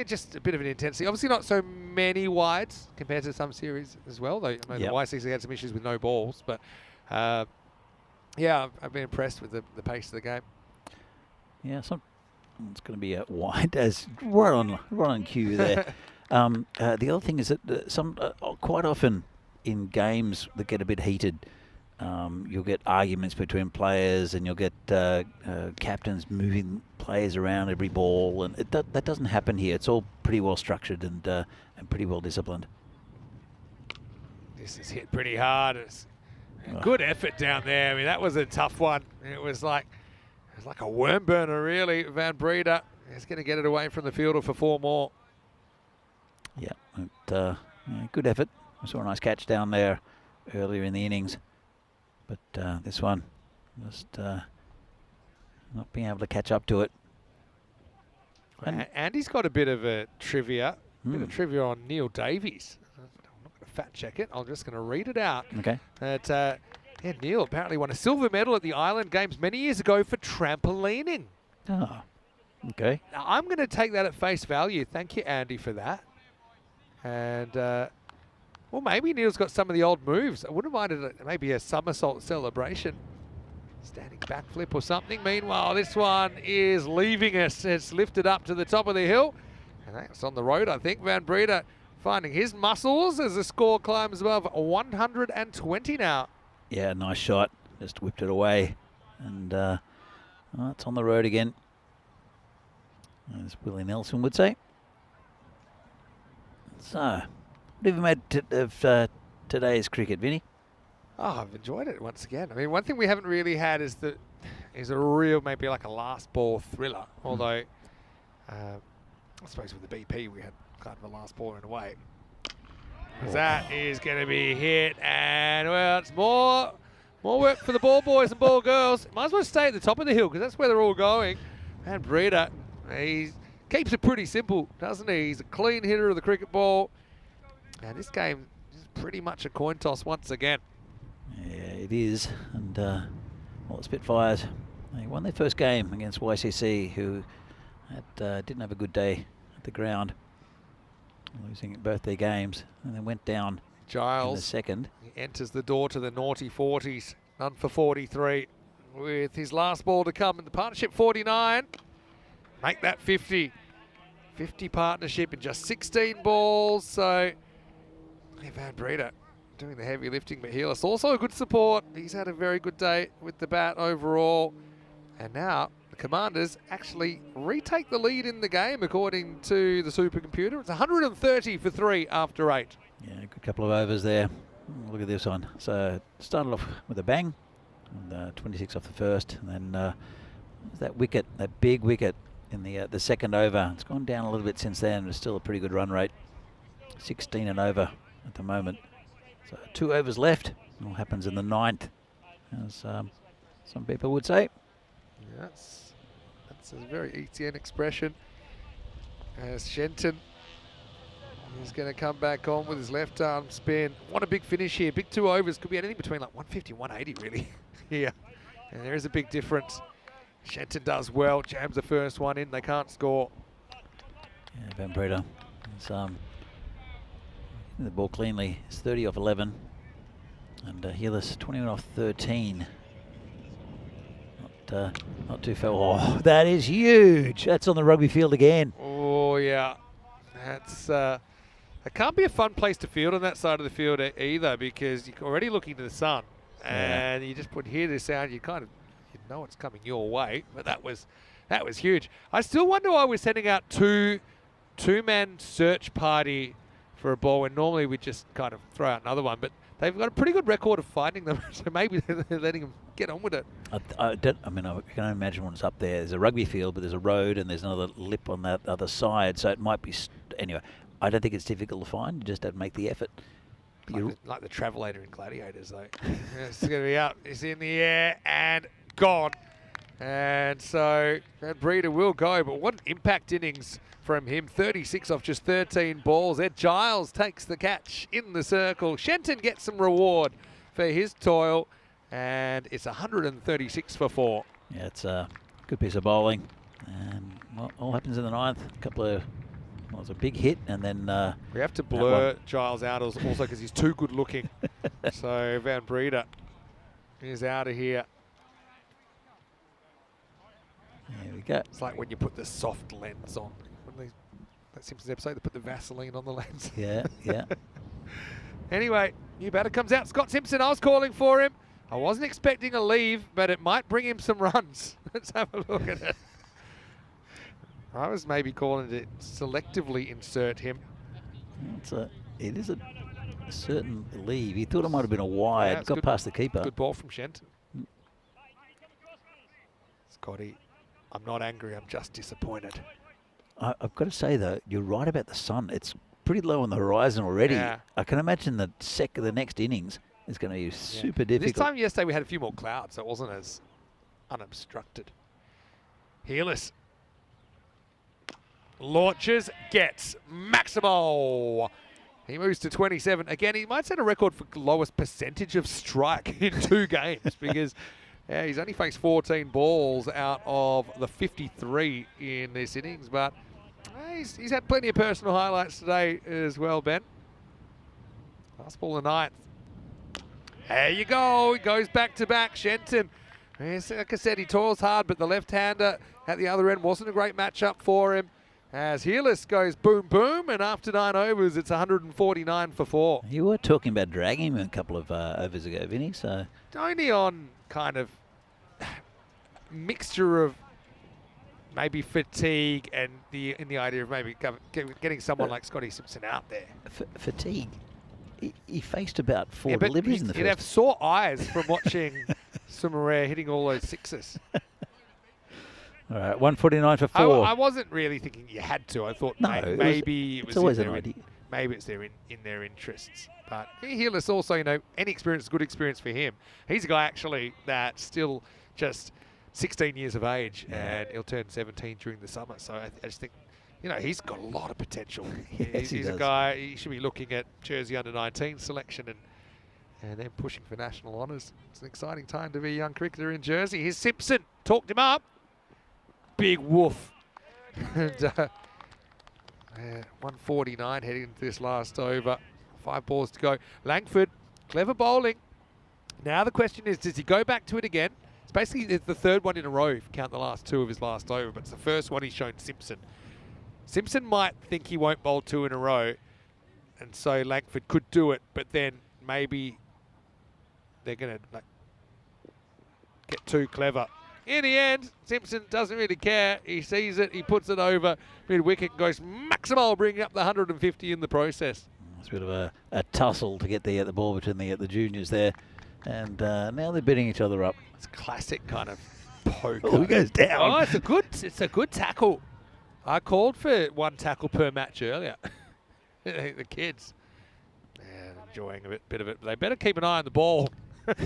just a bit of an intensity. Obviously not so many wides compared to some series as well. Though I know the YCs had some issues with no balls, but I've been impressed with the pace of the game. Yeah, it's going to be a wide as right on cue there. The other thing is that quite often in games that get a bit heated, you'll get arguments between players, and you'll get captains moving players around every ball, and that doesn't happen here. It's all pretty well structured and pretty well disciplined. This is hit pretty hard. It's good effort down there. I mean, that was a tough one. It was like a worm burner, really. Van Breeder is going to get it away from the fielder for 4 more. Yeah, good effort. I saw a nice catch down there earlier in the innings, but this one just not being able to catch up to it. And Andy's got a bit of a trivia, on Neil Davies. I'm not going to fact check it. I'm just going to read it out. Okay. That Neil apparently won a silver medal at the Island Games many years ago for trampolining. Oh, okay. Now, I'm going to take that at face value. Thank you, Andy, for that. And, well, maybe Neil's got some of the old moves. I wouldn't mind maybe a somersault celebration. Standing backflip or something. Meanwhile, this one is leaving us. It's lifted up to the top of the hill. And that's on the road, I think. Van Breeder finding his muscles as the score climbs above 120 now. Yeah, nice shot. Just whipped it away. And it's on the road again, as Willie Nelson would say. So, what have you made of today's cricket, Vinny? Oh, I've enjoyed it once again. I mean, one thing we haven't really had is a real, maybe like a last ball thriller. Although, I suppose with the BP we had kind of a last ball in a way. That is going to be hit, and well, it's more work for the ball boys and ball girls. Might as well stay at the top of the hill because that's where they're all going. And Breeder, he keeps it pretty simple, doesn't he? He's a clean hitter of the cricket ball, and this game is pretty much a coin toss once again. Yeah, it is. And the Spitfires, they won their first game against YCC, who didn't have a good day at the ground, losing both their games, and then went down Giles in the second. He enters the door to the naughty 40s, none for 43, with his last ball to come in the partnership 49. Make that 50. 50 partnership in just 16 balls, so Van Breeder doing the heavy lifting, but Healis also a good support. He's had a very good day with the bat overall, and now the Commanders actually retake the lead in the game according to the supercomputer. It's 130 for 3 after 8. Yeah, a good couple of overs there. Look at this one. So started off with a bang, and 26 off the first, and then that wicket, that big wicket in the second over. It's gone down a little bit since then. It's still a pretty good run rate, 16 and over at the moment. So 2 overs left. It all happens in the 9th, as some people would say. Yes, that's a very ECN expression. As Shenton is going to come back on with his left arm spin. What a big finish here. Big 2 overs. Could be anything between like 150 and 180 really here. And there is a big difference. Shenton does well. Jams the first one in. They can't score. Yeah, Van Breeder is the ball cleanly. It's 30 off 11. And Healis 21 off 13. Not too far. Oh, that is huge. That's on the rugby field again. Oh, yeah. That's it can't be a fun place to field on that side of the field either, because you're already looking to the sun, and you just hear the sound. You know it's coming your way. But that was huge. I still wonder why we're sending out two-man search party for a ball when normally we just kind of throw out another one. But they've got a pretty good record of finding them, so maybe they're letting them get on with it. I can imagine when it's up there. There's a rugby field, but there's a road and there's another lip on that other side, so it might be... Anyway, I don't think it's difficult to find. You just have to make the effort. Like the Travelator in Gladiators, though. It's going to be up. It's in the air and gone. And so that Breeder will go, but what an impact innings from him. 36 off just 13 balls. Ed Giles takes the catch in the circle. Shenton gets some reward for his toil, and it's 136 for 4. Yeah, it's a good piece of bowling, and all happens in the 9th. It was a big hit, and then we have to blur Giles out also because he's too good looking. So Van Breeder is out of here. There we go. It's like when you put the soft lens on. That Simpsons episode, they put the Vaseline on the lens. Yeah, yeah. Anyway, new batter comes out. Scott Simpson, I was calling for him. I wasn't expecting a leave, but it might bring him some runs. Let's have a look at it. I was maybe calling to selectively insert him. It is a certain leave. He thought it might have been a wide. Got past the keeper. Good ball from Shenton. Scotty, I'm not angry. I'm just disappointed. I've got to say, though, you're right about the sun. It's pretty low on the horizon already. Yeah. I can imagine the next innings is going to be super difficult. This time yesterday we had a few more clouds, so it wasn't as unobstructed. Healis launches, gets Maximo. He moves to 27. Again, he might set a record for lowest percentage of strike in 2 games because he's only faced 14 balls out of the 53 in this innings, but he's had plenty of personal highlights today as well, Ben. Last ball of the 9th. There you go. He goes back-to-back. Shenton, like I said, he toils hard, but the left-hander at the other end wasn't a great matchup for him. As Healis goes boom, boom, and after 9 overs, it's 149 for 4. You were talking about dragging him a couple of overs ago, Vinny, so... Only on kind of mixture of maybe fatigue and the idea of maybe getting someone like Scotty Simpson out there. Fatigue. He faced about 4 but deliveries in the he'd have first. sore eyes from watching Sumarare hitting all those sixes. All right, 149 for 4. I wasn't really thinking you had to. I thought No, maybe it's it was always in an their idea. maybe it's in their interests. But Hearless also, any experience is good experience for him. He's a guy actually that's still just 16 years of age, and he'll turn 17 during the summer. So I just think, he's got a lot of potential. Yes, he he's a does. guy, he should be looking at Jersey under-19 selection and then pushing for national honours. It's an exciting time to be a young cricketer in Jersey. Here's Simpson, talked him up. Big woof. And 149 heading into this last over. 5 balls to go. Langford, clever bowling. Now the question is, does he go back to it again? It's the third one in a row, if you count the last 2 of his last over, but it's the first one he's shown Simpson. Simpson might think he won't bowl 2 in a row, and so Langford could do it, but then maybe they're going to get too clever. In the end, Simpson doesn't really care. He sees it, he puts it over mid-wicket, goes maximal, bringing up the 150 in the process. It's a bit of a tussle to get the ball between the juniors there. And now they're beating each other up. It's classic kind of poker. Oh, he goes down. Oh, it's a good tackle. I called for 1 tackle per match earlier. The kids enjoying a bit of it. They better keep an eye on the ball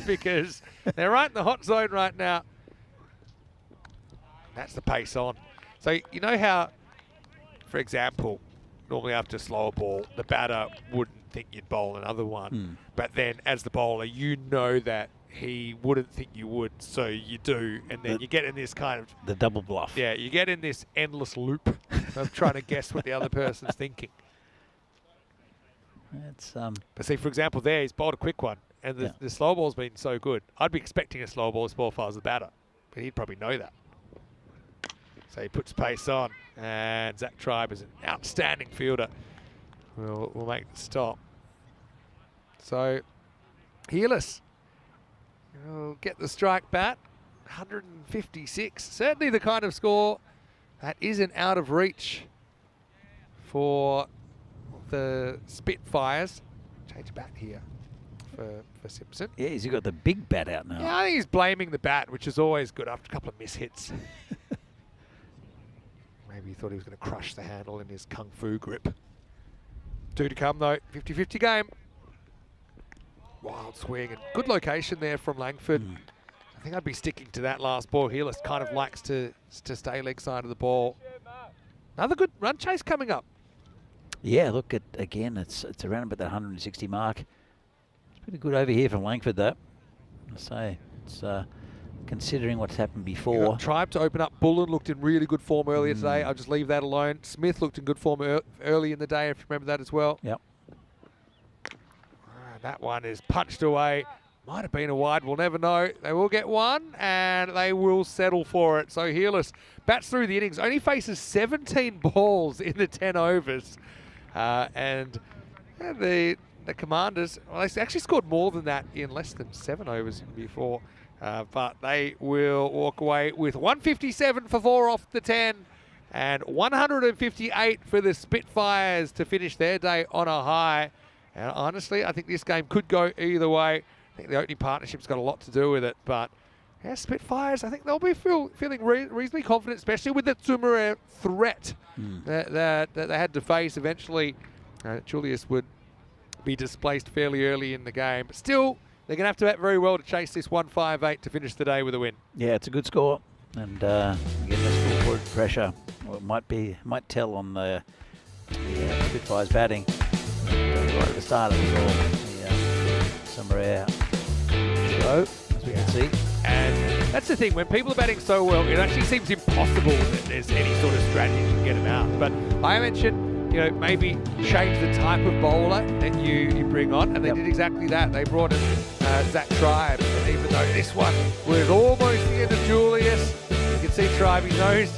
because they're right in the hot zone right now. That's the pace on. So you know how, for example, normally after a slower ball, the batter wouldn't think you'd bowl another one. But then as the bowler, you know that he wouldn't think you would, so you do. And then you get in this kind of... The double bluff. Yeah, you get in this endless loop of trying to guess what the other person's thinking. It's But see, for example, there, he's bowled a quick one, and the slow ball's been so good. I'd be expecting a slow ball if I was the batter, but he'd probably know that. So he puts pace on, and Zach Tribe is an outstanding fielder. We'll make the stop. So, Hearless will get the strike bat, 156. Certainly the kind of score that isn't out of reach for the Spitfires. Change bat here for Simpson. Yeah, he's got the big bat out now. Yeah, I think he's blaming the bat, which is always good after a couple of mishits. Maybe he thought he was going to crush the handle in his kung fu grip. 2 to come though, 50-50 game. Wild swing and good location there from Langford. I think I'd be sticking to that last ball. Hearless kind of likes to stay leg side of the ball. Another good run chase coming up. Yeah, look at again. It's around about that 160 mark. It's pretty good over here from Langford, though. I say it's considering what's happened before. Tribe to open up. Bullen looked in really good form earlier today. I'll just leave that alone. Smith looked in good form early in the day, if you remember that as well. Yep. That one is punched away. Might have been a wide. We'll never know. They will get one, and they will settle for it. So Hearless bats through the innings. Only faces 17 balls in the 10 overs. And the Commanders, well, they actually scored more than that in less than 7 overs before. But they will walk away with 157 for 4 off the 10 and 158 for the Spitfires to finish their day on a high. And honestly, I think this game could go either way. I think the opening partnership's got a lot to do with it. But yeah, Spitfires, I think they'll be feeling reasonably confident, especially with the Tsumura threat that they had to face eventually. Julius would be displaced fairly early in the game. But still, they're going to have to bat very well to chase this 158 to finish the day with a win. Yeah, it's a good score. And again, this full forward pressure might tell on the Spitfires batting. Right at the start of the summer air show, as we can see. And that's the thing, when people are batting so well, it actually seems impossible that there's any sort of strategy to get them out. But I mentioned, maybe change the type of bowler that you bring on, and they did exactly that. They brought in Zach Tribe, and even though this one was almost the end of Julius, you can see Tribe, he knows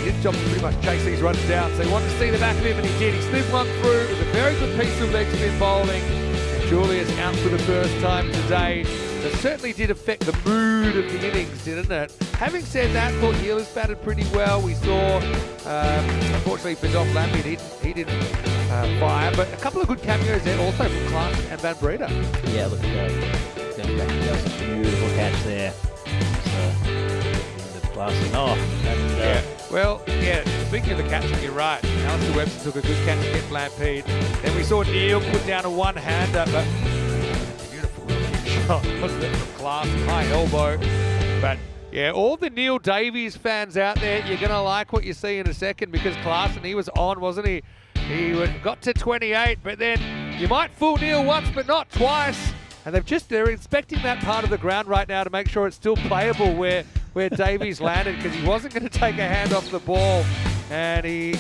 his job to pretty much chase these runs down, so he wanted to see the back of him, and he did. He slid one through. It was a very good piece of leg spin bowling. And Julius out for the first time today. It certainly did affect the mood of the innings, didn't it? Having said that, thought Healers batted pretty well. We saw, unfortunately for Dom Lambie, he didn't fire, but a couple of good cameos there also from Clark and Van Breda. Yeah, look at that. Going back, that was a beautiful catch there. So, blasting off. And, Well, yeah, speaking of the catching, you're right. Alistair Webster took a good catch against Lampede. Then we saw Neil put down a one-hander, but beautiful kick shot, wasn't it, from Class, high elbow. But yeah, all the Neil Davies fans out there, you're going to like what you see in a second, because Klaasen, he was on, wasn't he? He got to 28, but then you might fool Neil once, but not twice. And they're inspecting that part of the ground right now to make sure it's still playable where Davies landed, because he wasn't going to take a hand off the ball, and he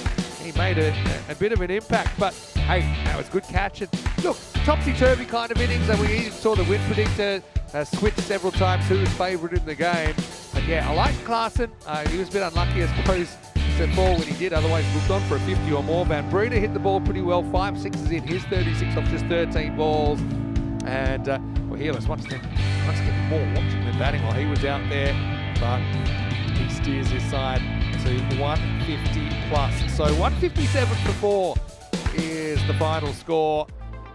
made a bit of an impact. But hey, that was a good catch. And look, topsy-turvy kind of innings, and we even saw the win predictor switch several times who was favourite in the game. But yeah, I like Klaasen. He was a bit unlucky, I suppose, to fall when he did. Otherwise, looked on for a 50 or more. Van Breda hit the ball pretty well. 5 sixes in his 36 off just 13 balls. And well, Healers once again more watching the batting while he was out there, but he steers his side to 150 plus. So 157 for 4 is the final score.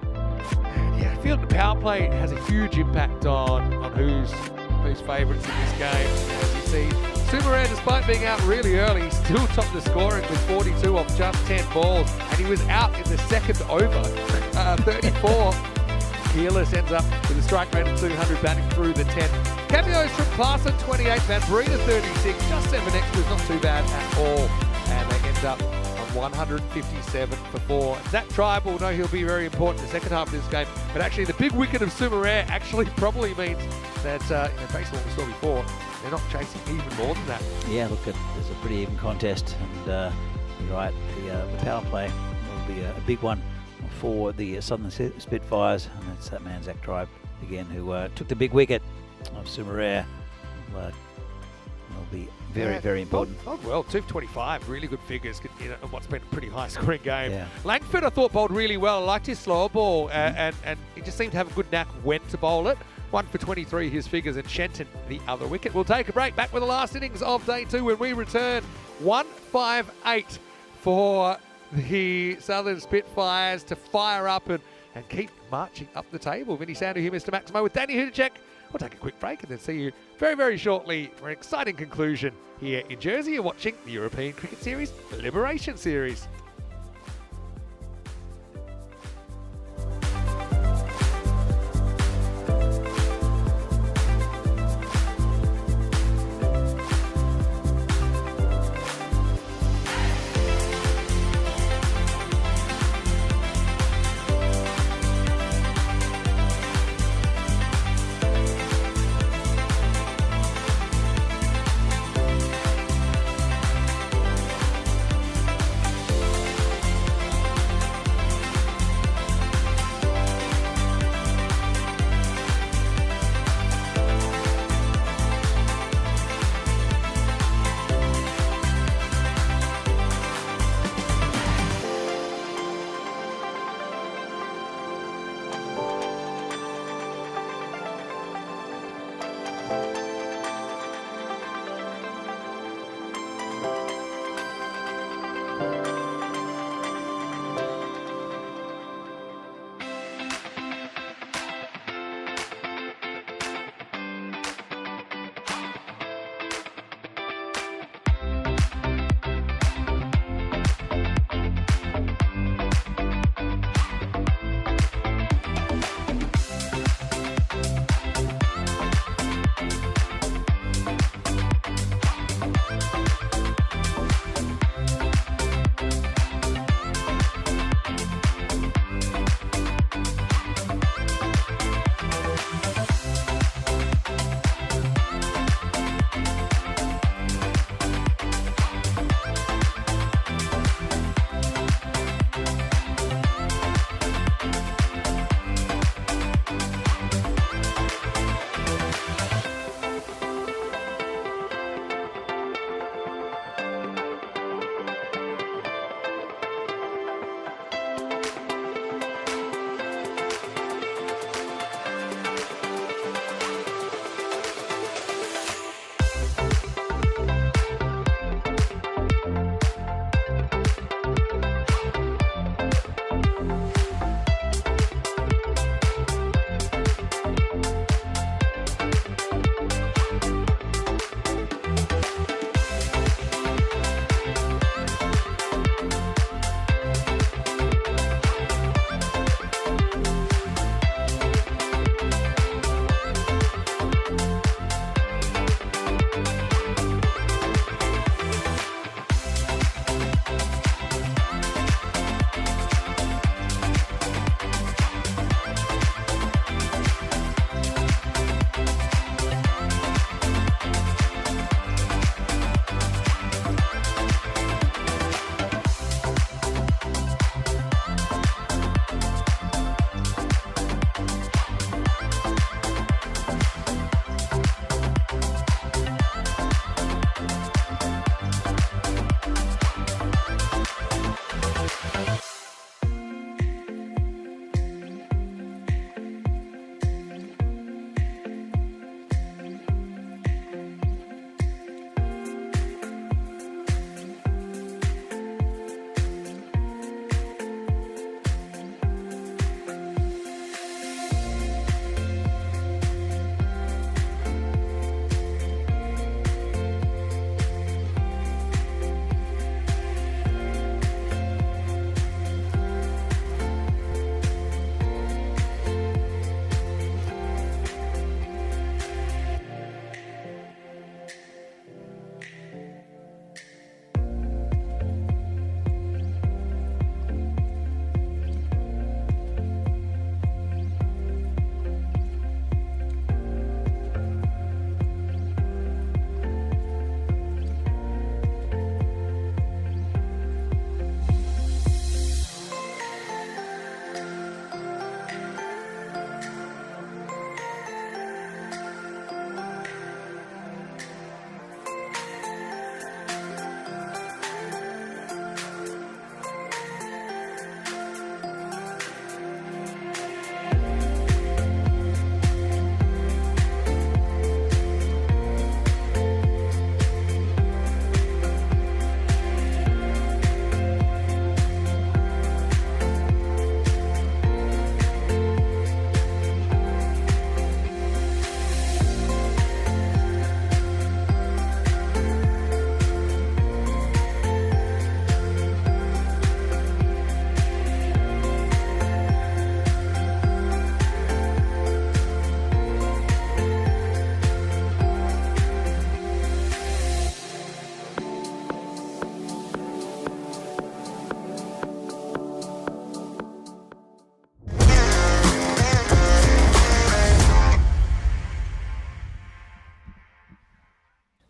And yeah, I feel the power play has a huge impact on who's favourites in this game. As you see, Sumaré, despite being out really early, still topped the scoring with 42 off just 10 balls, and he was out in the second over, 34. Healers ends up with a strike rate of 200, batting through the 10. Cameos from Klaasen, 28, Van Breda, 36, just 7 extras, not too bad at all. And they end up on 157 for 4. Zach Tribe will know he'll be very important in the second half of this game, but actually the big wicket of Sumaré actually probably means that, based on what we saw before, they're not chasing even more than that. Yeah, look, there's a pretty even contest, and you're right, the power play will be a big one for the Southern Spitfires, and that's that man Zach Tribe again, who took the big wicket of Sumaré. Will be very important. Oh, well, 225, really good figures in what's been a pretty high scoring game. Yeah. Langford, I thought, bowled really well. I liked his slower ball, and he just seemed to have a good knack when to bowl it. 1 for 23, his figures, and Shenton, the other wicket. We'll take a break, back with the last innings of day 2 when we return. 158 for the Southern Spitfires to fire up and keep marching up the table. Vinny Sandu here, Mr. Maximo, with Danny Hudacek. We'll take a quick break and then see you very shortly for an exciting conclusion here in Jersey. You're watching the European Cricket Series, the Liberation Series.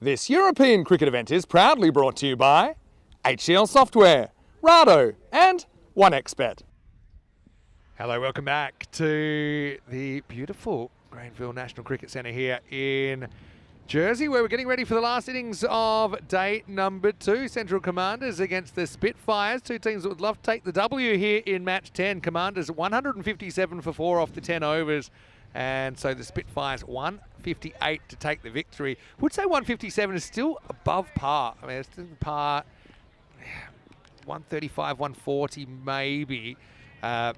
This European cricket event is proudly brought to you by HCL Software, Rado and 1xBet. Hello, welcome back to the beautiful Granville National Cricket Centre here in Jersey, where we're getting ready for the last innings of day number 2. Central Commanders against the Spitfires, two teams that would love to take the W here in match 10. Commanders 157 for 4 off the 10 overs. And so the Spitfires 158 to take the victory. Would say 157 is still above par. I mean, it's still par 135, 140 maybe. But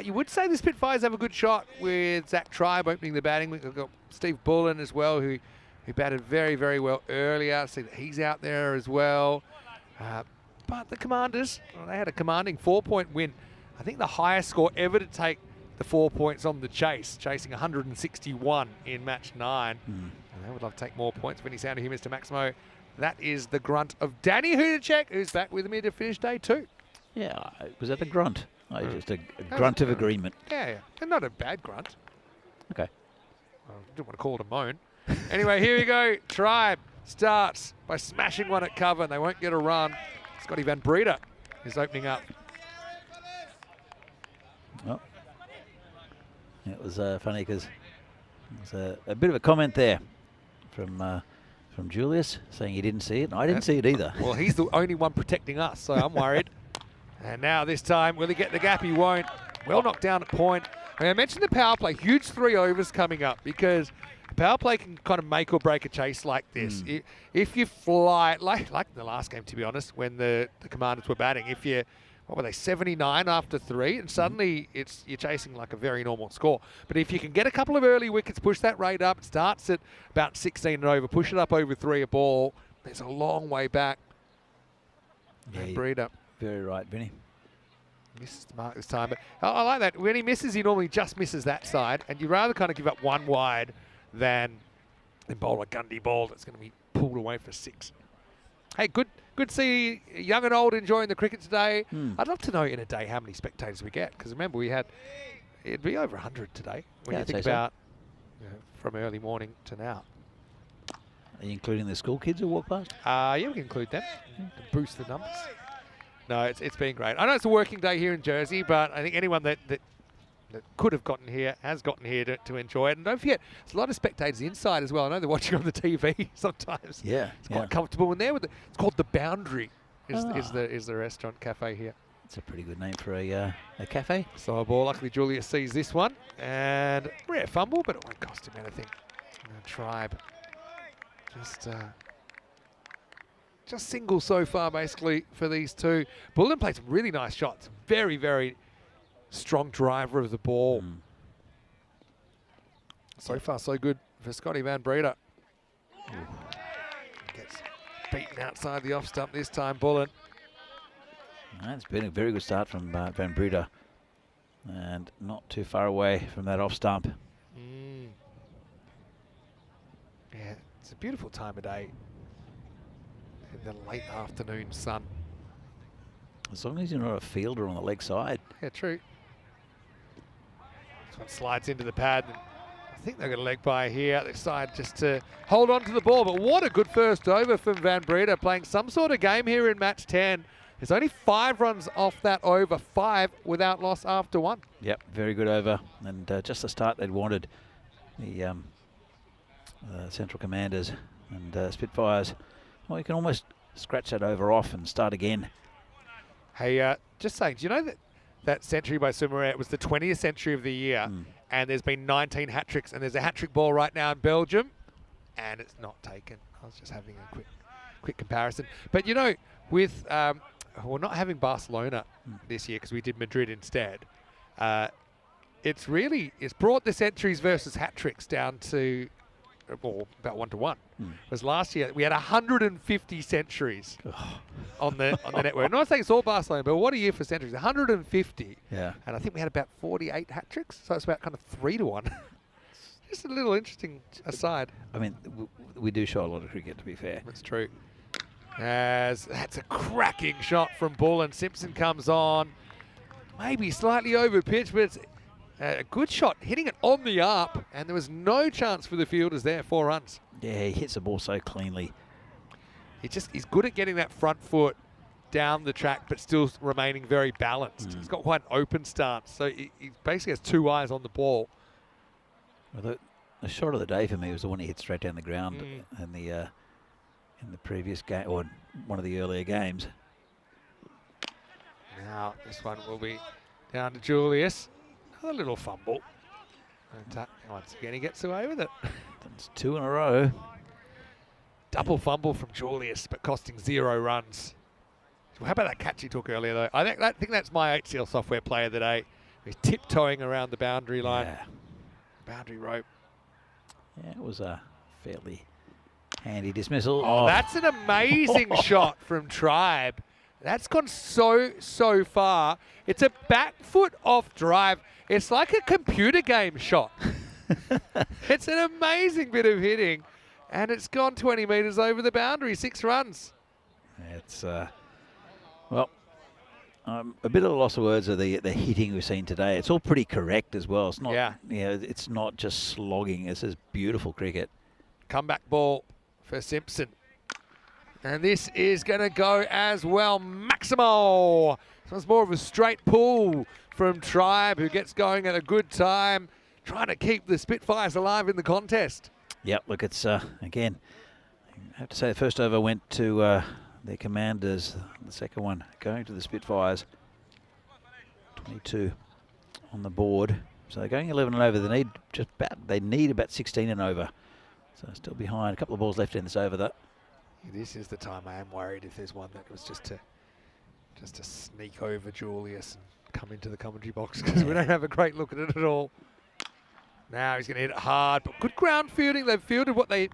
you would say the Spitfires have a good shot with Zach Tribe opening the batting. We've got Steve Bullen as well, who batted very, very well earlier. See that he's out there as well. But the Commanders, well, they had a commanding 4-point win. I think the highest score ever to take the 4 points on the chase, chasing 161 in match 9. And they would love to take more points. When you sound of here, Mr. Maximo, that is the grunt of Danny Hudacek, who's back with me to finish day 2. Yeah, was that a grunt? Oh, just a grunt of agreement. Yeah, and not a bad grunt. Okay. I didn't want to call it a moan. Anyway, here we go. Tribe starts by smashing one at cover, and they won't get a run. Scotty Van Breeder is opening up. Well, it was funny because there was a bit of a comment there from Julius saying he didn't see it. I didn't see it either. Well, he's the only one protecting us, so I'm worried. And now this time, will he get the gap? He won't. Well knocked down at point. I mentioned the power play. Huge 3 overs coming up because the power play can kind of make or break a chase like this. If you fly, like the last game, to be honest, when the Commanders were batting, if you, what were they, 79 after 3, and suddenly you're chasing like a very normal score. But if you can get a couple of early wickets, push that rate up, it starts at about 16 and over, push it up over 3 a ball, there's a long way back. Yeah, Breeder. Very right, Vinny. Misses the mark this time, but I like that. When he misses, he normally just misses that side, and you'd rather kind of give up 1 wide than bowl a Gundy ball that's going to be pulled away for 6. Hey, good to see young and old enjoying the cricket today. I'd love to know in a day how many spectators we get, because remember it'd be over 100 today when you think about from early morning to now. Are you including the school kids who walk past? Yeah, we can include them to boost the numbers. No, it's been great. I know it's a working day here in Jersey, but I think anyone that could have gotten here has gotten here to enjoy it. And don't forget, there's a lot of spectators inside as well. I know they're watching on the TV sometimes. Yeah, it's quite comfortable in there. It's called The Boundary. Is the restaurant cafe here. It's a pretty good name for a cafe. So a ball. Luckily, Julius sees this one, and rare fumble, but it won't cost him anything. Tribe just single so far, basically, for these two. Bullen played some really nice shots. Very, very strong driver of the ball. So far, so good for Scotty Van Breeder. Gets beaten outside the off stump this time, Bullen. It's been a very good start from Van Breeder. And not too far away from that off stump. Yeah, it's a beautiful time of day. In the late afternoon sun. As long as you're not a fielder on the leg side. Yeah, true. This one slides into the pad. And I think they're going to leg by here. They decide just to hold on to the ball. But what a good first over from Van Breeder, playing some sort of game here in match 10. There's only 5 runs off that over, 5 without loss after 1. Yep, very good over. And just the start they'd wanted. The Central Commanders and Spitfires. Well, you can almost scratch that over off and start again. Hey, just saying, do you know that century by Soumaré was the 20th century of the year, and there's been 19 hat-tricks, and there's a hat-trick ball right now in Belgium, and it's not taken. I was just having a quick comparison. But, you know, with we're not having Barcelona this year because we did Madrid instead, it's brought the centuries versus hat-tricks down to about 1-to-1. Because last year we had 150 centuries on the network. I'm not saying it's all Barcelona, but what a year for centuries. 150. Yeah. And I think we had about 48 hat tricks, so it's about kind of 3-to-1. Just a little interesting aside. I mean, we do show a lot of cricket, to be fair. That's true. As that's a cracking shot from Bullen. Simpson comes on. Maybe slightly over pitch, but it's a good shot, hitting it on the up, And there was no chance for the fielders there, 4 runs. Yeah, he hits the ball so cleanly. He's good at getting that front foot down the track, but still remaining very balanced. He's got quite an open stance, so he basically has 2 eyes on the ball. Well, the shot of the day for me was the one he hit straight down the ground in the previous game, or one of the earlier games. Now this one will be down to Julius. Another little fumble. And once again he gets away with it. That's 2 in a row. Double fumble from Julius, but costing 0 runs. How about that catch he took earlier, though? I think that's my HCL software player of the day. He's tiptoeing around the boundary line. Yeah. Boundary rope. Yeah, it was a fairly handy dismissal. Oh, that's an amazing shot from Tribe. That's gone so far. It's a back foot off drive. It's like a computer game shot. It's an amazing bit of hitting. And it's gone 20 metres over the boundary, 6 runs. It's, well, a bit of a loss of words of the hitting we've seen today. It's all pretty correct as well. It's not, it's not just slogging. This is beautiful cricket. Comeback ball for Simpson. And this is going to go as well. Maximo. So it's more of a straight pull from Tribe, who gets going at a good time, trying to keep the Spitfires alive in the contest. Yep, look, it's, again, I have to say the first over went to their commanders. The second one going to the Spitfires. 22 on the board. So they're going 11 and over. They need about 16 and over. So still behind. A couple of balls left in this over, though. This is the time I am worried if there's one that was just to sneak over Julius and come into the commentary box, because we don't have a great look at it at all. Now he's going to hit it hard, but good ground fielding. They've fielded what they've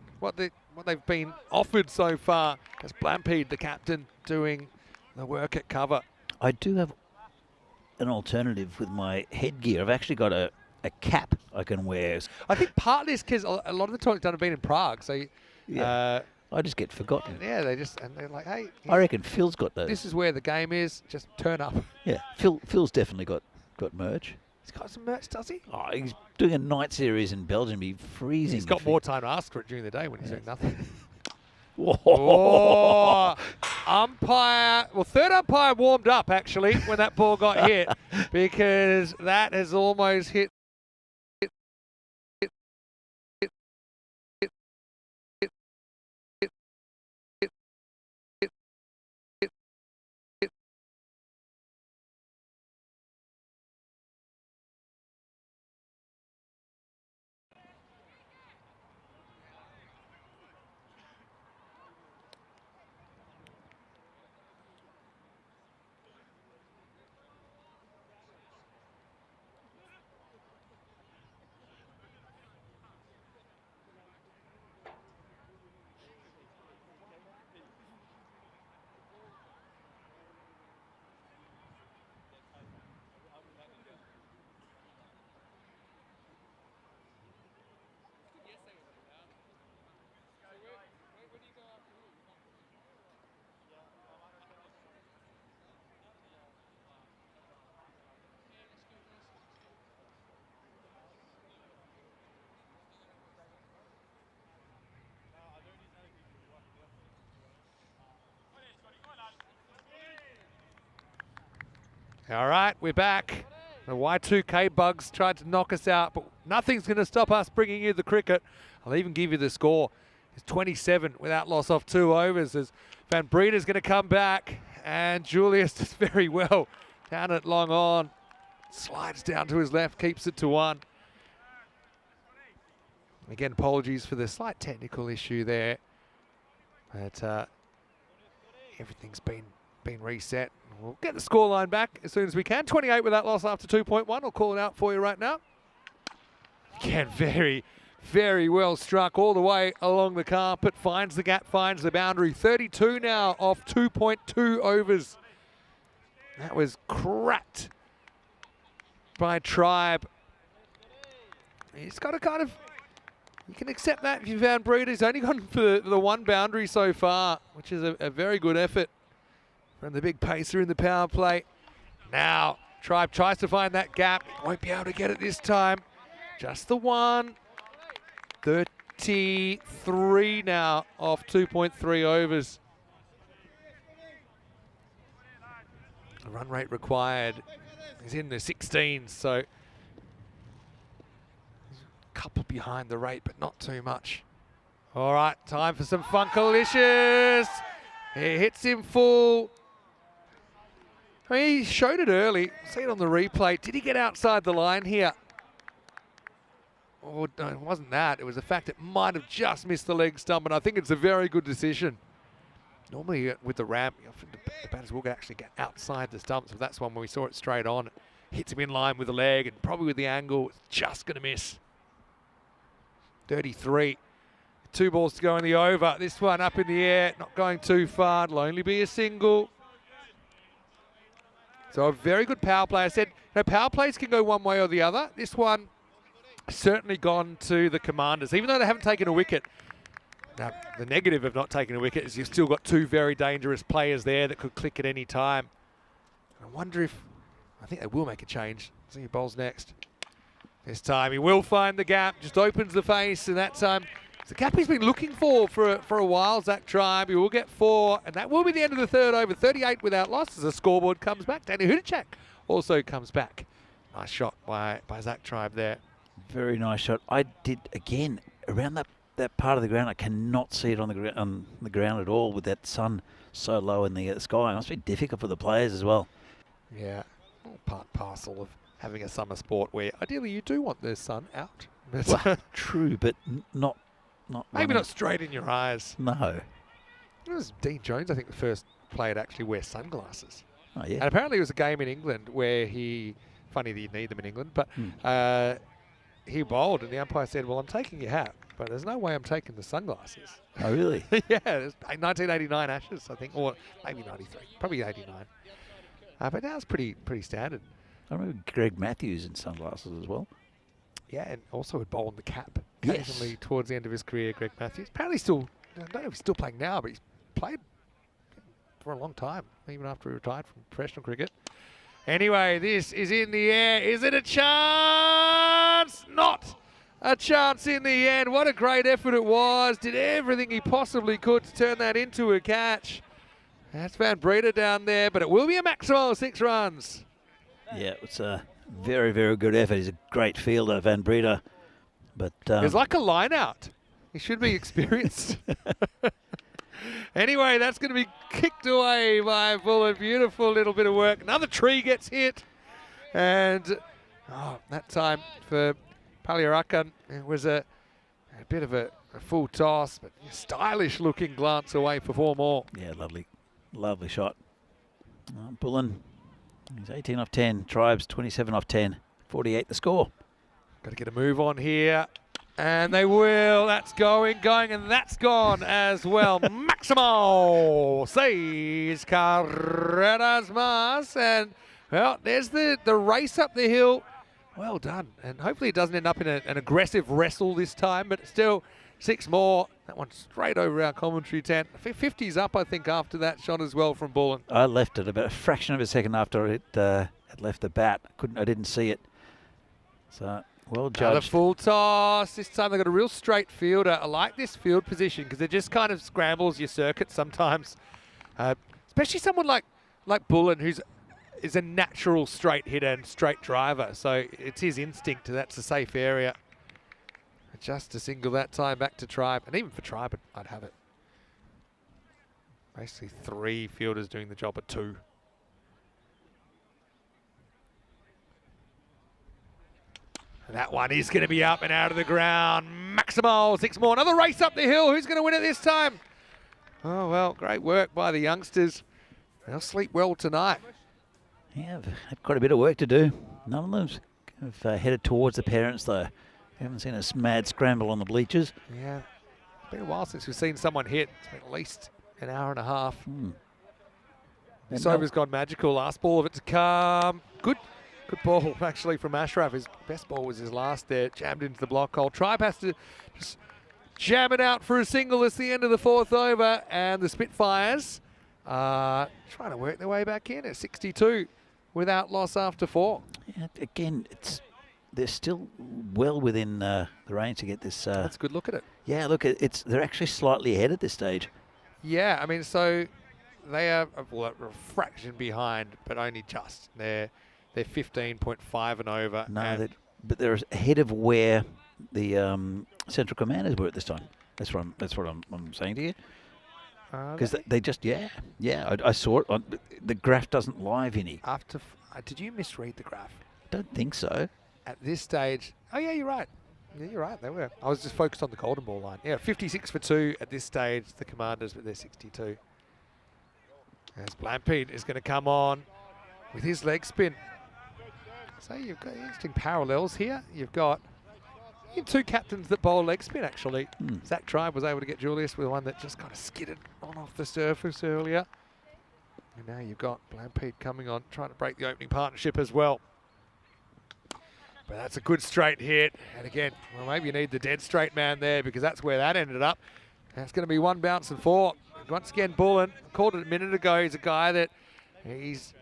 been offered so far. As Blampede, the captain, doing the work at cover. I do have an alternative with my headgear. I've actually got a cap I can wear. I think partly it's because a lot of the talks done have been in Prague, so I just get forgotten. Yeah, they're like, hey, I reckon Phil's got those. This is where the game is. Just turn up. Yeah, Phil's definitely got merch. He's got some merch, does he? Oh, he's doing a night series in Belgium. He'd be freezing. He's got more time to ask for it during the day when he's doing nothing. Oh, umpire. Well, third umpire warmed up, actually, when that ball got hit, because that has almost hit. All right, we're back. The Y2K bugs tried to knock us out, but nothing's going to stop us bringing you the cricket. I'll even give you the score. It's 27 without loss off 2 overs as Van Breeda's going to come back, and Julius does very well down at long on. Slides down to his left, keeps it to 1. Again, apologies for the slight technical issue there, but everything's been reset. We'll get the scoreline back as soon as we can. 28 without loss after 2.1. I'll call it out for you right now. Again, very, very well struck all the way along the carpet. Finds the gap, finds the boundary. 32 now off 2.2 overs. That was cracked by Tribe. He's got to kind of, you can accept that if you've Van Breeda. He's only gone for the 1 boundary so far, which is a very good effort from the big pacer in the power play. Now, Tribe tries to find that gap. Won't be able to get it this time. Just the 1. 33 now off 2.3 overs. The run rate required is in the 16s, so a couple behind the rate, but not too much. All right, time for some Funkalicious. He hits him full. I mean, he showed it early. See it on the replay. Did he get outside the line here? Oh, no, it wasn't that. It was the fact it might have just missed the leg stump, and I think it's a very good decision. Normally with the ramp, the batters will actually get outside the stumps, but that's one when we saw it straight on. It hits him in line with the leg, and probably with the angle, it's just going to miss. 33. 2 balls to go in the over. This one up in the air, not going too far. It'll only be a single. So a very good power play. I said, power plays can go one way or the other. This one certainly gone to the Commanders, even though they haven't taken a wicket. Now, the negative of not taking a wicket is you've still got 2 very dangerous players there that could click at any time. I wonder if, I think they will make a change. See who bowls next. This time he will find the gap, just opens the face, and that time it's the gap he's been looking for a while, Zach Tribe. He will get 4, and that will be the end of the third over. 38 without loss as the scoreboard comes back. Danny Hudacek also comes back. Nice shot by Zach Tribe there. Very nice shot. I did, again, around that part of the ground, I cannot see it on the ground at all with that sun so low in the sky. It must be difficult for the players as well. Yeah, all part and parcel of having a summer sport where ideally you do want the sun out. But Well, true, but not maybe running. not straight in your eyes. No. It was Dean Jones, I think, the first player to actually wear sunglasses. Oh, yeah. And apparently it was a game in England where funny that you need them in England, but he bowled and the umpire said, well, I'm taking your hat, but there's no way I'm taking the sunglasses. Oh, really? Yeah, it was 1989 Ashes, I think, or maybe 93, probably 89. But now it's pretty standard. I remember Greg Matthews in sunglasses as well. Yeah, and also would bowl in the cap Yes. occasionally towards the end of his career, Greg Matthews. Apparently still, I don't know if he's still playing now, but he's played for a long time, even after he retired from professional cricket. Anyway, this is in the air. Is it a chance? Not a chance in the end. What a great effort it was. Did everything he possibly could to turn that into a catch. That's Van Breeder down there, but it will be a maximum of 6 runs. Yeah, it's a very, very good effort. He's a great fielder, Van Breeder. But It's like a line out. He should be experienced. Anyway, that's going to be kicked away by Bullet. Beautiful little bit of work. Another tree gets hit. And that time for Paliarakan, it was a bit of a full toss, but a stylish looking glance away for 4 more. yeah, lovely shot. Bullen, he's 18 off 10. Tribes 27 off 10. 48 the score. Got to get a move on here. And they will. That's going, and that's gone as well. Maximo says Carreras Mas. And, well, there's the race up the hill. Well done. And hopefully it doesn't end up in an aggressive wrestle this time, but still 6 more. That one straight over our commentary tent. 50's up, I think, after that shot as well from Bullen. I left it about a fraction of a second after it had left the bat. I didn't see it. So, well Another judged. full toss. This time they've got a real straight fielder. I like this field position because it just kind of scrambles your circuit sometimes. Especially someone like Bullen, is a natural straight hitter and straight driver. So it's his instinct that's a safe area. Just a single that time back to Tribe. And even for Tribe, I'd have it. Basically 3 fielders doing the job at 2. And that one is going to be up and out of the ground. Maximo, 6 more. Another race up the hill. Who's going to win it this time? Oh, well, great work by the youngsters. They'll sleep well tonight. Yeah, they've got a bit of work to do. None of them have headed towards the parents, though. Haven't seen a mad scramble on the bleachers. Yeah. It's been a while since we've seen someone hit. It's been at least an hour and a half. This over's gone magical. Last ball of it to come. Good ball, actually, from Ashraf. His best ball was his last there. Jammed into the block hole. Tribe has to just jam it out for a single. It's the end of the 4th over. And the Spitfires are trying to work their way back in at 62 without loss after 4. Yeah, again, they're still well within the range to get this. That's a good look at it. Yeah, look, they're actually slightly ahead at this stage. Yeah, I mean, so they are a fraction behind, but only just. They're 15.5 and over. No, but they're ahead of where the Central Commanders were at this time. That's what I'm saying to you. Because they just I saw it on the graph. Doesn't lie, Vinny. Did you misread the graph? Don't think so. At this stage, oh yeah, you're right. Yeah, you're right. They were. I was just focused on the golden ball line. Yeah, 56 for 2 at this stage. The Commanders, but they're 62. As Blampede is going to come on with his leg spin. So you've got interesting parallels here. You've got two captains that bowl leg spin, actually. Zach Tribe was able to get Julius with one that just kind of skidded on off the surface earlier. And now you've got Blampede coming on, trying to break the opening partnership as well. But that's a good straight hit. And again, well, maybe you need the dead straight man there because that's where that ended up. That's going to be 1 bounce and 4. Once again, Bullen, called it a minute ago, he's a guy that he's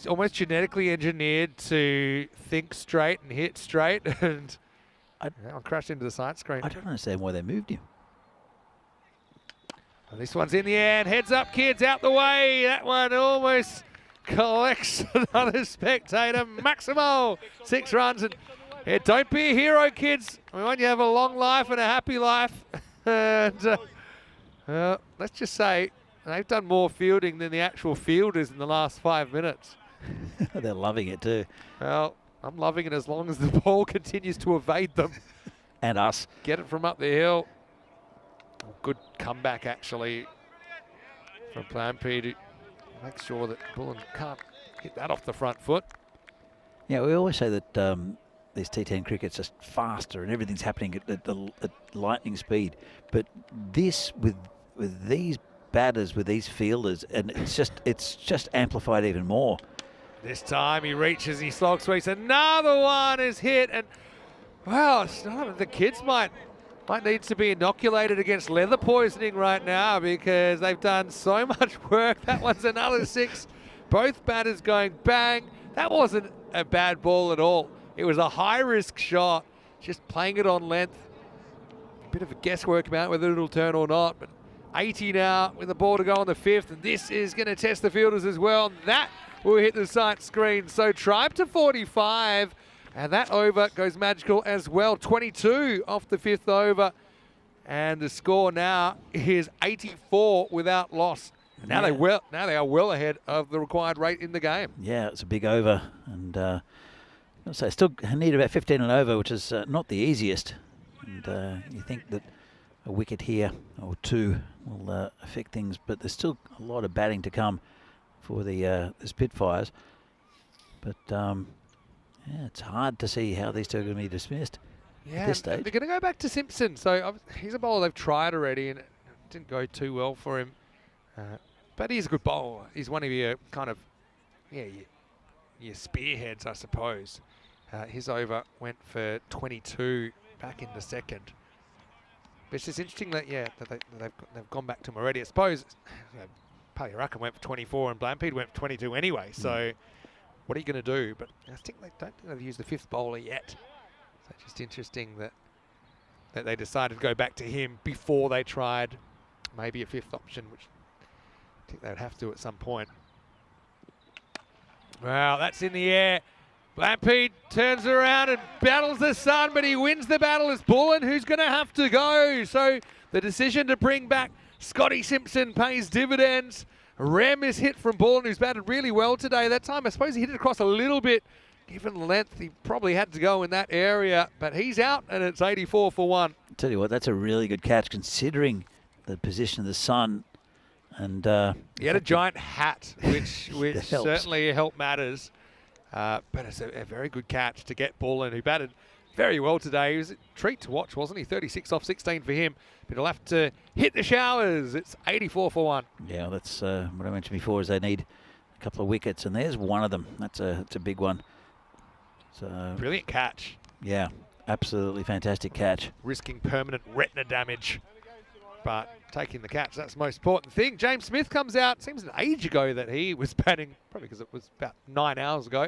almost genetically engineered to think straight and hit straight. And I crashed into the side screen. I don't understand why they moved him. And this one's in the air, and heads up, kids, out the way. That one almost collects another spectator. Maximo, 6 runs. And yeah, don't be a hero, kids. We want you to have a long life and a happy life. And let's just say they've done more fielding than the actual fielders in the last 5 minutes. They're loving it too. Well, I'm loving it as long as the ball continues to evade them. And us. Get it from up the hill. Good comeback, actually, from Blampede. Make sure that Bullen can't hit that off the front foot. Yeah, we always say that this T10 cricket's just faster and everything's happening at lightning speed. But this, with these batters, with these fielders, and it's just amplified even more. This time he reaches, he slog sweeps. Another one is hit, and well, the kids might need to be inoculated against leather poisoning right now because they've done so much work. That one's another 6. Both batters going bang. That wasn't a bad ball at all. It was a high-risk shot, just playing it on length. A bit of a guesswork about whether it'll turn or not, but 80 now with the ball to go on the 5th, and this is going to test the fielders as well. And that will hit the sight screen. So Tribe to 45. And that over goes magical as well. 22 off the 5th over. And the score now is 84 without loss. And now they are well ahead of the required rate in the game. Yeah, it's a big over. And so still need about 15 and over, which is not the easiest. And you think that a wicket here or 2 will affect things. But there's still a lot of batting to come for the Spitfires. But yeah, it's hard to see how these two are going to be dismissed at this stage. They're going to go back to Simpson. So he's a bowler they've tried already, and it didn't go too well for him. But he's a good bowler. He's one of your kind of, your spearheads, I suppose. His over went for 22 back in the 2nd. But it's just interesting that, they've gone back to him already. I suppose Paliarakan went for 24 and Blampede went for 22 anyway. So what are you going to do? But I think they don't think they've used the 5th bowler yet. So just interesting that they decided to go back to him before they tried maybe a 5th option, which I think they'd have to at some point. Wow, that's in the air. Blampede turns around and battles the sun, but he wins the battle. It's Bullen who's going to have to go. So the decision to bring back Scotty Simpson pays dividends. A rare miss hit from Bullen, who's batted really well today. That time, I suppose he hit it across a little bit. Given the length, he probably had to go in that area. But he's out, and it's 84 for 1. I'll tell you what, that's a really good catch, considering the position of the sun. And he had a giant hat, which certainly helped matters. But it's a very good catch to get Bullen, who batted very well today. It was a treat to watch, wasn't he? 36 off 16 for him. But he'll have to hit the showers. It's 84 for 1. Yeah, that's what I mentioned before, is they need a couple of wickets, and there's one of them. That's a big one. So brilliant catch. Yeah, absolutely fantastic catch. Risking permanent retina damage. but taking the catch, that's the most important thing. James Smith comes out. Seems an age ago that he was batting, probably because it was about 9 hours ago.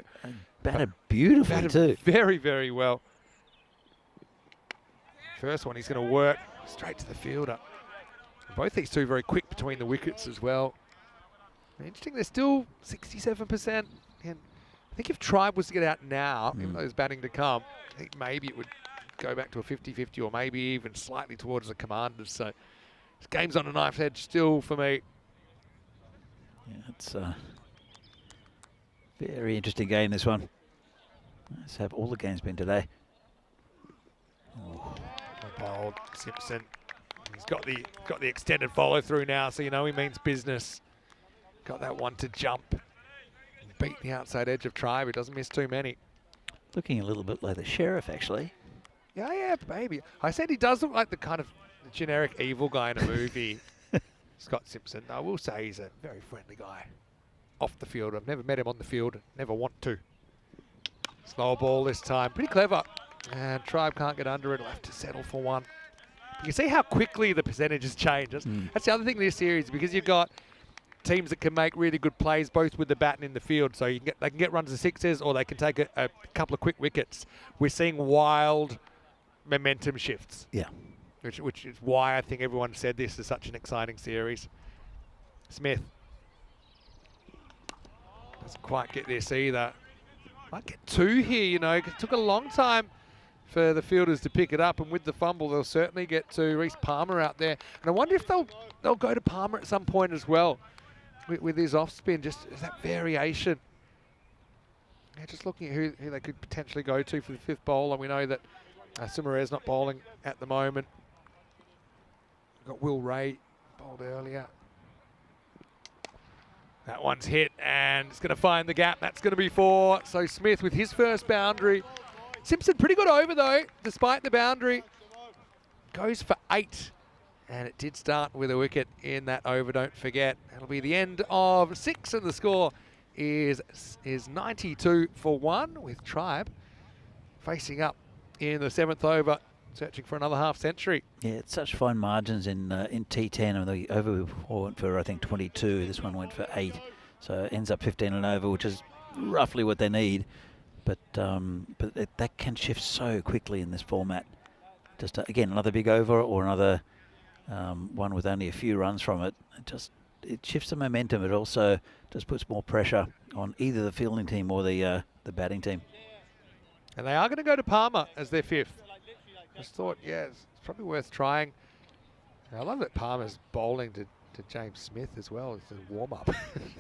Batted beautifully Batted too. very, very well. First one, he's going to work straight to the fielder. Both these two very quick between the wickets as well. Interesting, they're still 67%. And I think if Tribe was to get out now, even though there's batting to come, I think maybe it would go back to a 50-50 or maybe even slightly towards the Commanders. So this game's on a knife's edge still for me. Yeah, it's a very interesting game, this one. Let's have all the games been today. Bowled Simpson. He's got the extended follow through now, so you know he means business. Got that one to jump. Beat the outside edge of Tribe. He doesn't miss too many. Looking a little bit like the Sheriff, actually. Yeah, maybe. I said he does look like the kind of generic evil guy in a movie. Scott Simpson. I will say he's a very friendly guy. Off the field. I've never met him on the field. Never want to. Slow ball this time. Pretty clever. And Tribe can't get under it. He'll have to settle for one. You can see how quickly the percentages change. That's the other thing in this series, because you've got teams that can make really good plays both with the bat and in the field. So they can get runs to sixes, or they can take a couple of quick wickets. We're seeing wild momentum shifts. Yeah. Which is why I think everyone said this is such an exciting series. Smith doesn't quite get this either. Might get two here, you know. It took a long time for the fielders to pick it up, and with the fumble, they'll certainly get to Reece Palmer out there. And I wonder if they'll go to Palmer at some point as well with his off spin, just as that variation. Yeah, just looking at who they could potentially go to for the fifth bowler. We know that Sumarez not bowling at the moment. We've got Will Ray bowled earlier. That one's hit, and it's going to find the gap. That's going to be 4. So Smith with his first boundary. Simpson pretty good over, though, despite the boundary. Goes for 8. And it did start with a wicket in that over, don't forget. That'll be the end of 6, and the score is 92 for 1, with Tribe facing up in the 7th over, searching for another half century. Yeah, it's such fine margins in T10. And the over went for, I think, 22. This one went for 8. So it ends up 15 and over, which is roughly what they need. But that can shift so quickly in this format. Just, again, another big over or another one with only a few runs from it. It shifts the momentum. It also just puts more pressure on either the fielding team or the batting team. And they are going to go to Palmer as their 5th. Just thought, yeah, it's probably worth trying. And I love that Palmer's bowling to James Smith as well as a warm-up.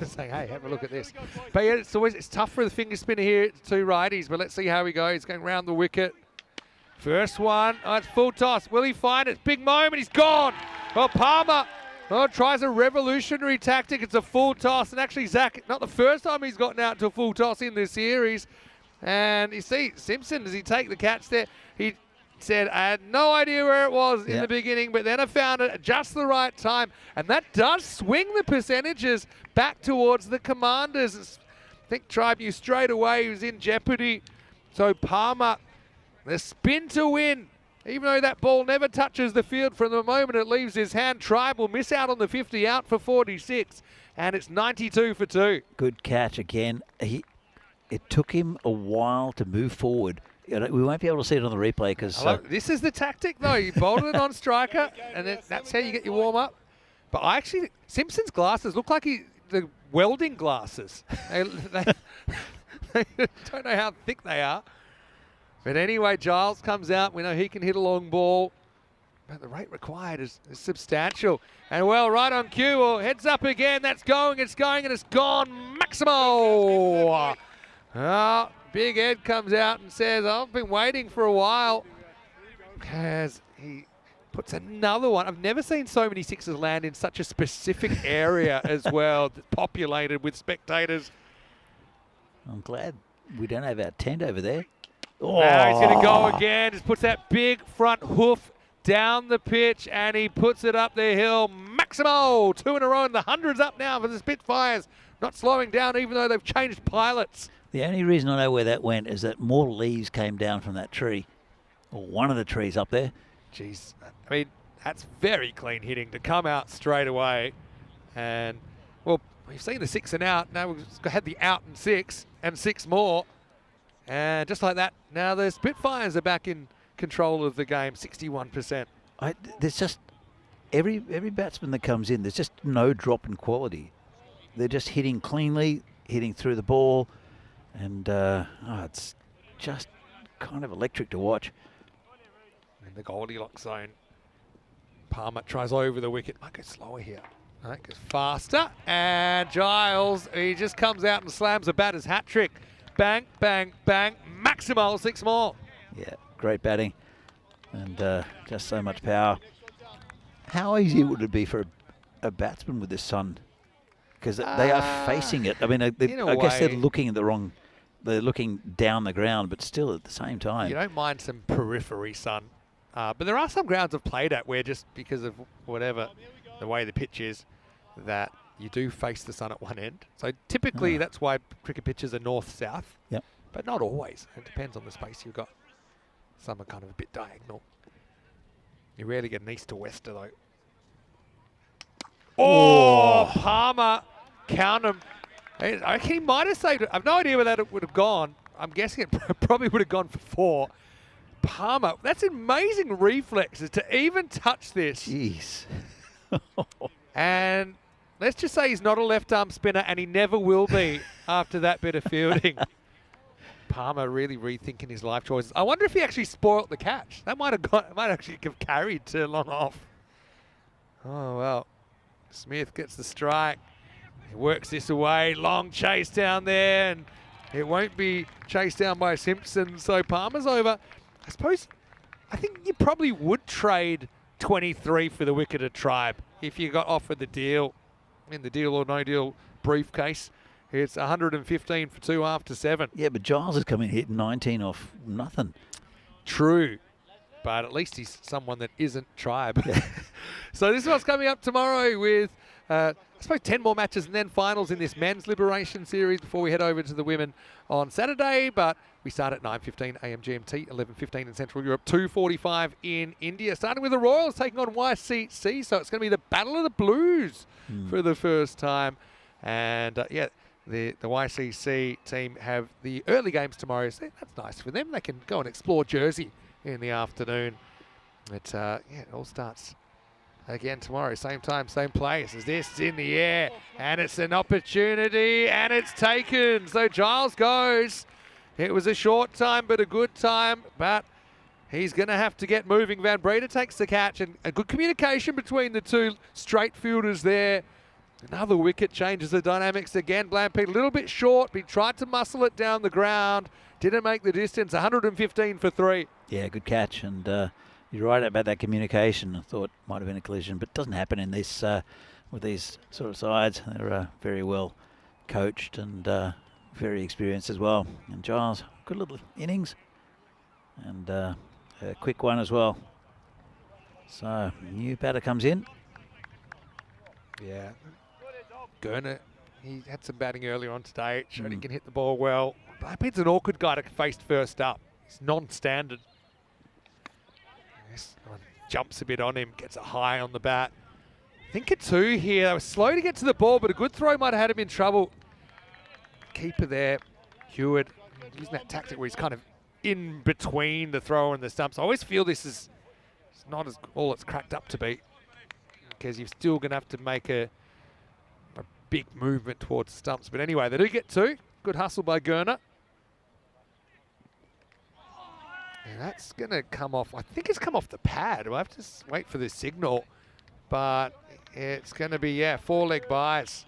Saying, hey, have a look at this. But yeah, it's tough for the finger spinner here. It's 2 righties, but let's see how he goes. Going round the wicket. First one. Oh, it's full toss. Will he find it? Big moment. He's gone. Well, Palmer tries a revolutionary tactic. It's a full toss. And actually, Zach, not the first time he's gotten out to a full toss in this series. And you see, Simpson, does he take the catch there? He said, I had no idea where it was in the beginning, but then I found it at just the right time. And that does swing the percentages back towards the Commanders. I think Tribe knew straight away he was in jeopardy. So Palmer, the spin to win. Even though that ball never touches the field from the moment it leaves his hand, Tribe will miss out on the 50, out for 46. And it's 92 for 2. Good catch again. It took him a while to move forward. We won't be able to see it on the replay because... this is the tactic, though. You bowled it on striker, and then that's how you get your warm-up. But Simpson's glasses look like the welding glasses. they don't know how thick they are. But anyway, Giles comes out. We know he can hit a long ball. But the rate required is substantial. And, well, right on cue. Well, heads up again. That's going, and it's gone. Maximo! Big Ed comes out and says, I've been waiting for a while. As he puts another one. I've never seen so many sixes land in such a specific area as well, populated with spectators. I'm glad we don't have our tent over there. Oh. Now he's going to go again. Just puts that big front hoof down the pitch, and he puts it up the hill. Maximo! 2 in a row, and the 100's up now for the Spitfires. Not slowing down, even though they've changed pilots. The only reason I know where that went is that more leaves came down from that tree, or one of the trees up there. Jeez. I mean, That's very clean hitting to come out straight away. And, well, we've seen the 6 and out. Now we've had the out and 6 more. And just like that, now the Spitfires are back in control of the game, 61%. There's just every batsman that comes in, there's just no drop in quality. They're just hitting cleanly, hitting through the ball, and it's just kind of electric to watch. In the Goldilocks zone, Palmer tries over the wicket. Might go slower here. Right, goes faster, and Giles, he just comes out and slams a batter's hat trick. Bang, bang, bang, Maximal 6 more. Yeah, great batting, and just so much power. How easy would it be for a batsman with this sun? Because they are facing it. I mean, I guess they're looking at the wrong. They're looking down the ground, but still at the same time. You don't mind some periphery sun, but there are some grounds I've played at where just because of whatever the way the pitch is, that you do face the sun at one end. So typically that's why cricket pitches are north-south. Yep. But not always. It depends on the space you've got. Some are kind of a bit diagonal. You rarely get an east to wester though. Oh, Palmer, count him. I reckon he might have saved it. I've no idea where that would have gone. I'm guessing it probably would have gone for 4. Palmer, that's amazing reflexes to even touch this. Jeez. And let's just say he's not a left-arm spinner, and he never will be after that bit of fielding. Palmer really rethinking his life choices. I wonder if he actually spoilt the catch. That might actually have carried to long off. Oh, well. Smith gets the strike. He works this away. Long chase down there, and it won't be chased down by Simpson, so Palmer's over. I think you probably would trade 23 for the wicket of Tribe if you got offered the deal. In the deal or no deal briefcase, it's 115 for 2 after 7. Yeah, but Giles has come in hitting 19 off nothing. True, but at least he's someone that isn't Tribe. So this is what's coming up tomorrow with, I suppose, 10 more matches and then finals in this men's Liberation Series before we head over to the women on Saturday. But we start at 9:15 a.m. GMT, 11:15 in Central Europe, 2:45 in India. Starting with the Royals taking on YCC, so it's going to be the Battle of the Blues for the first time. And the YCC team have the early games tomorrow, so that's nice for them. They can go and explore Jersey in the afternoon. But it all starts again tomorrow, same time, same place. As this is in the air, and it's an opportunity, and it's taken. So Giles goes. It was a short time, but a good time. But he's going to have to get moving. Van Breede takes the catch, and a good communication between the two straight fielders there. Another wicket changes the dynamics again. Blampede a little bit short, but he tried to muscle it down the ground. Didn't make the distance, 115 for 3. Yeah, good catch, and you're right about that communication. I thought it might have been a collision, but it doesn't happen in this with these sort of sides. They're very well coached and very experienced as well. And Giles, good little innings, and a quick one as well. So new batter comes in. Yeah, Gurner, he had some batting earlier on today. Showed he can hit the ball well. Blackbeard's an awkward guy to face first up. He's non-standard. This one jumps a bit on him, gets a high on the bat. I think a 2 here. They were slow to get to the ball, but a good throw might have had him in trouble. Keeper there, Heward, using that tactic where he's kind of in between the thrower and the stumps. I always feel this is not as all it's cracked up to be, because you're still going to have to make a big movement towards the stumps. But anyway, they do get 2. Good hustle by Gurner. And that's going to come off. I think it's come off the pad. We'll have to wait for the signal. But it's going to be, 4-leg buys.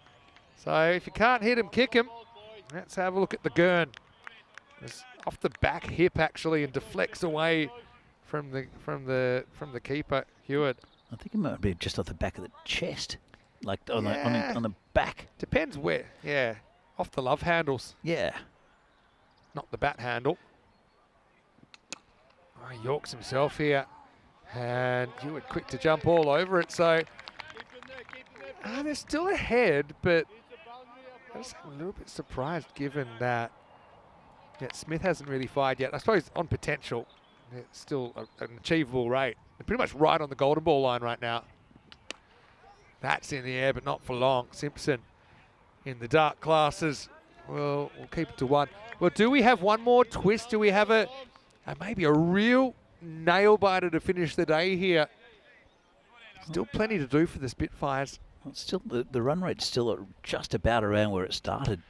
So if you can't hit him, kick him. Let's have a look at the Gurn. It's off the back hip actually, and deflects away from the keeper, Heward. I think it might be just off the back of the chest, like on the back. Depends where. Yeah, off the love handles. Yeah. Not the bat handle. Oh, Yorks himself here. And Heward quick to jump all over it. So they're still ahead, but I'm just a little bit surprised given that Smith hasn't really fired yet. I suppose on potential, It's still an achievable rate. They're pretty much right on the golden ball line right now. That's in the air, but not for long. Simpson in the dark classes. We'll keep it to 1. Well, do we have one more twist? Do we have maybe a real nail biter to finish the day here? Still plenty to do for the Spitfires. Well, still, the run rate's still at just about around where it started.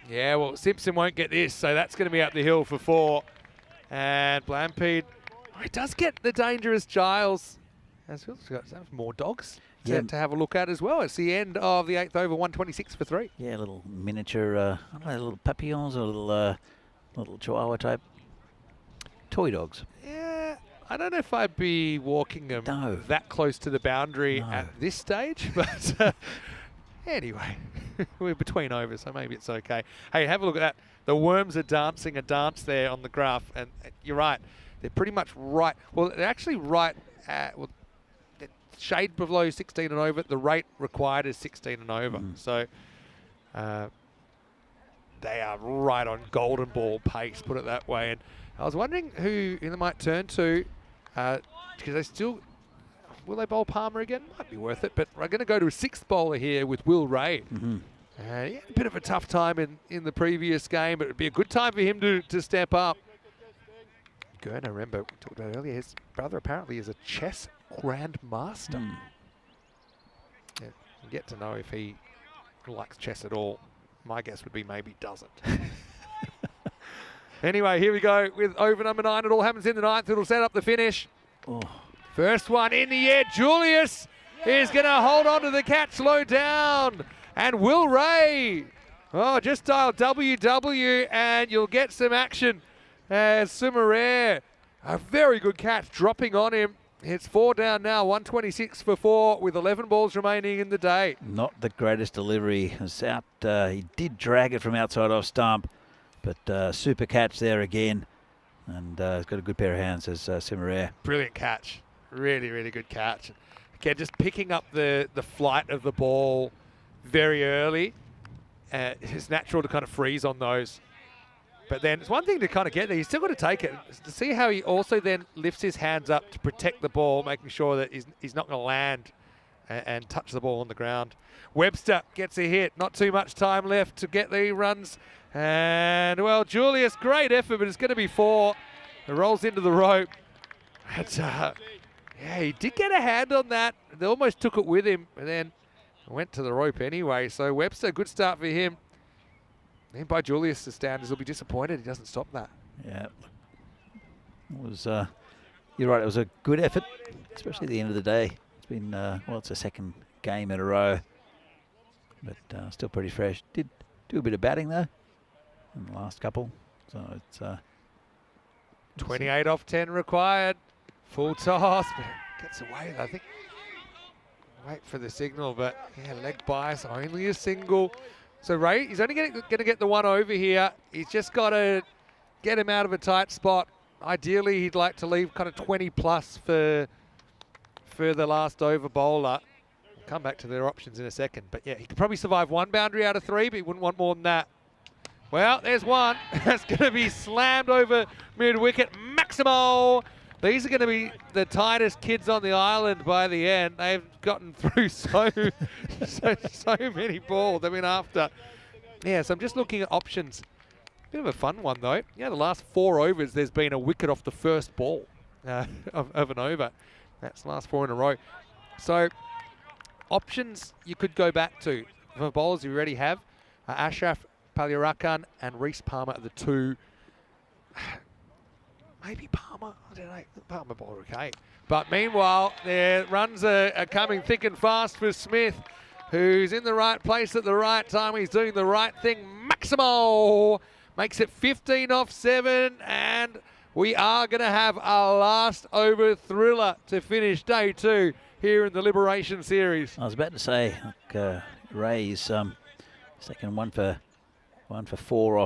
Yeah, well, Simpson won't get this, so that's going to be up the hill for 4. And Blampede, he does get the dangerous Giles. Has got some more dogs to have a look at as well. It's the end of the 8th over, 126 for 3. Yeah, little miniature, I don't know, little papillons or little Chihuahua type toy dogs. Yeah, I don't know if I'd be walking them that close to the boundary at this stage, but anyway, we're between overs, so maybe it's okay. Hey, have a look at that. The worms are dancing a dance there on the graph, and you're right. They're pretty much right. Well, they're actually right at, well, shade below 16 and over. The rate required is 16 and over. So they are right on golden ball pace, put it that way. And I was wondering who they might turn to, because they still, will they bowl Palmer again? Might be worth it, but we're going to go to a 6th bowler here with Will Ray. He had a bit of a tough time in the previous game, but it would be a good time for him to step up. Gurner, remember, we talked about earlier, his brother apparently is a chess grandmaster. Yeah, we'll get to know if he likes chess at all. My guess would be maybe doesn't. Anyway, here we go with over number 9. It all happens in the 9th. It'll set up the finish. First one in the air. Julius is going to hold on to the catch low down. And Will Ray, just dial WW and you'll get some action. As Sumarare, a very good catch dropping on him. It's 4 down now, 126 for 4 with 11 balls remaining in the day. Not the greatest delivery. It's out. He did drag it from outside off stump, but super catch there again. And he's got a good pair of hands as Sumarare. Brilliant catch. Really, really good catch. Again, just picking up the flight of the ball very early. It's natural to kind of freeze on those. But then it's one thing to kind of get there. He's still got to take it. To see how he also then lifts his hands up to protect the ball, making sure that he's not going to land and touch the ball on the ground. Webster gets a hit. Not too much time left to get the runs. And, well, Julius, great effort, but it's going to be 4. It rolls into the rope. But, yeah, he did get a hand on that. They almost took it with him, and then went to the rope anyway. So Webster, good start for him. And by Julius' standards, he'll be disappointed he doesn't stop that. Yeah, it was. You're right. It was a good effort, especially at the end of the day. It's been it's a 2nd game in a row, but still pretty fresh. Did do a bit of batting though in the last couple, so it's 28 off 10 required. Full toss, but it gets away. I think. Wait for the signal, but yeah, leg bias, only a single. So Ray, he's only going to get the 1 over here. He's just got to get him out of a tight spot. Ideally, he'd like to leave kind of 20 plus for the last over bowler. We'll come back to their options in a second. But yeah, he could probably survive 1 boundary out of 3, but he wouldn't want more than that. Well, there's 1. That's going to be slammed over mid-wicket. Maximo! These are going to be the tightest kids on the island by the end. They've gotten through so many balls they've been after. Yeah, so I'm just looking at options. Bit of a fun one, though. Yeah, the last 4 overs, there's been a wicket off the first ball of an over. That's the last 4 in a row. So options you could go back to. For bowlers you already have, Ashraf Palyarakan and Reece Palmer are the 2. Maybe Palmer, I don't know, Palmer bowler okay. But meanwhile, their runs are coming thick and fast for Smith, who's in the right place at the right time. He's doing the right thing. Maximo makes it 15 off 7, and we are going to have a last over thriller to finish day 2 here in the Liberation Series. I was about to say, Ray's second 1 for 4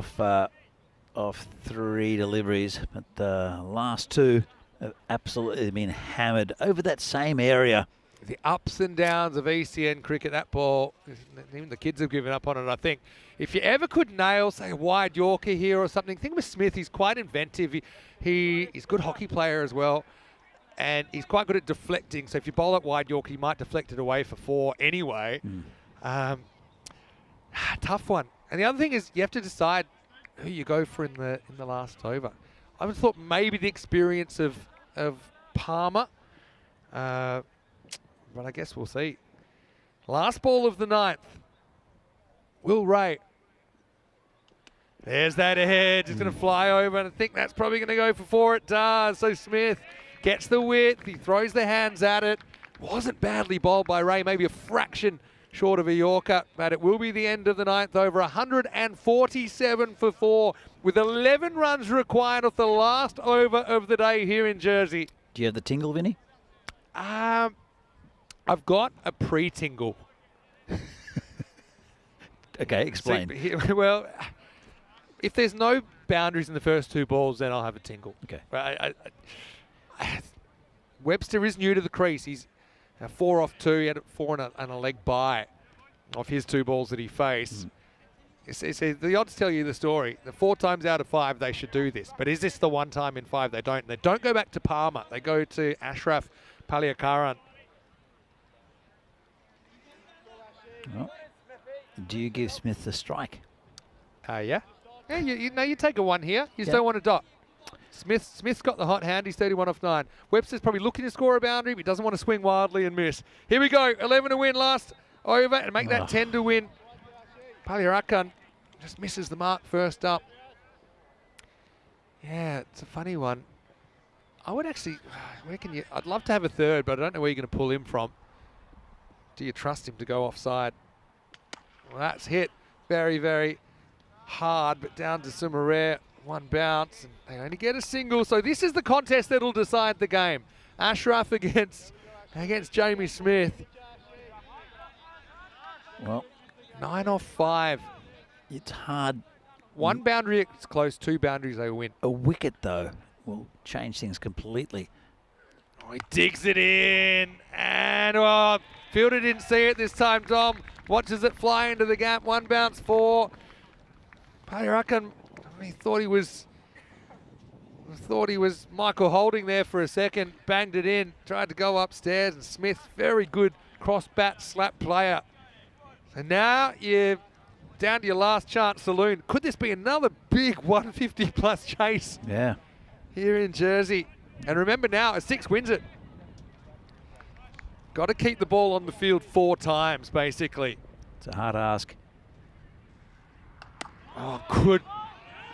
off 3 deliveries, but the last 2 have absolutely been hammered over that same area. the ups and downs of ECN cricket, that ball, even the kids have given up on it, I think. If you ever could nail, say, a wide Yorker here or something, think with Smith, he's quite inventive. He's a good hockey player as well, and he's quite good at deflecting. So if you bowl at wide Yorker, he might deflect it away for 4 anyway. Tough one. And the other thing is you have to decide who you go for in the last over. I would have thought maybe the experience of Palmer, but I guess we'll see. Last ball of the 9th. Will Ray. There's that ahead, just going to fly over, and I think that's probably going to go for 4. It does. So Smith gets the width, he throws the hands at it. Wasn't badly bowled by Ray, maybe a fraction short of a Yorker, but it will be the end of the 9th over. 147 for 4 with 11 runs required off the last over of the day here in Jersey. Do you have the tingle, Vinny? I've got a pre-tingle. Okay, explain. So, well, if there's no boundaries in the first 2 balls, then I'll have a tingle. Okay. Webster is new to the crease. He's 4 off 2. He had 4 and a leg by off his 2 balls that he faced. The odds tell you the story. The 4 times out of 5 they should do this. But is this the 1 time in 5 they don't? They don't go back to Palmer. They go to Ashraf Palliakaran. Well, do you give Smith the strike? Yeah. Yeah, you take a 1 here. You just don't want to dot. Smith's got the hot hand. He's 31 off 9. Webster's probably looking to score a boundary, but he doesn't want to swing wildly and miss. Here we go. 11 to win last over and make that 10 to win. Palliarakan just misses the mark first up. Yeah, it's a funny one. I would actually, I'd love to have a third, but I don't know where you're going to pull him from. Do you trust him to go offside? Well, that's hit very, very hard, but down to Sumarare. 1 bounce, and they only get a single. So this is the contest that'll decide the game. Ashraf against Jamie Smith. Well, 9 off 5. It's hard. 1 boundary, it's close. 2 boundaries, they win. A wicket, though, will change things completely. Oh, he digs it in, and fielder didn't see it this time. Dom watches it fly into the gap. 1 bounce 4. Palliarakan, he thought he was Michael Holding there for a second. Banged it in, tried to go upstairs, and Smith, very good cross bat slap player. So now you're down to your last chance saloon. Could this be another big 150 plus chase? Yeah. Here in Jersey. And remember now, a 6 wins it. Got to keep the ball on the field 4 times, basically. It's a hard ask. Oh, good.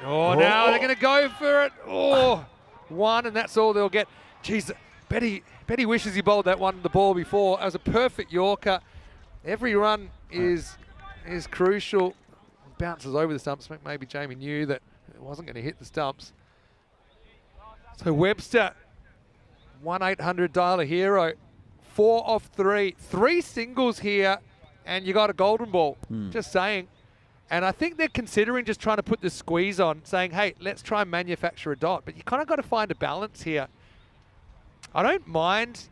Oh, now they're going to go for it. Oh, 1, and that's all they'll get. Jeez, Betty wishes he bowled that one the ball before. That was a perfect Yorker. Every run is crucial. Bounces over the stumps. Maybe Jamie knew that it wasn't going to hit the stumps. So Webster, 1-800 dialer hero. 4 off 3. 3 singles here, and you got a golden ball. Just saying. And I think they're considering just trying to put the squeeze on, saying, hey, let's try and manufacture a dot. But you kind of got to find a balance here. I don't mind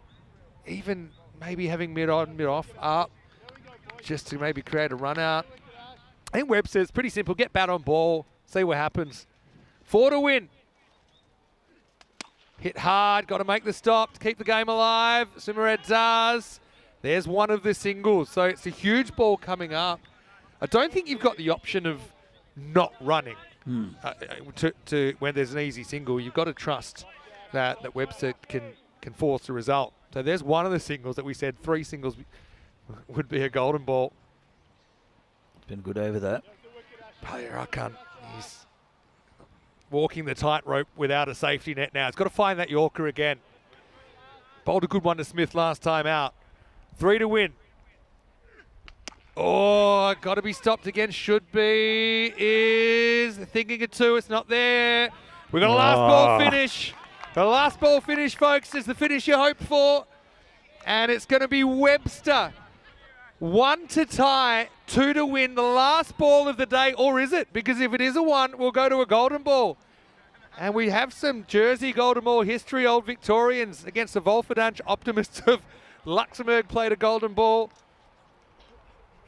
even maybe having mid on, mid off up, just to maybe create a run out. I think Webb says pretty simple, get bat on ball, see what happens. 4 to win. Hit hard, got to make the stop to keep the game alive. Sumarare does. There's one of the singles. So it's a huge ball coming up. I don't think you've got the option of not running to when there's an easy single. You've got to trust that Webster can force the result. So there's one of the singles that we said 3 singles would be a golden ball. It's been good over that. Palliarakan, he's walking the tightrope without a safety net now. He's got to find that Yorker again. Bowled a good one to Smith last time out. 3 to win. Oh, got to be stopped again. Should be. Is thinking of 2. It's not there. We've got a last ball finish. The last ball finish, folks, is the finish you hoped for. And it's going to be Webster. 1 to tie, 2 to win. The last ball of the day. Or is it? Because if it is a 1, we'll go to a golden ball. And we have some Jersey golden ball history. Old Victorians against the Volfadunch Optimists of Luxembourg played a golden ball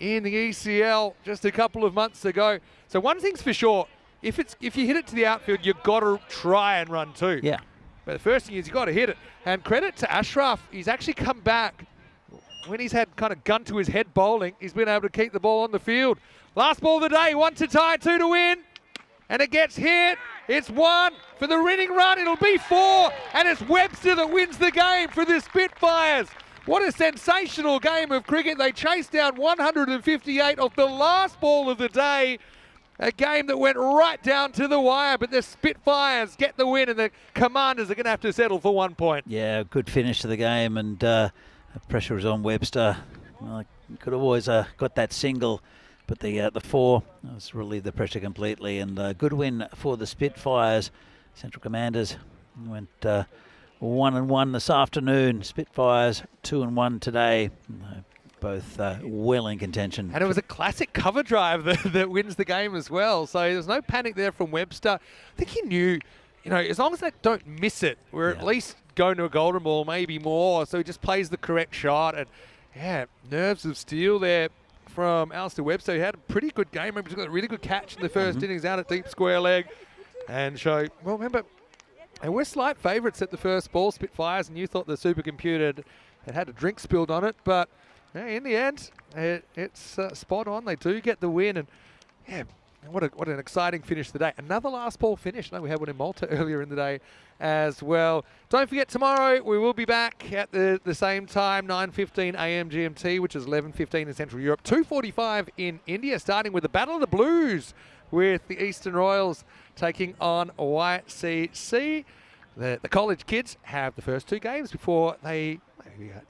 in the ECL just a couple of months ago. So one thing's for sure, if you hit it to the outfield, you've got to try and run too. Yeah. But the first thing is you've got to hit it. And credit to Ashraf, he's actually come back. When he's had kind of gun to his head bowling, he's been able to keep the ball on the field. Last ball of the day, 1 to tie, 2 to win. And it gets hit. It's 1 for the winning run. It'll be 4. And it's Webster that wins the game for the Spitfires. What a sensational game of cricket. They chased down 158 off the last ball of the day. A game that went right down to the wire, but the Spitfires get the win and the Commanders are going to have to settle for 1 point. Yeah, good finish to the game, and the pressure was on Webster. Well, he could have always got that single, but the 4 was relieved the pressure completely, and a good win for the Spitfires. Central Commanders went 1-1 this afternoon. Spitfires 2-1 today. Both well in contention. And it was a classic cover drive that wins the game as well. So there's no panic there from Webster. I think he knew, as long as they don't miss it, we're at least going to a golden ball, maybe more. So he just plays the correct shot. And yeah, nerves of steel there from Alistair Webster. He had a pretty good game. Remember, he got a really good catch in the first innings out at deep square leg. And so, well, remember, they were slight favourites at the first ball, Spitfires, and you thought the supercomputer had a drink spilled on it. But yeah, in the end, it's spot on. They do get the win, and yeah, what an exciting finish today. Another last ball finish. I know we had one in Malta earlier in the day as well. Don't forget, tomorrow we will be back at the same time, 9:15 a.m. GMT, which is 11:15 in Central Europe, 2:45 in India, starting with the Battle of the Blues with the Eastern Royals taking on YCC. The college kids have the first 2 games before they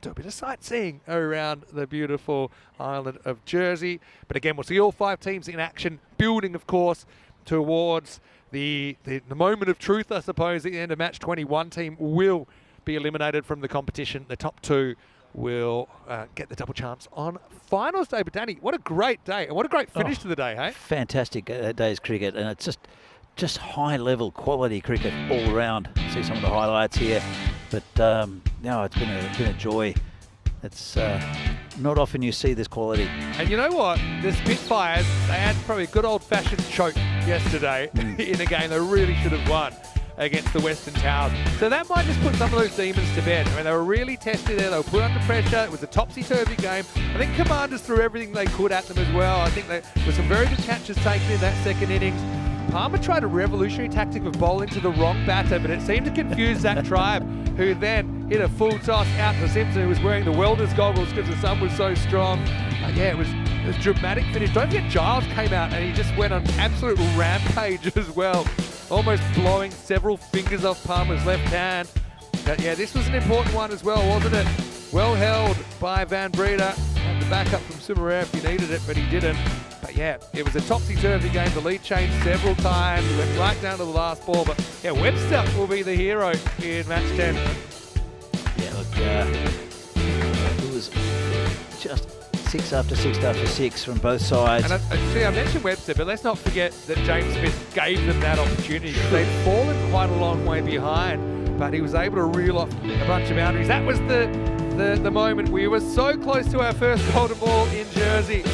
do a bit of sightseeing around the beautiful island of Jersey. But again, we'll see all 5 teams in action, building, of course, towards the moment of truth, I suppose. At the end of match 21, team will be eliminated from the competition. The top 2 will get the double chance on finals day. But Danny, what a great day, and what a great finish to the day, hey? Fantastic day's cricket, and it's just high-level quality cricket all around. See some of the highlights here, but no, it's been a joy. It's not often you see this quality. And you know what? The Spitfires, they had probably a good old-fashioned choke yesterday in a game they really should have won against the Western Towers. So that might just put some of those demons to bed. I mean, they were really tested there. They were put under pressure. It was a topsy-turvy game. I think Commanders threw everything they could at them as well. I think there were some very good catches taken in that second innings. Palmer tried a revolutionary tactic of bowling to the wrong batter, but it seemed to confuse Zach Tribe, who then hit a full toss out to Simpson, who was wearing the welder's goggles because the sun was so strong. Yeah, it was a dramatic finish. Don't forget Giles came out and he just went on absolute rampage as well, almost blowing several fingers off Palmer's left hand. But yeah, this was an important one as well, wasn't it? Well held by Van Breeder. Had the backup from Sumarare if he needed it, but he didn't. But yeah, it was a topsy-turvy game. The lead changed several times. It went right down to the last ball. But yeah, Webster will be the hero in match 10. Yeah, look, it was just 6 after 6 after 6 from both sides. And I mentioned Webster, but let's not forget that James Smith gave them that opportunity. They'd fallen quite a long way behind, but he was able to reel off a bunch of boundaries. That was the moment we were so close to our first golden ball in Jersey.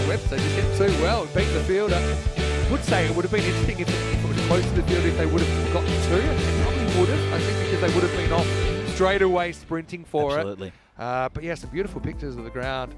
Webster just hit too well, beat the fielder. I would say it would have been interesting if it was close to the field, if they would have gotten 2. They probably would have, I think, because they would have been off straight away sprinting for Absolutely. it. But yeah, some beautiful pictures of the ground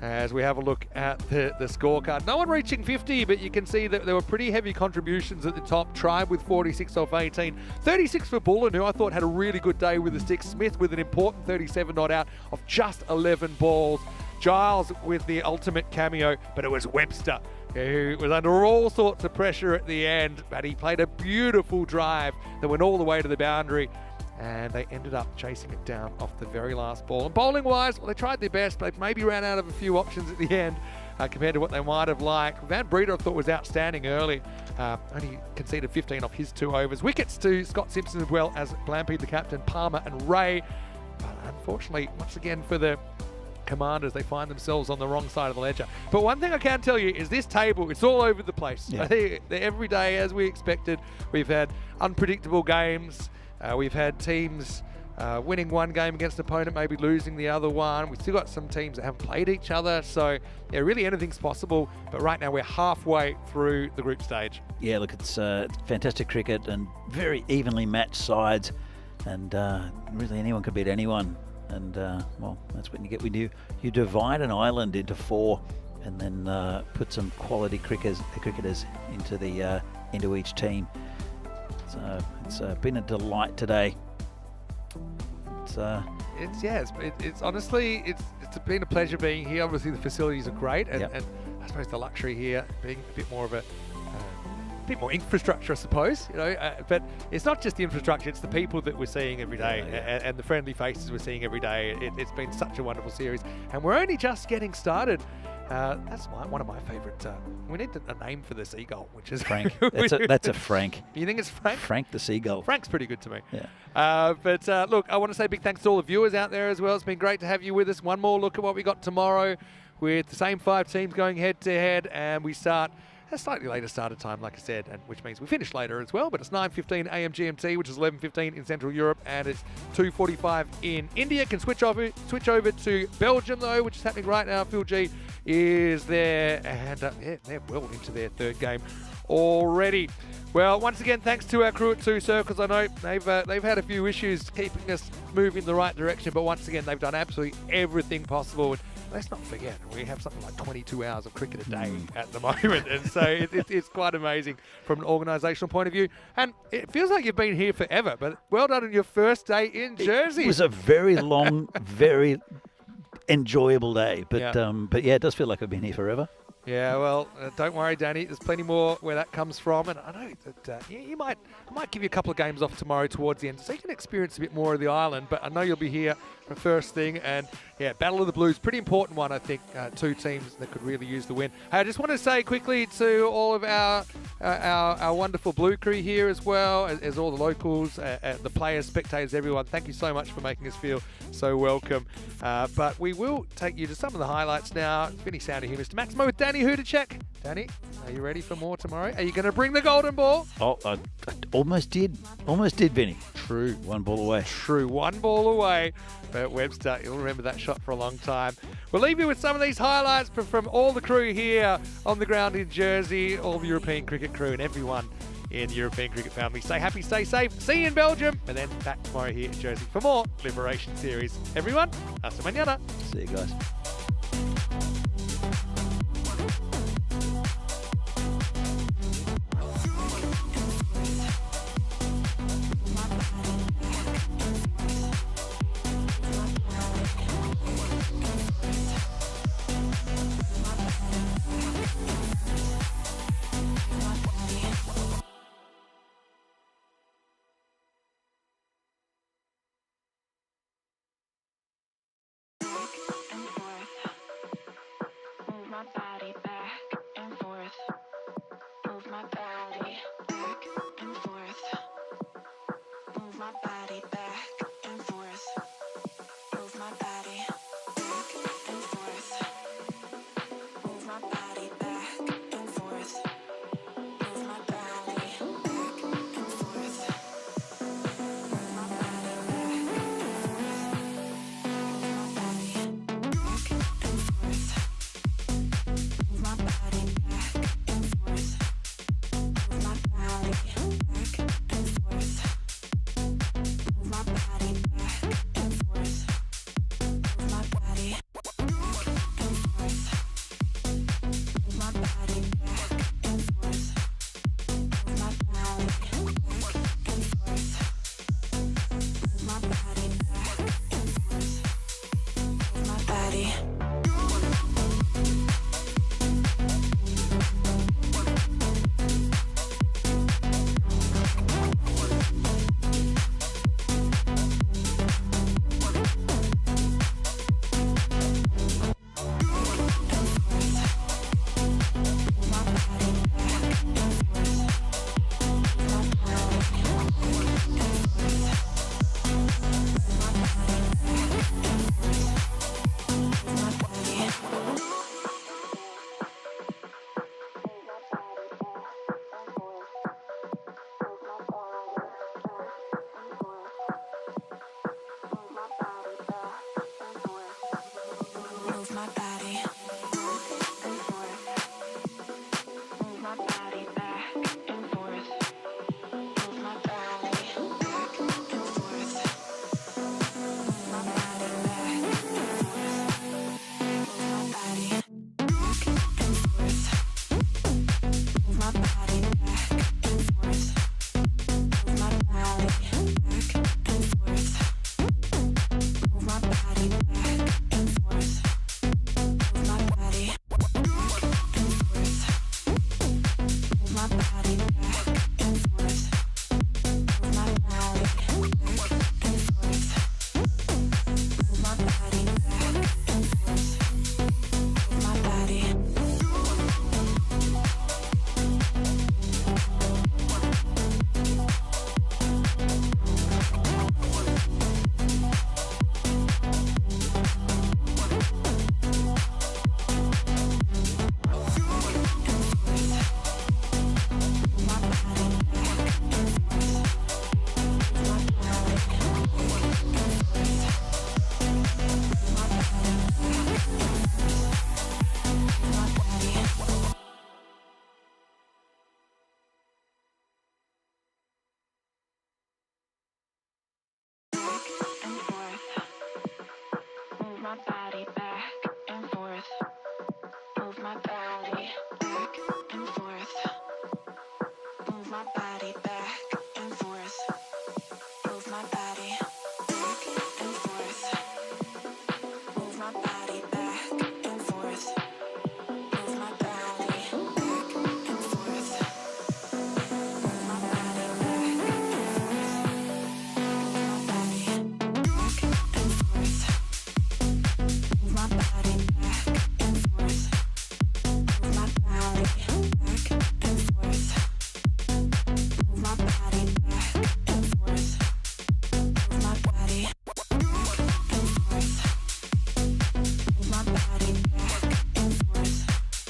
as we have a look at the scorecard. No one reaching 50, but you can see that there were pretty heavy contributions at the top. Tribe with 46 off 18. 36 for Bullen, who I thought had a really good day with the sticks. Smith with an important 37 not out of just 11 balls. Giles with the ultimate cameo, but it was Webster who was under all sorts of pressure at the end, but he played a beautiful drive that went all the way to the boundary, and they ended up chasing it down off the very last ball. And bowling-wise, well, they tried their best, but they maybe ran out of a few options at the end compared to what they might have liked. Van Breeder, I thought, was outstanding early. Only conceded 15 off his 2 overs. Wickets to Scott Simpson as well as Blampede, the captain, Palmer and Ray. But unfortunately, once again for the Commanders, they find themselves on the wrong side of the ledger. But one thing I can tell you is this table, it's all over the place. Yeah. I think every day, as we expected, we've had unpredictable games. We've had teams winning one game against an opponent, maybe losing the other one. We've still got some teams that haven't played each other, so yeah, really anything's possible. But right now we're halfway through the group stage. Yeah, look, it's fantastic cricket and very evenly matched sides, and really anyone could beat anyone. And well, that's what you get when you divide an island into 4, and then put some quality cricketers into each team. So it's been a delight today. It's honestly it's been a pleasure being here. Obviously the facilities are great, and I suppose the luxury here being a bit more of a bit more infrastructure, I suppose, but it's not just the infrastructure, it's the people that we're seeing every day, and the friendly faces we're seeing every day. It's been such a wonderful series, and we're only just getting started. That's one of my favourite. We need a name for the seagull, which is Frank. That's a Frank. You think it's Frank? Frank the seagull. Frank's pretty good to me. Yeah. But look, I want to say big thanks to all the viewers out there as well. It's been great to have you with us. One more look at what we got tomorrow with the same 5 teams going head to head, and we start a slightly later starter time, like I said, and which means we finish later as well, but it's 9:15 a.m. GMT, which is 11:15 in Central Europe, and it's 2:45 in India. Can switch over to Belgium, though, which is happening right now. Phil G is there, and they're well into their 3rd game already. Well, once again, thanks to our crew at 2 Circles. I know they've had a few issues keeping us moving in the right direction, but once again, they've done absolutely everything possible. And let's not forget, we have something like 22 hours of cricket a day at the moment, and so it's quite amazing from an organisational point of view. And it feels like you've been here forever, but well done on your first day in Jersey. It was a very long, very enjoyable day, but yeah, it does feel like I've been here forever. Yeah, well, don't worry, Danny. There's plenty more where that comes from, and I know that I might give you a couple of games off tomorrow towards the end, so you can experience a bit more of the island. But I know you'll be here for first thing, and yeah, Battle of the Blues, pretty important one, I think. 2 teams that could really use the win. I just want to say quickly to all of our wonderful Blue crew here as well, as all the locals, the players, spectators, everyone. Thank you so much for making us feel so welcome. But we will take you to some of the highlights now. Vinny Sounder here, Mr. Maximo with Danny Hudacek. Danny, are you ready for more tomorrow? Are you going to bring the golden ball? Oh, I almost did. Almost did, Vinny. True. 1 ball away. True. 1 ball away. But Webster, you'll remember that shot for a long time. We'll leave you with some of these highlights from all the crew here on the ground in Jersey, all the European cricket crew and everyone in the European cricket family. Stay happy, stay safe. See you in Belgium. And then back tomorrow here in Jersey for more Liberation Series. Everyone, hasta mañana. See you guys.